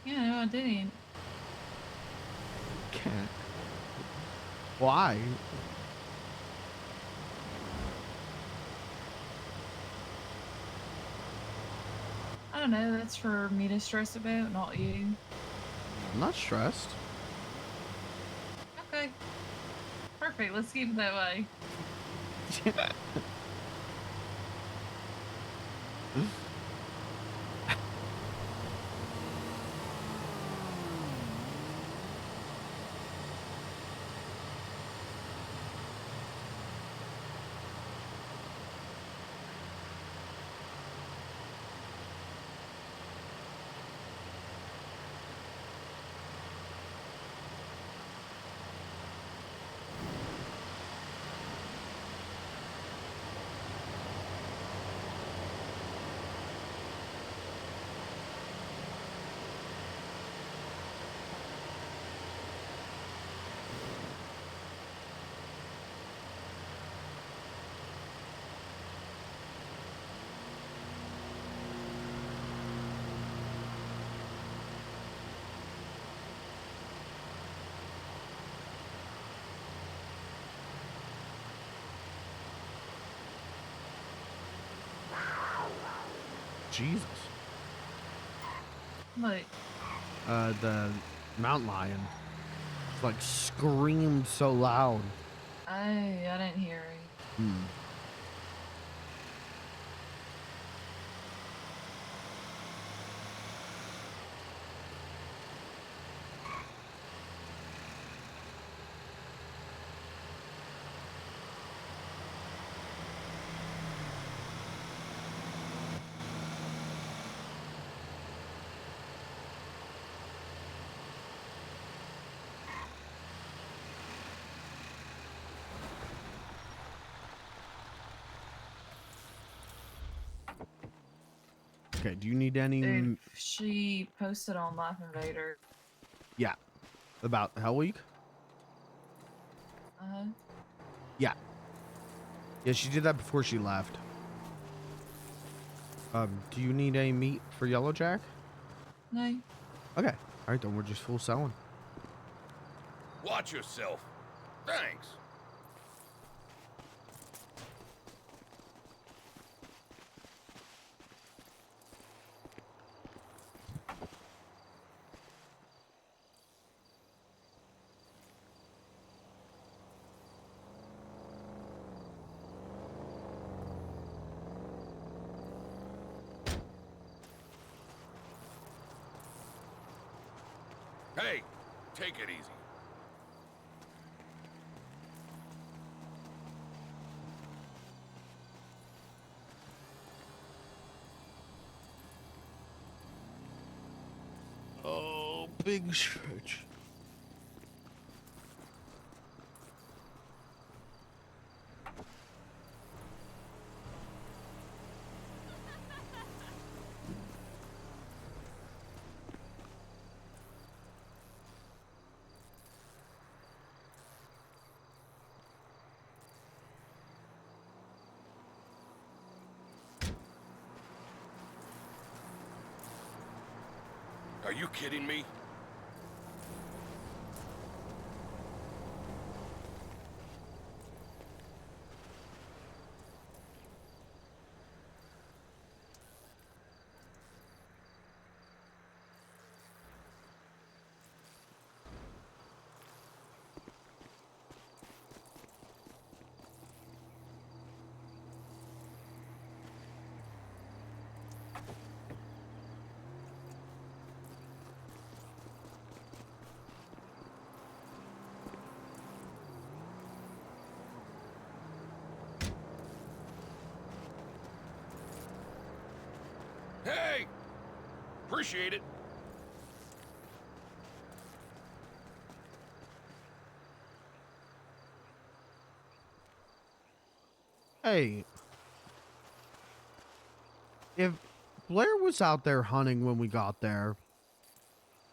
Yeah, no, I didn't. Can't. Why? I don't know. That's for me to stress about, not you. I'm not stressed. Okay. Perfect. Let's keep it that way. Jesus. What? The mountain lion. It's like screamed so loud. I didn't hear it. Hmm. Okay, do you need any... Dude, she posted on Life Invader. Yeah. About Hell Week? Yeah. Yeah, she did that before she left. Do you need any meat for Yellow Jack? No. Okay. All right, then we're just full selling. Watch yourself. Thanks. Hey, take it easy. Oh, big stretch. Are you kidding me? Hey! Appreciate it. Hey. If Blair was out there hunting when we got there,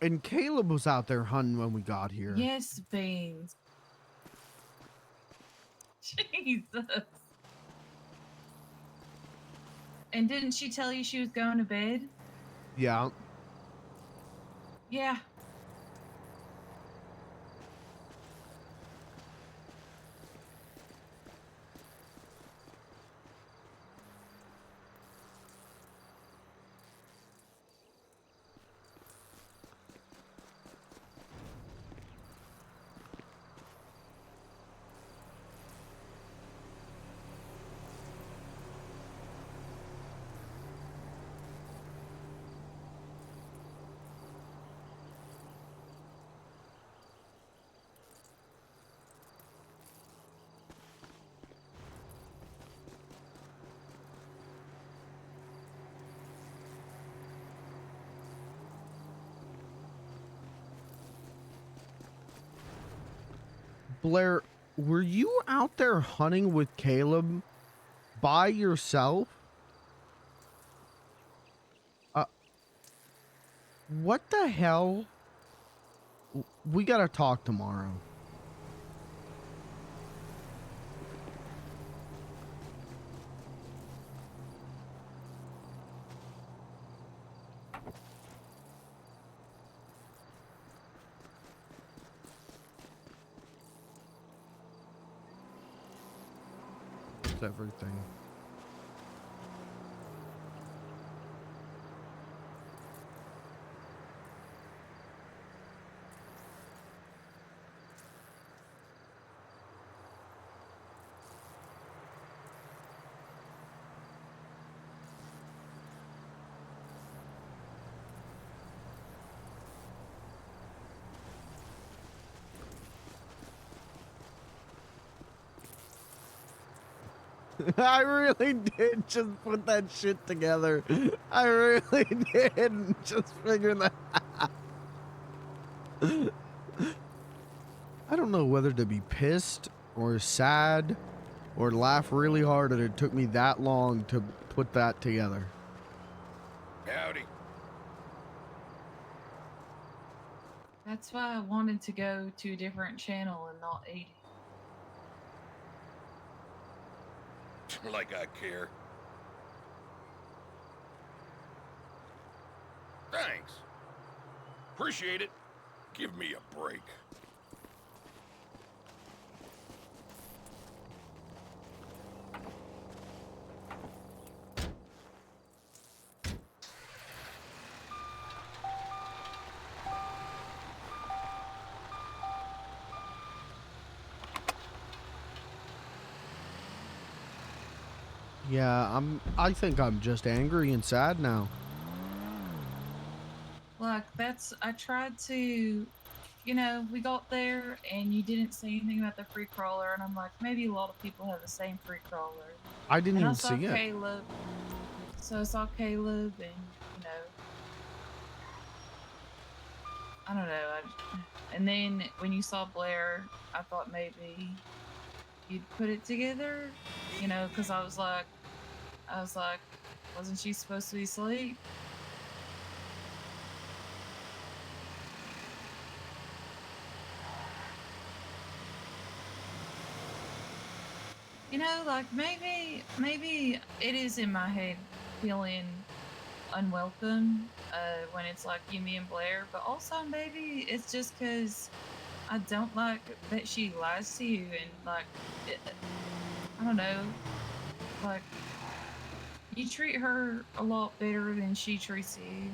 and Caleb was out there hunting when we got here. Yes, Beans. Jesus. And didn't she tell you she was going to bed? Yeah. Yeah. Blair, were you out there hunting with Caleb by yourself? What the hell? We gotta talk tomorrow. It's everything. I really did just put that shit together. I really did just figure that out. I don't know whether to be pissed or sad or laugh really hard that it took me that long to put that together. Howdy. That's why I wanted to go to a different channel and not 80. Like I care. Thanks. Appreciate it. Give me a break. Yeah, I think I'm just angry and sad now. Like, I tried to, we got there and you didn't say anything about the free crawler, and I'm like, maybe a lot of people have the same free crawler. I didn't And I even saw see it. Caleb. So I saw Caleb, and, I don't know. And then when you saw Blair, I thought maybe you'd put it together, because I was like, wasn't she supposed to be asleep? Like maybe it is in my head feeling unwelcome when it's like you, me, and Blair, but also maybe it's just because I don't like that she lies to you and like I don't know, like you treat her a lot better than she treats you.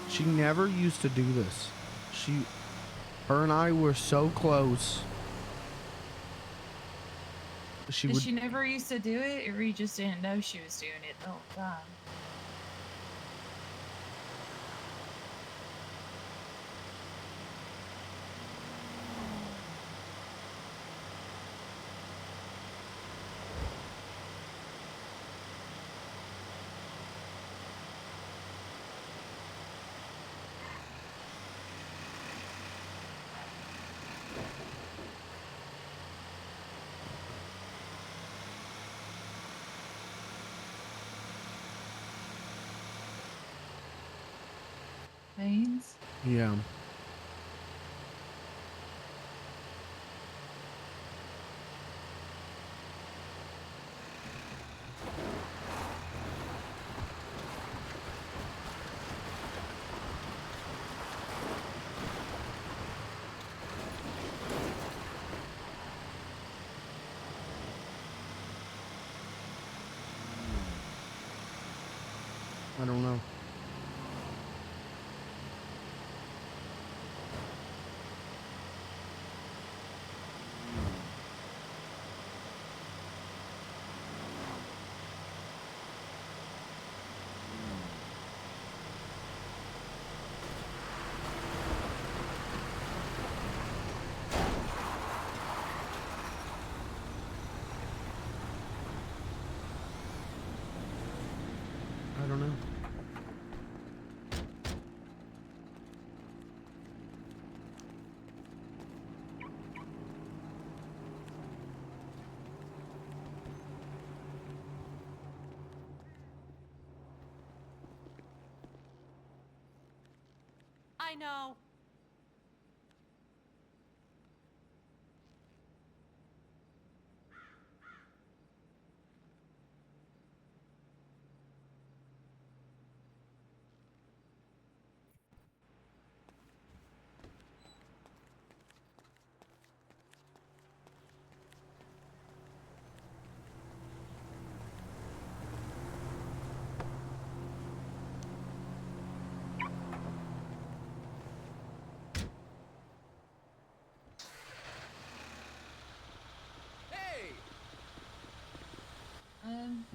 She never used to do this. Her and I were so close. She never used to do it, or you just didn't know she was doing it the whole time? Veins? Yeah. I don't know. I don't know. I know.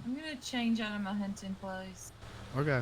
I'm gonna change out of my hunting clothes. Okay.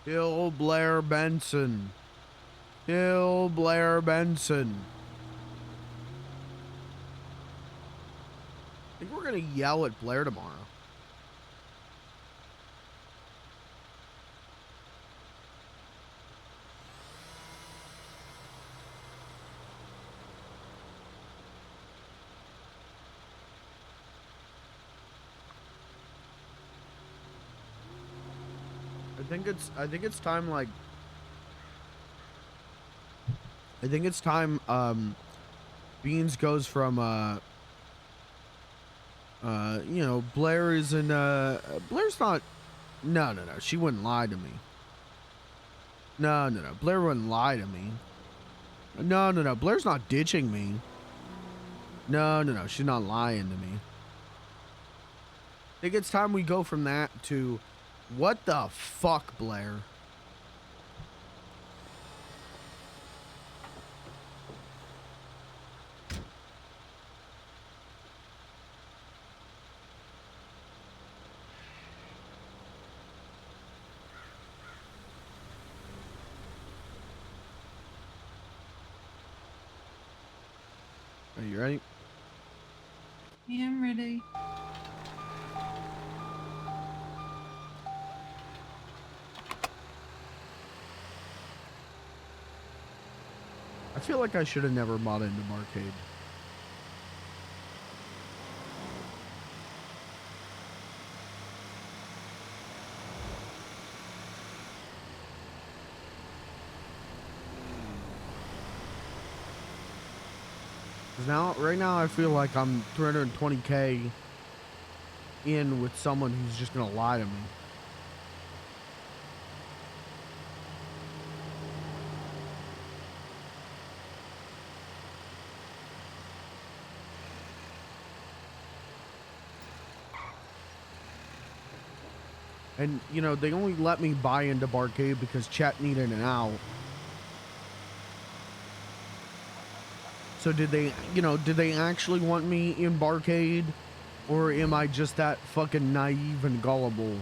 Kill Blair Benson. Kill Blair Benson. I think we're gonna yell at Blair tomorrow. I think it's time, like, I think it's time Beans goes from you know, Blair is in Blair's not, no, she wouldn't lie to me. No, Blair wouldn't lie to me. No, Blair's not ditching me. No, she's not lying to me. I think it's time we go from that to, what the fuck, Blair? Are you ready? Yeah, I'm ready. I feel like I should have never bought into Barcade. Right now, I feel like I'm 320K in with someone who's just gonna lie to me. And, you know, they only let me buy into Barcade because chat needed an out. So did they, you know, did they actually want me in Barcade? Or am I just that fucking naive and gullible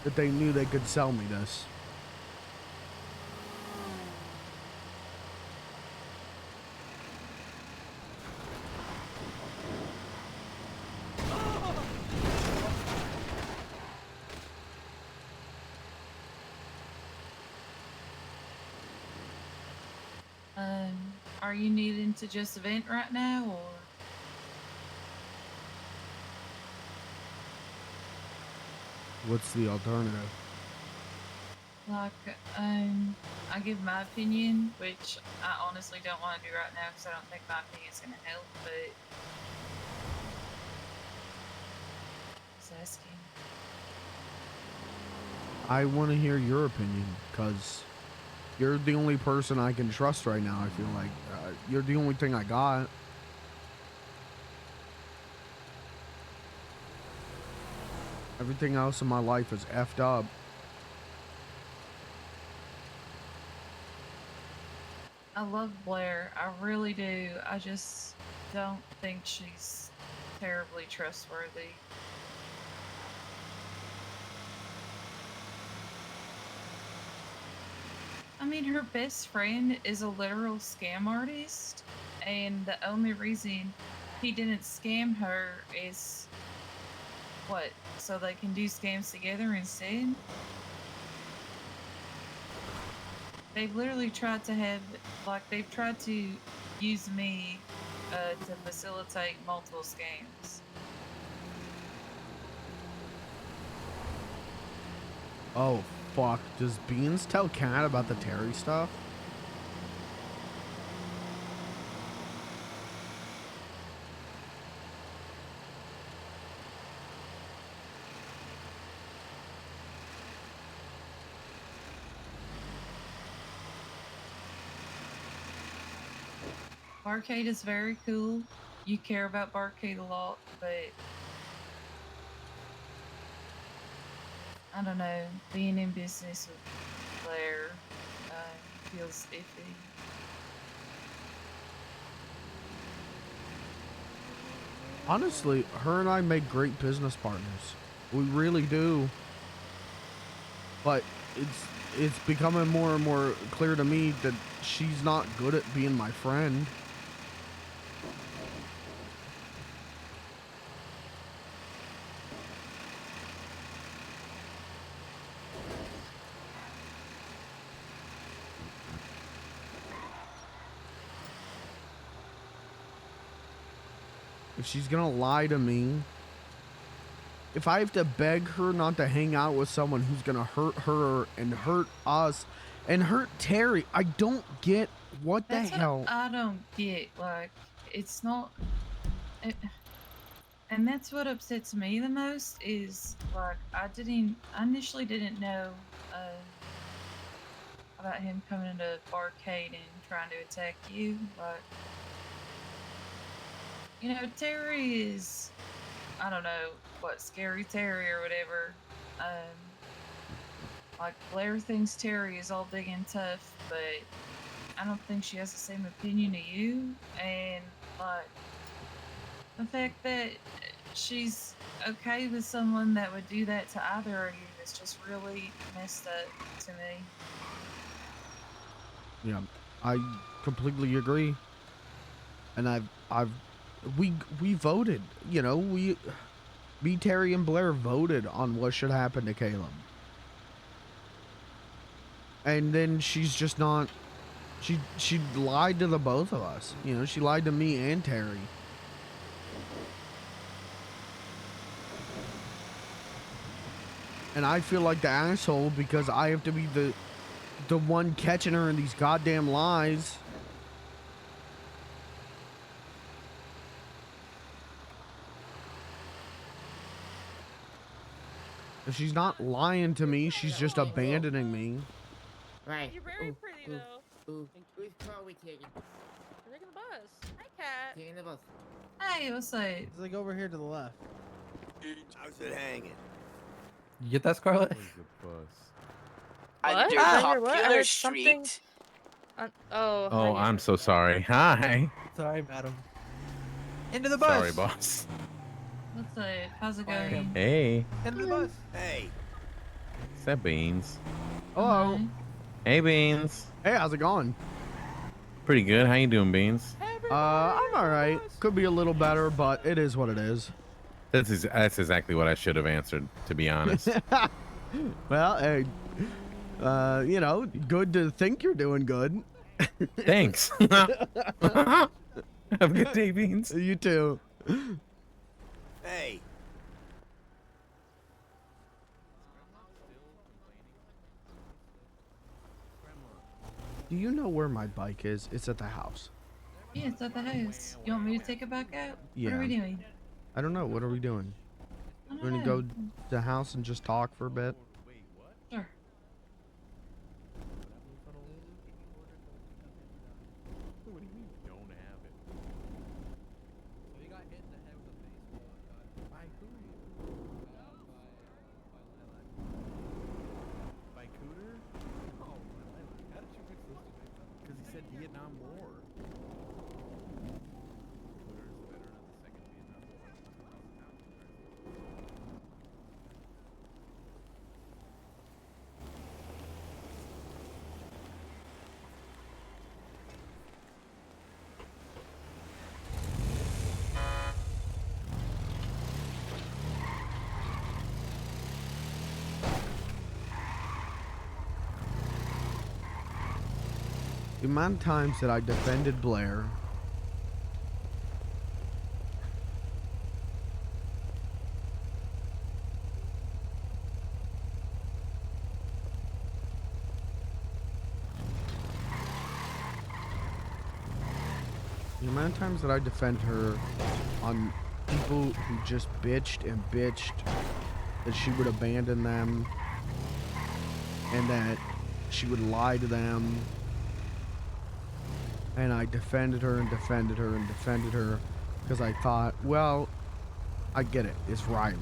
that they knew they could sell me this? Are you needing to just vent right now, or? What's the alternative? Like, I give my opinion, which I honestly don't want to do right now because I don't think my opinion's going to help, but just asking. I want to hear your opinion, because you're the only person I can trust right now, I feel like. You're the only thing I got. Everything else in my life is effed up. I love Blair. I really do. I just don't think she's terribly trustworthy. I mean, her best friend is a literal scam artist, and the only reason he didn't scam her is what? So they can do scams together instead? They've literally tried to have, like, they've tried to use me to facilitate multiple scams. Oh, fuck. Does Beans tell Cat about the Terry stuff? Barcade is very cool. You care about Barcade a lot, but I don't know. Being in business with Blair feels iffy. Honestly, her and I make great business partners. We really do. but it's becoming more and more clear to me that she's not good at being my friend. If she's gonna lie to me, if I have to beg her not to hang out with someone who's gonna hurt her and hurt us and hurt Terry, I don't get what the That's hell. what I don't get. Like, it's not. And that's what upsets me the most is like I initially didn't know about him coming into the barcade and trying to attack you. Like, you know, Terry is, I don't know what, Scary Terry or whatever. Like Blair thinks Terry is all big and tough, but I don't think she has the same opinion to you. And like the fact that she's okay with someone that would do that to either of you is just really messed up to me. Yeah, I completely agree. And we voted, you know, me, Terry, and Blair voted on what should happen to Caleb. And then she's just not, she lied to the both of us. You know, she lied to me and Terry. And I feel like the asshole because I have to be the one catching her in these goddamn lies. If she's not lying to me, she's just abandoning me. Right. You're very pretty, though. Ooh, whose car are we taking? We're taking the bus. Hi, Cat. Taking the bus. Hey, what's up? It's like over here to the left. How's it hanging? You get that, Scarlett? What? Under What? Popular Something... Street. Oh, hi, I'm so sorry. Hi. Sorry, madam. Into the bus. Sorry, boss. What's up? How's it going? Hey. Into the bus. Hey. Is that Beans? Hello. Hey, Beans. Hey, how's it going? Pretty good. How you doing, Beans? I'm all right. Could be a little better, but it is what it is. That's exactly what I should have answered, to be honest. Well, hey, you know, good to think you're doing good. Thanks. Have a good day, Beans. You too. Hey. Do you know where my bike is? It's at the house. Yeah, it's at the house. You want me to take it back out? Yeah. What are we doing? I don't know. What are we doing? I You don't want to know. go to the house and just talk for a bit? Sure. What do you mean you don't have it? So he got hit in the head with a baseball. By who? By Cooter? Oh, how did you mix those two things up? Because he said Vietnam War. Cooter is a veteran of the Second Vietnam War. The amount of times that I defended Blair. The amount of times that I defend her on people who just bitched and bitched that she would abandon them and that she would lie to them. And I defended her and defended her and defended her because I thought, well, I get it. It's Riley.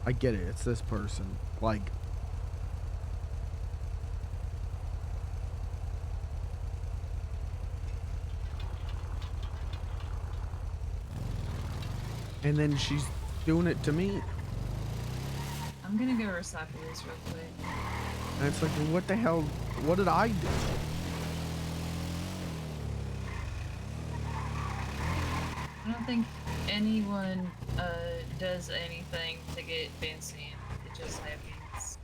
I get it. It's this person. Like, and then she's doing it to me. I'm gonna go recycle this real quick. And it's like, well, what the hell? What did I do? I don't think anyone does anything to get Vincent. It just happens.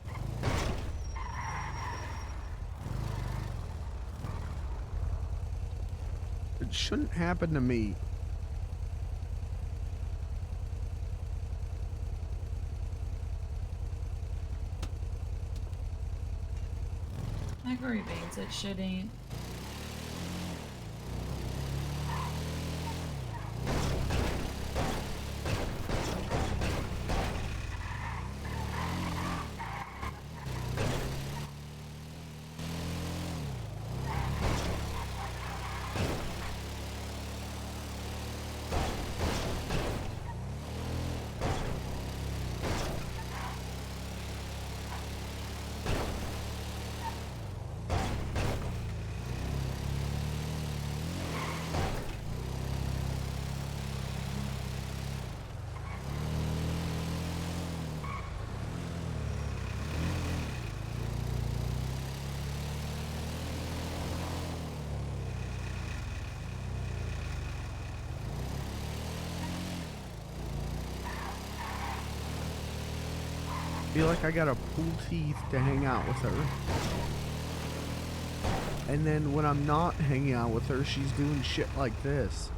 It shouldn't happen to me. I agree, Beans. It shouldn't. Feel like I gotta pull teeth to hang out with her. And then when I'm not hanging out with her, she's doing shit like this.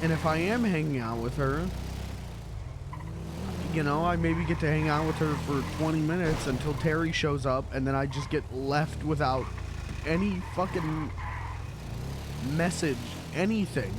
And if I am hanging out with her, you know, I maybe get to hang out with her for 20 minutes until Terry shows up, and then I just get left without any fucking message, anything.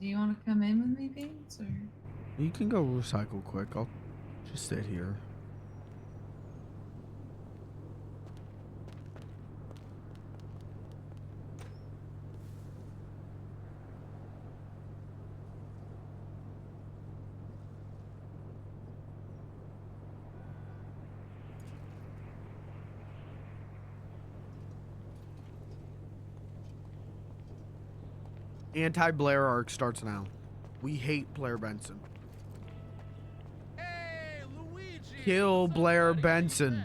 Do you want to come in with me, Beans? Or You can go recycle quick. I'll just sit here. Anti-Blair arc starts now. We hate Blair Benson. Kill Blair Benson.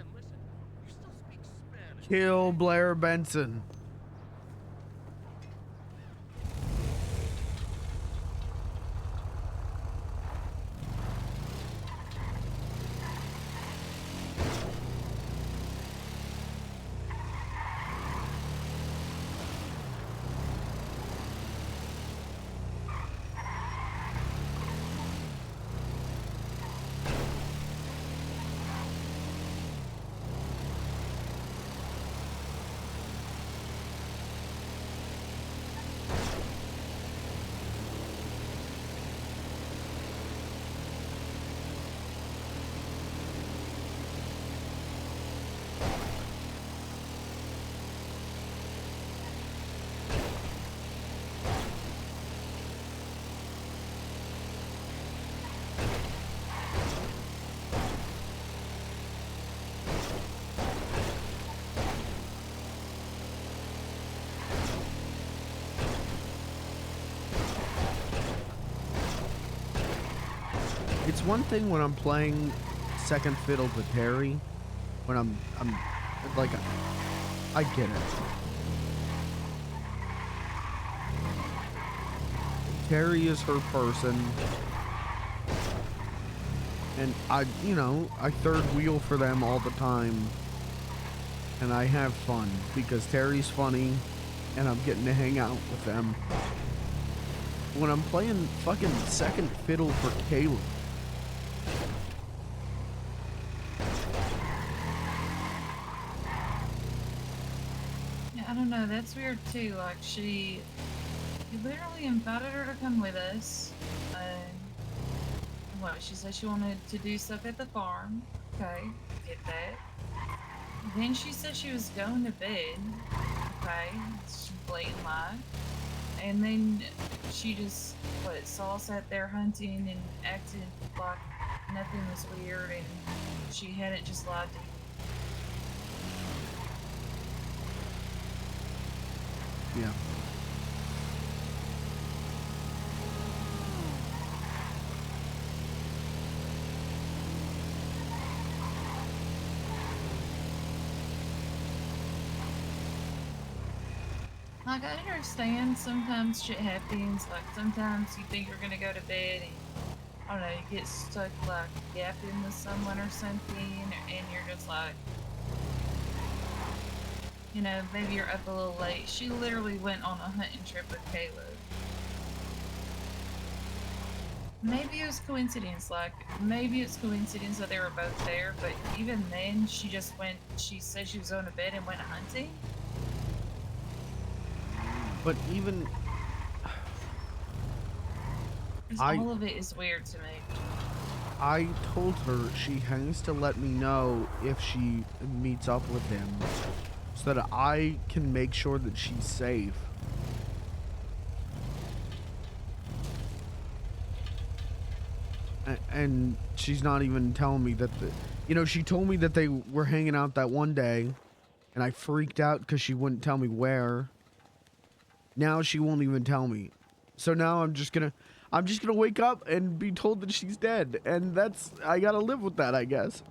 Kill Blair Benson. It's one thing when I'm playing second fiddle to Terry, when I'm like, I get it. Terry is her person, and I third wheel for them all the time, and I have fun because Terry's funny, and I'm getting to hang out with them. When I'm playing fucking second fiddle for Caleb, that's weird too. Like he literally invited her to come with us. What? She said she wanted to do stuff at the farm. Okay, get that. Then she said she was going to bed. Okay, it's a blatant lie. And then she just saw us out there hunting and acted like nothing was weird, and she hadn't just lied to you. Yeah. Like, I understand sometimes shit happens. Like, sometimes you think you're gonna go to bed and, I don't know, you get stuck, like, yapping with someone or something, and you're just like, you know, maybe you're up a little late. She literally went on a hunting trip with Caleb. Maybe it was coincidence, like, maybe it's coincidence that they were both there, but even then, she said she was going to bed and went hunting. But even... all of it is weird to me. I told her she has to let me know if she meets up with him so that I can make sure that she's safe. And she's not even telling me that she told me that they were hanging out that one day, and I freaked out because she wouldn't tell me where. Now she won't even tell me. So now I'm just gonna wake up and be told that she's dead, and I gotta live with that, I guess.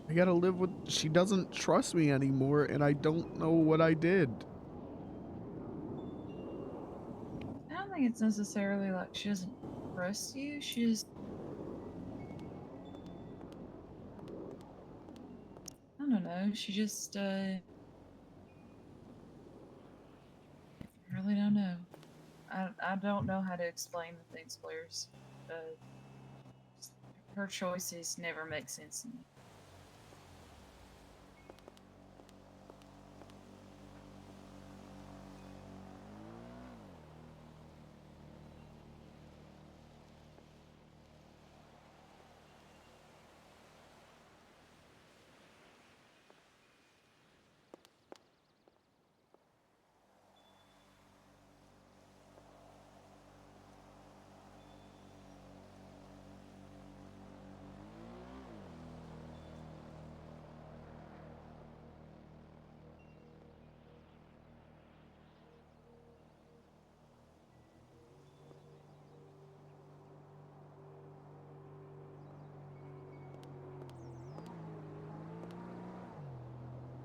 I gotta live with, she doesn't trust me anymore, and I don't know what I did. I don't think it's necessarily like she doesn't trust you. She just, I don't know. She just, I really don't know. I don't know how to explain the things, Claire's. Her choices never make sense to me.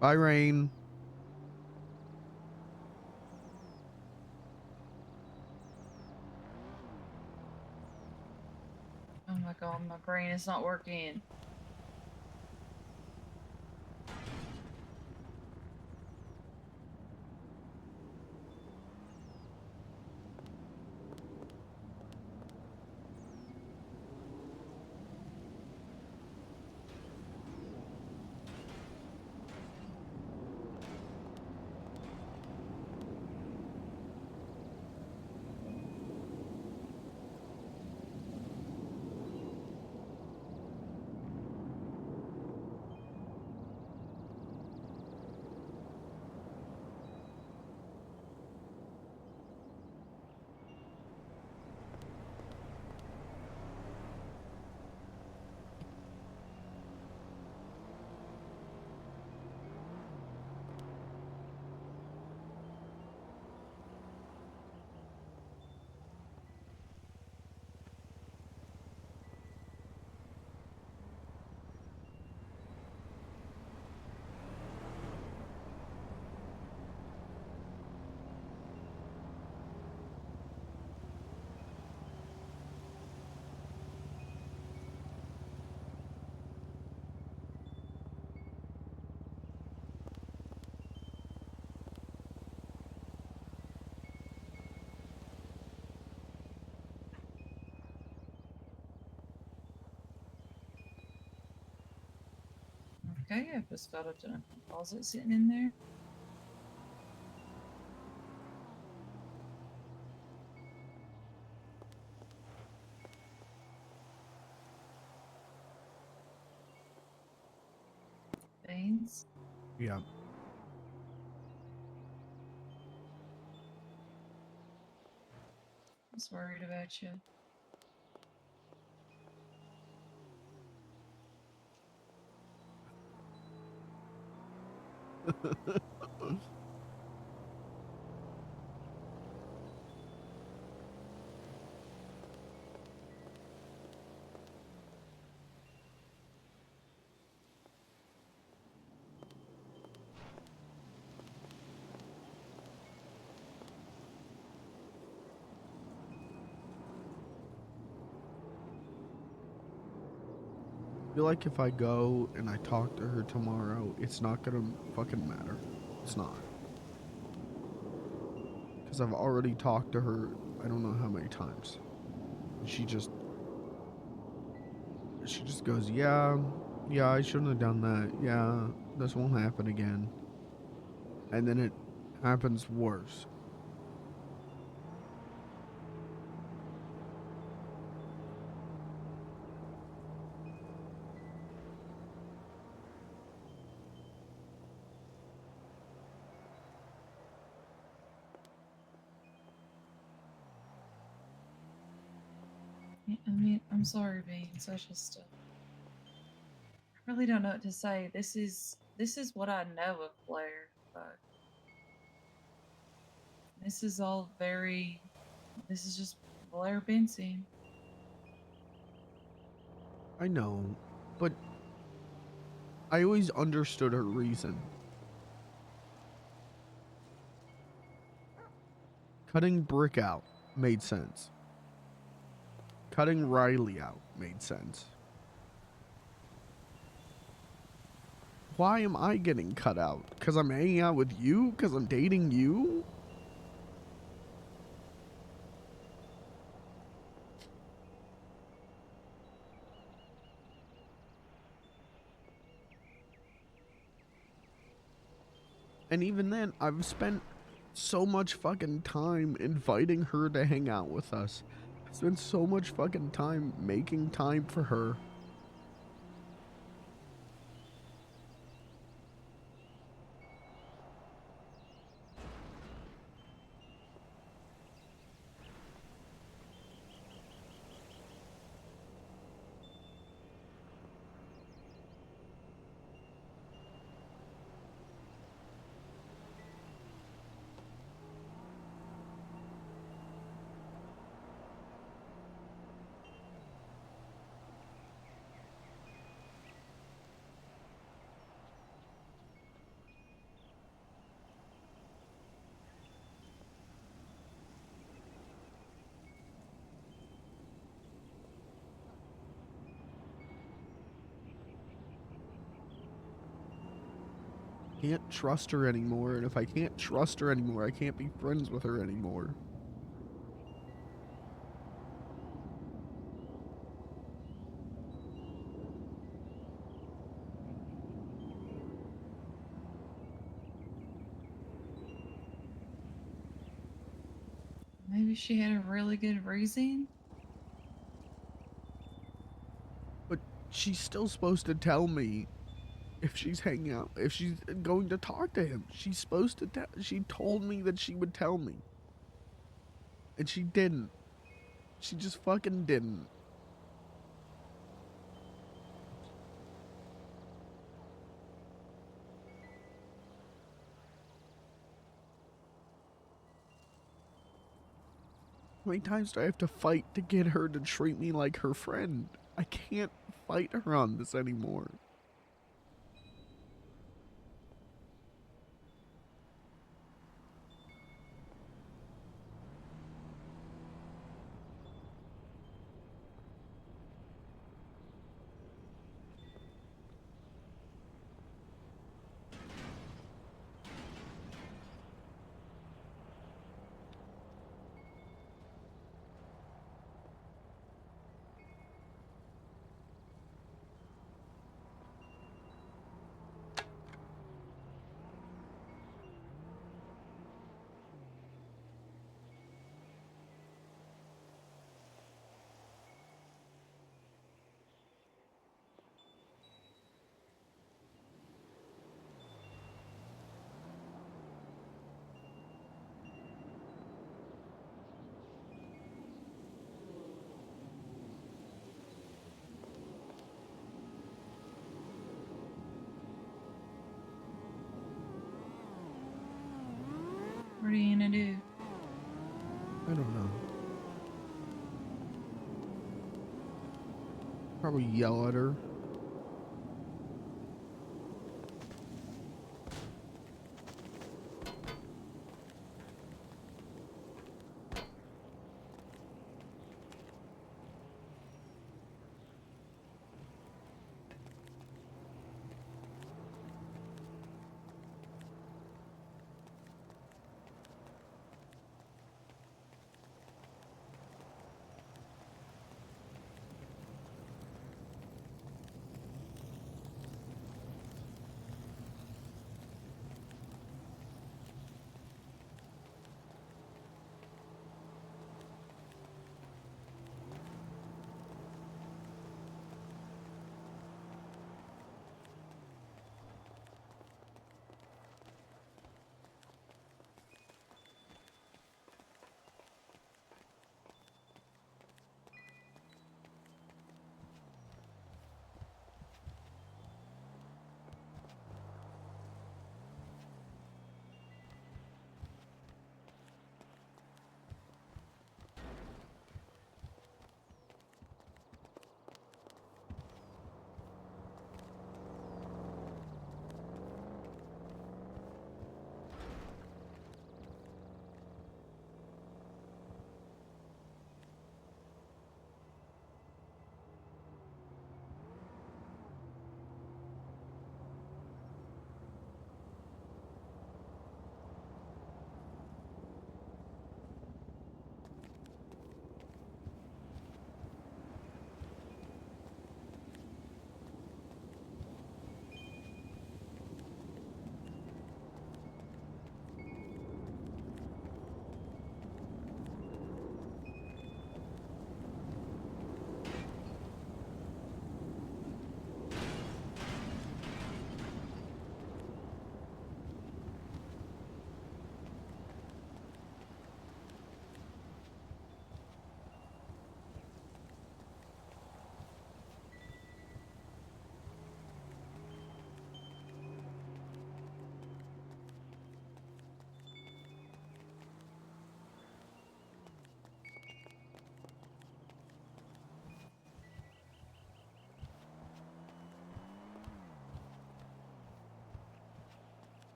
Bye, Rain. Oh my god, my brain is not working. okay. I've just got a closet sitting in there. Beans. Yeah. I was worried about you. I feel like if I go and I talk to her tomorrow, it's not gonna fucking matter. It's not. Because I've already talked to her, I don't know how many times. She just goes, yeah, I shouldn't have done that. Yeah, this won't happen again. And then it happens worse. I mean, I'm sorry, Beans. I just, I really don't know what to say. This is what I know of Blair, but this is all very. This is just Blair Benson. I know, but I always understood her reason. Cutting Brick out made sense. Cutting Riley out made sense. Why am I getting cut out? Because I'm hanging out with you? Because I'm dating you? And even then, I've spent so much fucking time inviting her to hang out with us. I've spent so much fucking time making time for her. Can't trust her anymore, and if I can't trust her anymore, I can't be friends with her anymore. Maybe she had a really good reason. But she's still supposed to tell me if she's hanging out, if she's going to talk to him. She's supposed to tell. She told me that she would tell me. And she didn't. She just fucking didn't. How many times do I have to fight to get her to treat me like her friend? I can't fight her on this anymore. do? I don't know. Probably yell at her.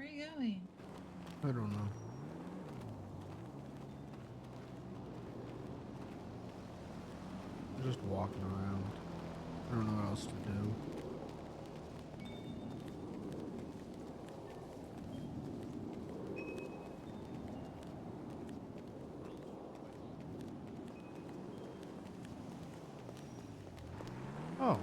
Where are you going? I don't know. I'm just walking around. I don't know what else to do. Oh.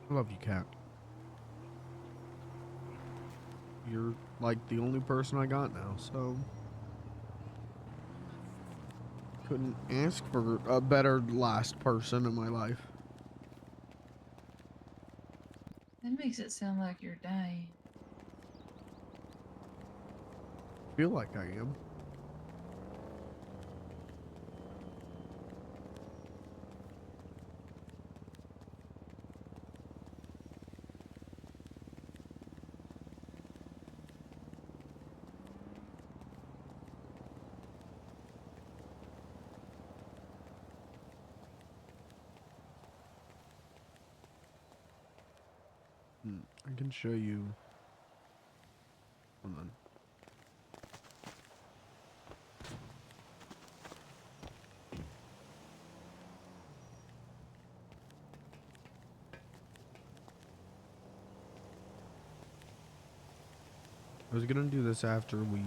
I love you, Cat. You're like the only person I got now, so couldn't ask for a better last person in my life. That makes it sound like you're dying. Feel like I am. I can show you. Hold on. I was gonna do this after we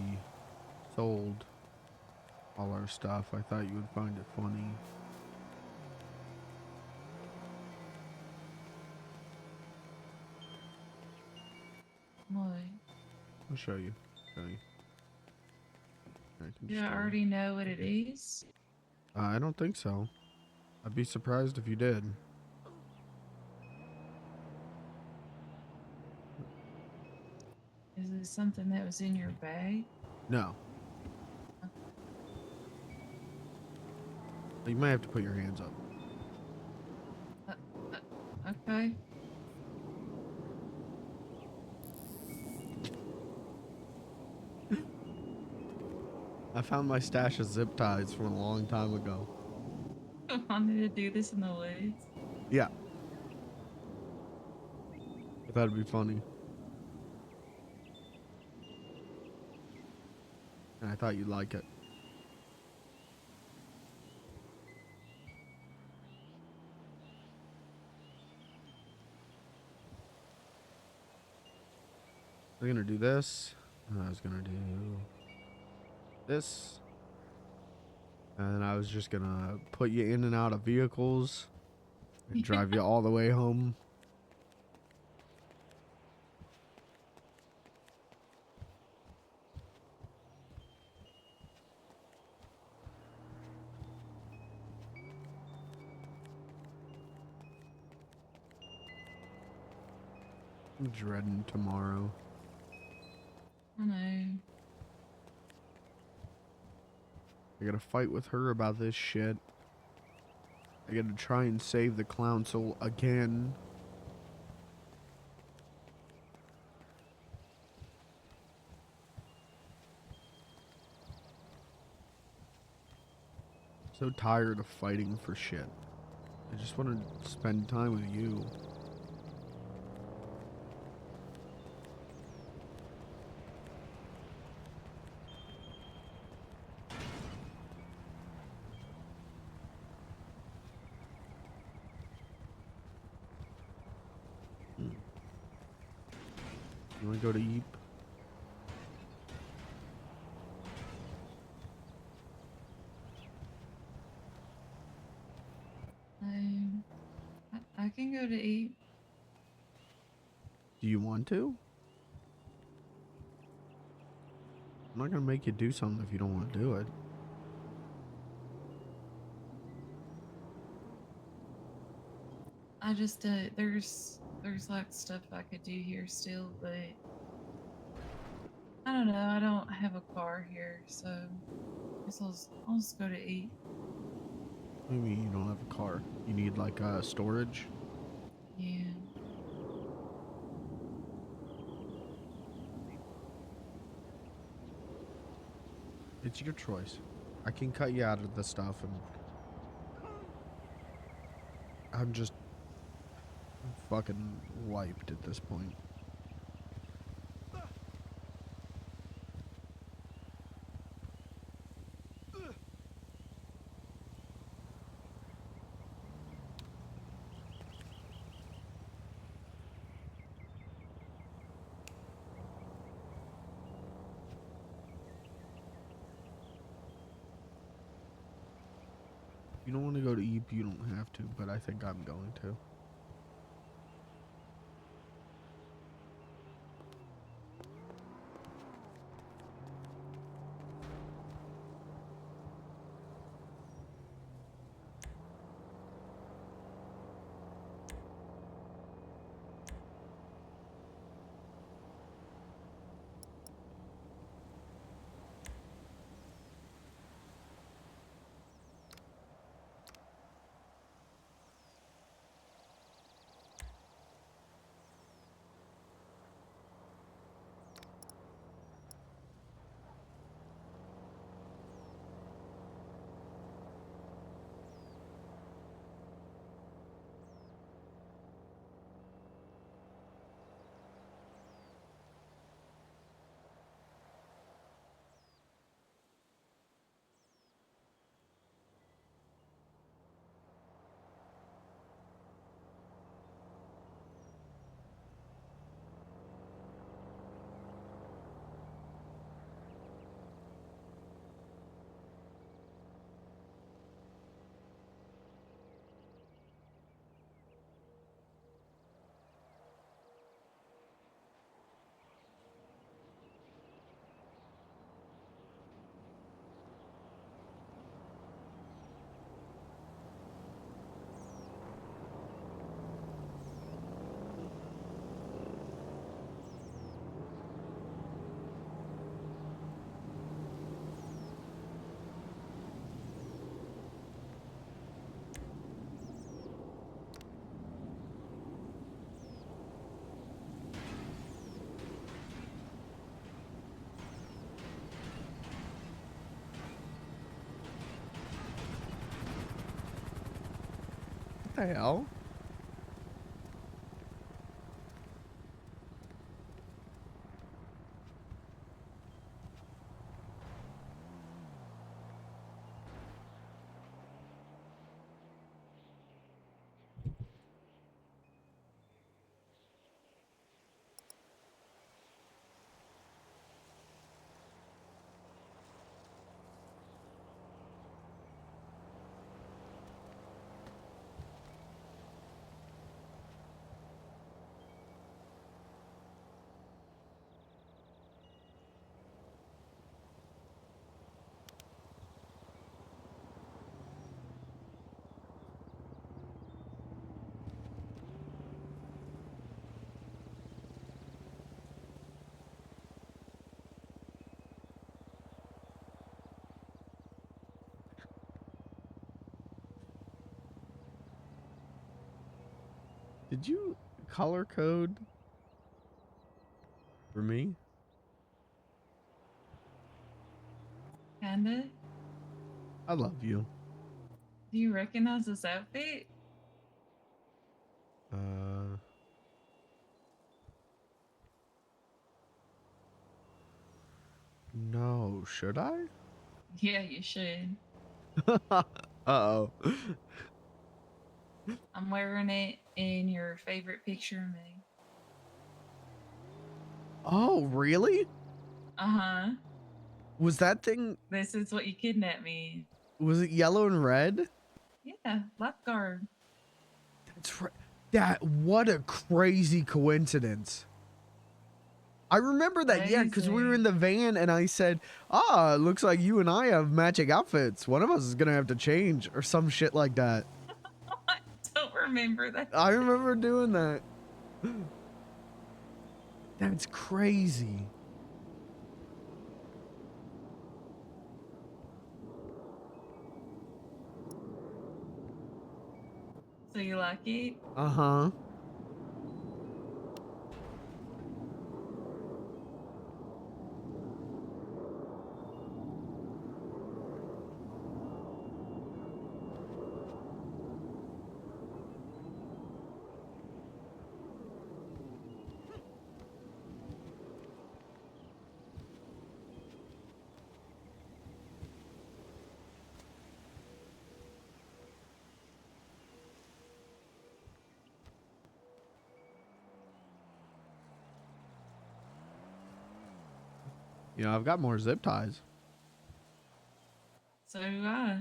sold all our stuff. I thought you would find it funny. What? I'll show you. Show you. I can You just, already know what it is? I don't think so. I'd be surprised if you did. Is it something that was in your bag? No. You might have to put your hands up. Okay. I found my stash of zip ties from a long time ago. I wanted to do this in the woods. Yeah. I thought it'd be funny. And I thought you'd like it. I was gonna do this. And I was gonna do this. And I was just gonna put you in and out of vehicles and drive you all the way home. I'm dreading tomorrow. I know. I gotta fight with her about this shit. I gotta try and save the council again. So tired of fighting for shit. I just want to spend time with you. You want to go to Eep? I can go to eat. Do you want to? I'm not gonna make you do something if you don't want to do it. I just there's like stuff I could do here still, but I don't know. I don't have a car here, so I guess I'll just go to eat. What do you mean you don't have a car? You need like storage? Yeah. It's your choice. I can cut you out of the stuff and I'm fucking wiped at this point. If you don't want to go to Eep, you don't have to, but I think I'm going to. the hell? Did you color code for me? Kinda. I love you. Do you recognize this outfit? No, should I? Yeah, you should. Uh-oh. I'm wearing it in your favorite picture of me. Oh, really? Uh-huh. Was that thing, This is what you kidnapped me was it yellow and red? in. Yeah, lifeguard. That's right. What a crazy coincidence. I remember that, yeah, because we were in the van and I said, it looks like you and I have matching outfits. One of us is going to have to change or some shit like that. I don't remember that. I remember doing that. That's crazy. So you like it? Uh-huh. You know, I've got more zip ties. So do I.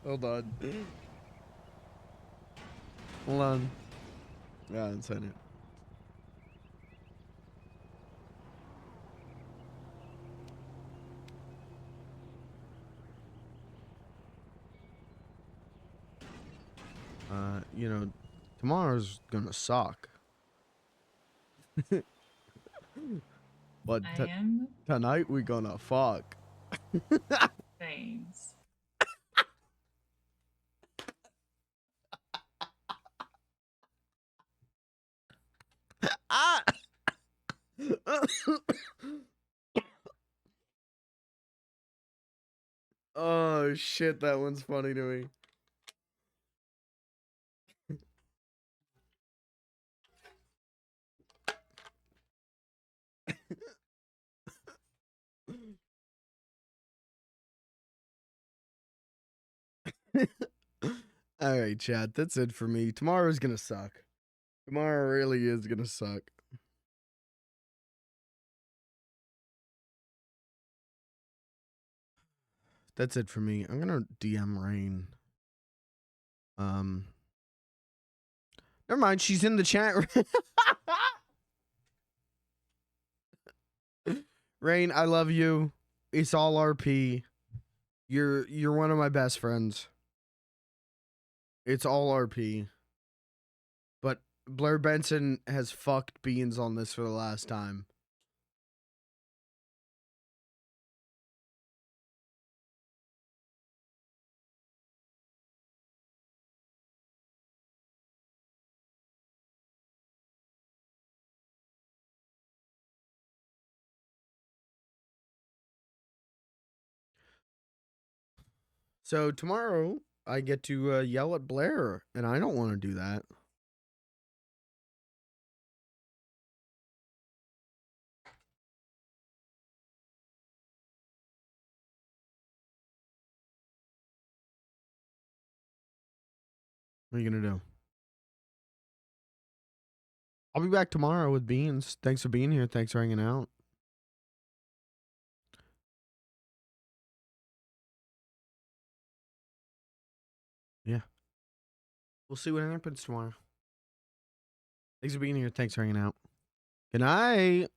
Hold on. Hold on. Yeah, it's in it. You know, tomorrow's gonna suck. But tonight we gonna fuck. Thanks. Oh shit, that one's funny to me. All right, chat. That's it for me. Tomorrow's gonna suck. Tomorrow really is gonna suck. That's it for me. I'm gonna DM Rain. Never mind. She's in the chat. Rain, I love you. It's all RP. You're one of my best friends. It's all RP. But Blair Benson has fucked beans on this for the last time. So tomorrow I get to yell at Blair, and I don't want to do that. What are you gonna do? I'll be back tomorrow with Beans. Thanks for being here. Thanks for hanging out. Yeah. We'll see what happens tomorrow. Thanks for being here. Thanks for hanging out. Good night.